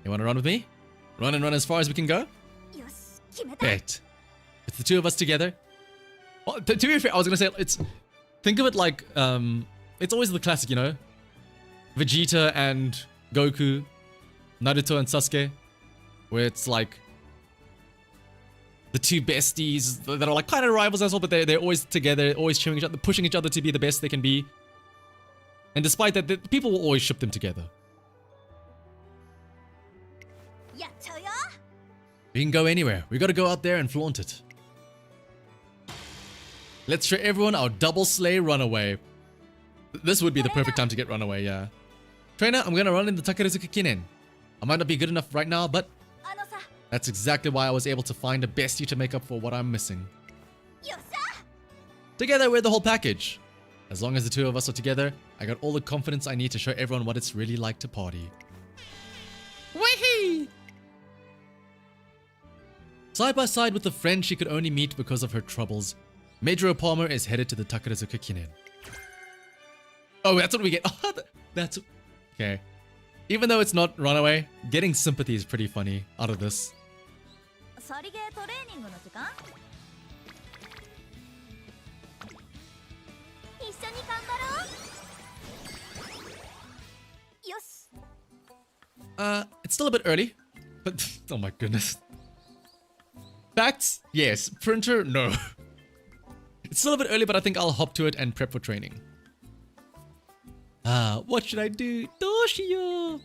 You want to run with me? Run and run as far as we can go? Bet. It's the two of us together. Well, to be fair, I was gonna say think of it like it's always the classic, you know, Vegeta and Goku, Naruto and Sasuke, where it's like the two besties that are like kind of rivals as well, but they're always together, always cheering each other, pushing each other to be the best they can be. And despite that, the people will always ship them together. We can go anywhere. We gotta go out there and flaunt it. Let's show everyone our double slay runaway. This would be the perfect time to get runaway, yeah. Trainer, I'm gonna run in the Takarazuka Kinen. I might not be good enough right now, but that's exactly why I was able to find a bestie to make up for what I'm missing. Together, we're the whole package. As long as the two of us are together, I got all the confidence I need to show everyone what it's really like to party. Wee-hee! Side by side with a friend she could only meet because of her troubles, Mejiro Palmer is headed to the Takarazuka Kinen. Oh, that's what we get. Oh, that's... Okay. Even though it's not runaway, getting sympathy is pretty funny out of this. It's still a bit early, but oh my goodness. Facts? Yes. Printer? No. It's still a bit early, but I think I'll hop to it and prep for training. What should I do? Doshio!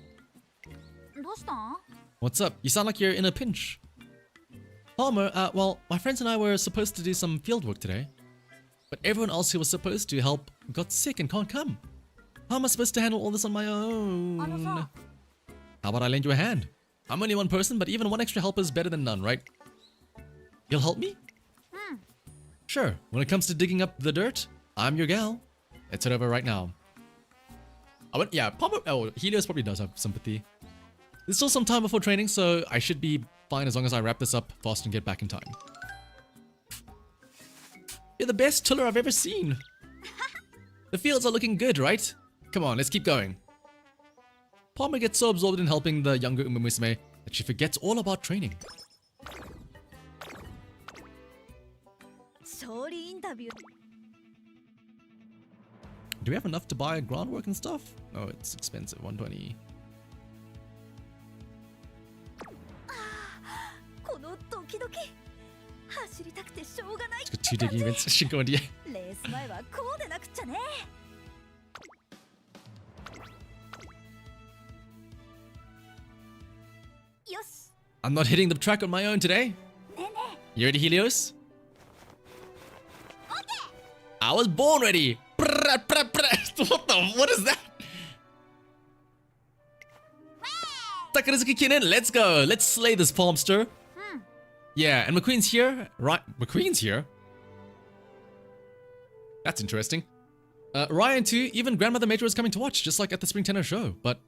What's up? You sound like you're in a pinch. Palmer, well, my friends and I were supposed to do some field work today, but everyone else who was supposed to help got sick and can't come. How am I supposed to handle all this on my own? How about I lend you a hand? I'm only one person, but even one extra helper is better than none, right? You'll help me? Sure. When it comes to digging up the dirt, I'm your gal. Let's head over right now. Yeah, Helios probably does have sympathy. There's still some time before training, so I should be fine as long as I wrap this up fast and get back in time. You're the best tiller I've ever seen. The fields are looking good, right? Come on, let's keep going. Palmer gets so absorbed in helping the younger Musume that she forgets all about training. Do we have enough to buy groundwork and stuff? Oh, it's expensive, 120. It's got 2 digging events. She go into I'm not hitting the track on my own today. You ready, Helios? I was born ready. What is that? Takarazuka Kinen, let's go. Let's slay this palmster. Yeah, and McQueen's here. Right, McQueen's here. That's interesting. Ryan too. Even Grandmother Major is coming to watch, just like at the Spring Tenor show. But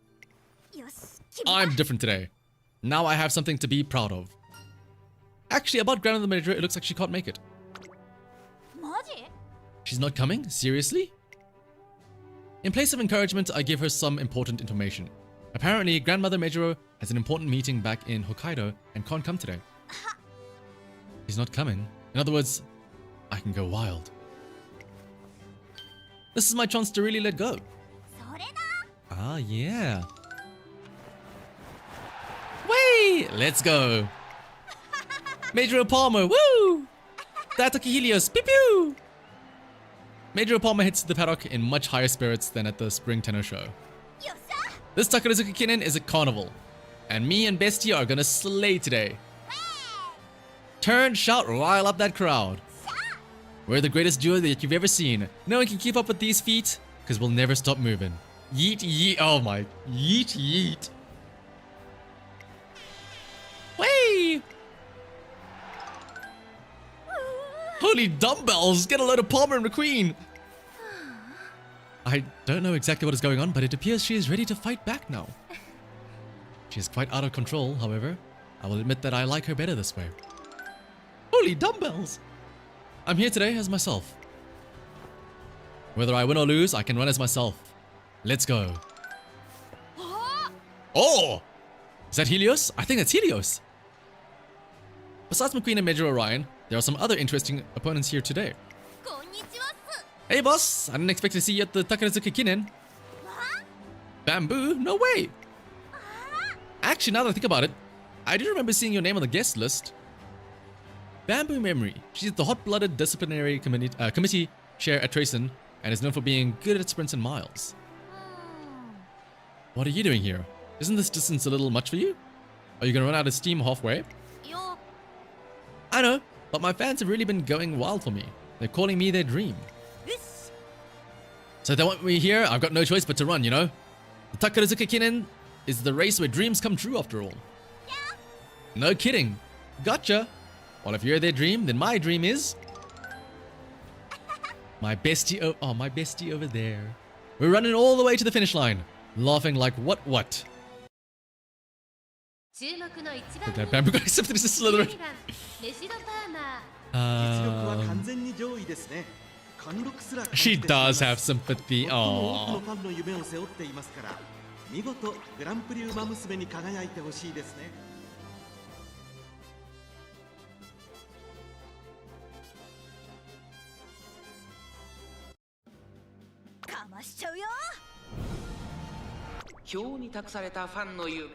よし君は I'm different today. Now I have something to be proud of. Actually, about Grandmother Major, it looks like she can't make it. マジ She's not coming? Seriously? In place of encouragement, I give her some important information. Apparently, Grandmother Mejiro has an important meeting back in Hokkaido and can't come today. She's not coming. In other words, I can go wild. This is my chance to really let go. それだ Ah, yeah. Way! Let's go. Mejiro Palmer, woo! Dataki Helios, pew pew! Mejiro Palmer hits the paddock in much higher spirits than at the Spring Tenno show. よっしゃ This Takarazuka Kinen is a carnival, and me and Bestie are gonna slay today. Turn, shout, rile up that crowd. We're the greatest duo that you've ever seen. No one can keep up with these feet, because we'll never stop moving. Yeet, yeet, oh my, yeet, yeet. Way! Holy dumbbells, get a load of Palmer and McQueen. I don't know exactly what is going on, but it appears she is ready to fight back now. She is quite out of control, however. I will admit that I like her better this way. Holy dumbbells! I'm here today as myself. Whether I win or lose, I can run as myself. Let's go. Oh! Is that Helios? I think that's Helios. Besides McQueen and Major Orion, there are some other interesting opponents here today. こんにちはっす Hey boss, I didn't expect to see you at the Takarazuka Kinen. Bamboo? No way! Actually, now that I think about it, I do remember seeing your name on the guest list. Bamboo Memory. She's the hot-blooded disciplinary committee chair at Trayson and is known for being good at sprints and miles. What are you doing here? Isn't this distance a little much for you? Are you gonna run out of steam halfway? よ I know, but my fans have really been going wild for me. They're calling me their dream. よし So if they want me here, I've got no choice but to run, you know? The Takarazuka Kinen is the race where dreams come true after all. No kidding. Gotcha. Well, if you're their dream, then my dream is... my bestie my bestie over there. We're running all the way to the finish line. Laughing like what? 注目の一 Look 番 at that bamboo guy accepted this is Slytherin. 12番メジロパーマ実力は Um, 完全に上位ですね。貫禄すら感じ she てしまいま does す have sympathy. 最も多くの Aww. ファンの夢を背負っていますから見事グランプリウマ娘に輝いてほしいですね。かましちゃうよ表に託されたファンの夢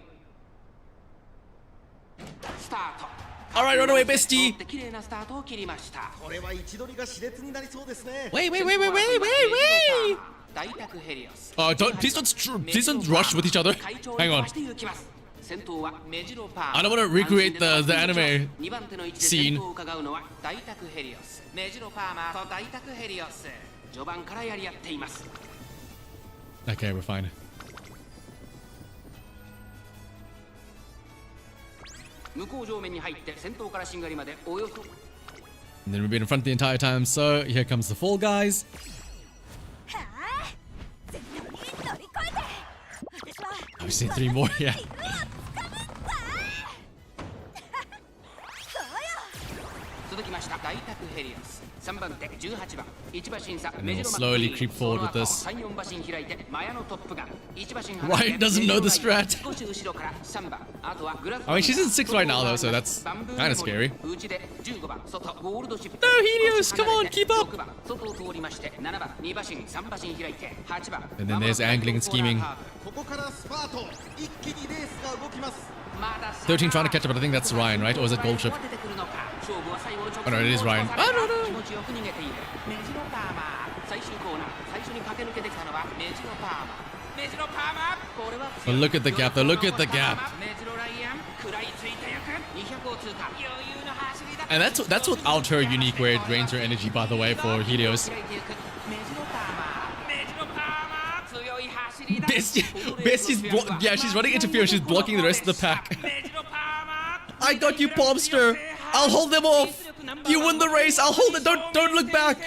スタート Alright, run away, bestie. 綺麗なスタートを切りました。これは位置取りが熾烈になりそうですね。 Wait. 大宅ヘリオス Please don't rush with each other. Hang on. 先頭はメジロパー I don't want to recreate the anime 2番手の位置で scene. 先頭を伺うのは大宅ヘリオスメジロパーマーと大宅ヘリオス序盤からやり合っています。 Okay, we're fine. 向こう上面に入って先頭からしんがりまでおよそ And then we've been in front the entire time, so here comes the Fall Guys. はあ絶対に乗り越えて私は I've seen 3 more, yeah. 自分をつかむんだそうよ続きました大宅ヘリオス3番手18番1馬審査 And then we'll slowly creep forward with this. 3、4馬身開いてマヤのトップガン1馬身 Ryan doesn't know the strat. 少し後ろから3番あとはグラフ I mean, she's in 6th right now, though, so that's kind of scary. 内で15番外ゴールドシップ No, Helios, come on, keep up. 6番外を通りまして7番2馬身3馬身開いて8番 And then there's angling and scheming. ここからスパート一気にレースが動きます。 13 trying to catch up, but I think that's Ryan, right? Or is it Goldship? Oh, no, it is Ryan. Ah, no, no. 気持ちよく逃げているメジロパーマー最終コーナー最初に駆け抜けてきたのはメジロパーマーメジロパーマーこれは But look at the gap, though. Look at the gap. メジロライアン食らいついてゆく200を通過余裕の走りだ And that's without her unique where it drains her energy, by the way, for Helios. メジロパーマーメジロパーマー強い走りだ Yeah, she's running interference. She's blocking the rest of the pack. I got you, Palmster. I'll hold them off. You win the race. I'll hold it. Don't look back.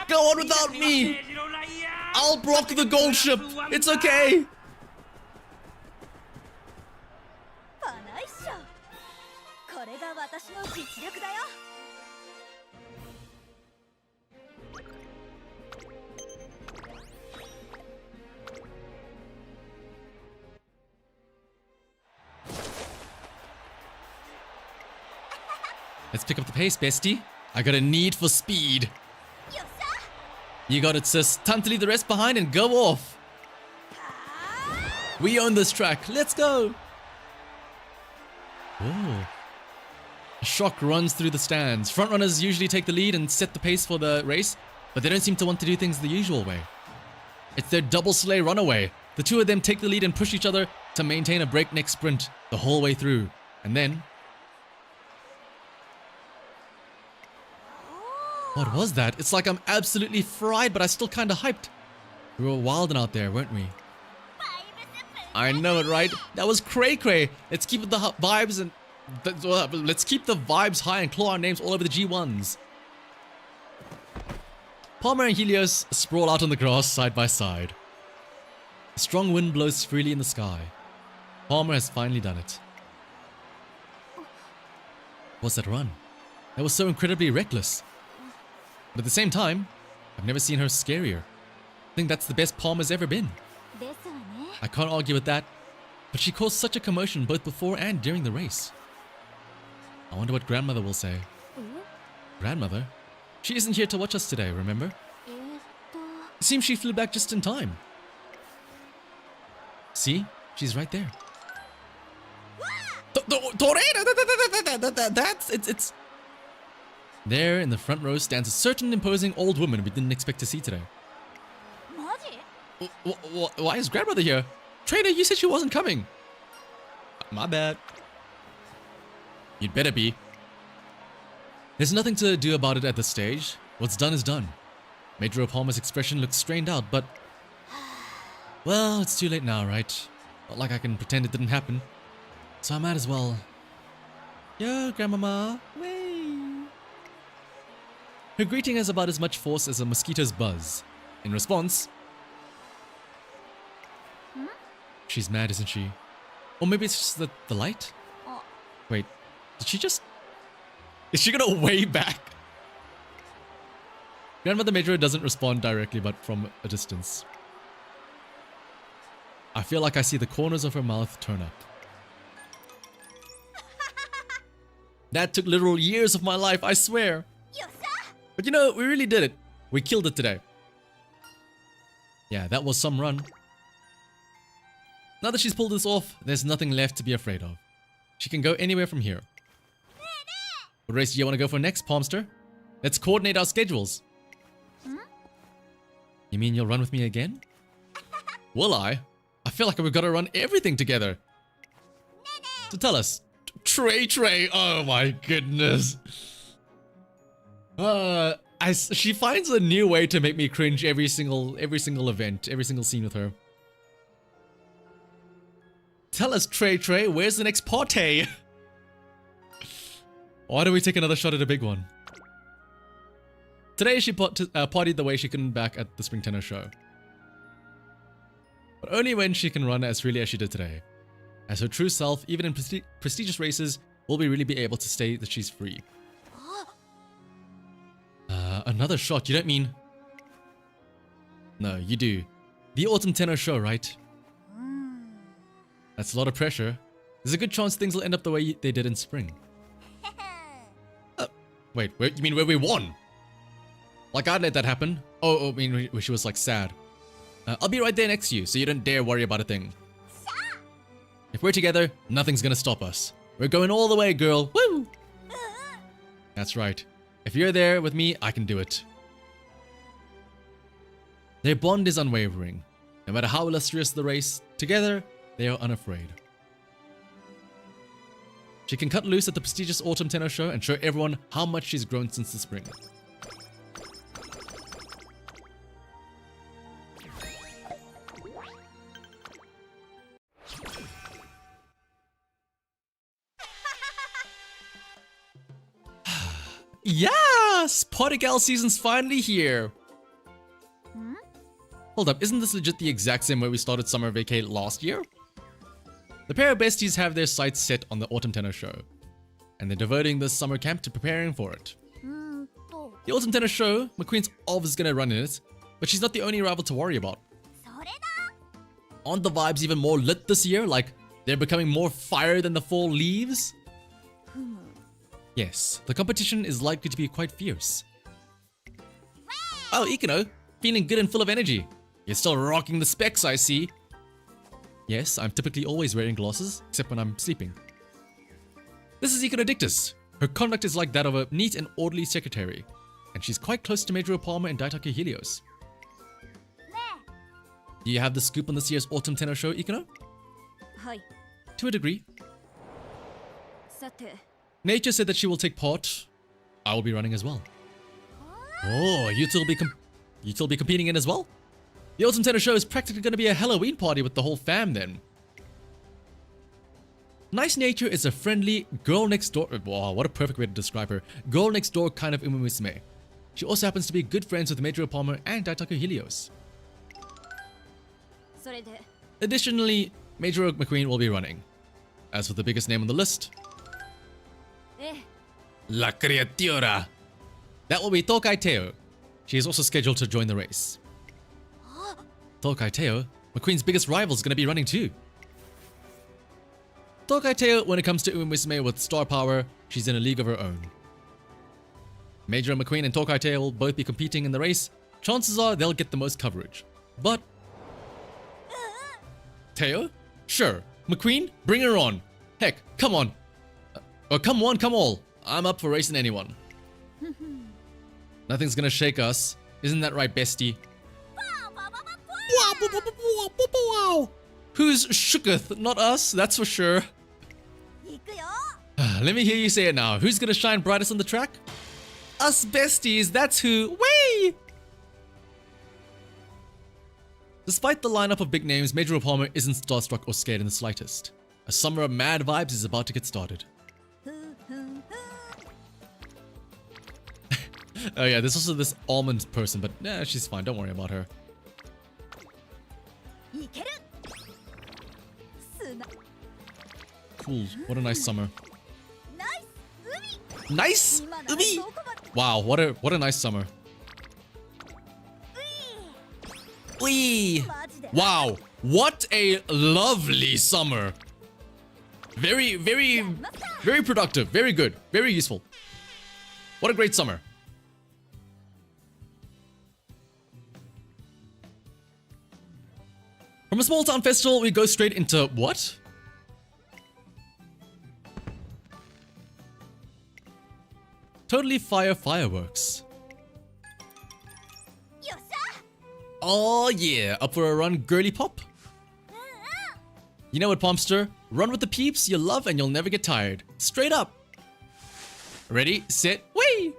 Go on without me. I'll block the gold ship. It's okay. だ私の実力だよ。 Let's pick up the pace, bestie. I got a need for speed. You got it, sis. Time to leave the rest behind and go off. We own this track. Let's go. Oh. A shock runs through the stands. Frontrunners usually take the lead and set the pace for the race, but they don't seem to want to do things the usual way. It's their double sleigh runaway. The two of them take the lead and push each other to maintain a breakneck sprint the whole way through. And then... what was that? It's like I'm absolutely fried, but I still kinda hyped. We were wilding out there, weren't we? I know it, right? That was cray-cray. Let's keep the vibes and... let's keep the vibes high and claw our names all over the G1s. Palmer and Helios sprawl out on the grass side by side. A strong wind blows freely in the sky. Palmer has finally done it. What's that run? That was so incredibly reckless. But at the same time, I've never seen her scarier. I think that's the best Palmer's ever been. I can't argue with that, but she caused such a commotion both before and during the race. I wonder what grandmother will say. Grandmother? She isn't here to watch us today, remember? It seems she flew back just in time. See? She's right there. It's... There in the front row stands a certain imposing old woman we didn't expect to see today. Why is grandmother here? Trainer, you said she wasn't coming. My bad. You'd better be. There's nothing to do about it at this stage. What's done is done. Mejiro Palmer's expression looks strained out, but... well, it's too late now, right? Not like I can pretend it didn't happen. So I might as well... yo, grandmama. Way. Her greeting has about as much force as a mosquito's buzz. In response... she's mad, isn't she? Or maybe it's just the light? Wait, did she just... is she gonna way back? Grandmother Mejiro doesn't respond directly, but from a distance. I feel like I see the corners of her mouth turn up. That took literal years of my life, I swear. But you know, we really did it. We killed it today. Yeah, that was some run. Now that she's pulled this off, there's nothing left to be afraid of. She can go anywhere from here. What race do you want to go for next, Palmster? Let's coordinate our schedules. You mean you'll run with me again? Will I? I feel like we've got to run everything together. So tell us. Trey. Oh my goodness. She finds a new way to make me cringe every single event, every single scene with her. Tell us, Trey, where's the next party? Why don't we take another shot at a big one? Today she partied the way she couldn't back at the Spring Tennis show. But only when she can run as freely as she did today. As her true self, even in prestigious races, will we really be able to say that she's free? Another shot, you don't mean... no, you do. The Autumn Tennis show, right? That's a lot of pressure. There's a good chance things will end up the way they did in spring. Wait, you mean where we won? Like I'd let that happen. Oh, I mean where she was like sad. I'll be right there next to you, so you don't dare worry about a thing. If we're together, nothing's gonna stop us. We're going all the way, girl. Woo! That's right. If you're there with me, I can do it. Their bond is unwavering. No matter how illustrious the race, together, they are unafraid. She can cut loose at the prestigious Autumn Tennis show and show everyone how much she's grown since the spring. Yes! Party Gal season's finally here! Hold up, isn't this legit the exact same way we started summer vacay last year? The pair of besties have their sights set on the Autumn Tennis show. and they're devoting this summer camp to preparing for it. と The autumn tennis show, McQueen's obviously gonna run in it, but she's not the only rival to worry about. それだ Aren't the vibes even more lit this year? Like, they're becoming more fire than the fall leaves? Yes, the competition is likely to be quite fierce. Oh, Ikuno, feeling good and full of energy. You're still rocking the specs, I see. Yes, I'm typically always wearing glasses, except when I'm sleeping. This is Ikuno Dictus. Her conduct is like that of a neat and orderly secretary, and she's quite close to Mejiro Palmer and Daitaku Helios. ね Do you have the scoop on this year's autumn tenor show, Ikuno? えはい To a degree. さて Nature said that she will take part. I will be running as well. Oh, you two will be competing in as well? The autumn tenor show is practically going to be a Halloween party with the whole fam then. Nice Nature is a friendly girl next door. Wow, what a perfect way to describe her. Girl next door kind of Musume. She also happens to be good friends with Mejiro Palmer and Daitaku Helios. それで Additionally, Mejiro McQueen will be running. As for the biggest name on the list, ええ La Criatura. That will be Tokai Teo. She is also scheduled to join the race. Tokai Teo, McQueen's biggest rival, is going to be running too. Tokai Teo, when it comes to Musume with star power, she's in a league of her own. Major McQueen and Tokai Teo will both be competing in the race. Chances are they'll get the most coverage. But Teo? Sure. McQueen? Bring her on. Heck, come on. Come one, come all. I'm up for racing anyone. Nothing's gonna shake us. Isn't that right, bestie? Who's shooketh? Not us, that's for sure. 行くよ Let me hear you say it now. Who's gonna shine brightest on the track? Us besties, that's who. Way! Despite the lineup of big names, Mejiro Palmer isn't starstruck or scared in the slightest. A summer of mad vibes is about to get started. ふんふんふん Oh yeah, there's also this almond person, but nah, she's fine. Don't worry about her. いけるすな Cool. What a nice summer. ナイス海 Nice! 今なら Umi! どこまで Wow, what a nice summer. う Wee! マジで Wow, what a lovely summer. Very productive, very good, very useful. What a great summer. From a small town festival, we go straight into what? Totally fire fireworks. よっしゃ Oh yeah, up for a run, girly pop? You know what, Pompster? Run with the peeps you love and you'll never get tired. Straight up. Ready, set, whee!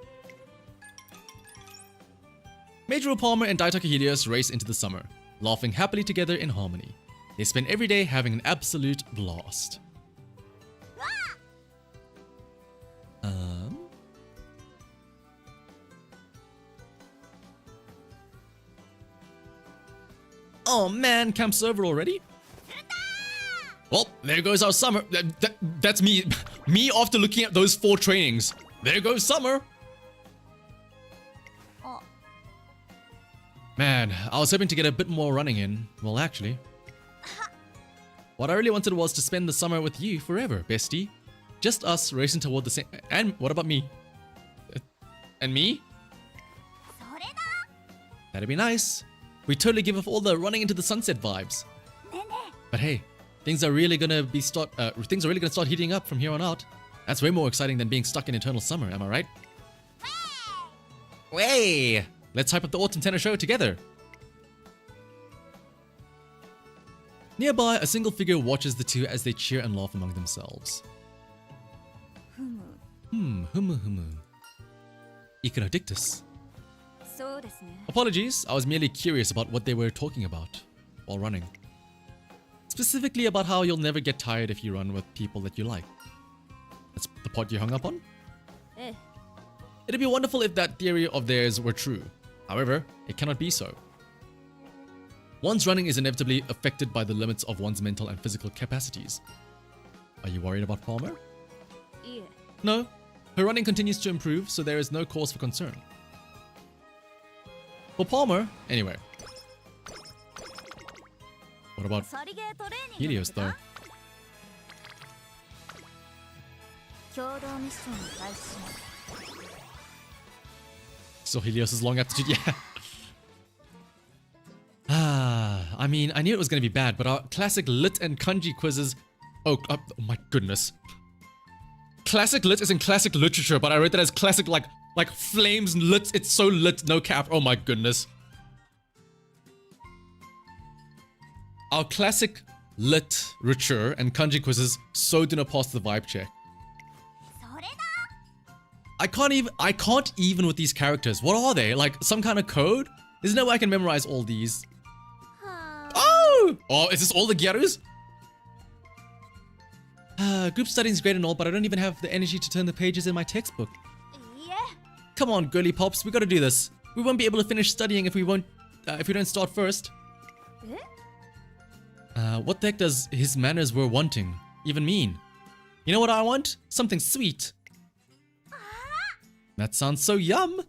Mejiro Palmer and Daitaku Helios race into the summer, laughing happily together in harmony. They spend every day having an absolute blast. Oh man, camp's over already? Well, there goes our summer. That's me. Me after looking at those 4 trainings. There goes summer. Oh. Man, I was hoping to get a bit more running in. Well, actually. What I really wanted was to spend the summer with you forever, bestie. Just us racing toward the same... And what about me? And me? それだ That'd be nice. We totally give off all the running into the sunset vibes. ねえね But hey, things are really gonna start heating up from here on out. That's way more exciting than being stuck in eternal summer, am I right? Way! Let's hype up the autumn tenor show together. Nearby, a single figure watches the two as they cheer and laugh among themselves. えふむ Humu. Ikuno Dictus. そうですね Apologies, I was merely curious about what they were talking about while running. Specifically about how you'll never get tired if you run with people that you like. That's the part you hung up on? ええ It'd be wonderful if that theory of theirs were true. However, it cannot be so. One's running is inevitably affected by the limits of one's mental and physical capacities. Are you worried about Palmer? いえ No, her running continues to improve, so there is no cause for concern. For Palmer, anyway. What about さりげトレーニング Helios, though? 共同ミッション開始 So Helios' long aptitude, yeah. I mean, I knew it was going to be bad, but our classic lit and kanji quizzes... Oh my goodness. Classic lit is in classic literature, but I read that as classic like flames lit. It's so lit, no cap. Oh my goodness. Our classic literature and kanji quizzes so do not pass the vibe check. それだ I can't even with these characters. What are they? Like some kind of code? There's no way I can memorize all these. Oh, is this all the gyarus? Group studying is great and all, but I don't even have the energy to turn the pages in my textbook. いいえ Come on, girly pops, we gotta do this. We won't be able to finish studying if we don't start first. What the heck does his manners were wanting even mean? You know what I want? Something sweet. That sounds so yum.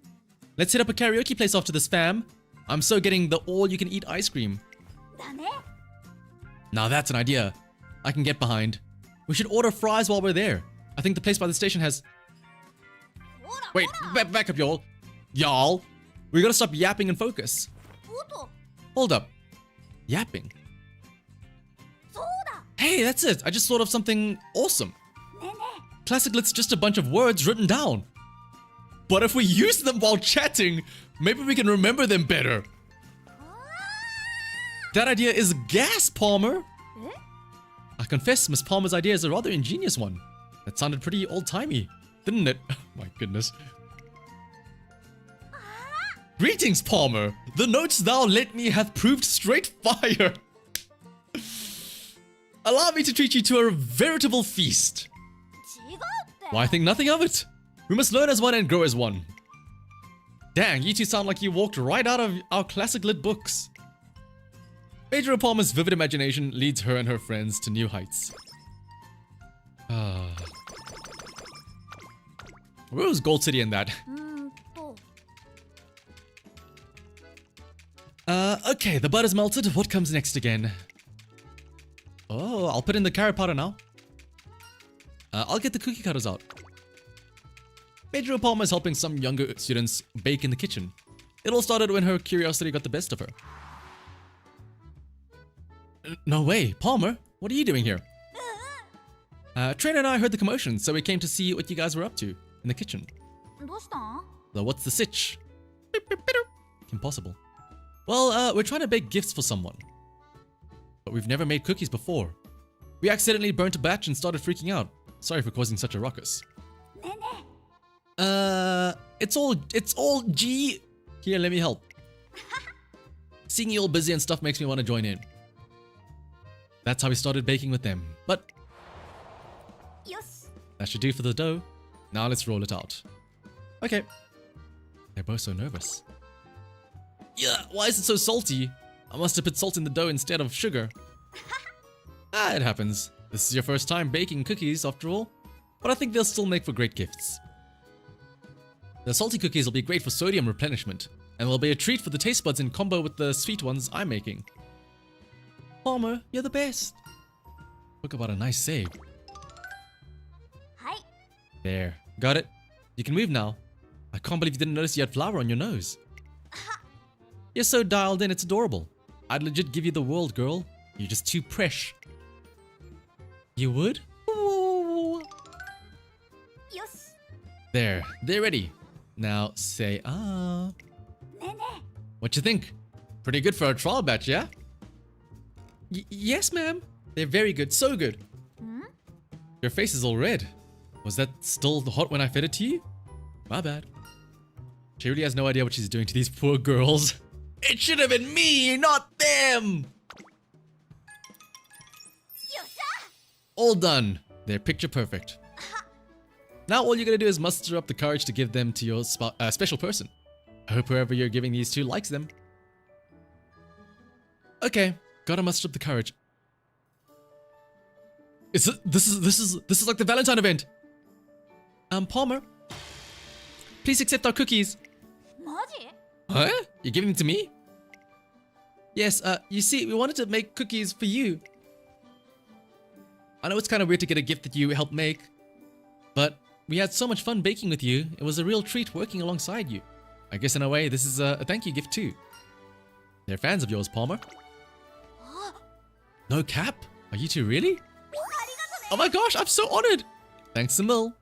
Let's hit up a karaoke place after this, fam. I'm so getting the all-you-can-eat ice cream. だね Now that's an idea I can get behind. We should order fries while we're there. I think the place by the station has... ほら Wait, back up, y'all. Y'all, we gotta stop yapping and focus. おっと Hold up. Yapping? そうだ Hey, that's it. I just thought of something awesome. ねえね Classic lit's just a bunch of words written down. But if we use them while chatting, maybe we can remember them better. That idea is gas, Palmer. え I confess, Miss Palmer's idea is a rather ingenious one. That sounded pretty old-timey, didn't it? My goodness. Greetings, Palmer. The notes thou lent me hath proved straight fire. Allow me to treat you to a veritable feast. 違うって Why think nothing of it? We must learn as one and grow as one. Dang, you two sound like you walked right out of our classic lit books. Mejiro Palmer's vivid imagination leads her and her friends to new heights. Where was Gold City in that? と Okay, the butter is melted. What comes next again? Oh, I'll put in the carrot powder now. I'll get the cookie cutters out. Mejiro Palmer is helping some younger students bake in the kitchen. It all started when her curiosity got the best of her. No way, Palmer, what are you doing here? Trainer and I heard the commotion, so we came to see what you guys were up to in the kitchen. どうしたん So what's the sitch? Impossible. Well, we're trying to bake gifts for someone. But we've never made cookies before. We accidentally burnt a batch and started freaking out. Sorry for causing such a ruckus. ねえね It's all G. Here, let me help. Seeing you all busy and stuff makes me want to join in. That's how we started baking with them. But えよし that should do for the dough. Now let's roll it out. Okay. They're both so nervous. Yeah, why is it so salty? I must have put salt in the dough instead of sugar. It happens. This is your first time baking cookies, after all. But I think they'll still make for great gifts. The salty cookies will be great for sodium replenishment, and will be a treat for the taste buds in combo with the sweet ones I'm making. Palmer, you're the best. Talk about a nice save. はい There. Got it? You can move now. I can't believe you didn't notice you had flour on your nose. You're so dialed in, it's adorable. I'd legit give you the world, girl. You're just too fresh. You would? Ooh. よし There. They're ready. Now say ah. ねえね What you think? Pretty good for a trial batch, yeah? Yes, ma'am. They're very good. So good. Your face is all red. Was that still hot when I fed it to you? My bad. She really has no idea what she's doing to these poor girls. It should have been me, not them! えよっしゃ All done. They're picture perfect. Now all you gotta do is muster up the courage to give them to your special person. I hope whoever you're giving these to likes them. Okay, gotta muster up the courage. This is like the Valentine event. Palmer, please accept our cookies. マジ？ Huh? You're giving them to me? Yes, you see, we wanted to make cookies for you. I know it's kind of weird to get a gift that you helped make, but we had so much fun baking with you. It was a real treat working alongside you. I guess in a way, this is a thank you gift too. They're fans of yours, Palmer. No cap? Are you two really? Oh my gosh, I'm so honored! Thanks a mil.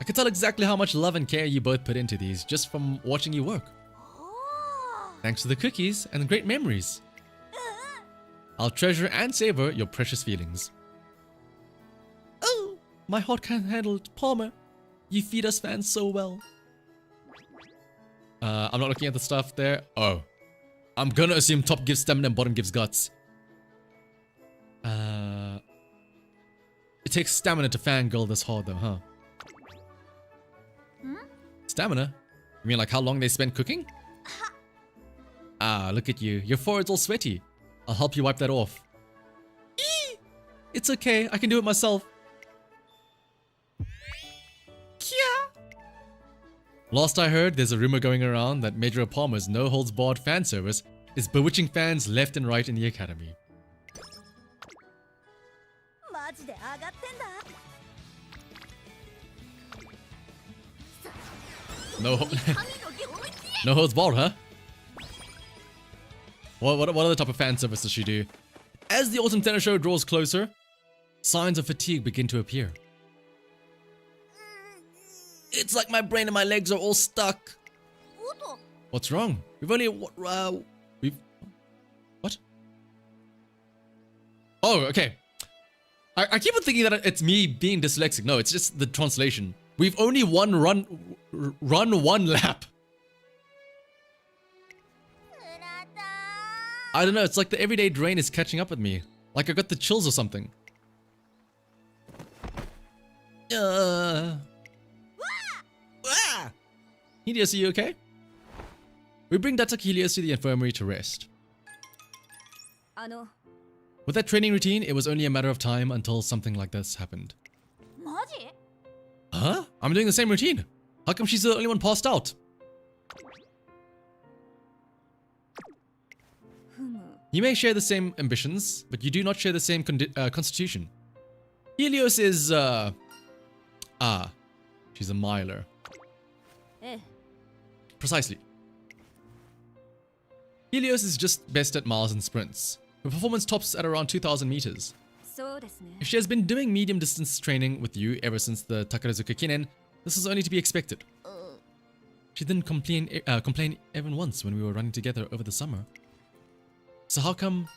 I can tell exactly how much love and care you both put into these just from watching you work. Thanks to the cookies and great memories. I'll treasure and savor your precious feelings. Oh, my heart can't handle it, Palmer. You feed us fans so well. I'm not looking at the stuff there. Oh. I'm gonna assume top gives stamina and bottom gives guts. It takes stamina to fangirl this hard though, huh? Stamina? You mean like how long they spend cooking? Ah, look at you. Your forehead's all sweaty. I'll help you wipe that off. Eee! It's okay. I can do it myself. Kia! Last I heard, there's a rumor going around that Mejiro Palmer's no-holds-barred fan service is bewitching fans left and right in the academy. マジで上がってんだ。 No, no holds barred, huh? What other type of fan service does she do? As the Autumn Tennis Show draws closer, signs of fatigue begin to appear. It's like my brain and my legs are all stuck. What's wrong? We've only what? Oh, okay. I keep on thinking that it's me being dyslexic. No, it's just the translation. We've only run one lap. I don't know, it's like the everyday drain is catching up with me. Like I got the chills or something. Helios, are you okay? We bring Datsuki Helios to the infirmary to rest. With that training routine, it was only a matter of time until something like this happened. マジ？ Huh? I'm doing the same routine. How come she's the only one passed out? You may share the same ambitions, but you do not share the same constitution. Helios is, she's a miler. Precisely. Helios is just best at miles and sprints. Her performance tops at around 2,000 meters. そうですね。 If she has been doing medium distance training with you ever since the Takarazuka Kinen, this is only to be expected. She didn't complain even once when we were running together over the summer. So how come?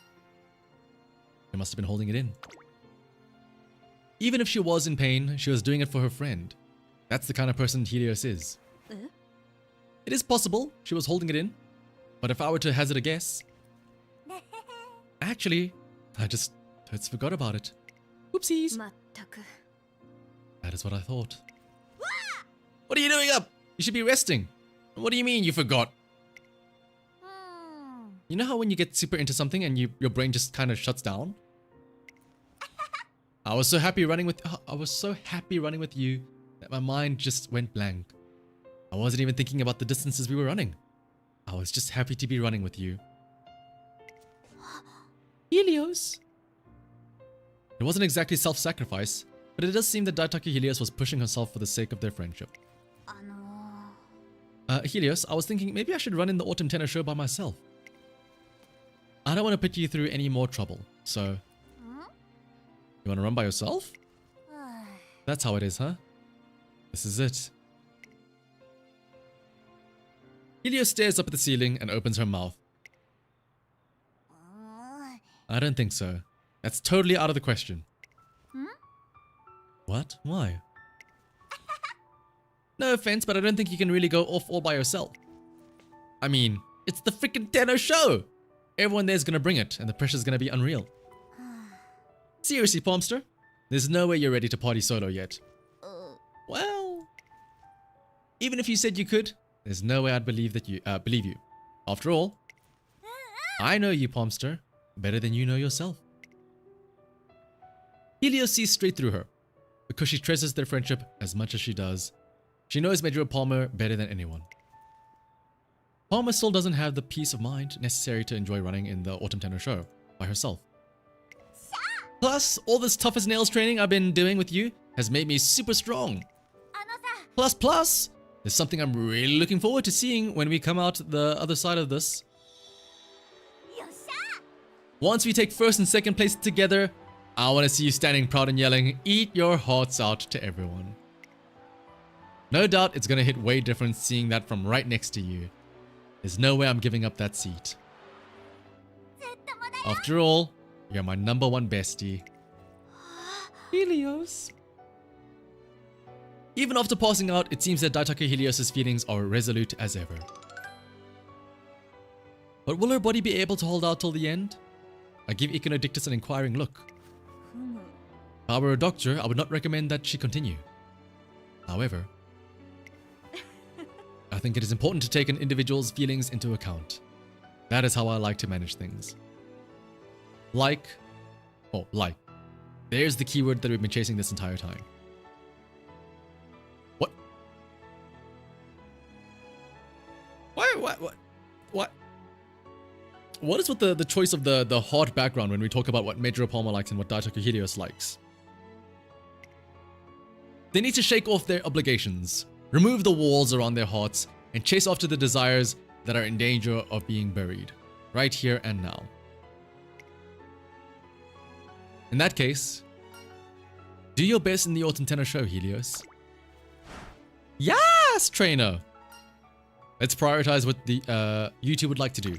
She must have been holding it in. Even if she was in pain, she was doing it for her friend. That's the kind of person Helios is. It is possible she was holding it in, but if I were to hazard a guess, actually, I just forgot about it. Whoopsies. まったく。 That is what I thought. What are you doing up? You should be resting. What do you mean you forgot? You know how when you get super into something and your brain just kind of shuts down? I was so happy running with you that my mind just went blank. I wasn't even thinking about the distances we were running. I was just happy to be running with you. Helios. It wasn't exactly self-sacrifice, but it does seem that Daitake Helios was pushing herself for the sake of their friendship. Helios, I was thinking maybe I should run in the Autumn Tennis Show by myself. I don't want to put you through any more trouble, so... You want to run by yourself? That's how it is, huh? This is it. Helios stares up at the ceiling and opens her mouth. I don't think so. That's totally out of the question. What? Why? No offense, but I don't think you can really go off all by yourself. I mean, it's the freaking Tenno show! Everyone there's gonna bring it, and the pressure's gonna be unreal. Seriously, Palmster? There's no way you're ready to party solo yet. Well... Even if you said you could, there's no way I'd believe you. After all, I know you, Palmster, better than you know yourself. Helios sees straight through her. because she treasures their friendship as much as she does. She knows Mejiro Palmer better than anyone. Palmer still doesn't have the peace of mind necessary to enjoy running in the Autumn Tenor show by herself. Plus, all this tough as nails training I've been doing with you has made me super strong. Plus, there's something I'm really looking forward to seeing when we come out the other side of this. Once we take first and second place together, I want to see you standing proud and yelling, "Eat your hearts out" to everyone. No doubt it's going to hit way different seeing that from right next to you. There's no way I'm giving up that seat. After all, you're my #1 bestie. Helios. Even after passing out, it seems that Daitaka Helios' feelings are resolute as ever. But will her body be able to hold out till the end? I give Iconodictus an inquiring look. If I were a doctor, I would not recommend that she continue. However, I think it is important to take an individual's feelings into account. That is how I like to manage things. Like. There's the keyword that we've been chasing this entire time. What? What? What is with the choice of the hard background when we talk about what Mejiro Palmer likes and what Daitaka Helios likes? They need to shake off their obligations, remove the walls around their hearts, and chase after the desires that are in danger of being buried, right here and now. In that case, do your best in the Autumn Tenor show, Helios. Yes, trainer! Let's prioritize what the you two would like to do.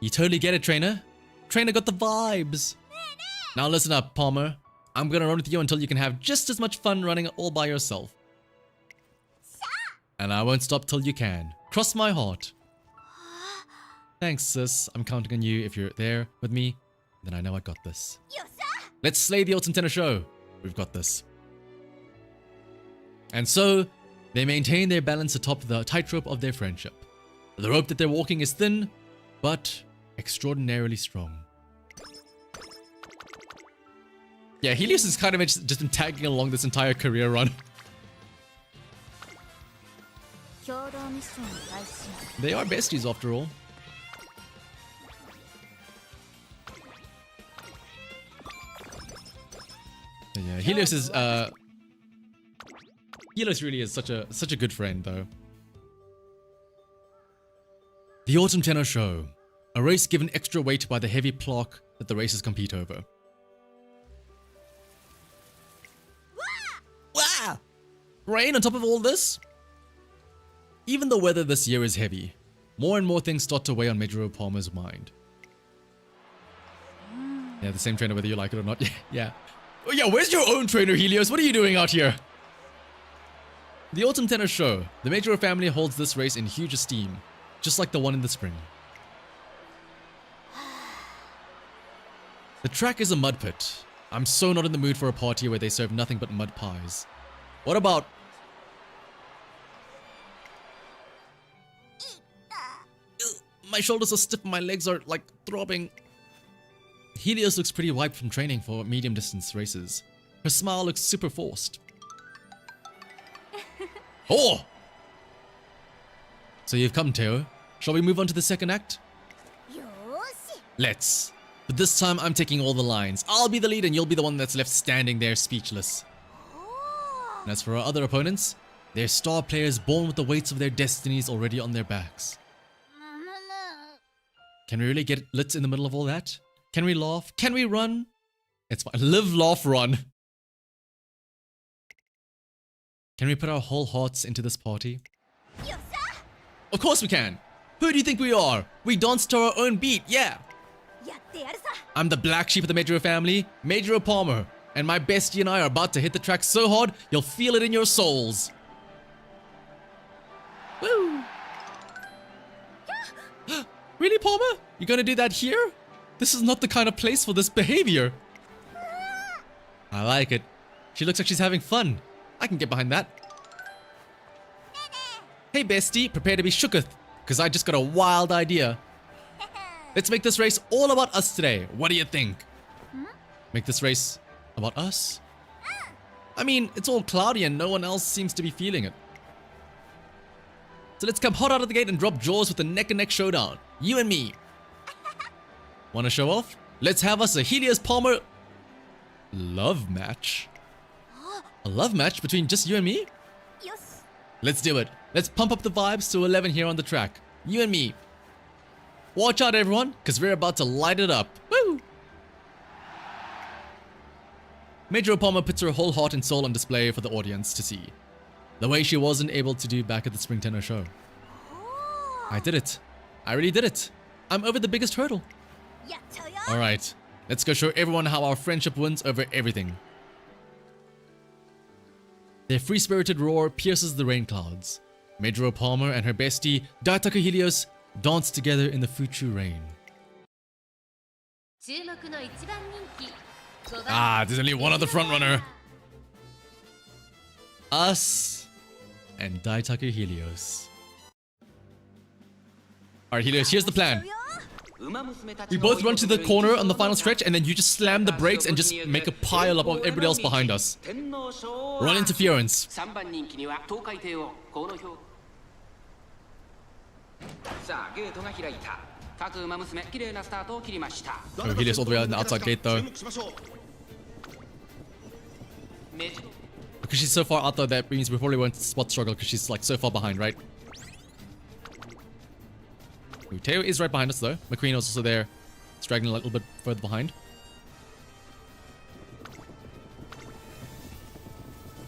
You totally get it, trainer. Trainer got the vibes. Now listen up, Palmer. I'm gonna run with you until you can have just as much fun running all by yourself. And I won't stop till you can. Cross my heart. Thanks, sis. I'm counting on you. If you're there with me, then I know I got this. Let's slay the Autumn Tenor show. We've got this. And so, they maintain their balance atop the tightrope of their friendship. The rope that they're walking is thin, but extraordinarily strong. Yeah, Helios is kind of just been tagging along this entire career run. They are besties after all. Yeah, Helios is Helios really is such a good friend though. The Autumn Tenor Show, a race given extra weight by the heavy plaque that the races compete over. Wow! Rain on top of all this? Even the weather this year is heavy. More and more things start to weigh on Mejiro Palmer's mind. Yeah, the same trainer whether you like it or not. Yeah. Oh yeah, where's your own trainer, Helios? What are you doing out here? The Autumn Tenor Show. The Mejiro family holds this race in huge esteem, just like the one in the spring. The track is a mud pit. I'm so not in the mood for a party where they serve nothing but mud pies. What about... My shoulders are stiff and my legs are like throbbing. Helios looks pretty wiped from training for medium distance races. Her smile looks super forced. Oh! So you've come, Teo. Shall we move on to the second act? Let's. But this time I'm taking all the lines. I'll be the lead and you'll be the one that's left standing there speechless. And as for our other opponents, they're star players born with the weights of their destinies already on their backs. Can we really get lit in the middle of all that? Can we laugh? Can we run? It's fine. Live, laugh, run. Can we put our whole hearts into this party? Of course we can. Who do you think we are? We dance to our own beat, yeah. I'm the black sheep of the Mejiro family, Mejiro Palmer. And my bestie and I are about to hit the track so hard, you'll feel it in your souls. Woo! Really, Palmer? You're gonna do that here? This is not the kind of place for this behavior. I like it. She looks like she's having fun. I can get behind that. Hey bestie, prepare to be shooketh, because I just got a wild idea. Let's make this race all about us today. What do you think? Make this race About us? I mean, it's all cloudy and no one else seems to be feeling it. So let's come hot out of the gate and drop jaws with a neck-and-neck showdown. You and me. Wanna show off? Let's have us a Helios Palmer love match. A love match between just you and me? よし Let's do it. Let's pump up the vibes to 11 here on the track. You and me. Watch out, everyone, because we're about to light it up. Woo! Mejiro Palmer puts her whole heart and soul on display for the audience to see. The way she wasn't able to do back at the Spring Tenno show. I did it. I really did it. I'm over the biggest hurdle. やっちゃうよ Alright, let's go show everyone how our friendship wins over everything. Their free-spirited roar pierces the rain clouds. Mejiro Palmer and her bestie, Daitaka Helios, dance together in the Fuchu rain. 注目の一番人気5番 Ah, there's only one other frontrunner. Us and Daitaka Helios. Alright, Helios, here's the plan. We both run to the corner on the final stretch and then you just slam the brakes and just make a pile up of everybody else behind us. Run interference. 3番人気には東海帝王河野表さあゲートが開いた各馬娘綺麗なスタートを切りました Oh, Helios all the way out in the outside gate though. メジロ Because she's so far out though, that means we probably won't spot struggle because she's like so far behind, right? Ooh, Teo is right behind us though. McQueen was also there, straggling a little bit further behind.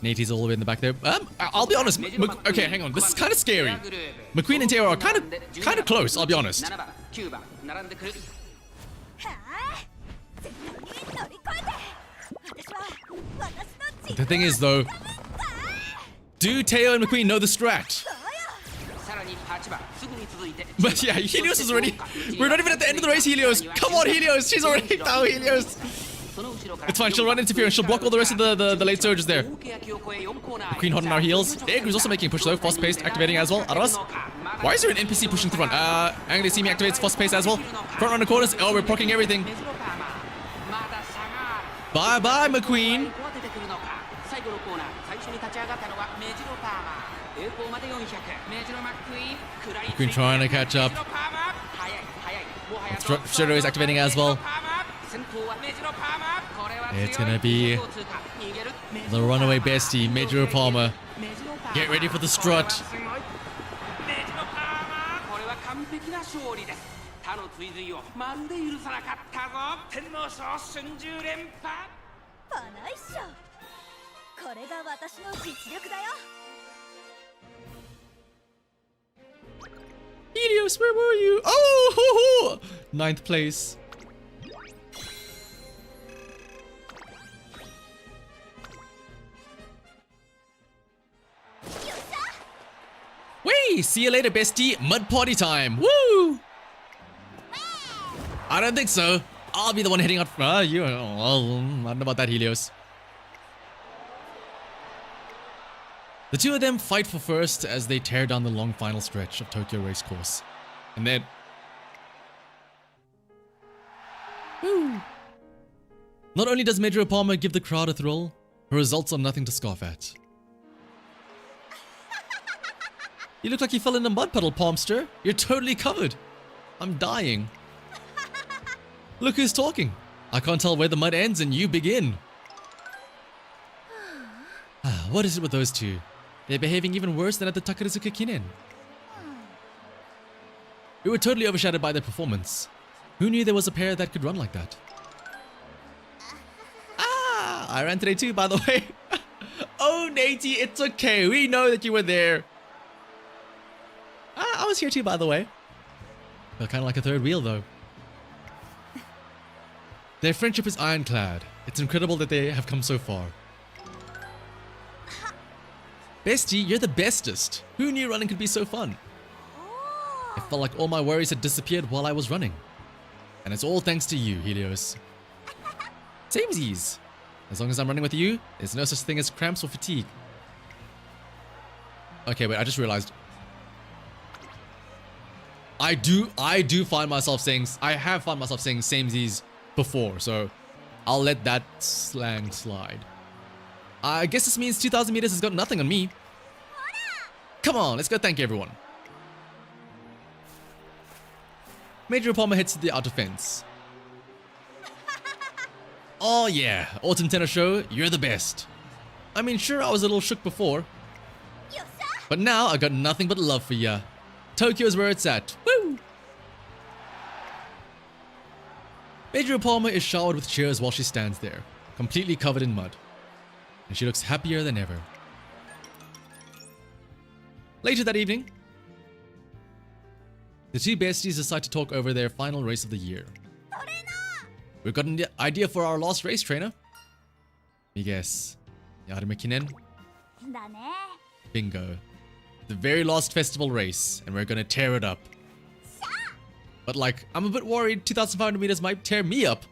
Nate's all the way in the back there. I'll be honest. Okay, hang on. This is kind of scary. McQueen and Teo are kind of close. I'll be honest. 7番9番並んでくるはあ絶対に乗り越えて私は私の The thing is though, do Teo and McQueen know the strat? さらに8番すぐに続いて But yeah, Helios is already... We're not even at the end of the race, Helios. Come on, Helios. She's already down, Helios. その後ろから It's fine. She'll run interference. She'll block all the rest of the late surges there. Queen hot on our heels. Egg who's also making a push though. Fast paced, activating as well. Aras. Why is there an NPC pushing to run? Angry see me activates fast pace as well. Front runner corners. Oh, we're blocking everything. Bye bye, McQueen. 最後のコーナー最初に立ち上がったのはメジロパーマー栄光まで400メジロマックイーン食らいついて McQueen trying to catch up. メジロパーマー速い速いもはや Shadow is activating as well. 先頭はメジロパーマーこれは強い It's gonna be 逃げる the runaway bestie, Mejiro Palmer. メジロパーマー Get ready for the strut. メジロパーマーこれは完璧な勝利です他の追随をまるで許さなかったぞ天皇賞春秋連覇パないっしょこれが私の実力だよ Helios, where were you? Oh, 9th place. Wait, see you later, bestie. Mud party time. Woo! I don't think so. I'll be the one heading out. You. I don't know about that, Helios. The two of them fight for first as they tear down the long final stretch of Tokyo Racecourse. And then... Woo. Not only does Mejiro Palmer give the crowd a thrill, her results are nothing to scoff at. You look like you fell in a mud puddle, Palmster. You're totally covered. I'm dying. Look who's talking. I can't tell where the mud ends and you begin. What is it with those two? They're behaving even worse than at the Takarazuka Kinen. We were totally overshadowed by their performance. Who knew there was a pair that could run like that? I ran today too, by the way. Oh, Natey, it's okay. We know that you were there. I was here too, by the way. Felt kind of like a third wheel, though. Their friendship is ironclad. It's incredible that they have come so far. Bestie, you're the bestest. Who knew running could be so fun? It felt like all my worries had disappeared while I was running. And it's all thanks to you, Helios. Samesies. As long as I'm running with you, there's no such thing as cramps or fatigue. Okay, wait, I just realized. I have found myself saying samesies before, so I'll let that slang slide. I guess this means 2,000 meters has got nothing on me. Come on, let's go thank everyone. Mejiro Palmer hits the outer fence. Oh yeah, Autumn Tennis Show, you're the best. I mean, sure, I was a little shook before, but now I got nothing but love for ya. Tokyo is where it's at. Woo! Mejiro Palmer is showered with cheers while she stands there, completely covered in mud. And she looks happier than ever. Later that evening, the two besties decide to talk over their final race of the year. We've got an idea for our last race, trainer. You guess. Yarime Kinen? だね。 Bingo. The very last festival race, and we're gonna tear it up. But like, I'm a bit worried 2,500 meters might tear me up.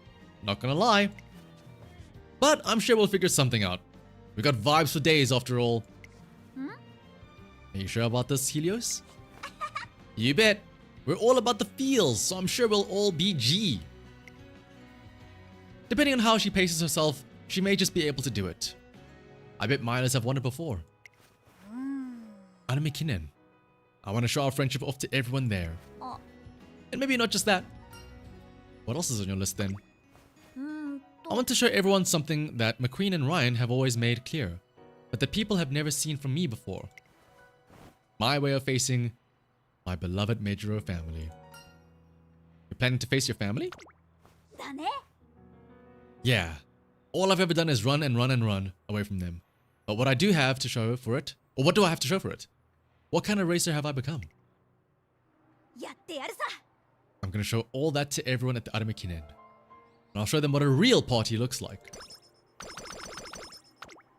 Not gonna lie. But I'm sure we'll figure something out. We got vibes for days after all. Are you sure about this, Helios? You bet. We're all about the feels, so I'm sure we'll all be G. Depending on how she paces herself, she may just be able to do it. I bet minors have won it before. Anime Kinen. I want to show our friendship off to everyone there. And maybe not just that. What else is on your list then? I want to show everyone something that McQueen and Ryan have always made clear, but that people have never seen from me before. My way of facing my beloved Mejiro family. You're planning to face your family? だね。 Yeah. All I've ever done is run and run and run away from them. But what I do have to show for it, or what do I have to show for it? What kind of racer have I become? やってやるさ。 I'm gonna show all that to everyone at the Anime Kinen. And I'll show them what a real party looks like.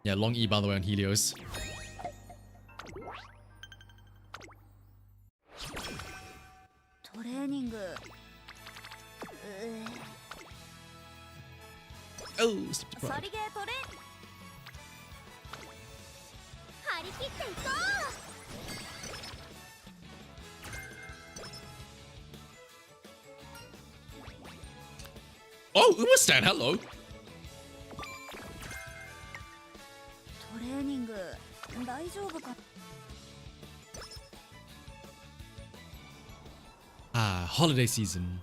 Yeah, long E by the way on Helios. トレーニング。Oh, step to ソ pride. リゲートレー。張り切っていこう。 Oh, Uma-stan, hello. トレーニング大丈夫か。 Ah, holiday season.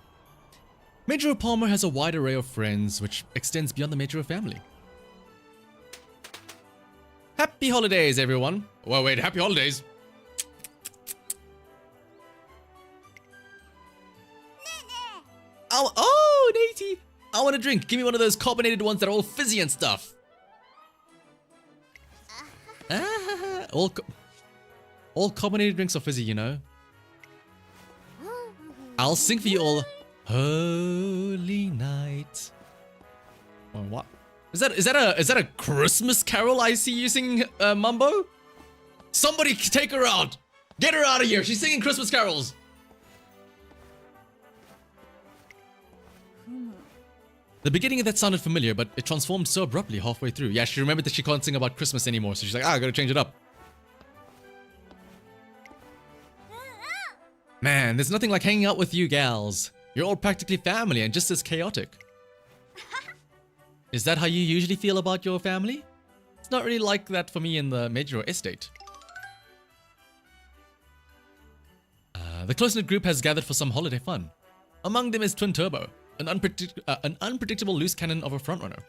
Mejiro Palmer has a wide array of friends which extends beyond the Mejiro family. Happy holidays, everyone. Well, wait, happy holidays. Oh, Natey. I want a drink. Give me one of those carbonated ones that are all fizzy and stuff. All carbonated drinks are fizzy, you know. I'll sing for you all. Holy night. Oh, what? Is that a Christmas carol I see you singing, Mumbo? Somebody take her out. Get her out of here. She's singing Christmas carols. The beginning of that sounded familiar, but it transformed so abruptly halfway through. Yeah, she remembered that she can't sing about Christmas anymore, so she's like, I gotta change it up. Man, there's nothing like hanging out with you gals. You're all practically family and just as chaotic. Is that how you usually feel about your family? It's not really like that for me in the Mejiro estate. The close-knit group has gathered for some holiday fun. Among them is Twin Turbo, an unpredictable loose cannon of a frontrunner.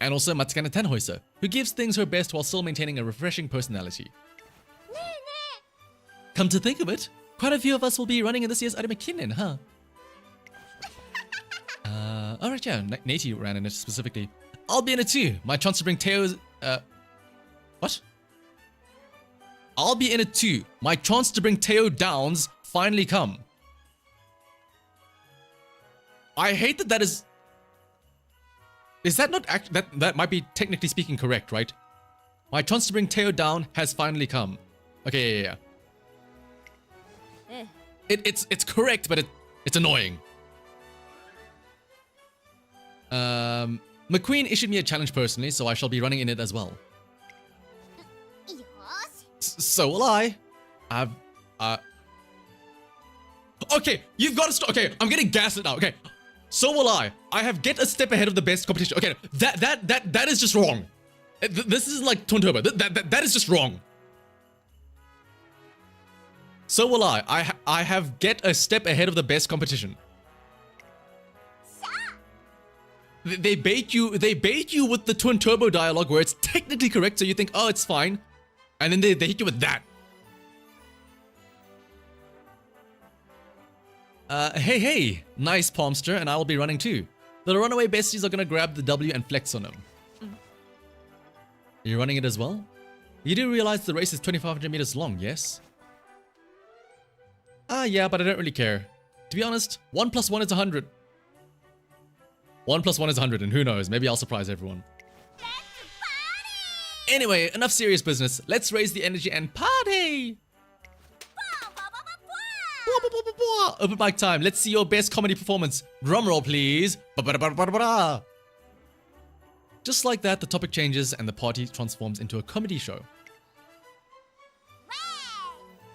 And also Matsukane Tenhoisa, who gives things her best while still maintaining a refreshing personality. Come to think of it, quite a few of us will be running in this year's Anime Kinen, huh? Alright, yeah, Natey ran in it specifically. I'll be in it too. My chance to bring Teo's... What? I'll be in it too. My chance to bring Teo downs finally come. I hate that is... Is that not... That might be technically speaking correct, right? My chance to bring Teo down has finally come. Okay, yeah. It's correct, but it's annoying. McQueen issued me a challenge personally, so I shall be running in it as well. So will I. Okay, you've got to stop. Okay, I'm getting gaslit now. Okay, So will I. I have get a step ahead of the best competition. Okay, that is just wrong. This isn't like Twin Turbo. That is just wrong. So will I. I have get a step ahead of the best competition. They bait you with the Twin Turbo dialogue where it's technically correct, so you think, oh, it's fine. And then they hit you with that. Hey, nice Palmster, and I will be running too. The runaway besties are gonna grab the W and flex on them. You're running it as well? You do realize the race is 2,500 meters long, yes? Yeah, but I don't really care. To be honest, 1 + 1 is 100. 1 + 1 is 100, and who knows, maybe I'll surprise everyone. Anyway, enough serious business. Let's raise the energy and party! Open mic time. Let's see your best comedy performance. Drumroll, please. Just like that, the topic changes and the party transforms into a comedy show.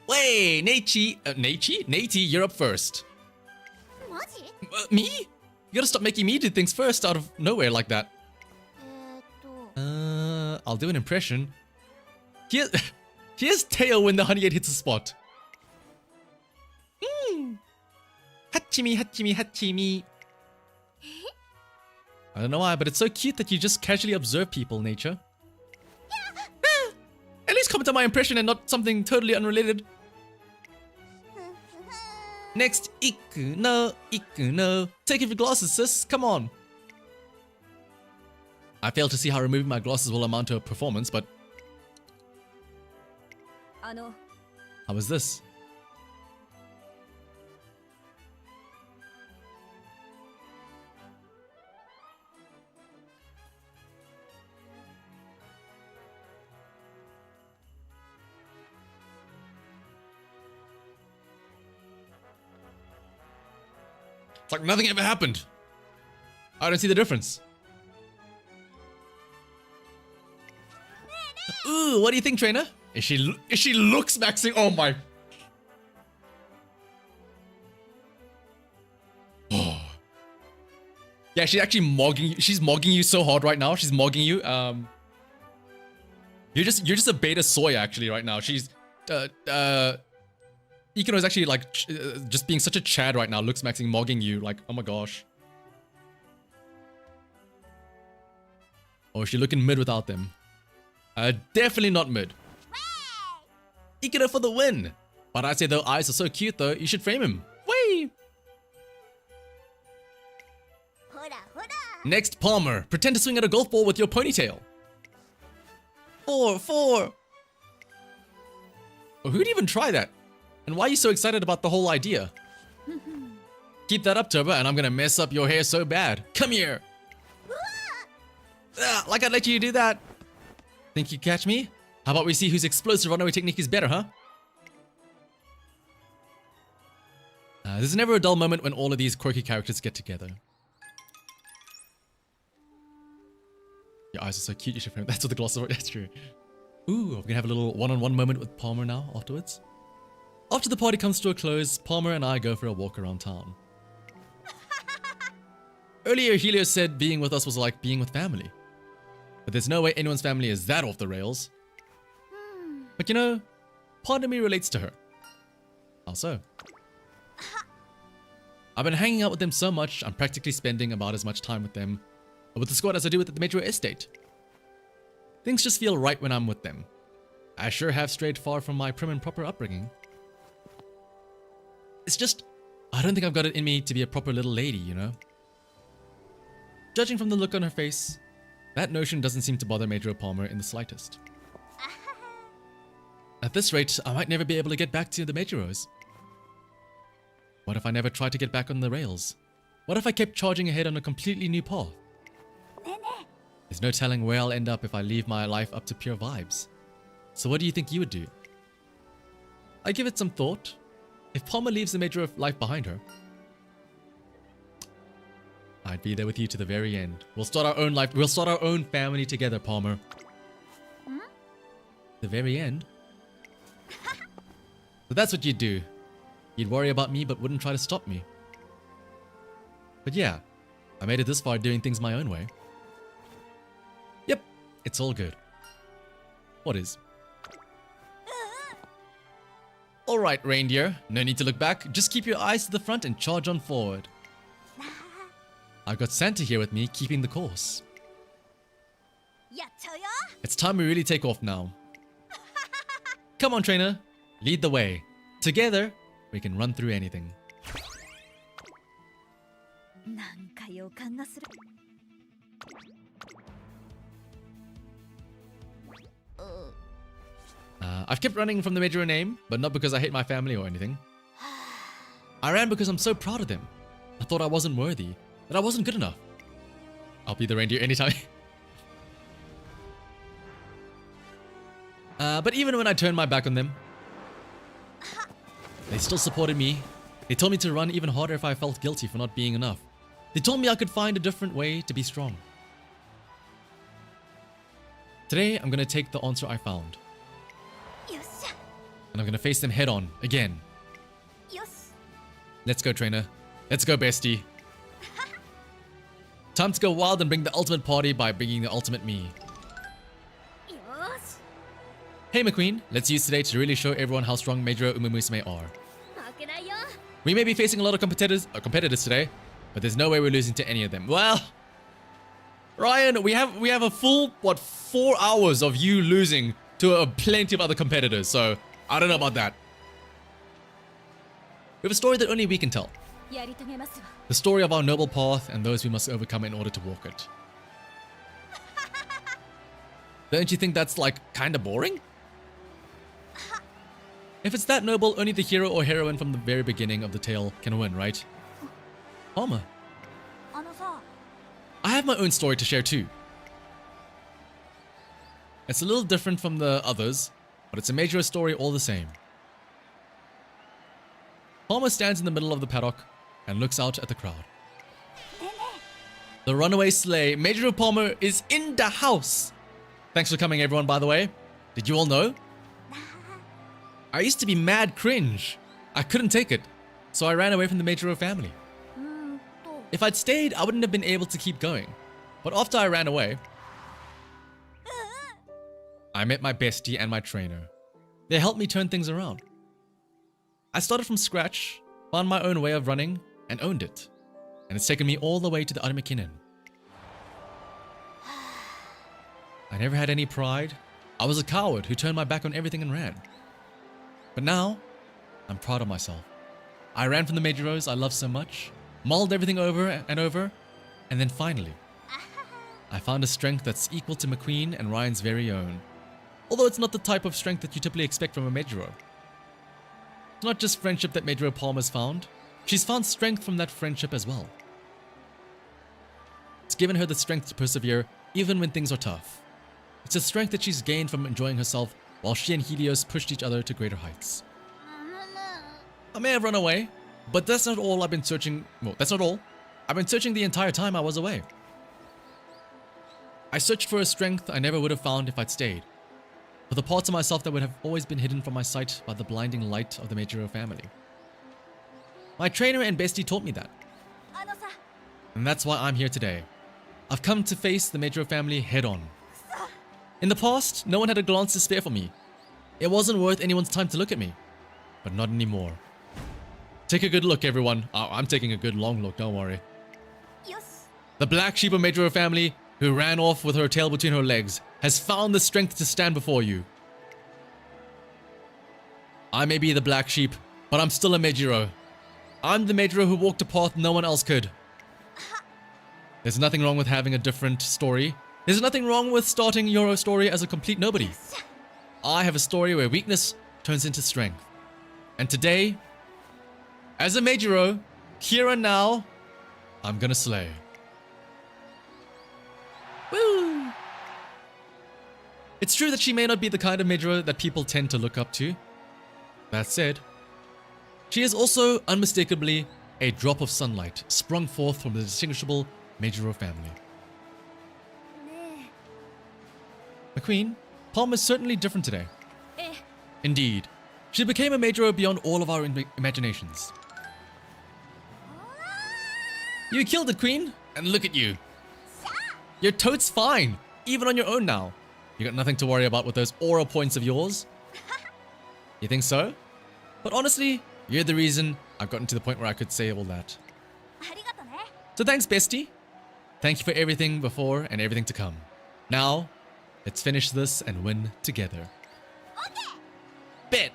Way, Neichi, you're up first. Me? You gotta stop making me do things first out of nowhere like that. I'll do an impression. Here's Teo when the honey hits a spot. Hachimi. I don't know why, but it's so cute that you just casually observe people, Nature. At least comment on my impression and not something totally unrelated. Next, Ikuno. Take off your glasses, sis. Come on. I fail to see how removing my glasses will amount to a performance, but... How was this? It's like nothing ever happened. I don't see the difference. Ooh, what do you think, trainer? Is she looks maxing? Oh my. Oh. Yeah, she's actually mogging you. She's mogging you so hard right now. She's mogging you. You're just a beta soy actually right now. She's Ikuno is actually like just being such a Chad right now. Looks maxing, mogging you. Like, oh my gosh. Oh, is she looking mid without them? Definitely not mid. Ikuno for the win. But I say though, eyes are so cute though. You should frame him. Whee! Next, Palmer. Pretend to swing at a golf ball with your ponytail. 4. Oh, who'd even try that? And why are you so excited about the whole idea? Keep that up, Turbo, and I'm gonna mess up your hair so bad. Come here! Like I'd let you do that. Think you catch me? How about we see whose explosive runaway technique is better, huh? There's never a dull moment when all of these quirky characters get together. Your eyes are so cute, you should frame. That's what the gloss is. That's true. Ooh, we're gonna have a little one-on-one moment with Palmer now afterwards. After the party comes to a close, Palmer and I go for a walk around town. Earlier, Helio said being with us was like being with family. But there's no way anyone's family is that off the rails. But you know, part of me relates to her. How so? I've been hanging out with them so much, I'm practically spending about as much time with them, with the squad as I do with the Mejiro estate. Things just feel right when I'm with them. I sure have strayed far from my prim and proper upbringing. It's just, I don't think I've got it in me to be a proper little lady, you know? Judging from the look on her face, that notion doesn't seem to bother Mejiro Palmer in the slightest. At this rate, I might never be able to get back to the Mejiros. What if I never tried to get back on the rails? What if I kept charging ahead on a completely new path? There's no telling where I'll end up if I leave my life up to pure vibes. So what do you think you would do? I give it some thought. If Palmer leaves the Mejiro life behind her, I'd be there with you to the very end. We'll start our own life. We'll start our own family together, Palmer. The very end? So that's what you'd do. You'd worry about me but wouldn't try to stop me. But yeah, I made it this far doing things my own way. Yep, it's all good. What is? Alright, reindeer. No need to look back. Just keep your eyes to the front and charge on forward. I've got Santa here with me, keeping the course. やっちゃうよ It's time we really take off now. Come on, trainer. Lead the way. Together, we can run through anything. なんか予感がする I've kept running from the Mejiro name, but not because I hate my family or anything. I ran because I'm so proud of them. I thought I wasn't worthy, that I wasn't good enough. I'll be the reindeer anytime. But even when I turned my back on them, they still supported me. They told me to run even harder if I felt guilty for not being enough. They told me I could find a different way to be strong. Today, I'm gonna take the answer I found. よっしゃ And I'm gonna face them head on, again. よし Let's go, trainer. Let's go, bestie. Time to go wild and bring the ultimate party by bringing the ultimate me. よし Hey, McQueen. Let's use today to really show everyone how strong Mejiro Musume are. 負けないよ We may be facing a lot of competitors today, but there's no way we're losing to any of them. Well, Ryan, we have a full, 4 hours of you losing to plenty of other competitors, so I don't know about that. We have a story that only we can tell. やり遂げますわ The story of our noble path and those we must overcome in order to walk it. Don't you think that's like kinda boring? If it's that noble, only the hero or heroine from the very beginning of the tale can win, right? Palmer, あのさ I have my own story to share too. It's a little different from the others, but it's a Mejiro story all the same. Palmer stands in the middle of the paddock and looks out at the crowd. The runaway sleigh, Mejiro Palmer, is in the house! Thanks for coming, everyone, by the way. Did you all know? I used to be mad cringe. I couldn't take it, so I ran away from the Mejiro family. うーんと If I'd stayed, I wouldn't have been able to keep going. But after I ran away, I met my bestie and my trainer. They helped me turn things around. I started from scratch, found my own way of running, and owned it. And it's taken me all the way to the Armakinen. I never had any pride. I was a coward who turned my back on everything and ran. But now, I'm proud of myself. I ran from the Mejiros I love so much, mulled everything over and over, and then finally, I found a strength that's equal to McQueen and Ryan's very own. Although it's not the type of strength that you typically expect from a Mejiro. It's not just friendship that Mejiro Palmer's found. She's found strength from that friendship as well. It's given her the strength to persevere even when things are tough. It's a strength that she's gained from enjoying herself while she and Helios pushed each other to greater heights. I may have run away, but that's not all I've been searching. Well, that's not all. I've been searching the entire time I was away. I searched for a strength I never would have found if I'd stayed. For the parts of myself that would have always been hidden from my sight by the blinding light of the Mejiro family. My trainer and bestie taught me that. あのさ And that's why I'm here today. I've come to face the Mejiro family head on. In the past, no one had a glance to spare for me. It wasn't worth anyone's time to look at me. But not anymore. Take a good look, everyone. Oh, I'm taking a good long look, don't worry. よし The black sheep of Mejiro family, who ran off with her tail between her legs, has found the strength to stand before you. I may be the black sheep, but I'm still a Mejiro. I'm the Mejiro who walked a path no one else could. There's nothing wrong with having a different story. There's nothing wrong with starting your story as a complete nobody. I have a story where weakness turns into strength. And today, as a Mejiro, here and now, I'm gonna slay. Woo! It's true that she may not be the kind of Mejiro that people tend to look up to. That said, she is also unmistakably a drop of sunlight sprung forth from the distinguishable Mejiro family. ね McQueen, Palmer's certainly different today. ええ Indeed, she became a Mejiro beyond all of our imaginations. You killed it, Queen, And look at you. You're totes fine, even on your own now. You got nothing to worry about with those aura points of yours. You think so? But honestly, you're the reason I've gotten to the point where I could say all that. ありがとね。 So thanks, bestie. Thank you for everything before and everything to come. Now, let's finish this and win together. Bet.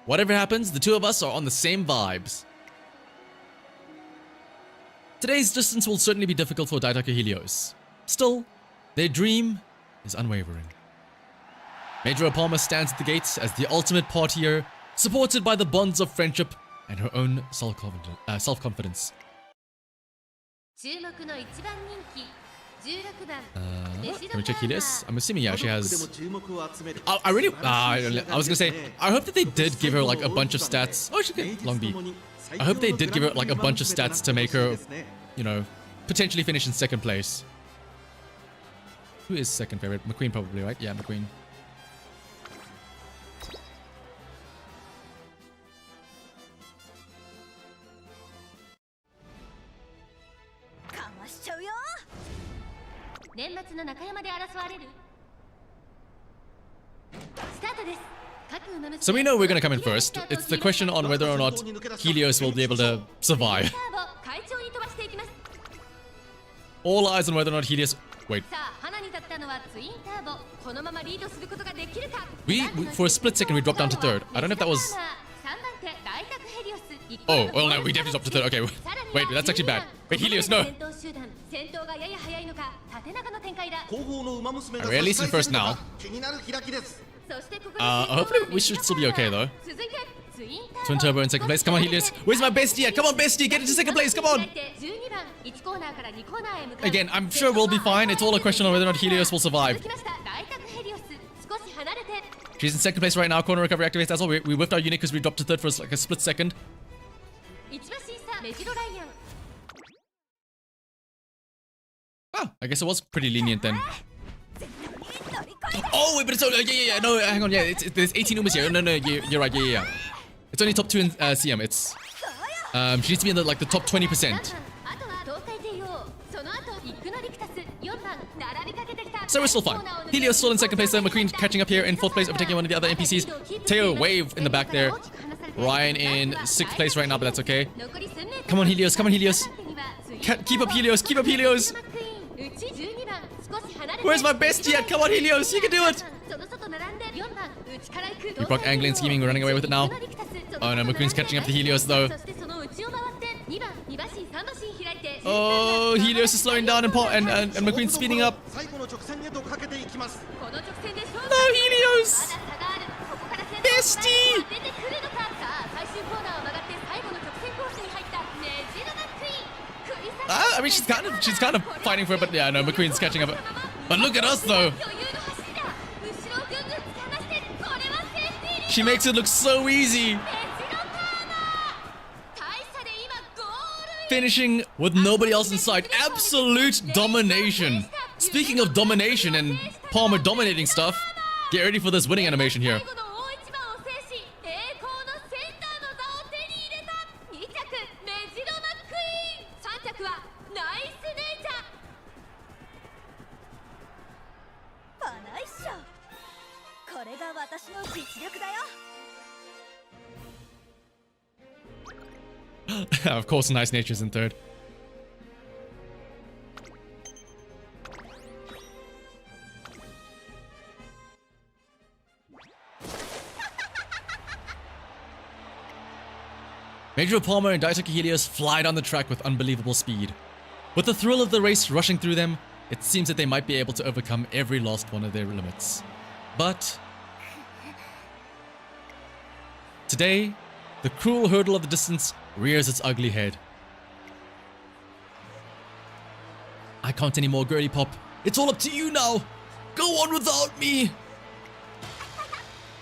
Whatever happens, the two of us are on the same vibes. Today's distance will certainly be difficult for Daitaka Helios. Still, their dream is unwavering. Mejiro Palmer stands at the gates as the ultimate partier, supported by the bonds of friendship and her own self-confidence. 注目の一番人気16番 Can we check Helios? I'm assuming, yeah, she でも has... 注目を集める I really... I was gonna say, I hope that they did give her like a bunch of stats. Oh, she did. Long B. I hope they did give her like a bunch of stats to make her, you know, potentially finish in second place. Who is second favorite? McQueen probably, right? Yeah, McQueen.「年末の中山で争われる」スタートです。 So we know we're gonna come in first. It's the question on whether or not Helios will be able to survive. All eyes on whether or not Helios... Wait. For a split second, we dropped down to third. I don't know if that was... Oh, well, no, we definitely dropped to third. Okay, wait, that's actually bad. Wait, Helios, no! We're at least in first now. Hopefully we should still be okay, though. Twin Turbo in second place. Come on, Helios. Where's my bestie at? Come on, bestie. Get into second place. Come on. Again, I'm sure we'll be fine. It's all a question of whether or not Helios will survive. She's in second place right now. Corner recovery activates as well. We whiffed our unit because we dropped to third for like a split second. Oh, I guess it was pretty lenient then. Oh, wait, but it's only... Yeah. No, hang on. Yeah, there's 18 Umas here. No, you're right. Yeah. It's only top 2 in CM. It's... she needs to be in the, like, the top 20%. So we're still fine. Helios still in second place there. McQueen catching up here in fourth place, overtaking one of the other NPCs. Teo Wave in the back there. Ryan in sixth place right now, but that's okay. Come on, Helios. Come on, Helios. Keep up, Helios. Keep up, Helios. Where's my bestie at? Come on, Helios. You can do it. We broke angling and scheming. We're running away with it now. Oh, no. McQueen's catching up to Helios, though. Oh, Helios is slowing down and McQueen's speeding up. No, Helios! Bestie! I mean, she's kind of fighting for it, but yeah, no, McQueen's catching up. But look at us, though. She makes it look so easy. Finishing with nobody else in sight. Absolute domination. Speaking of domination and Palmer dominating stuff, get ready for this winning animation here. Of course, Nice Nature's in third. Mejiro Palmer and Daitaka Helios fly down the track with unbelievable speed. With the thrill of the race rushing through them, it seems that they might be able to overcome every last one of their limits. But today, the cruel hurdle of the distance rears its ugly head. I can't anymore, girly pop. It's all up to you now. Go on without me.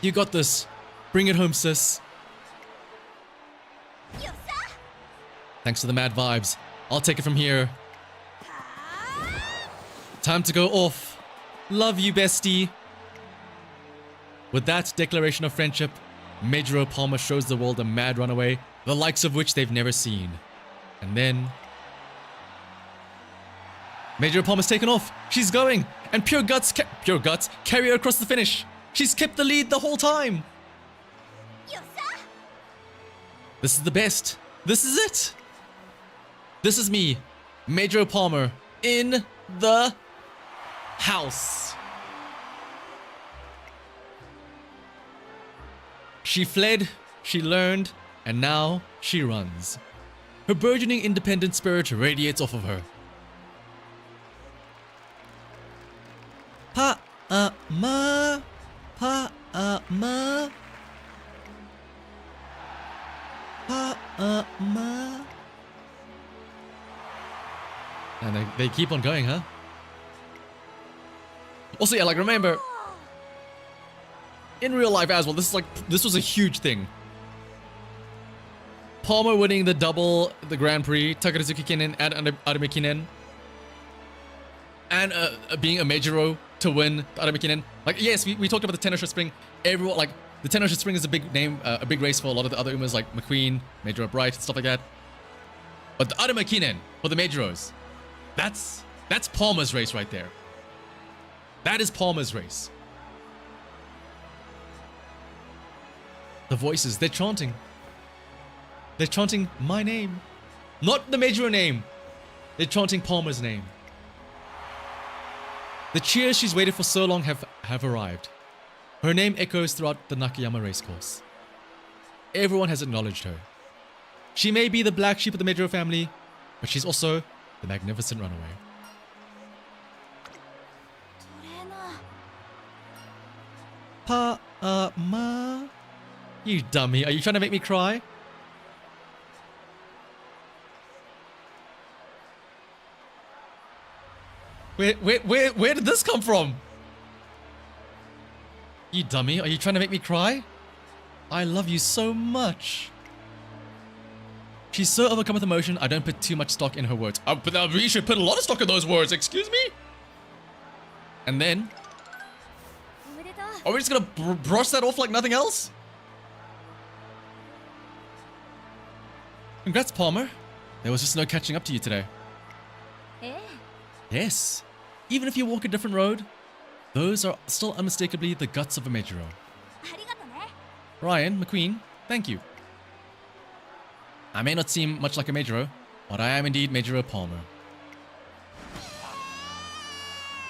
You got this. Bring it home, sis. Thanks to the mad vibes. I'll take it from here. Time to go off. Love you, bestie. With that declaration of friendship, Mejiro Palmer shows the world a mad runaway, the likes of which they've never seen. And then... Mejiro Palmer's taken off. She's going. And Pure Guts carry her across the finish. She's kept the lead the whole time. よっさ This is the best. This is it. This is me, Mejiro Palmer, in the house. She fled, she learned, and now she runs. Her burgeoning independent spirit radiates off of her. Ma. And they keep on going, huh? Also, yeah, like remember, in real life as well, this was a huge thing. Palmer winning the Grand Prix, Takarazuki Kinen and Arime Kinen, and being a Mejiro to win the Arime Kinen. Like, yes, we talked about the Tennosha Spring. Everyone, like, the Tennosha Spring is a big name, a big race for a lot of the other Umas, like McQueen, Mejiro Bright, stuff like that. But the Arime Kinen for the Mejiros, that's Palmer's race right there. That is Palmer's race. The voices, they're chanting. They're chanting my name. Not the Mejiro name. They're chanting Palmer's name. The cheers she's waited for so long have arrived. Her name echoes throughout the Nakayama racecourse. Everyone has acknowledged her. She may be the black sheep of the Mejiro family, but she's also the magnificent runaway. トレーナー Ma. You dummy, are you trying to make me cry? Where did this come from? You dummy, are you trying to make me cry? I love you so much. She's so overcome with emotion, I don't put too much stock in her words. But we should put a lot of stock in those words, excuse me? And then, おめでとう are we just gonna brush that off like nothing else? Congrats, Palmer. There was just no catching up to you today. ええ Yes, even if you walk a different road, those are still unmistakably the guts of a Mejiro. ありがとね Ryan, McQueen, thank you. I may not seem much like a Mejiro, but I am indeed Mejiro Palmer.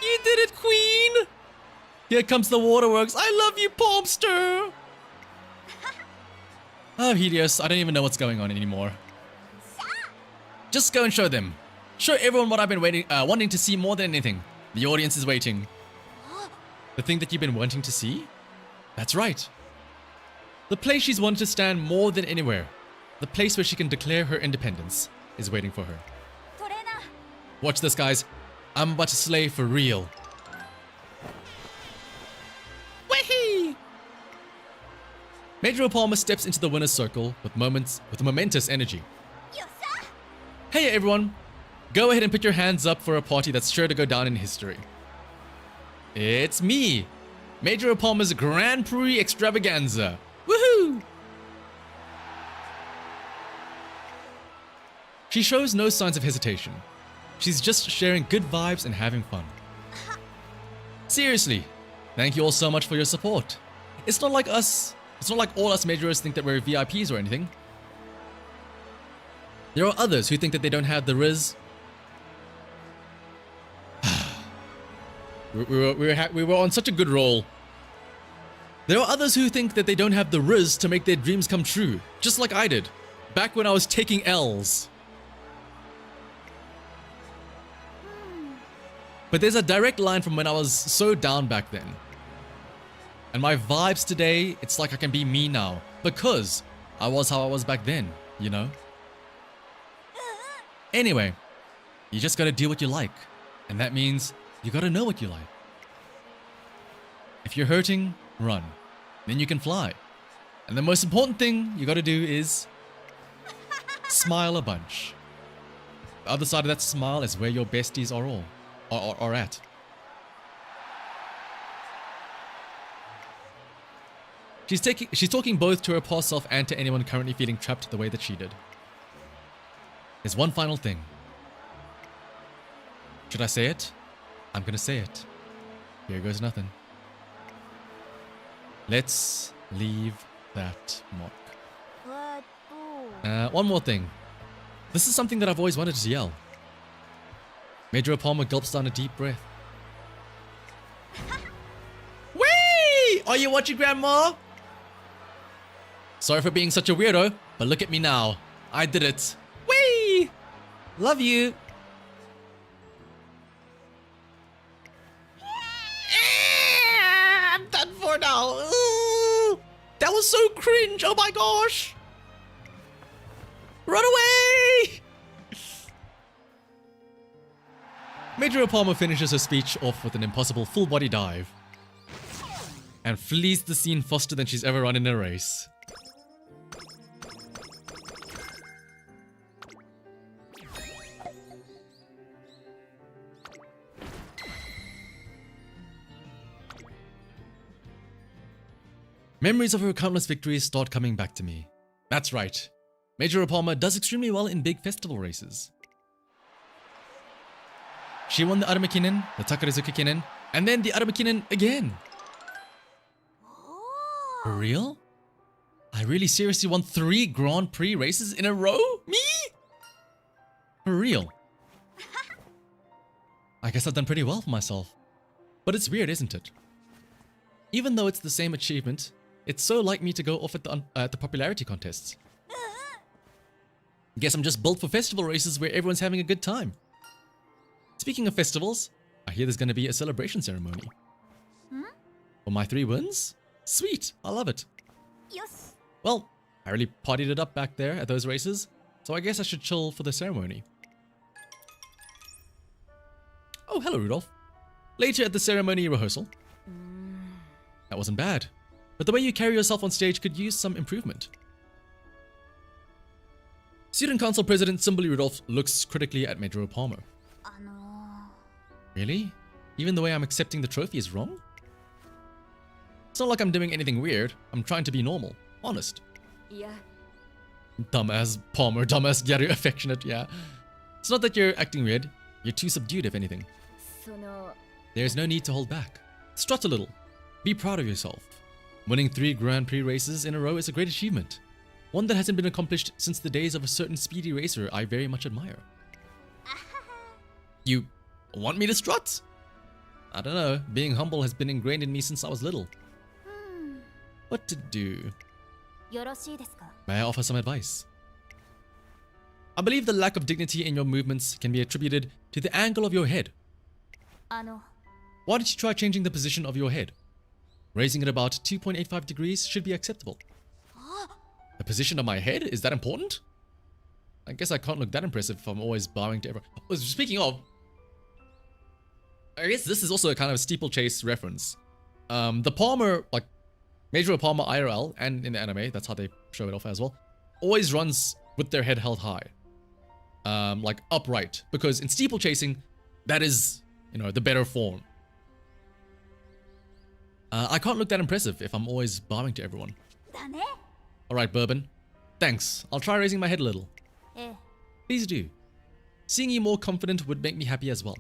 You did it, Queen! Here comes the waterworks. I love you, Palmster! Oh, Helios, I don't even know what's going on anymore. Just go and show them. Show everyone what I've been wanting to see more than anything. The audience is waiting. The thing that you've been wanting to see? That's right. The place she's wanted to stand more than anywhere. The place where she can declare her independence is waiting for her. トレーナー Watch this, guys. I'm about to slay for real. Wahee! Mejiro Palmer steps into the winner's circle with momentous energy. よっさ Hey everyone, go ahead and put your hands up for a party that's sure to go down in history. It's me, Mejiro Palmer's Grand Prix Extravaganza. Woohoo! She shows no signs of hesitation. She's just sharing good vibes and having fun. Seriously, thank you all so much for your support. It's not like all us Mejiros think that we're VIPs or anything. There are others who think that they don't have the Riz. we were on such a good roll. There are others who think that they don't have the Riz to make their dreams come true, just like I did, back when I was taking L's. But there's a direct line from when I was so down back then. And my vibes today, it's like I can be me now, because I was how I was back then, you know? Anyway, you just gotta do what you like, and that means you gotta know what you like. If you're hurting, run. Then you can fly. And the most important thing you gotta do is smile a bunch. The other side of that smile is where your besties are at. She's talking both to her past self and to anyone currently feeling trapped the way that she did. There's one final thing. Should I say it? I'm gonna say it. Here goes nothing. Let's leave that mark. One more thing. This is something that I've always wanted to yell. Mejiro Palmer gulps down a deep breath. Whee! Are you watching, Grandma? Sorry for being such a weirdo, but look at me now. I did it. Whee! Love you. I'm done for now. Ooh, that was so cringe. Oh my gosh. Run away! Mejiro Palmer finishes her speech off with an impossible full body dive and flees the scene faster than she's ever run in a race. Memories of her countless victories start coming back to me. That's right. Mejiro Palmer does extremely well in big festival races. She won the Arumakinen, the Takarazuka-kinen, and then the Arumakinen again. For real? I really seriously won 3 Grand Prix races in a row? Me? For real? I guess I've done pretty well for myself. But it's weird, isn't it? Even though it's the same achievement, it's so like me to go off at the popularity contests. Guess I'm just built for festival races where everyone's having a good time. Speaking of festivals, I hear there's going to be a celebration ceremony. For my 3 wins? Sweet, I love it. Yes. Well, I really partied it up back there at those races, so I guess I should chill for the ceremony. Oh, hello Rudolph. Later at the ceremony rehearsal. That wasn't bad, but the way you carry yourself on stage could use some improvement. Student Council President Simbali Rudolph looks critically at Mejiro Palmer. Really? Even the way I'm accepting the trophy is wrong? It's not like I'm doing anything weird. I'm trying to be normal. Honest. Yeah. Dumbass Palmer, dumbass Gyaru, affectionate, yeah. It's not that you're acting weird. You're too subdued, if anything. There's no need to hold back. Strut a little. Be proud of yourself. Winning 3 Grand Prix races in a row is a great achievement. One that hasn't been accomplished since the days of a certain speedy racer I very much admire. You want me to strut? I don't know. Being humble has been ingrained in me since I was little. What to do? May I offer some advice? I believe the lack of dignity in your movements can be attributed to the angle of your head. Why don't you try changing the position of your head? Raising it about 2.85 degrees should be acceptable. The position of my head? Is that important? I guess I can't look that impressive if I'm always bowing to everyone. Oh, speaking of, I guess this is also a kind of steeplechase reference. The Palmer, like, Mejiro Palmer IRL, and in the anime, that's how they show it off as well, always runs with their head held high. Like, upright. Because in steeplechasing, that is, you know, the better form. I can't look that impressive if I'm always bowing to everyone. Alright, Bourbon. Thanks. I'll try raising my head a little. Please do. Seeing you more confident would make me happy as well.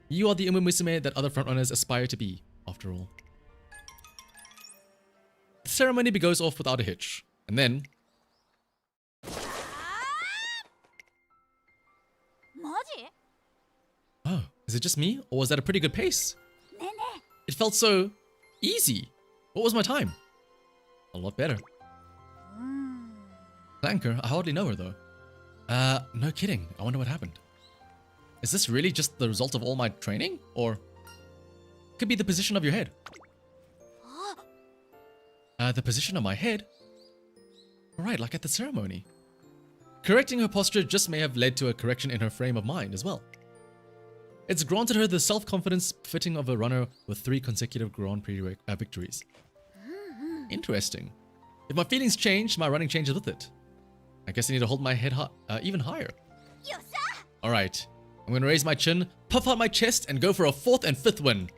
You are the Musume that other frontrunners aspire to be, after all. The ceremony goes off without a hitch, and then... Oh, is it just me, or was that a pretty good pace? It felt so... easy. What was my time? A lot better. Clanker, I hardly know her though. No kidding. I wonder what happened. Is this really just the result of all my training? Or could be the position of your head. The position of my head? Right, like at the ceremony. Correcting her posture just may have led to a correction in her frame of mind as well. It's granted her the self-confidence befitting of a runner with 3 consecutive Grand Prix victories. Interesting. If my feelings change, my running changes with it. I guess I need to hold my head even higher. Alright, I'm gonna raise my chin, puff out my chest, and go for a 4th and 5th win.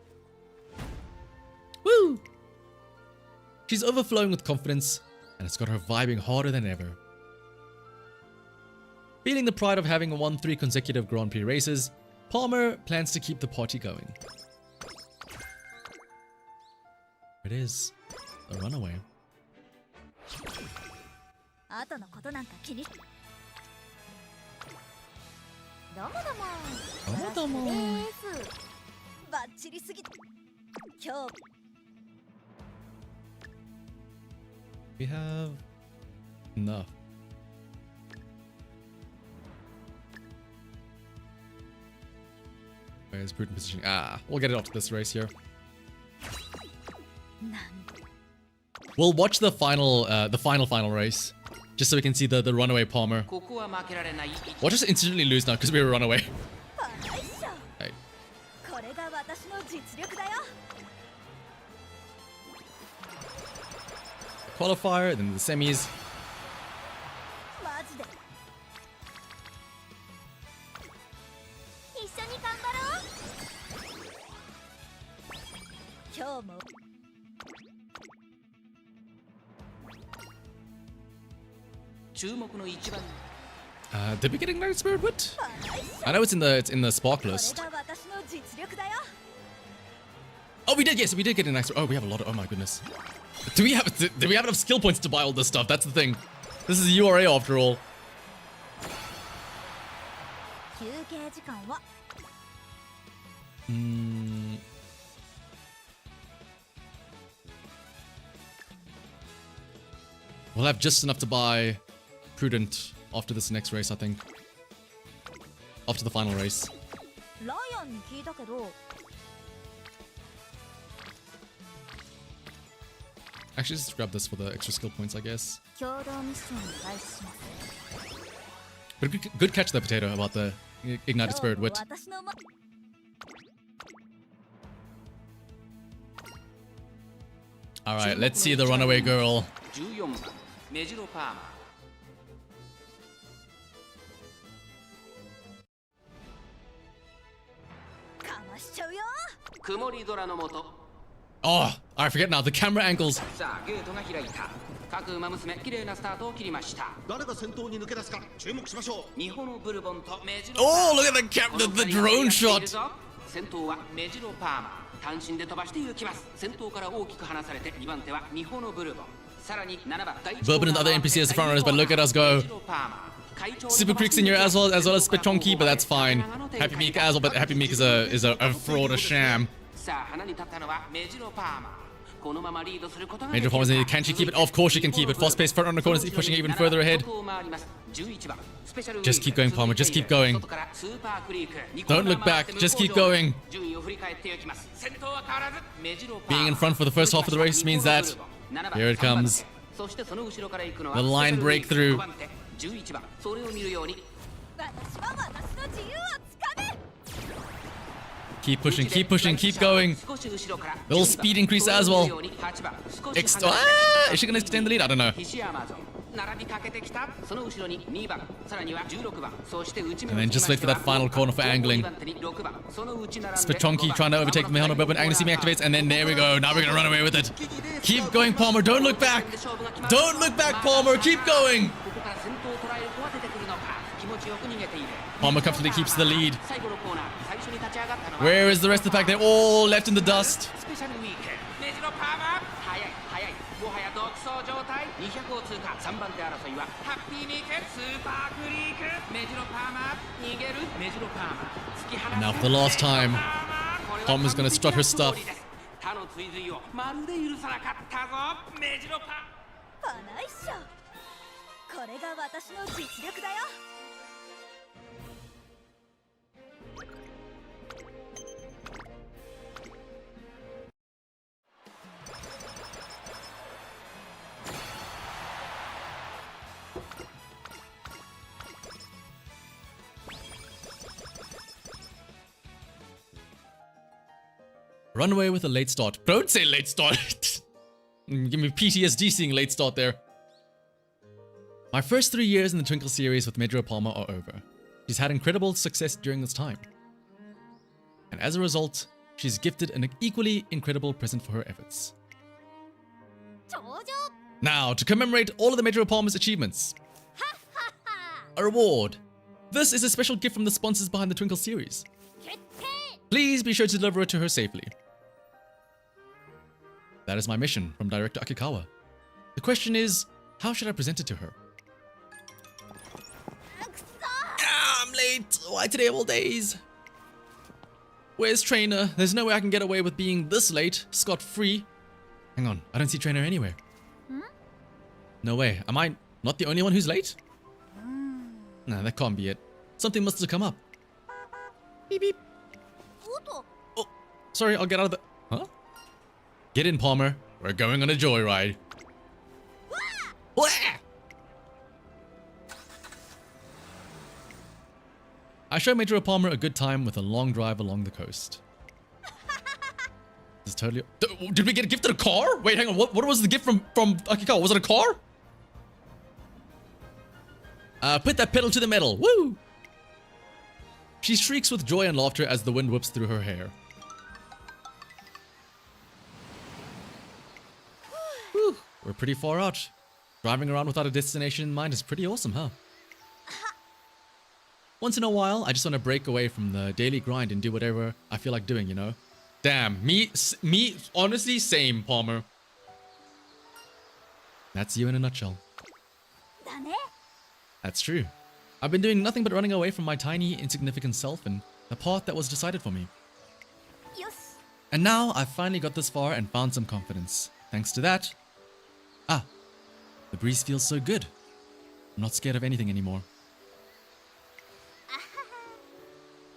Woo! She's overflowing with confidence, and it's got her vibing harder than ever. Feeling the pride of having won 3 consecutive Grand Prix races, Palmer plans to keep the party going. It is a runaway. 後のことなんか気に。どうもどうも。どうもどうも。です。バッチリすぎ。今日 We have enough. Where's prudent positioning? Ah, we'll get it after this race here. なん We'll watch the final race, just so we can see the runaway Palmer. ここは負けられない。 We'll just instantly lose now because we were runaway. バナイっしょ。 Right. これが私の実力だよ。 Qualifier, then the semis. マジで。一緒に頑張ろう。今日も注目の一番。 Did we get Ignited Spirit Wit? バナイっしょ。 I know it's in the spark これ list. が私の実力だよ。 Oh, we did. Yes, we did get Ignited. Oh, we have a lot of. Oh my goodness. Do we have enough skill points to buy all this stuff? That's the thing. This is URA after all. 休憩時間は We'll have just enough to buy Prudent after this next race, I think. After the final race. ライアンに聞いたけど Actually, just grab this for the extra skill points, I guess. 共同ミッションを開始します。 But good catch there, Potato, about the Ignited Spirit Wit. 私のま Alright, let's see the runaway girl. 14番メジロパーマ。かましちゃうよ。曇り空の下。 Oh, I forget now. The camera angles. さあゲートが開いた。各馬娘綺麗なスタートを切りました。誰が先頭に抜け出すか注目しましょう。日本のブルボンとメジロ。 Oh, look at the drone shot. 先頭はメジロパーマ。単身で飛ばして行きます。先頭から大きく離されて2番手は日本のブルボン。さらに7番。 Bourbon and other NPC as the front runners, but look at us go. Super Creek Senior as well as Spechonki, but that's fine. Happy Meek as well, but Happy Meek is a fraud, a sham. さあ花に立ったのはメジロパーマ。このままリードすることが Major Palmer's needed. Can she keep it? Of course she can keep it. Fast paced front runner corners, pushing it even further ahead. Just keep going, Palmer. Just keep going. Don't look back. Just keep going. Being in front for the first half of the race means that here it comes. The line breakthrough. 私は私の自由をつかめ。 Keep pushing, keep pushing, keep going. Little speed increase as well. Is she gonna extend the lead? I don't know. 並びかけてきた。その後ろに2番、さらには16番、そして内目 And then just wait for that final corner for angling. Spechonki trying to overtake the Mejiro Palmer. Angling CB activates, and then there we go. Now we're gonna run away with it. Keep going, Palmer. Don't look back. Don't look back, Palmer. Keep going. ここから先頭を捉える子は出てくるのか。気持ちよく逃げている。 Palmer comfortably keeps the lead. 最後のコーナー、最初に立ち上がったのは Where is the rest of the pack? They're all left in the dust. スペシャルウィーク。メジロパーマ。速い速い。もはや独走状態。200を通過。3番手争いはハッピーミーク。スーパークリーク。メジロパーマ。逃げる。メジロパーマ。突き放す。 Now for the last time, Palmer's gonna strut her stuff. 他の追随をまるで許さなかったぞ。メジロパー。バナイっしょ。これが私の実力だよ。 Run away with a late start. Don't say late start. Give me PTSD seeing late start there. My first 3 years in the Twinkle series with Mejiro Palmer are over. She's had incredible success during this time. And as a result, she's gifted an equally incredible present for her efforts. 頂上 Now, to commemorate all of the Mejiro Palmer's achievements. A reward. This is a special gift from the sponsors behind the Twinkle series. Please be sure to deliver it to her safely. That is my mission from Director Akikawa. The question is, how should I present it to her? Ah, I'm late. Why today of all days? Where's Trainer? There's no way I can get away with being this late, scot-free. Hang on, I don't see Trainer anywhere. No way. Am I not the only one who's late? Nah, that can't be it. Something must have come up. Beep beep. Oh, sorry, I'll get out of the... Huh? Get in, Palmer. We're going on a joyride. Wah! I show Mejiro Palmer a good time with a long drive along the coast. This is totally... Did we get gifted a car? Wait, hang on. What was the gift from Akikawa? Was it a car? Put that pedal to the metal. Woo! She shrieks with joy and laughter as the wind whips through her hair. Whew, we're pretty far out. Driving around without a destination in mind is pretty awesome, huh? Once in a while, I just want to break away from the daily grind and do whatever I feel like doing, you know? Damn, me, honestly, same, Palmer. That's you in a nutshell. That's true. I've been doing nothing but running away from my tiny, insignificant self and the path that was decided for me. And now I've finally got this far and found some confidence. Thanks to that. Ah, the breeze feels so good. I'm not scared of anything anymore.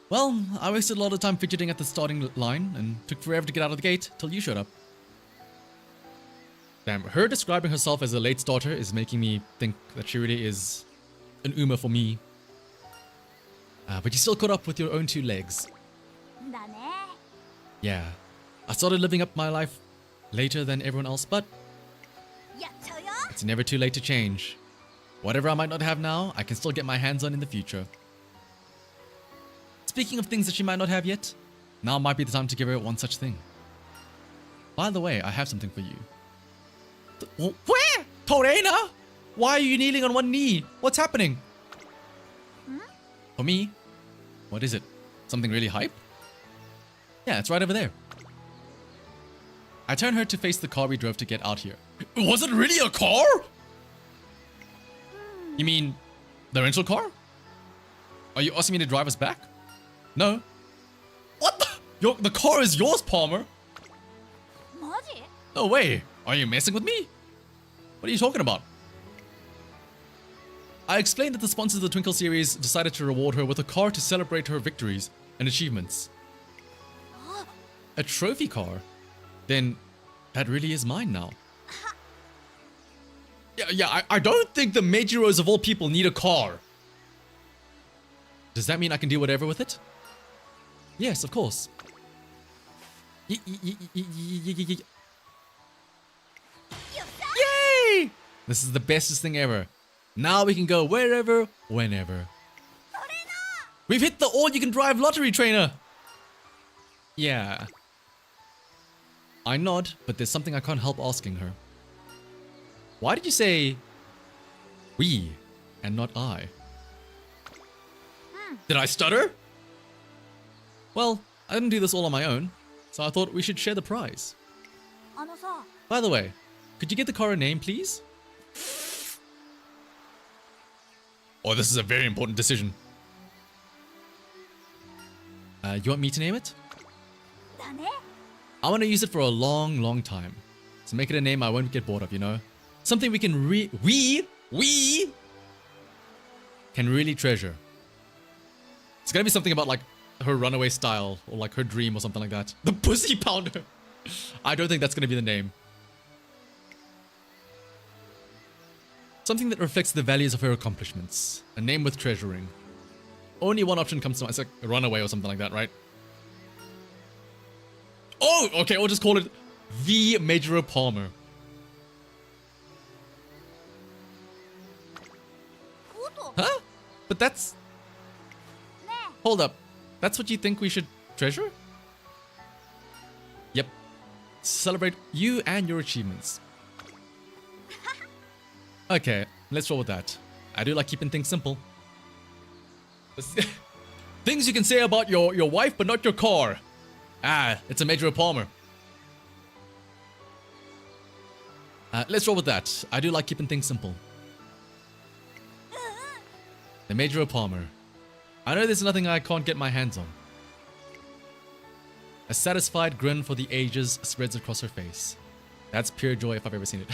Well, I wasted a lot of time fidgeting at the starting line and took forever to get out of the gate till you showed up. Damn, her describing herself as a late starter is making me think that she really is an Uma for me. But you still caught up with your own two legs. Yeah, I started living up my life later than everyone else, but it's never too late to change. Whatever I might not have now, I can still get my hands on in the future. Speaking of things that she might not have yet, now might be the time to give her one such thing. By the way, I have something for you. Where? Torena? Why are you kneeling on one knee? What's happening? For me? What is it? Something really hype? Yeah, it's right over there. I turn her to face the car we drove to get out here. Was it really a car? You mean the rental car? Are you asking me to drive us back? No. What the? The car is yours, Palmer. No way. Are you messing with me? What are you talking about? I explained that the sponsors of the Twinkle series decided to reward her with a car to celebrate her victories and achievements. A trophy car? Then that really is mine now. Yeah, I don't think the Mejiros of all people need a car. Does that mean I can do whatever with it? Yes, of course. Yay! This is the bestest thing ever. Now we can go wherever, whenever. We've hit the all-you-can-drive lottery, Trainer! Yeah. I nod, but there's something I can't help asking her. Why did you say we and not I? Did I stutter? Well, I didn't do this all on my own, so I thought we should share the prize. By the way, could you get the car a name, please? Oh, this is a very important decision. You want me to name it? I want to use it for a long, long time. So make it a name I won't get bored of, you know? Something we can we can really treasure. It's gonna be something about like her runaway style or like her dream or something like that. The Pussy Pounder. I don't think that's gonna be the name. Something that reflects the values of her accomplishments. A name with treasuring. Only one option comes to mind. It's like a runaway or something like that, right? Oh, okay, we'll just call it the Mejiro Palmer. Huh? But that's... Hold up. That's what you think we should treasure? Yep. Celebrate you and your achievements. Okay, let's roll with that. I do like keeping things simple. Things you can say about your wife, but not your car. Ah, it's a Mejiro Palmer. Let's roll with that. I do like keeping things simple. The Mejiro Palmer. I know there's nothing I can't get my hands on. A satisfied grin for the ages spreads across her face. That's pure joy if I've ever seen it.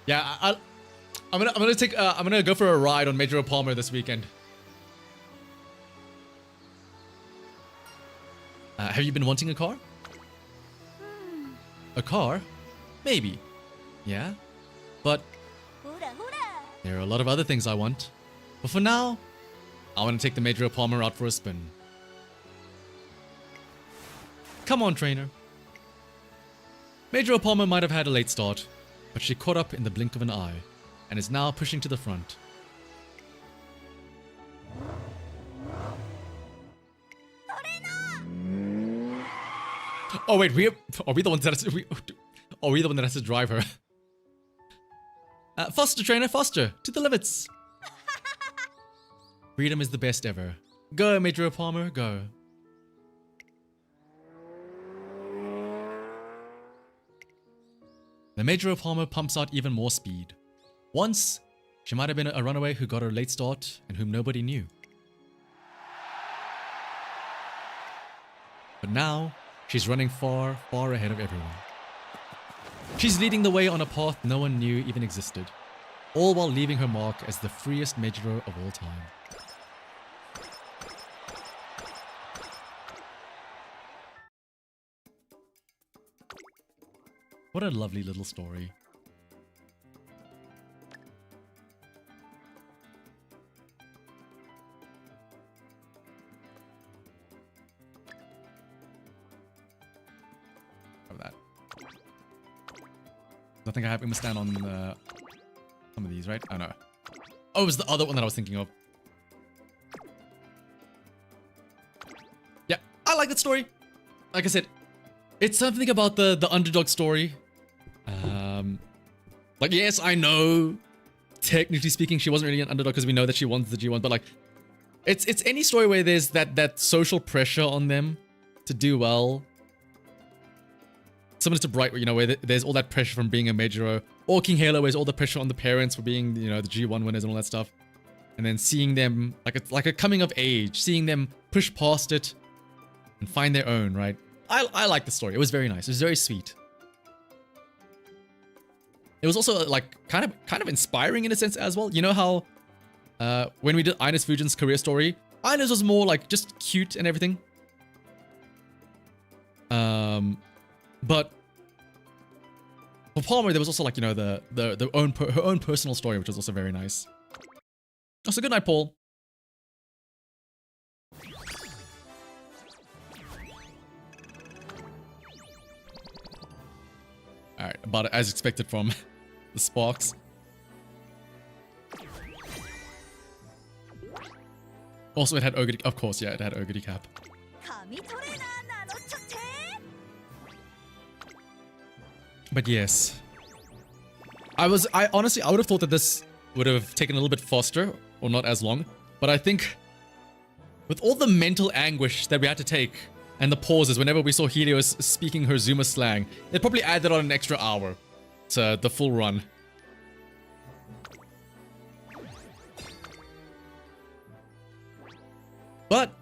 Yeah, I'm gonna go for a ride on Mejiro Palmer this weekend. Have you been wanting a car? A car? Maybe. Yeah? But there are a lot of other things I want. But for now, I want to take the Mejiro Palmer out for a spin. Come on, trainer. Mejiro Palmer might have had a late start, but she caught up in the blink of an eye, and is now pushing to the front. Oh wait, are we the ones that are we the one that has to drive her? Faster, trainer, faster, to the limits. Freedom is the best ever. Go, Mejiro Palmer, go. The Mejiro Palmer pumps out even more speed. Once, she might have been a runaway who got her late start and whom nobody knew. But now, she's running far, far ahead of everyone. She's leading the way on a path no one knew even existed, all while leaving her mark as the freest Mejiro of all time. What a lovely little story. Of that. I think I have him stand on some of these, right? Oh no. Oh, it was the other one that I was thinking of. Yeah, I like that story. Like I said, it's something about the underdog story. Like, yes, I know, technically speaking, she wasn't really an underdog because we know that she won the G1, but like, it's any story where there's that social pressure on them to do well. Similar to Bright, you know, where there's all that pressure from being a Mejiro, or King Halo, where there's all the pressure on the parents for being, you know, the G1 winners and all that stuff. And then seeing them, like a coming of age, seeing them push past it and find their own, right? I like the story. It was very nice. It was very sweet. It was also like kind of inspiring in a sense as well. You know how when we did Ines Fujin's career story, Ines was more like just cute and everything. But for Palmer, there was also like, you know, her own personal story, which was also very nice. Also, good night, Paul. Alright, about as expected from the Sparks. Also, it had Ogre, of course, yeah, it had Ogre cap. But yes. I honestly, I would have thought that this would have taken a little bit faster, or not as long. But I think, with all the mental anguish that we had to take, and the pauses whenever we saw Helios speaking her Zuma slang, they'd probably added on an extra hour to the full run. But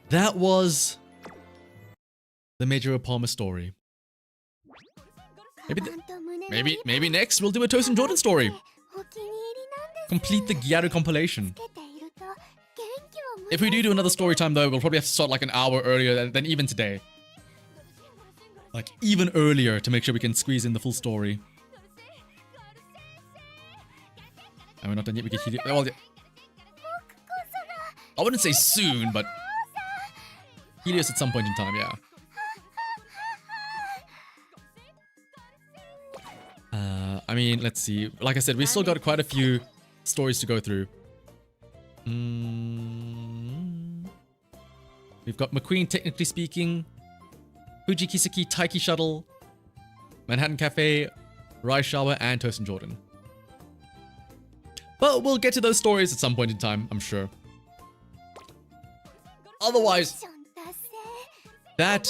that was the Mejiro Palmer story. Maybe next we'll do a Tosin Jordan story. Complete the Gyaru compilation. If we do another story time though, we'll probably have to start like an hour earlier than even today. Like even earlier to make sure we can squeeze in the full story. And we're not done yet. We get Helios. Well, I wouldn't say soon, but Helios at some point in time, yeah. I mean, let's see. Like I said, we still got quite a few stories to go through. We've got McQueen, technically speaking, Fuji Kiseki, Taiki Shuttle, Manhattan Cafe, Rai Shower, and Tosin Jordan. But we'll get to those stories at some point in time, I'm sure. otherwise, that,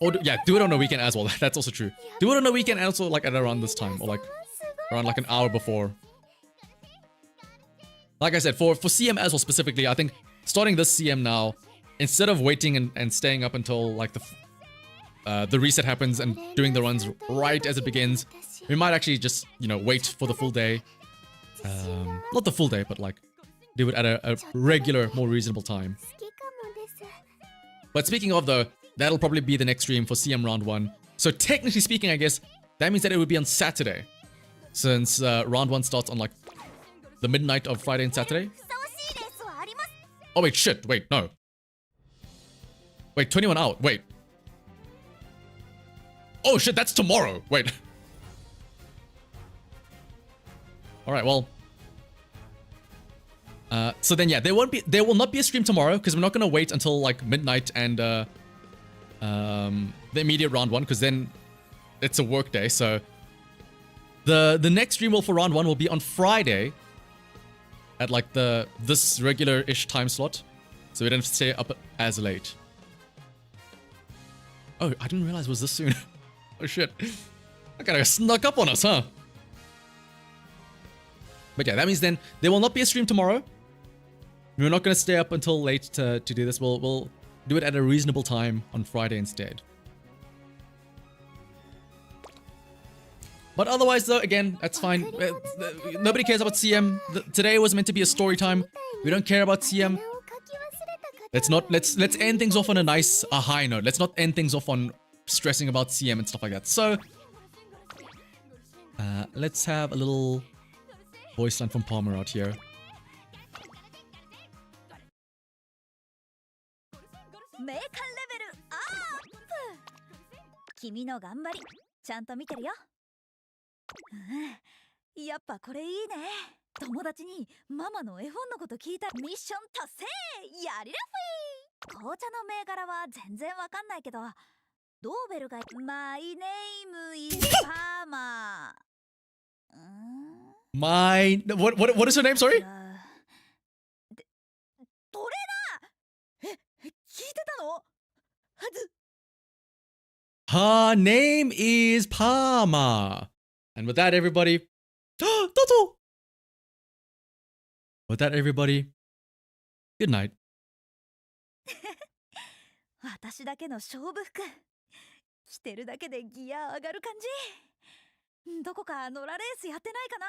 or yeah, do it on a weekend as well. That's also true. Do it on a weekend and also like at around this time, or like around like an hour before. Like I said, for CM as well specifically, I think starting this CM now, instead of waiting and staying up until like the reset happens and doing the runs right as it begins, we might actually just, you know, wait for the full day. Not the full day, but like do it at a regular, more reasonable time. But speaking of though, that'll probably be the next stream for CM round 1. So technically speaking, I guess, that means that it would be on Saturday. Since round 1 starts on like the midnight of Friday and Saturday. Oh wait, shit, wait, no. Wait, 21 out, wait. Oh shit, that's tomorrow, wait. Alright, well. So then yeah, there will not be a stream tomorrow because we're not gonna wait until like midnight and the immediate round 1 because then it's a work day. So the next stream for round 1 will be on Friday at like this regular-ish time slot. So we don't stay up as late. Oh, I didn't realize it was this soon. Oh shit. That kinda snuck up on us, huh? But yeah, that means then there will not be a stream tomorrow. We're not going to stay up until late to do this. We'll do it at a reasonable time on Friday instead. But otherwise though, again, that's fine. Nobody cares about CM. Today was meant to be a story time. We don't care about CM. Let's end things off on a high note. Let's not end things off on stressing about CM and stuff like that. So let's have a little voice line from Palmer out here. メーカーレベルアップ。君の頑張りちゃんと見てるよ。やっぱこれいいね。友達にママの絵本のこと聞いた。ミッション達成。やりらふい。紅茶の銘柄は全然わかんないけど、ドーベルがマイネームイズパーマー。What is her name? Sorry. トレーナー。聞いてたの？はず。 Her name is Palmer. And with that, everybody. Toto! With that, everybody. Good night. 私だけの勝負服。着てるだけでギア上がる感じ。どこか野良レースやってないかな。